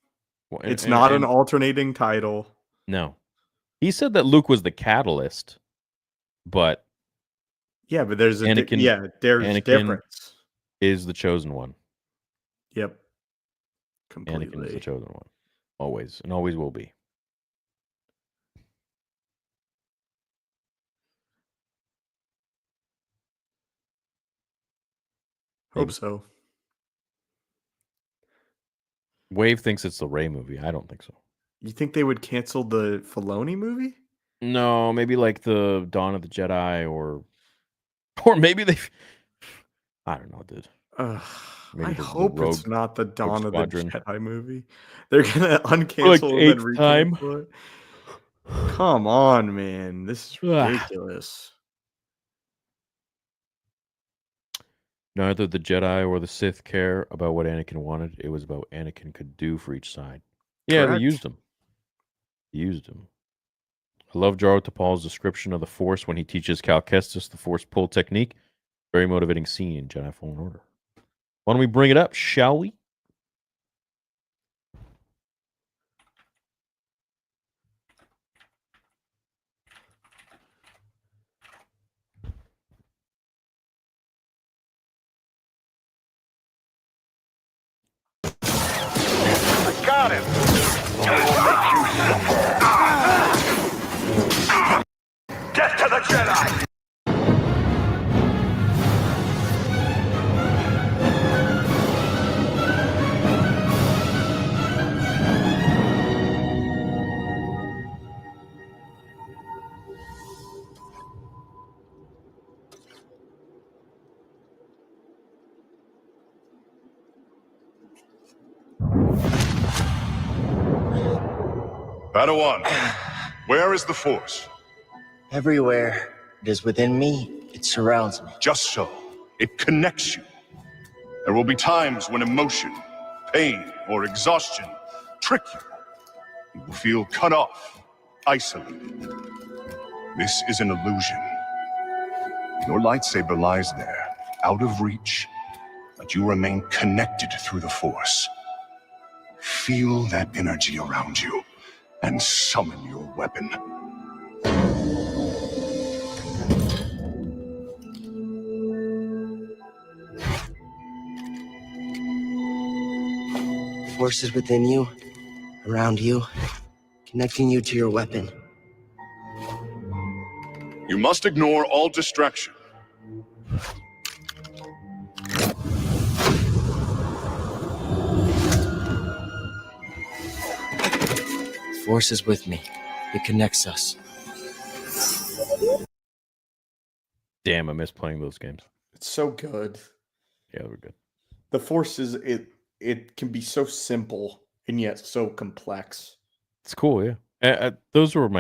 It's not an alternating title. No. He said that Luke was the catalyst, but yeah, but there's Anakin, there's Anakin difference. Is the chosen one. Yep. Completely. Anakin is the chosen one. Always, and always will be. Hope so. Wave thinks it's the Rey movie. I don't think so. You think they would cancel the Filoni movie? No, maybe like the Dawn of the Jedi, or maybe they. I don't know, dude. I hope it's not the Dawn of the Jedi movie. They're gonna uncancel like and then eighth time. recancel it. Come on, man. This is ridiculous. Neither the Jedi or the Sith care about what Anakin wanted. It was about what Anakin could do for each side. Yeah, Correct. they used him. I love Jaro Tapal's description of the Force when he teaches Cal Kestis the Force pull technique. Very motivating scene in Jedi Fallen Order. Why don't we bring it up, shall we? I got him! I will make you suffer! Death to the Jedi! Padawan, where is the Force? Everywhere it is within me, it surrounds me. Just so. It connects you. There will be times when emotion, pain, or exhaustion trick you. You will feel cut off, isolated. This is an illusion. Your lightsaber lies there, out of reach, but you remain connected through the Force. Feel that energy around you and summon your weapon. The Force is within you, around you, connecting you to your weapon. You must ignore all distraction. The Force is with me. It connects us. Damn, I miss playing those games. It's so good. Yeah, they were good. The Force is it can be so simple and yet so complex. It's cool, yeah. Those were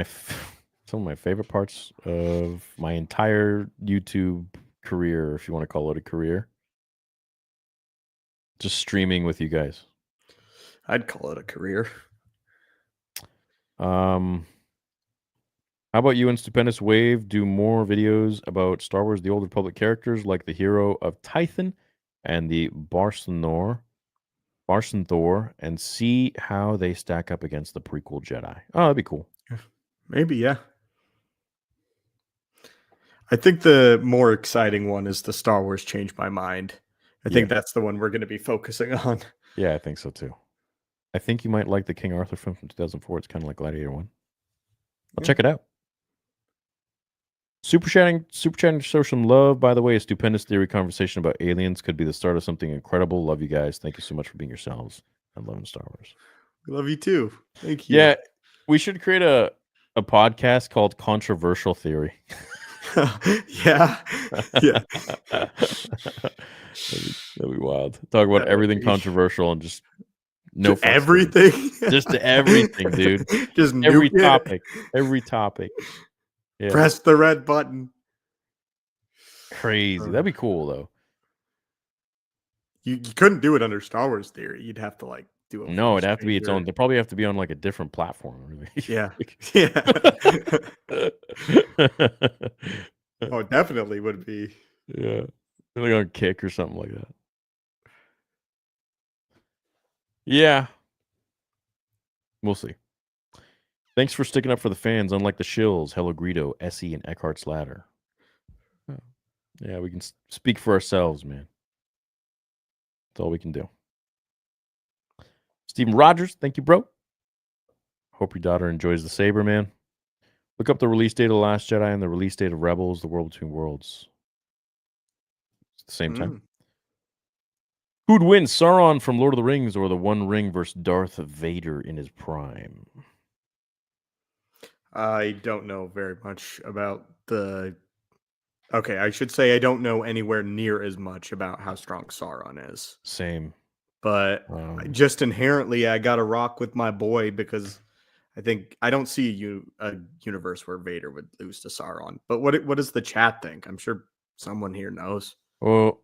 some of my favorite parts of my entire YouTube career, if you want to call it a career. Just streaming with you guys. I'd call it a career. How about you and Stupendous Wave do more videos about Star Wars, the Old Republic characters like the hero of Tython and the Barson Thor, and see how they stack up against the prequel Jedi? Oh, that'd be cool. Maybe, yeah. I think the more exciting one is the Star Wars Change My Mind. I think that's the one we're going to be focusing on. Yeah, I think so too. I think you might like the King Arthur film from 2004. It's kind of like Gladiator 1. I'll check it out. Super chatting to show some love. By the way, a stupendous theory conversation about aliens could be the start of something incredible. Love you guys. Thank you so much for being yourselves. I love Star Wars. We love you too. Thank you. Yeah, we should create a podcast called Controversial Theory. Yeah. That'd be wild. Talk about everything controversial and just no to everything. Just to everything, dude. Just every nuke it. topic. Every topic. Yeah. Press the red button. Crazy. That'd be cool though. You couldn't do it under Star Wars Theory. You'd have to like do it. No, it'd have to be its own. They'd probably have to be on like a different platform. Really. Yeah. Yeah. Oh, it definitely would be. Yeah. Like on Kick or something like that. Yeah. We'll see. Thanks for sticking up for the fans, unlike the shills, Hello Greedo, Essie, and Eckhart's Ladder. Oh. Yeah, we can speak for ourselves, man. That's all we can do. Stephen Rogers, thank you, bro. Hope your daughter enjoys the Saber, man. Look up the release date of The Last Jedi and the release date of Rebels, The World Between Worlds. At the same time. Who'd win, Sauron from Lord of the Rings or the One Ring versus Darth Vader in his prime? I don't know very much about the... Okay, I should say I don't know anywhere near as much about how strong Sauron is. Same. But just inherently, I got to rock with my boy because I don't see a universe where Vader would lose to Sauron. But what does the chat think? I'm sure someone here knows. Well,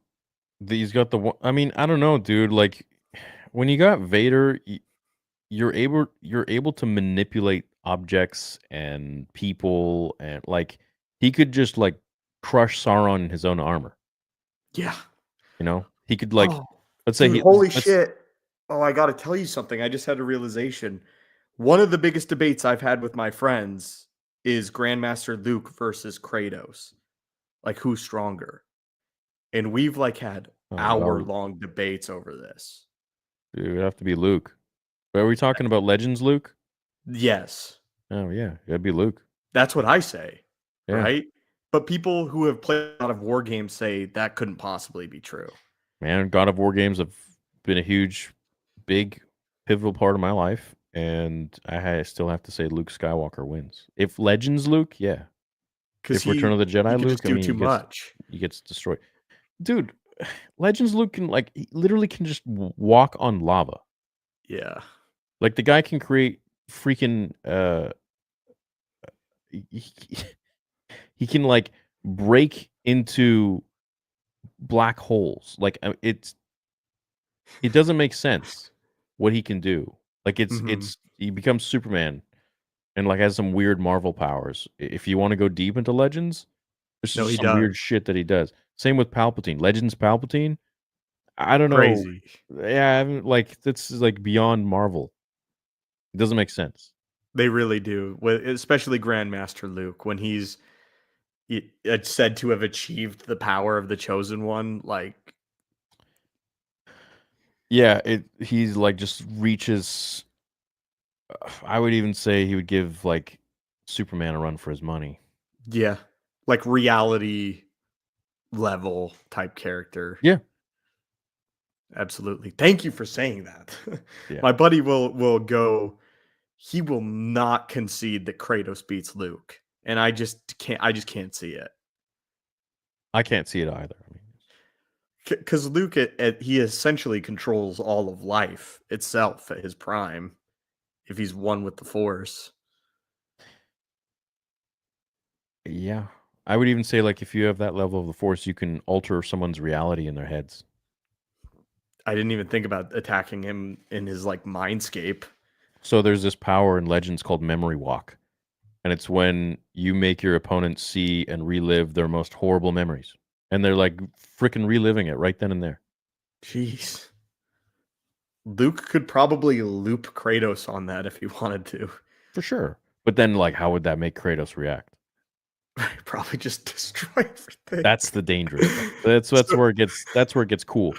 he's got the one. I mean, I don't know, dude. Like when you got Vader, you're able to manipulate objects and people, and like he could just like crush Sauron in his own armor. Yeah, you know, he could like let's dude, say holy shit. Oh, I got to tell you something. I just had a realization. One of the biggest debates I've had with my friends is Grandmaster Luke versus Kratos. Like who's stronger? And we've like had hour-long debates over this. Dude, it'd have to be Luke. Are we talking about Legends Luke? Yes. Oh yeah, it'd be Luke. That's what I say, Yeah. right? But people who have played a lot of war games say that couldn't possibly be true. Man, God of War games have been a huge, big, pivotal part of my life, and I still have to say Luke Skywalker wins. If Legends Luke, yeah. If Return of the Jedi Luke, just do too much. He gets destroyed. Dude, Legends Luke can he literally can just walk on lava. Yeah. Like the guy can create freaking He can like break into black holes. Like it doesn't make sense what he can do. Like it's he becomes Superman and like has some weird Marvel powers. If you want to go deep into Legends, there's No, just he some weird does. shit that he does. Same with Palpatine. Legends Palpatine. I don't know. Crazy. Yeah, I haven't, like that's like beyond Marvel. It doesn't make sense. They really do. Especially Grandmaster Luke when it's said to have achieved the power of the Chosen One. Like, Yeah, he's like just reaches. I would even say he would give like Superman a run for his money. yeah, like reality level type character. Yeah. Absolutely. Thank you for saying that. Yeah. My buddy will go. He will not concede that Kratos beats Luke, and I just can't see it. I can't see it either. I mean, Because Luke, he essentially controls all of life itself at his prime, if he's one with the Force. yeah, I would even say like if you have that level of the Force, you can alter someone's reality in their heads. I didn't even think about attacking him in his like mindscape. So there's this power in Legends called Memory Walk, and it's when you make your opponent see and relive their most horrible memories, and they're like freaking reliving it right then and there. Jeez. Luke could probably loop Kratos on that if he wanted to. For sure. But then like how would that make Kratos react? Probably just destroy everything. That's the dangerous part. That's where it gets cool.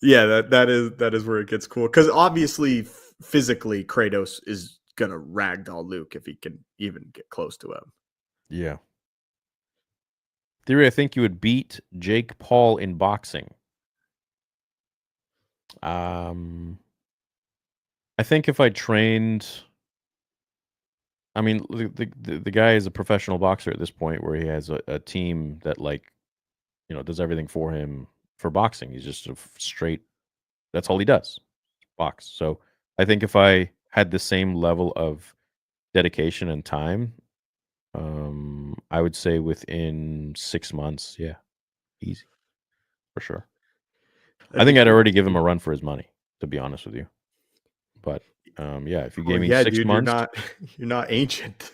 Yeah, that is where it gets cool. Because obviously physically Kratos is gonna ragdoll Luke if he can even get close to him. Yeah. Theory, I think you would beat Jake Paul in boxing. I think if I trained, I mean, the guy is a professional boxer at this point, where he has a team that like, does everything for him for boxing. He's just a straight. That's all he does, box. So I think if I had the same level of dedication and time, I would say within 6 months, yeah, easy, for sure. I think I'd already give him a run for his money, to be honest with you. But yeah, if you gave me 6 dude, months, you're not ancient.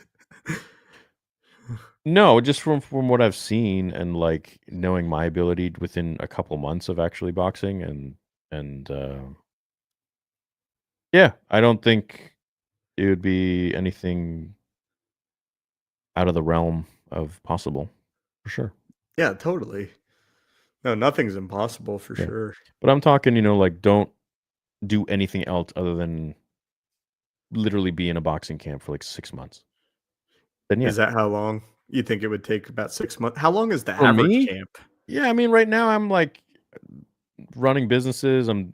no, just from what I've seen and like knowing my ability within a couple months of actually boxing and yeah, I don't think it would be anything out of the realm of possible, for sure. Yeah, totally. No, nothing's impossible for Yeah. sure. But I'm talking, like don't do anything else other than literally be in a boxing camp for like 6 months. Then yeah. Is that how long you think it would take? About 6 months? How long is the For average me? camp? Yeah, I mean, right now I'm like running businesses. I'm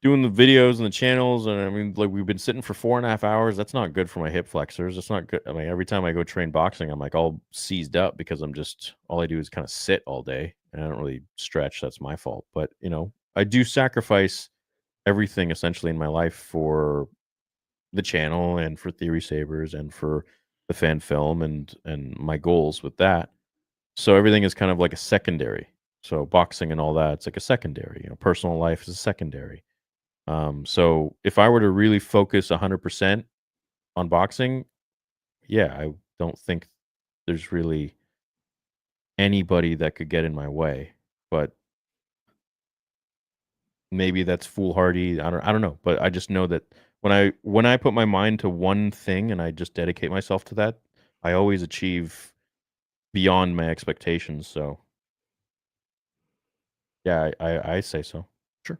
doing the videos and the channels, and I mean, like we've been sitting for 4.5 hours. That's not good for my hip flexors. That's not good. I mean, every time I go train boxing, I'm like all seized up because all I do is kind of sit all day, and I don't really stretch. That's my fault. But I do sacrifice everything essentially in my life for the channel and for Theory Sabers and for the fan film and my goals with that. So everything is kind of like a secondary. So boxing and all that, it's like a secondary. Personal life is a secondary. So if I were to really focus 100% on boxing, yeah, I don't think there's really anybody that could get in my way. But maybe that's foolhardy. I don't know. But I just know that when I put my mind to one thing and I just dedicate myself to that, I always achieve beyond my expectations. So yeah, I say so. Sure.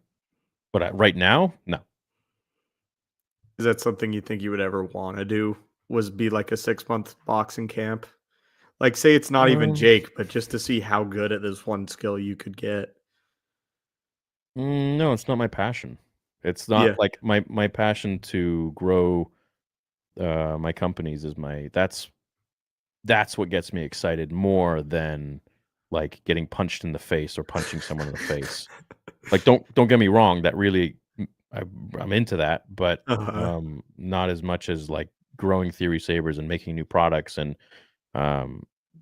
But right now, no. Is that something you think you would ever want to do? Was be like a 6-month boxing camp? Like, say it's not even Jake, but just to see how good at this one skill you could get. No, it's not my passion. It's not like my passion to grow my companies is that's what gets me excited more than like getting punched in the face or punching someone in the face. Like don't get me wrong, that really I'm into that, but not as much as like growing Theory Sabers and making new products and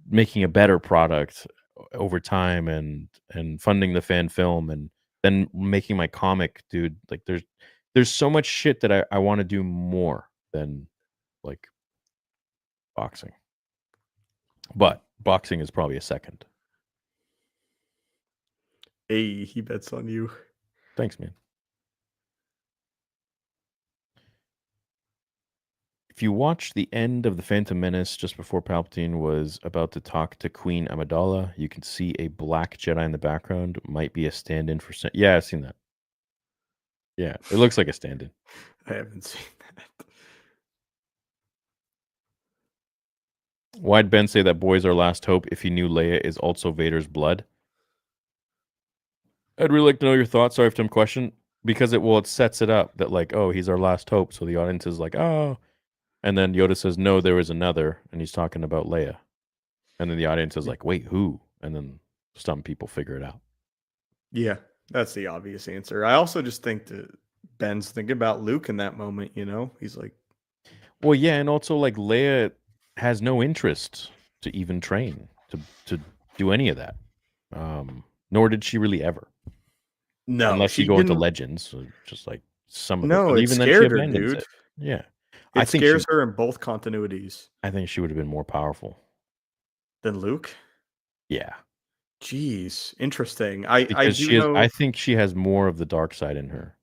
making a better product over time and funding the fan film and then making my comic, dude. Like there's so much shit that I want to do more than like boxing. But boxing is probably a second. Hey, he bets on you. Thanks, man. If you watch the end of the Phantom Menace just before Palpatine was about to talk to Queen Amidala, you can see a black Jedi in the background. Might be a stand-in for... Yeah, I've seen that. Yeah, it looks like a stand-in. I haven't seen that. Why'd Ben say that boy's our last hope if he knew Leia is also Vader's blood? I'd really like to know your thoughts. Sorry for the question. Because it sets it up that like, oh, he's our last hope. So the audience is like, oh... And then Yoda says, no, there is another. And he's talking about Leia. And then the audience is like, wait, who? And then some people figure it out. Yeah, that's the obvious answer. I also just think that Ben's thinking about Luke in that moment, you know? He's like... Well, yeah, and also like Leia has no interest to even train, to do any of that. Nor did she really ever. No. Unless you go into Legends. So just like some of No, it. it Even then scared she her, abandons dude. it. Yeah. It scares her in both continuities. I think she would have been more powerful than Luke. Yeah. Jeez, interesting. I think she has more of the dark side in her.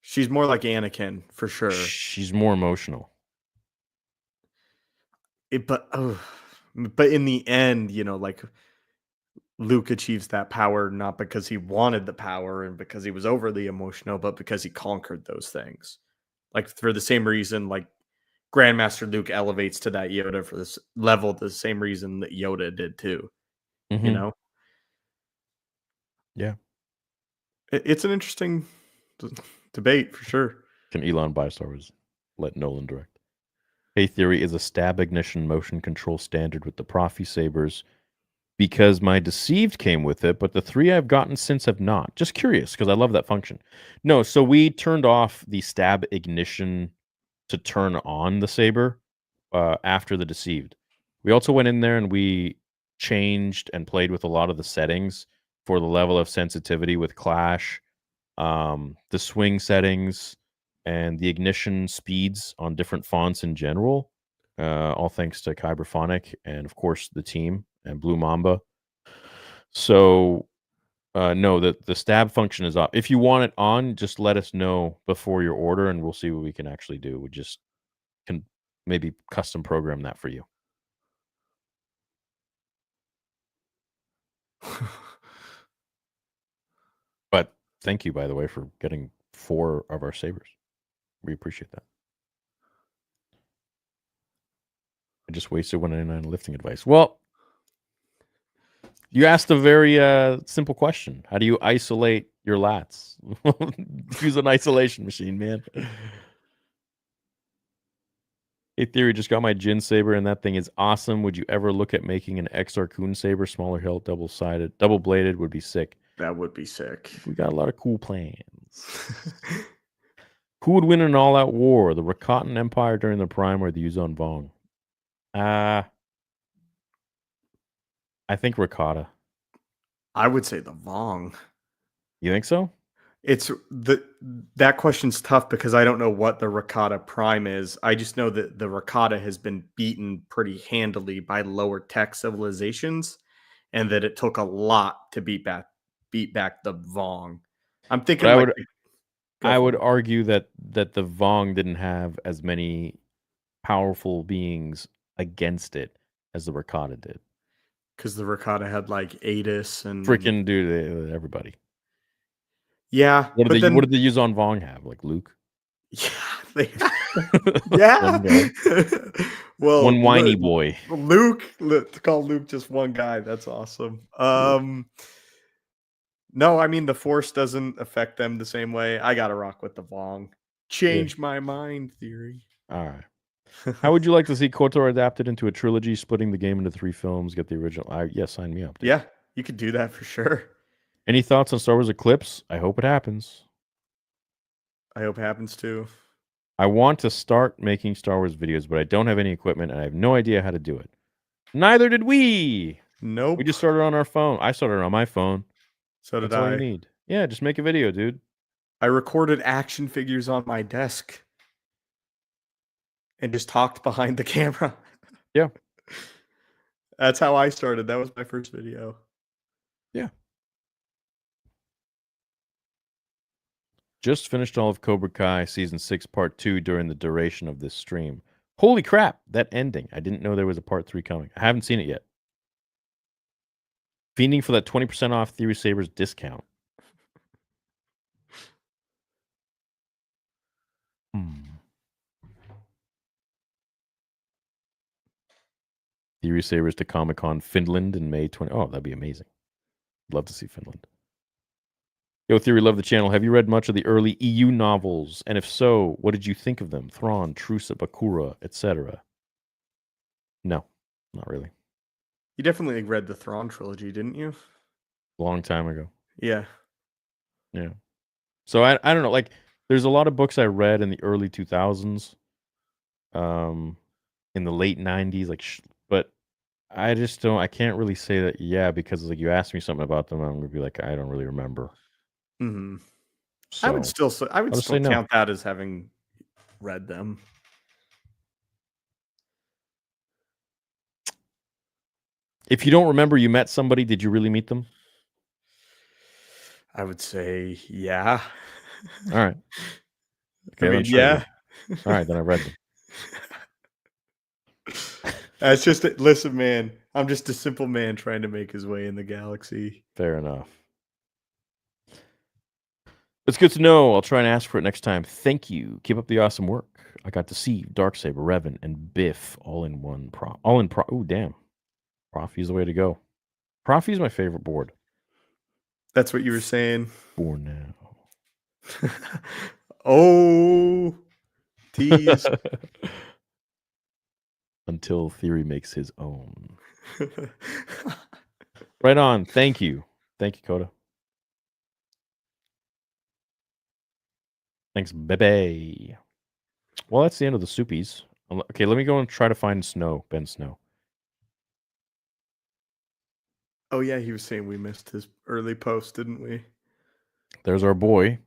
She's more like Anakin for sure. She's more emotional. But in the end, you know, like Luke achieves that power not because he wanted the power and because he was overly emotional, but because he conquered those things. Like for the same reason, like Grandmaster Luke elevates to that Yoda for this level, the same reason that Yoda did too. Mm-hmm. You know? Yeah. It's an interesting debate for sure. Can Elon buy Star Wars? Let Nolan direct. Hey Theory is a stab ignition motion control standard with the Profi sabers because my Deceived came with it, but the 3 I've gotten since have not. Just curious, because I love that function. No, so we turned off the stab ignition to turn on the saber after the Deceived. We also went in there and we changed and played with a lot of the settings for the level of sensitivity with Clash, the swing settings, and the ignition speeds on different fonts in general. All thanks to Kyberphonic and, of course, the team and Blue Mamba. So, no, the stab function is off. If you want it on, just let us know before your order, and we'll see what we can actually do. We just can maybe custom program that for you. But thank you, by the way, for getting 4 of our sabers. We appreciate that. I just wasted $199 lifting advice. Well, you asked a very simple question. How do you isolate your lats? Use an isolation machine, man. Hey Theory, just got my Jin saber and that thing is awesome. Would you ever look at making an XR Kun saber, smaller hilt, double-sided, double-bladed? Would be sick. That would be sick. We got a lot of cool plans. Who would win an all-out war, the Rakatan Empire during the Prime or the Yuzon Vong? I think Rakata. I would say the Vong. You think so? It's that question's tough because I don't know what the Rakata Prime is. I just know that the Rakata has been beaten pretty handily by lower tech civilizations, and that it took a lot to beat back the Vong. I'm thinking I would argue that the Vong didn't have as many powerful beings against it as the Rakata did. Because the Rakata had like Adis and freaking dude, everybody. Yeah. What did the Yuzon Vong have? Like Luke? Yeah. Yeah. Well, one whiny boy. Luke. To call Luke just one guy. That's awesome. No, I mean the Force doesn't affect them the same way. I gotta rock with the Vong. Change my mind theory. All right. How would you like to see KOTOR adapted into a trilogy, splitting the game into 3 films? Get the original. Sign me up. Dude. Yeah, you could do that for sure. Any thoughts on Star Wars Eclipse? I hope it happens. I hope it happens too. I want to start making Star Wars videos, but I don't have any equipment and I have no idea how to do it. Neither did we. Nope. We just started on our phone. I started on my phone. So did That's all I. you need. Yeah, just make a video, dude. I recorded action figures on my desk and just talked behind the camera. Yeah. That's how I started. That was my first video. Yeah. Just finished all of Cobra Kai Season 6 Part 2 during the duration of this stream. Holy crap, that ending. I didn't know there was a Part 3 coming. I haven't seen it yet. Fiending for that 20% off Theory Sabers discount. Theory Sabers to Comic-Con Finland in May 20. Oh, that'd be amazing. Love to see Finland. Yo, Theory, love the channel. Have you read much of the early EU novels? And if so, what did you think of them? Thrawn, Trusa, Bakura, etc. No, not really. You definitely read the Thrawn trilogy, didn't you? Long time ago. Yeah. Yeah. So I don't know. Like, there's a lot of books I read in the early 2000s, in the late 90s, like, but I just don't. I can't really say that. Yeah, because like you asked me something about them, I'm gonna be like, I don't really remember. Mm-hmm. So, I would still I'll just say no. count that as having read them. If you don't remember, you met somebody. Did you really meet them? I would say, yeah. All right. Okay, I then mean, sure yeah. All right, then I read them. That's just it. Listen, man. I'm just a simple man trying to make his way in the galaxy. Fair enough. It's good to know. I'll try and ask for it next time. Thank you. Keep up the awesome work. I got to see Darksaber, Revan, and Biff all in one. Oh, damn. Profi's the way to go. Profi's my favorite board. That's what you were saying. For now. Oh, tease. Until Theory makes his own. Right on. Thank you. Thank you, Coda. Thanks, baby. Well, that's the end of the soupies. Okay, let me go and try to find Ben Snow. Oh, yeah, he was saying we missed his early post, didn't we? There's our boy.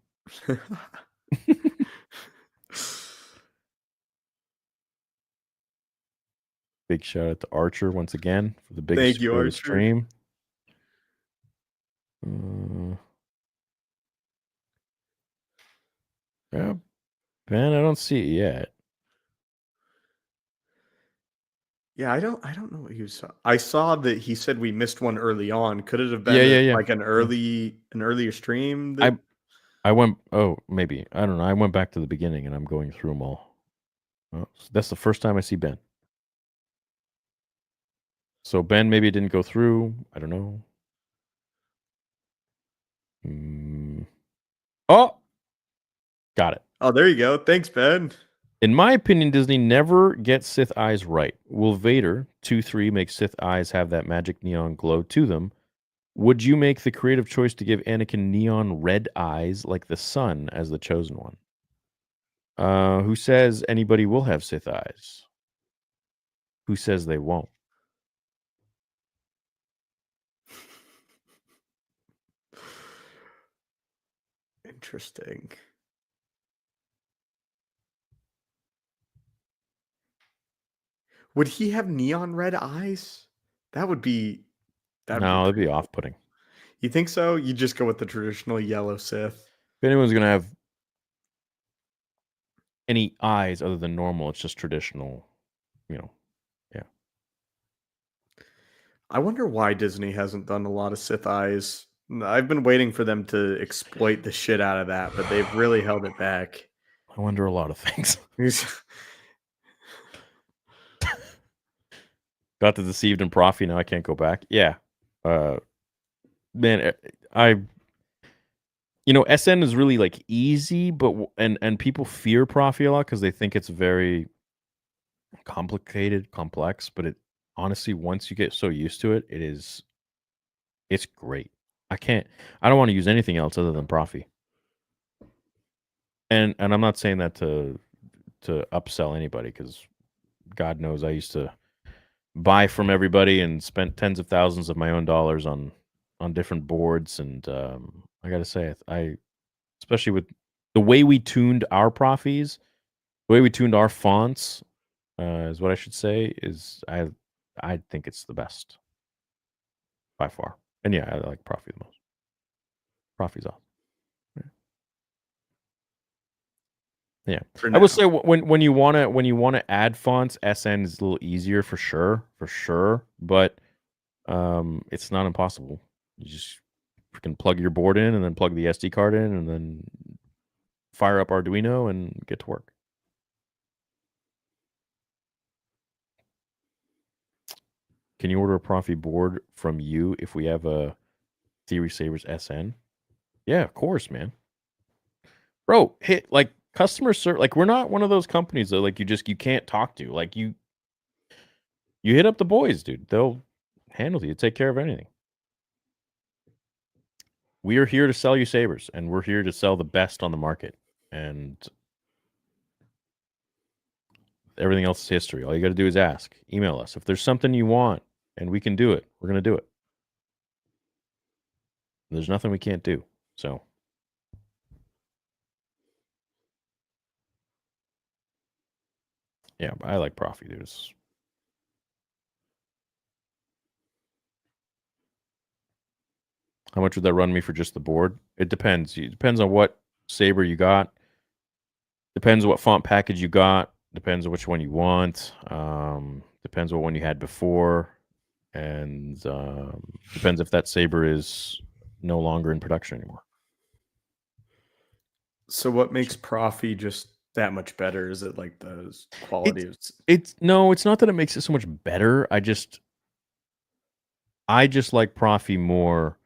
Big shout out to Archer once again for the big Thank you, Archer. stream. Yeah, Ben, I don't see it yet. Yeah, I don't know what he saw. I saw that he said we missed one early on. Could it have been like an earlier stream? That... I went. Oh, maybe I don't know. I went back to the beginning and I'm going through them all. Oh, that's the first time I see Ben. So Ben maybe it didn't go through. I don't know. Oh, got it. Oh, there you go. Thanks, Ben. In my opinion, Disney never gets Sith eyes right. Will Vader 2-3 make Sith eyes have that magic neon glow to them? Would you make the creative choice to give Anakin neon red eyes like the sun as the chosen one? Who says anybody will have Sith eyes? Who says they won't? Interesting. Would he have neon red eyes? That would be... That'd be off-putting. You think so? You just go with the traditional yellow Sith? If anyone's going to have any eyes other than normal, it's just traditional, yeah. I wonder why Disney hasn't done a lot of Sith eyes. I've been waiting for them to exploit the shit out of that, but they've really held it back. I wonder a lot of things. Got the Deceived and Profi, now I can't go back. Yeah. Man, SN is really like easy, but and people fear Profi a lot because they think it's very complicated, complex, but it honestly, once you get so used to it, it's great. I don't want to use anything else other than Profi. And I'm not saying that to upsell anybody, because God knows I used to buy from everybody and spent tens of thousands of my own dollars on different boards. And I gotta say, I especially with the way we tuned our profis, the way we tuned our fonts, is what I should say. Is I think it's the best by far. And yeah, I like Profi the most. Profi's awesome. Yeah, I will say when you wanna add fonts, SN is a little easier for sure, but it's not impossible. You just freaking plug your board in and then plug the SD card in and then fire up Arduino and get to work. Can you order a Profi board from you if we have a Theory Sabers SN? Yeah, of course, man. Bro, hit like customer service. Like we're not one of those companies that like you can't talk to. Like you hit up the boys, dude. They'll handle you. Take care of anything. We are here to sell you sabers, and we're here to sell the best on the market. And everything else is history. All you got to do is ask. Email us. If there's something you want and we can do it, we're going to do it. There's nothing we can't do. So yeah, I like Profi, dude. How much would that run me for just the board? It depends. It depends on what saber you got. Depends on what font package you got. Depends on which one you want. Depends on what one you had before. And depends if that saber is no longer in production anymore. So what makes Profi just that much better? Is it like the quality of No, it's not that it makes it so much better. I just like Profi more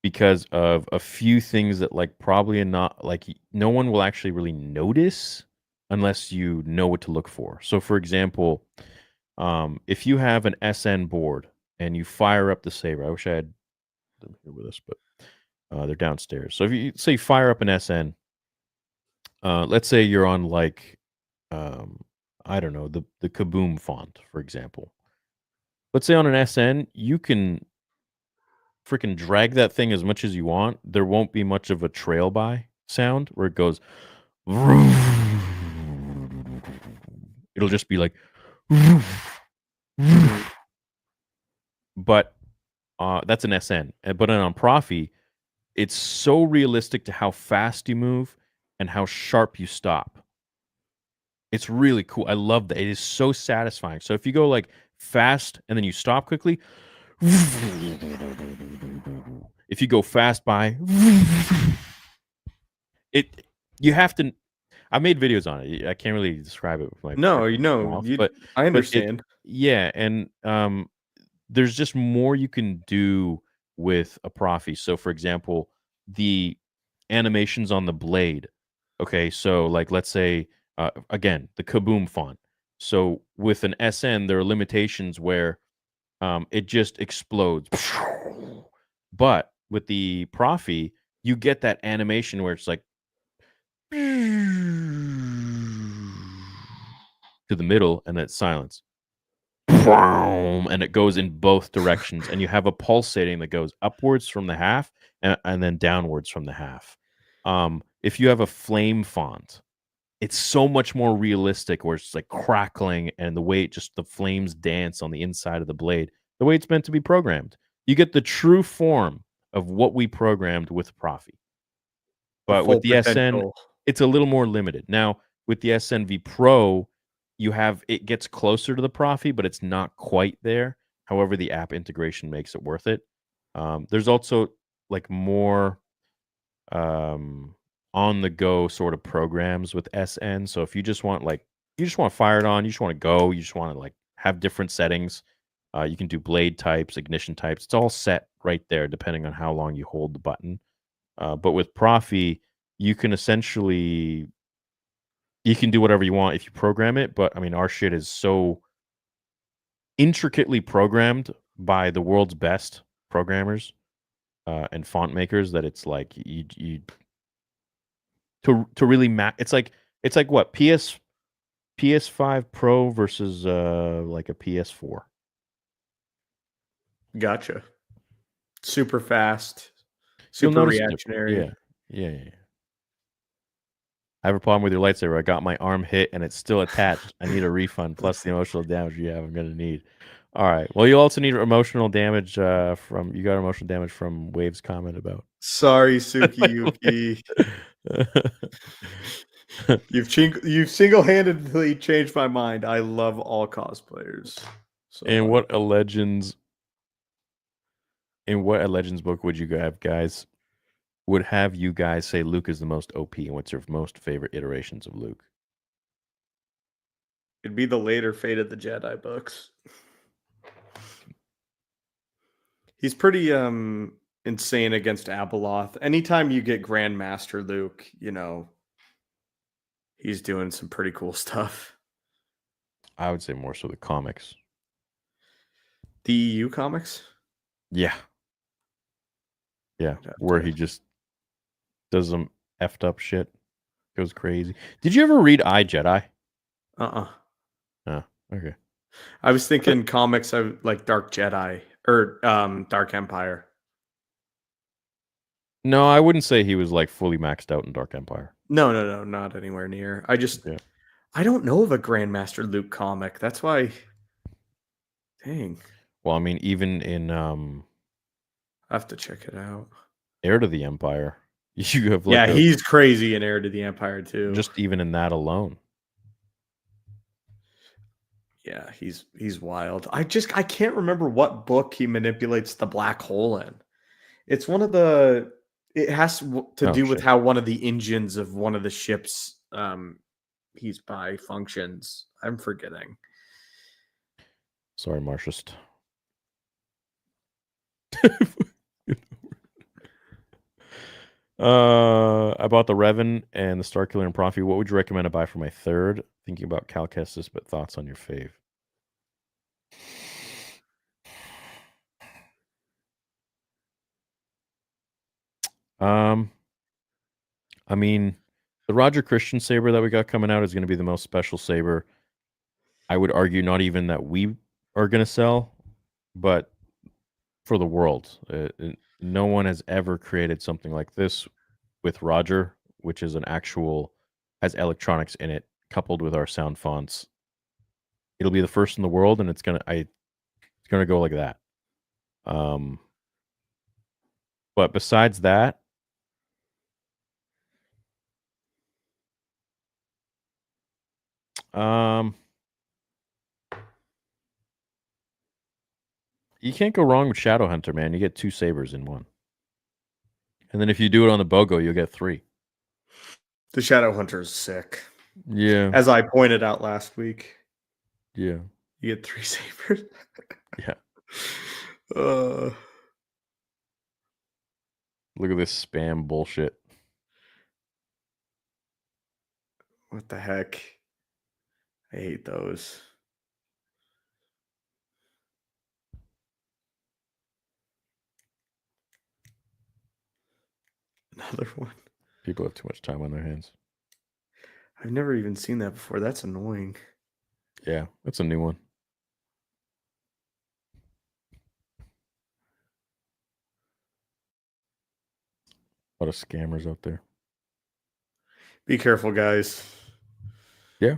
because of a few things that like probably not like no one will actually really notice unless you know what to look for. So for example, if you have an SN board and you fire up the saber, I wish I had them here with us, but they're downstairs. So if you say fire up an SN, let's say you're on like I don't know, the Kaboom font, for example. Let's say on an SN, you can freaking drag that thing as much as you want. There won't be much of a trail by sound where it goes. It'll just be like. But that's an SN. But on Profi, it's so realistic to how fast you move and how sharp you stop. It's really cool. I love that. It is so satisfying. So if you go like fast and then you stop quickly, if you go fast by, you have to. I made videos on it. I can't really describe it with my but I understand. And there's just more you can do with a Profi. So for example, the animations on the blade. Okay, so like let's say again the Kaboom font. So with an SN, there are limitations where it just explodes. But with the Profi, you get that animation where it's like to the middle and then silence. And it goes in both directions. And you have a pulsating that goes upwards from the half and then downwards from the half. If you have a flame font, it's so much more realistic where it's like crackling and the way the flames dance on the inside of the blade, the way it's meant to be programmed. You get the true form of what we programmed with Profi. But with the SN, it's a little more limited. Now, with the SNV Pro, it gets closer to the Profi, but it's not quite there. However, the app integration makes it worth it. There's also like more on the go sort of programs with SN. So if you just want to fire it on, you just want to go, you just want to like have different settings. You can do blade types, ignition types. It's all set right there, depending on how long you hold the button. But with Profi, you can essentially do whatever you want if you program it. But I mean, our shit is so intricately programmed by the world's best programmers and font makers that it's like you to really it's like what PS5 Pro versus like a PS4. Gotcha. Super fast, You'll super notice reactionary. Yeah. I have a problem with your lightsaber. I got my arm hit and it's still attached. I need a refund plus the emotional damage you have. I'm gonna need. All right. Well, you also need emotional damage from you got emotional damage from Wave's comment about. Sorry, Suki Yuki. You've single-handedly changed my mind. I love all cosplayers. So In much. what a Legends book would you have guys would have you guys say Luke is the most OP, and what's your most favorite iterations of Luke? It'd be the later Fate of the Jedi books. He's pretty insane against Abeloth. Anytime you get Grandmaster Luke, he's doing some pretty cool stuff. I would say more so the comics. The EU comics? Yeah. Yeah, where he just does some effed up shit. Goes crazy. Did you ever read I, Jedi? Oh, okay. I was thinking comics like Dark Jedi or Dark Empire. No, I wouldn't say he was like fully maxed out in Dark Empire. No, not anywhere near. I don't know of a Grandmaster Luke comic. That's why. Dang. Well, I mean, even in I have to check it out. Heir to the Empire, you have he's crazy in Heir to the Empire too. Just even in that alone. Yeah, he's wild. I can't remember what book he manipulates the black hole in. It's one of the. It has to do with how one of the engines of one of the ships he's by functions. I'm forgetting. Sorry, Marxist. I bought the Revan and the Starkiller and Prophet. What would you recommend I buy for my third? Thinking about Cal Kestis, but thoughts on your fave? I mean, the Roger Christian saber that we got coming out is going to be the most special saber. I would argue not even that we are going to sell, but for the world. No one has ever created something like this with Roger, which is has electronics in it, coupled with our sound fonts. It'll be the first in the world, and it's gonna go like that. But besides that, you can't go wrong with Shadowhunter, man. You get 2 sabers in one. And then if you do it on the BOGO, you'll get 3. The Shadowhunter is sick. Yeah. As I pointed out last week. Yeah. You get 3 sabers. Yeah. Look at this spam bullshit. What the heck? I hate those. Another one. People have too much time on their hands. I've never even seen that before. That's annoying. Yeah, that's a new one. A lot of scammers out there. Be careful, guys. Yeah.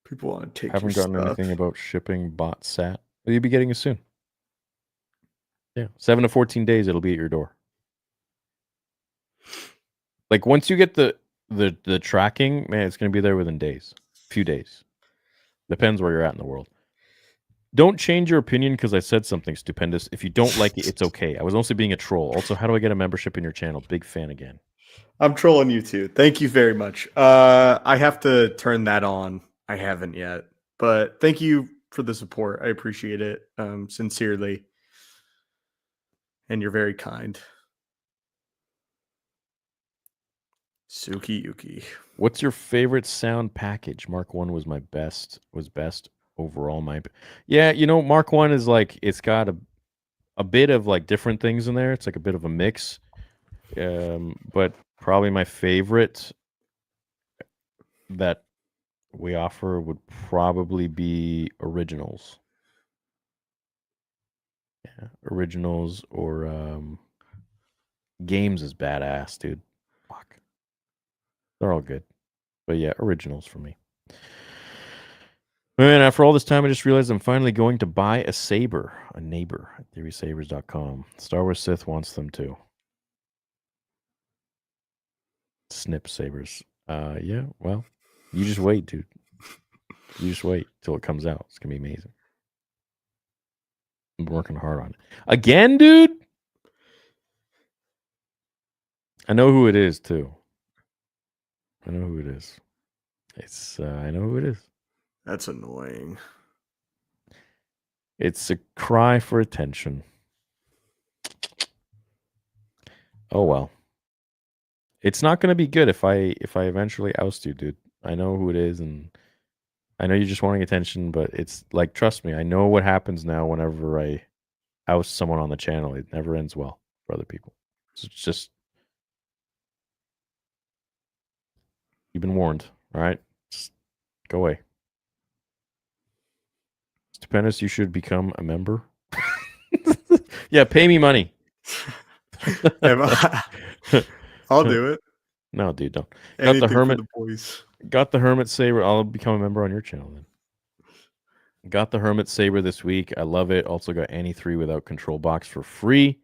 People want to take Haven't your gotten stuff. anything about shipping bot sat. But you'll be getting it soon. Yeah. 7 to 14 days, it'll be at your door. Like once you get the tracking, man, it's gonna be there within days. Few days. Depends where you're at in the world. Don't change your opinion because I said something stupendous. If you don't like it, it's okay. I was also being a troll. Also, how do I get a membership in your channel? Big fan again. I'm trolling you too. Thank you very much. I have to turn that on. I haven't yet. But thank you for the support. I appreciate it sincerely. And you're very kind. Suki Yuki. What's your favorite sound package? Mark 1 was best overall. Yeah, Mark 1 is like it's got a bit of like different things in there. It's like a bit of a mix. But probably my favorite that we offer would probably be originals. Yeah, originals or games is badass, dude. Fuck. They're all good. But yeah, originals for me. And after all this time, I just realized I'm finally going to buy a saber, a neighbor at theorysabers.com. Star Wars Sith wants them too. Snip sabers. Yeah, well, you just wait, dude. You just wait till it comes out. It's going to be amazing. I'm working hard on it. Again, dude? I know who it is, too. I know who it is. I know who it is. That's annoying. It's a cry for attention. Oh, well. It's not going to be good if I eventually oust you, dude. I know who it is, and I know you're just wanting attention, but it's like, trust me, I know what happens now whenever I oust someone on the channel. It never ends well for other people. So it's just, you've been warned, all right? Just go away. Stupendous, you should become a member. Yeah, pay me money. I'll do it. No, dude, don't. Anything Got the hermit. for the boys. Got the hermit saber. I'll become a member on your channel then. Got the hermit saber this week. I love it. Also got Annie 3 without control box for free.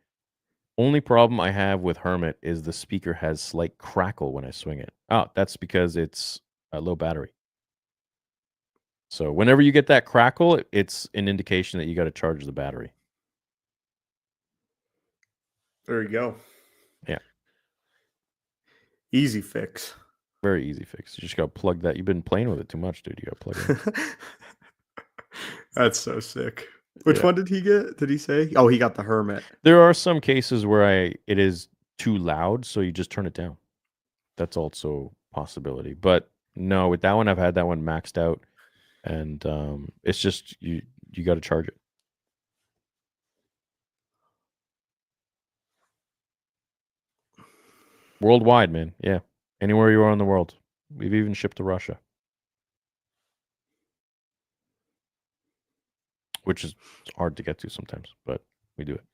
Only problem I have with hermit is the speaker has slight crackle when I swing it. Oh, that's because it's a low battery. So whenever you get that crackle, it's an indication that you got to charge the battery. There you go. Yeah. Easy fix. Very easy fix. You just got to plug that. You've been playing with it too much, dude. You got to plug it. That's so sick. Which one did he get? Did he say? Oh, he got the hermit. There are some cases where it is too loud, so you just turn it down. That's also a possibility. But no, with that one, I've had that one maxed out, and it's just you got to charge it. Worldwide, man. Yeah, anywhere you are in the world. We've even shipped to Russia, which is hard to get to sometimes, but we do it.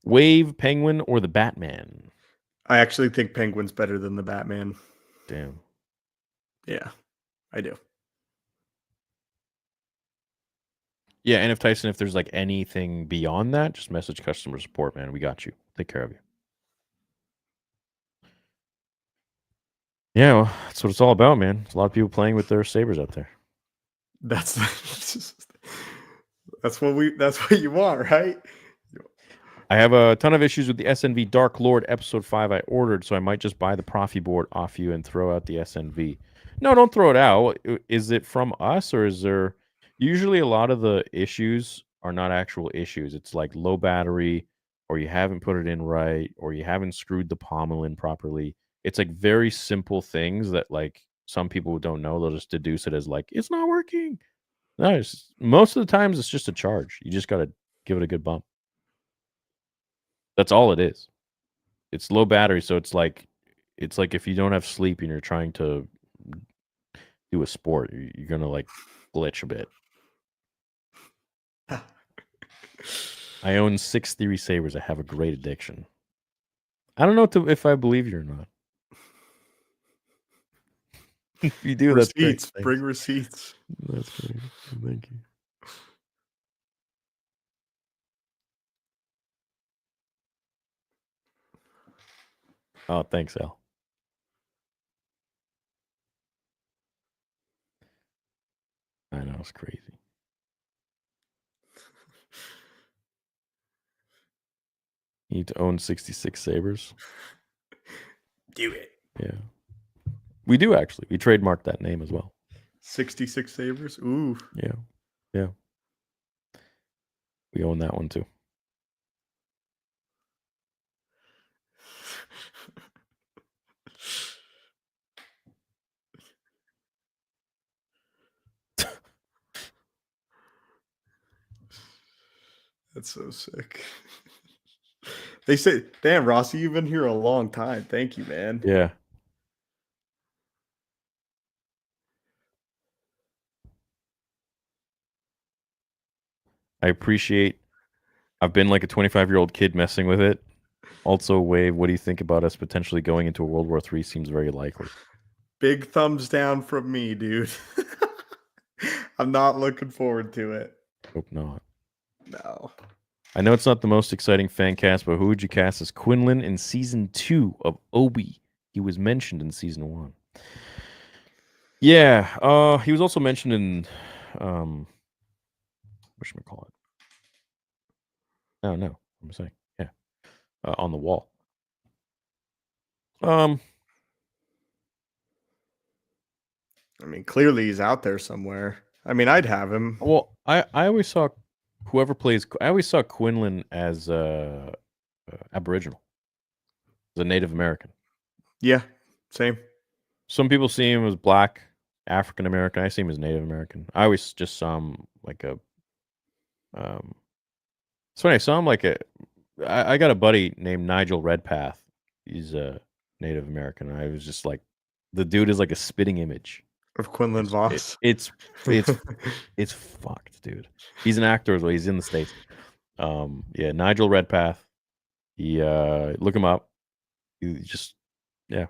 Wave, Penguin, or the Batman? I actually think Penguin's better than the Batman. Damn. Yeah, I do. Yeah, and if Tyson, if there's like anything beyond that, just message customer support, man. We got you. Take care of you. Yeah, well, that's what it's all about, man. There's a lot of people playing with their sabers out there. That's what you want, right? I have a ton of issues with the SNV Dark Lord Episode 5 I ordered, so I might just buy the Profi board off you and throw out the SNV. No, don't throw it out. Is it from us, or is there... Usually a lot of the issues are not actual issues. It's like low battery, or you haven't put it in right, or you haven't screwed the pommel in properly. It's like very simple things that like some people who don't know, they'll just deduce it as like, it's not working. No, most of the times it's just a charge. You just got to give it a good bump. That's all it is. It's low battery, so it's like if you don't have sleep and you're trying to do a sport, you're gonna like glitch a bit. I own 6 Theory Sabers. I have a great addiction. I don't know if I believe you or not. If you do, that's great. Receipts. Bring receipts. That's great. Thank you. Oh, thanks, Al. I know, it's crazy. You need to own 66 sabers. Do it. Yeah. We do, actually. We trademarked that name as well. 66 sabers? Ooh. Yeah. Yeah. We own that one, too. That's so sick. They say, damn, Rossi, you've been here a long time. Thank you, man. Yeah. I appreciate. I've been like a 25-year-old kid messing with it. Also, Wave, what do you think about us potentially going into a World War III? Seems very likely. Big thumbs down from me, dude. I'm not looking forward to it. Hope not. No. I know it's not the most exciting fan cast, but who would you cast as Quinlan in season 2 of Obi? He was mentioned in season 1. Yeah, he was also mentioned in whatchamacallit? No, I'm saying, yeah. On the wall. I mean, clearly he's out there somewhere. I mean, I'd have him. Well, I always saw whoever plays. I always saw Quinlan as Aboriginal, as a Native American. Yeah, same. Some people see him as Black, African American. I see him as Native American. I always just saw him like a. It's funny. I saw him like a. I got a buddy named Nigel Redpath. He's a Native American. I was just like, the dude is like a spitting image of Quinlan Voss. It's fucked, dude. He's an actor as well. He's in the States. Yeah, Nigel Redpath. He look him up. He just yeah.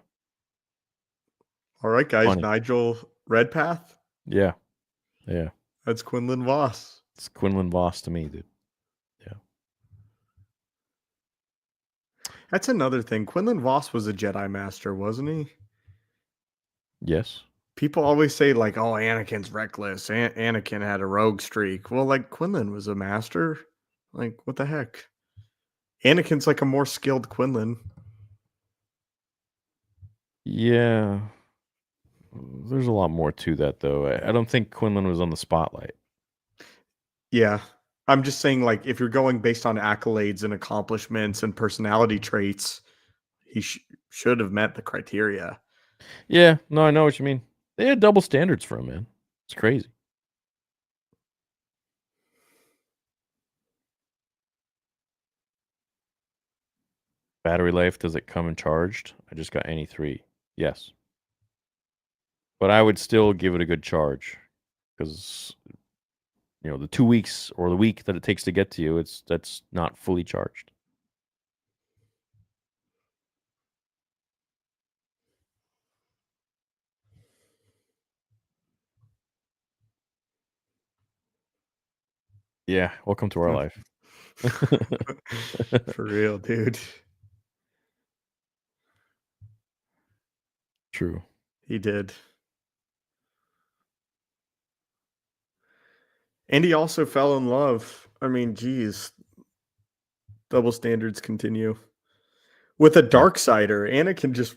All right, guys. Funny. Nigel Redpath. Yeah. That's Quinlan Voss. It's Quinlan Voss to me, dude. Yeah. That's another thing. Quinlan Voss was a Jedi Master, wasn't he? Yes. People always say, like, oh, Anakin's reckless. Anakin had a rogue streak. Well, like, Quinlan was a master. Like, what the heck? Anakin's like a more skilled Quinlan. Yeah. There's a lot more to that, though. I don't think Quinlan was on the spotlight. Yeah. I'm just saying, like, if you're going based on accolades and accomplishments and personality traits, he should have met the criteria. Yeah. No, I know what you mean. They had double standards for him, man. It's crazy. Battery life, does it come in charged? I just got any 3. Yes. But I would still give it a good charge because, the 2 weeks or the week that it takes to get to you, that's not fully charged. Yeah, welcome to our life. For real, dude. True. He did. And he also fell in love. I mean, geez. Double standards continue. With a dark sider, Anakin just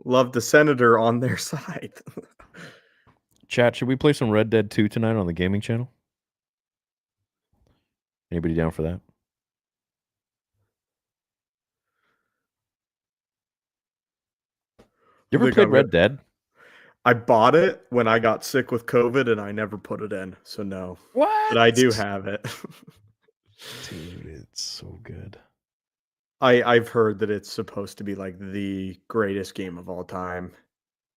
loved the senator on their side. Chat, should we play some Red Dead 2 tonight on the gaming channel? Anybody down for that? You ever played Red Dead? I bought it when I got sick with COVID and I never put it in. So no. What? But I do have it. Dude, it's so good. I've heard that it's supposed to be like the greatest game of all time.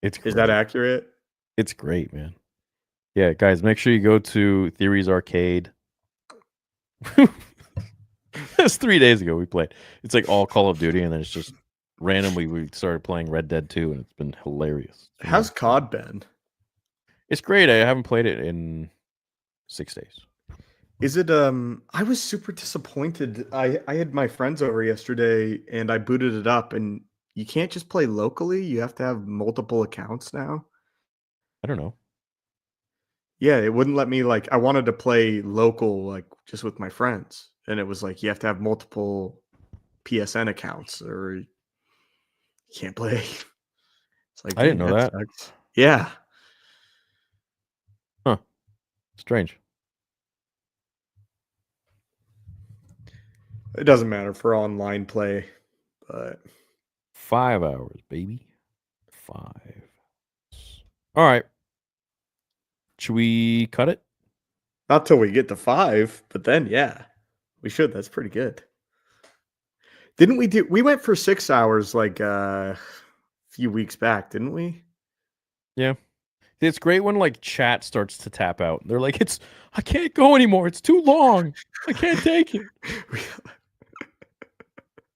Is that accurate? It's great, man. Yeah, guys, make sure you go to Theories Arcade. That's 3 days ago we played. It's like all Call of Duty, and then it's just randomly we started playing Red Dead 2, and it's been hilarious. How's COD been? It's great. I haven't played it in 6 days. Is it I was super disappointed. I had my friends over yesterday and I booted it up and you can't just play locally. You have to have multiple accounts now. I don't know. Yeah, it wouldn't let me I wanted to play local just with my friends and it was like you have to have multiple PSN accounts or you can't play. It's like I didn't know that. sucks. Yeah. Huh. Strange. It doesn't matter for online play, but 5 hours, baby. 5. All right. Should we cut it? Not till we get to 5, but then yeah, we should. That's pretty good. Didn't we we went for 6 hours a few weeks back, didn't we? Yeah. It's great when like chat starts to tap out. They're like, I can't go anymore. It's too long. I can't take it.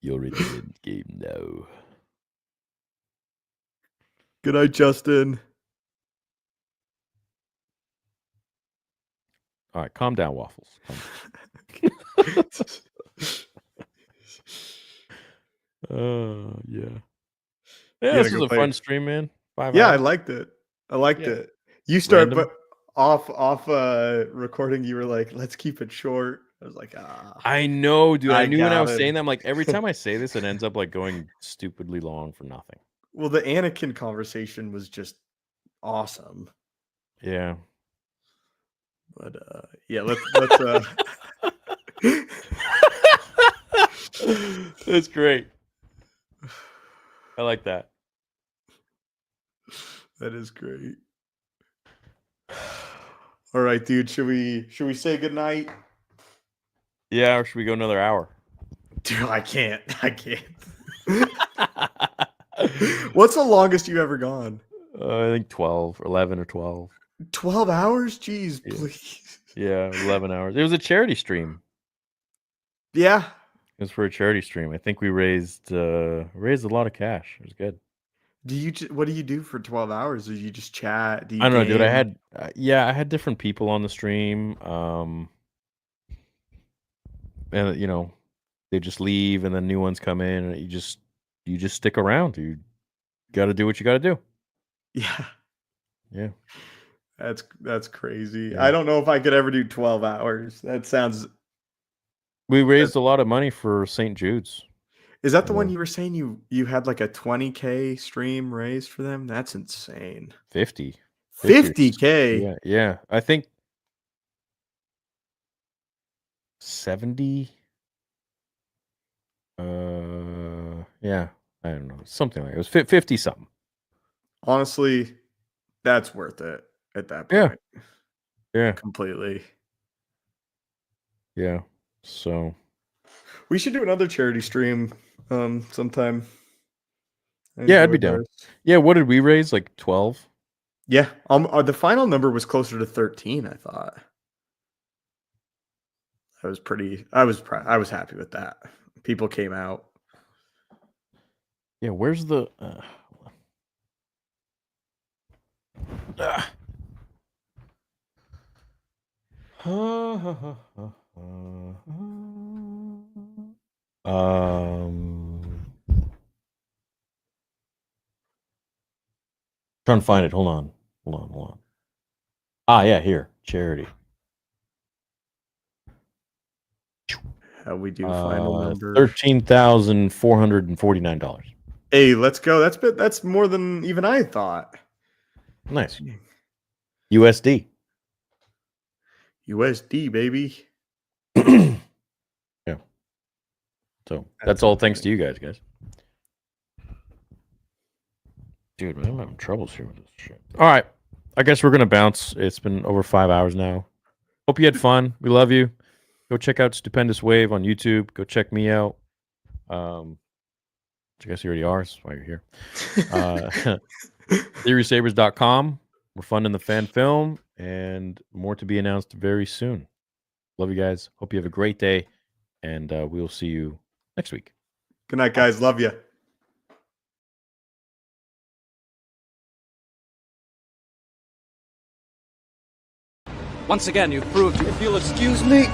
You're in the end game now. Good night, Justin. All right, calm down, Waffles. Yeah. Yeah, this was a fun stream, man. 5 Yeah, hours. I liked it. You start, but off recording, you were like, let's keep it short. I was like, I know, dude. I knew when I was got saying it. that, I'm like, every time I say this, it ends up like going stupidly long for nothing. Well, the Anakin conversation was just awesome. Yeah. But yeah, let's That's great. I like that. That is great. All right, dude. Should we say goodnight? Yeah, or should we go another hour? Dude, I can't. What's the longest you've ever gone? I think 12, 11 or 12. 12 hours? Jeez, please. Yeah, 11 hours. It was a charity stream. Yeah. It was for a charity stream. I think we raised a lot of cash. It was good. What do you do for 12 hours? Do you just chat? Do you I don't know, dude. I game? had I had different people on the stream. And you know, they just leave and then new ones come in and you just stick around. You got to do what you got to do. Yeah. Yeah. That's crazy. Yeah. I don't know if I could ever do 12 hours. That sounds. We raised a lot of money for St. Jude's. Is that the one you were saying you had like a 20K stream raised for them? That's insane. 50. 50K? Yeah, yeah. I think 70. Yeah. I don't know. Something like it was 50 something. Honestly, that's worth it at that Yeah. point. Yeah. Completely. Yeah. So we should do another charity stream sometime. Yeah, I'd be down. Yeah, what did we raise? Like 12? Yeah. The final number was closer to 13, I thought. I was happy with that. People came out. Yeah, where's the trying to find it. Hold on. Ah, yeah, here. Charity. How we do final number? $13,449. Hey, let's go. That's more than even I thought. Nice. USD. USD, baby. Yeah. So that's all thanks to you guys. Dude, man, I'm having troubles here with this shit. All right. I guess we're going to bounce. It's been over 5 hours now. Hope you had fun. We love you. Go check out Stupendous Wave on YouTube. Go check me out. I guess you already are. That's why you're here. TheorySabers.com. We're funding the fan film and more to be announced very soon. Love you guys. Hope you have a great day. And we'll see you next week. Good night, guys. Love you. Once again, you've proved. If you'll excuse me.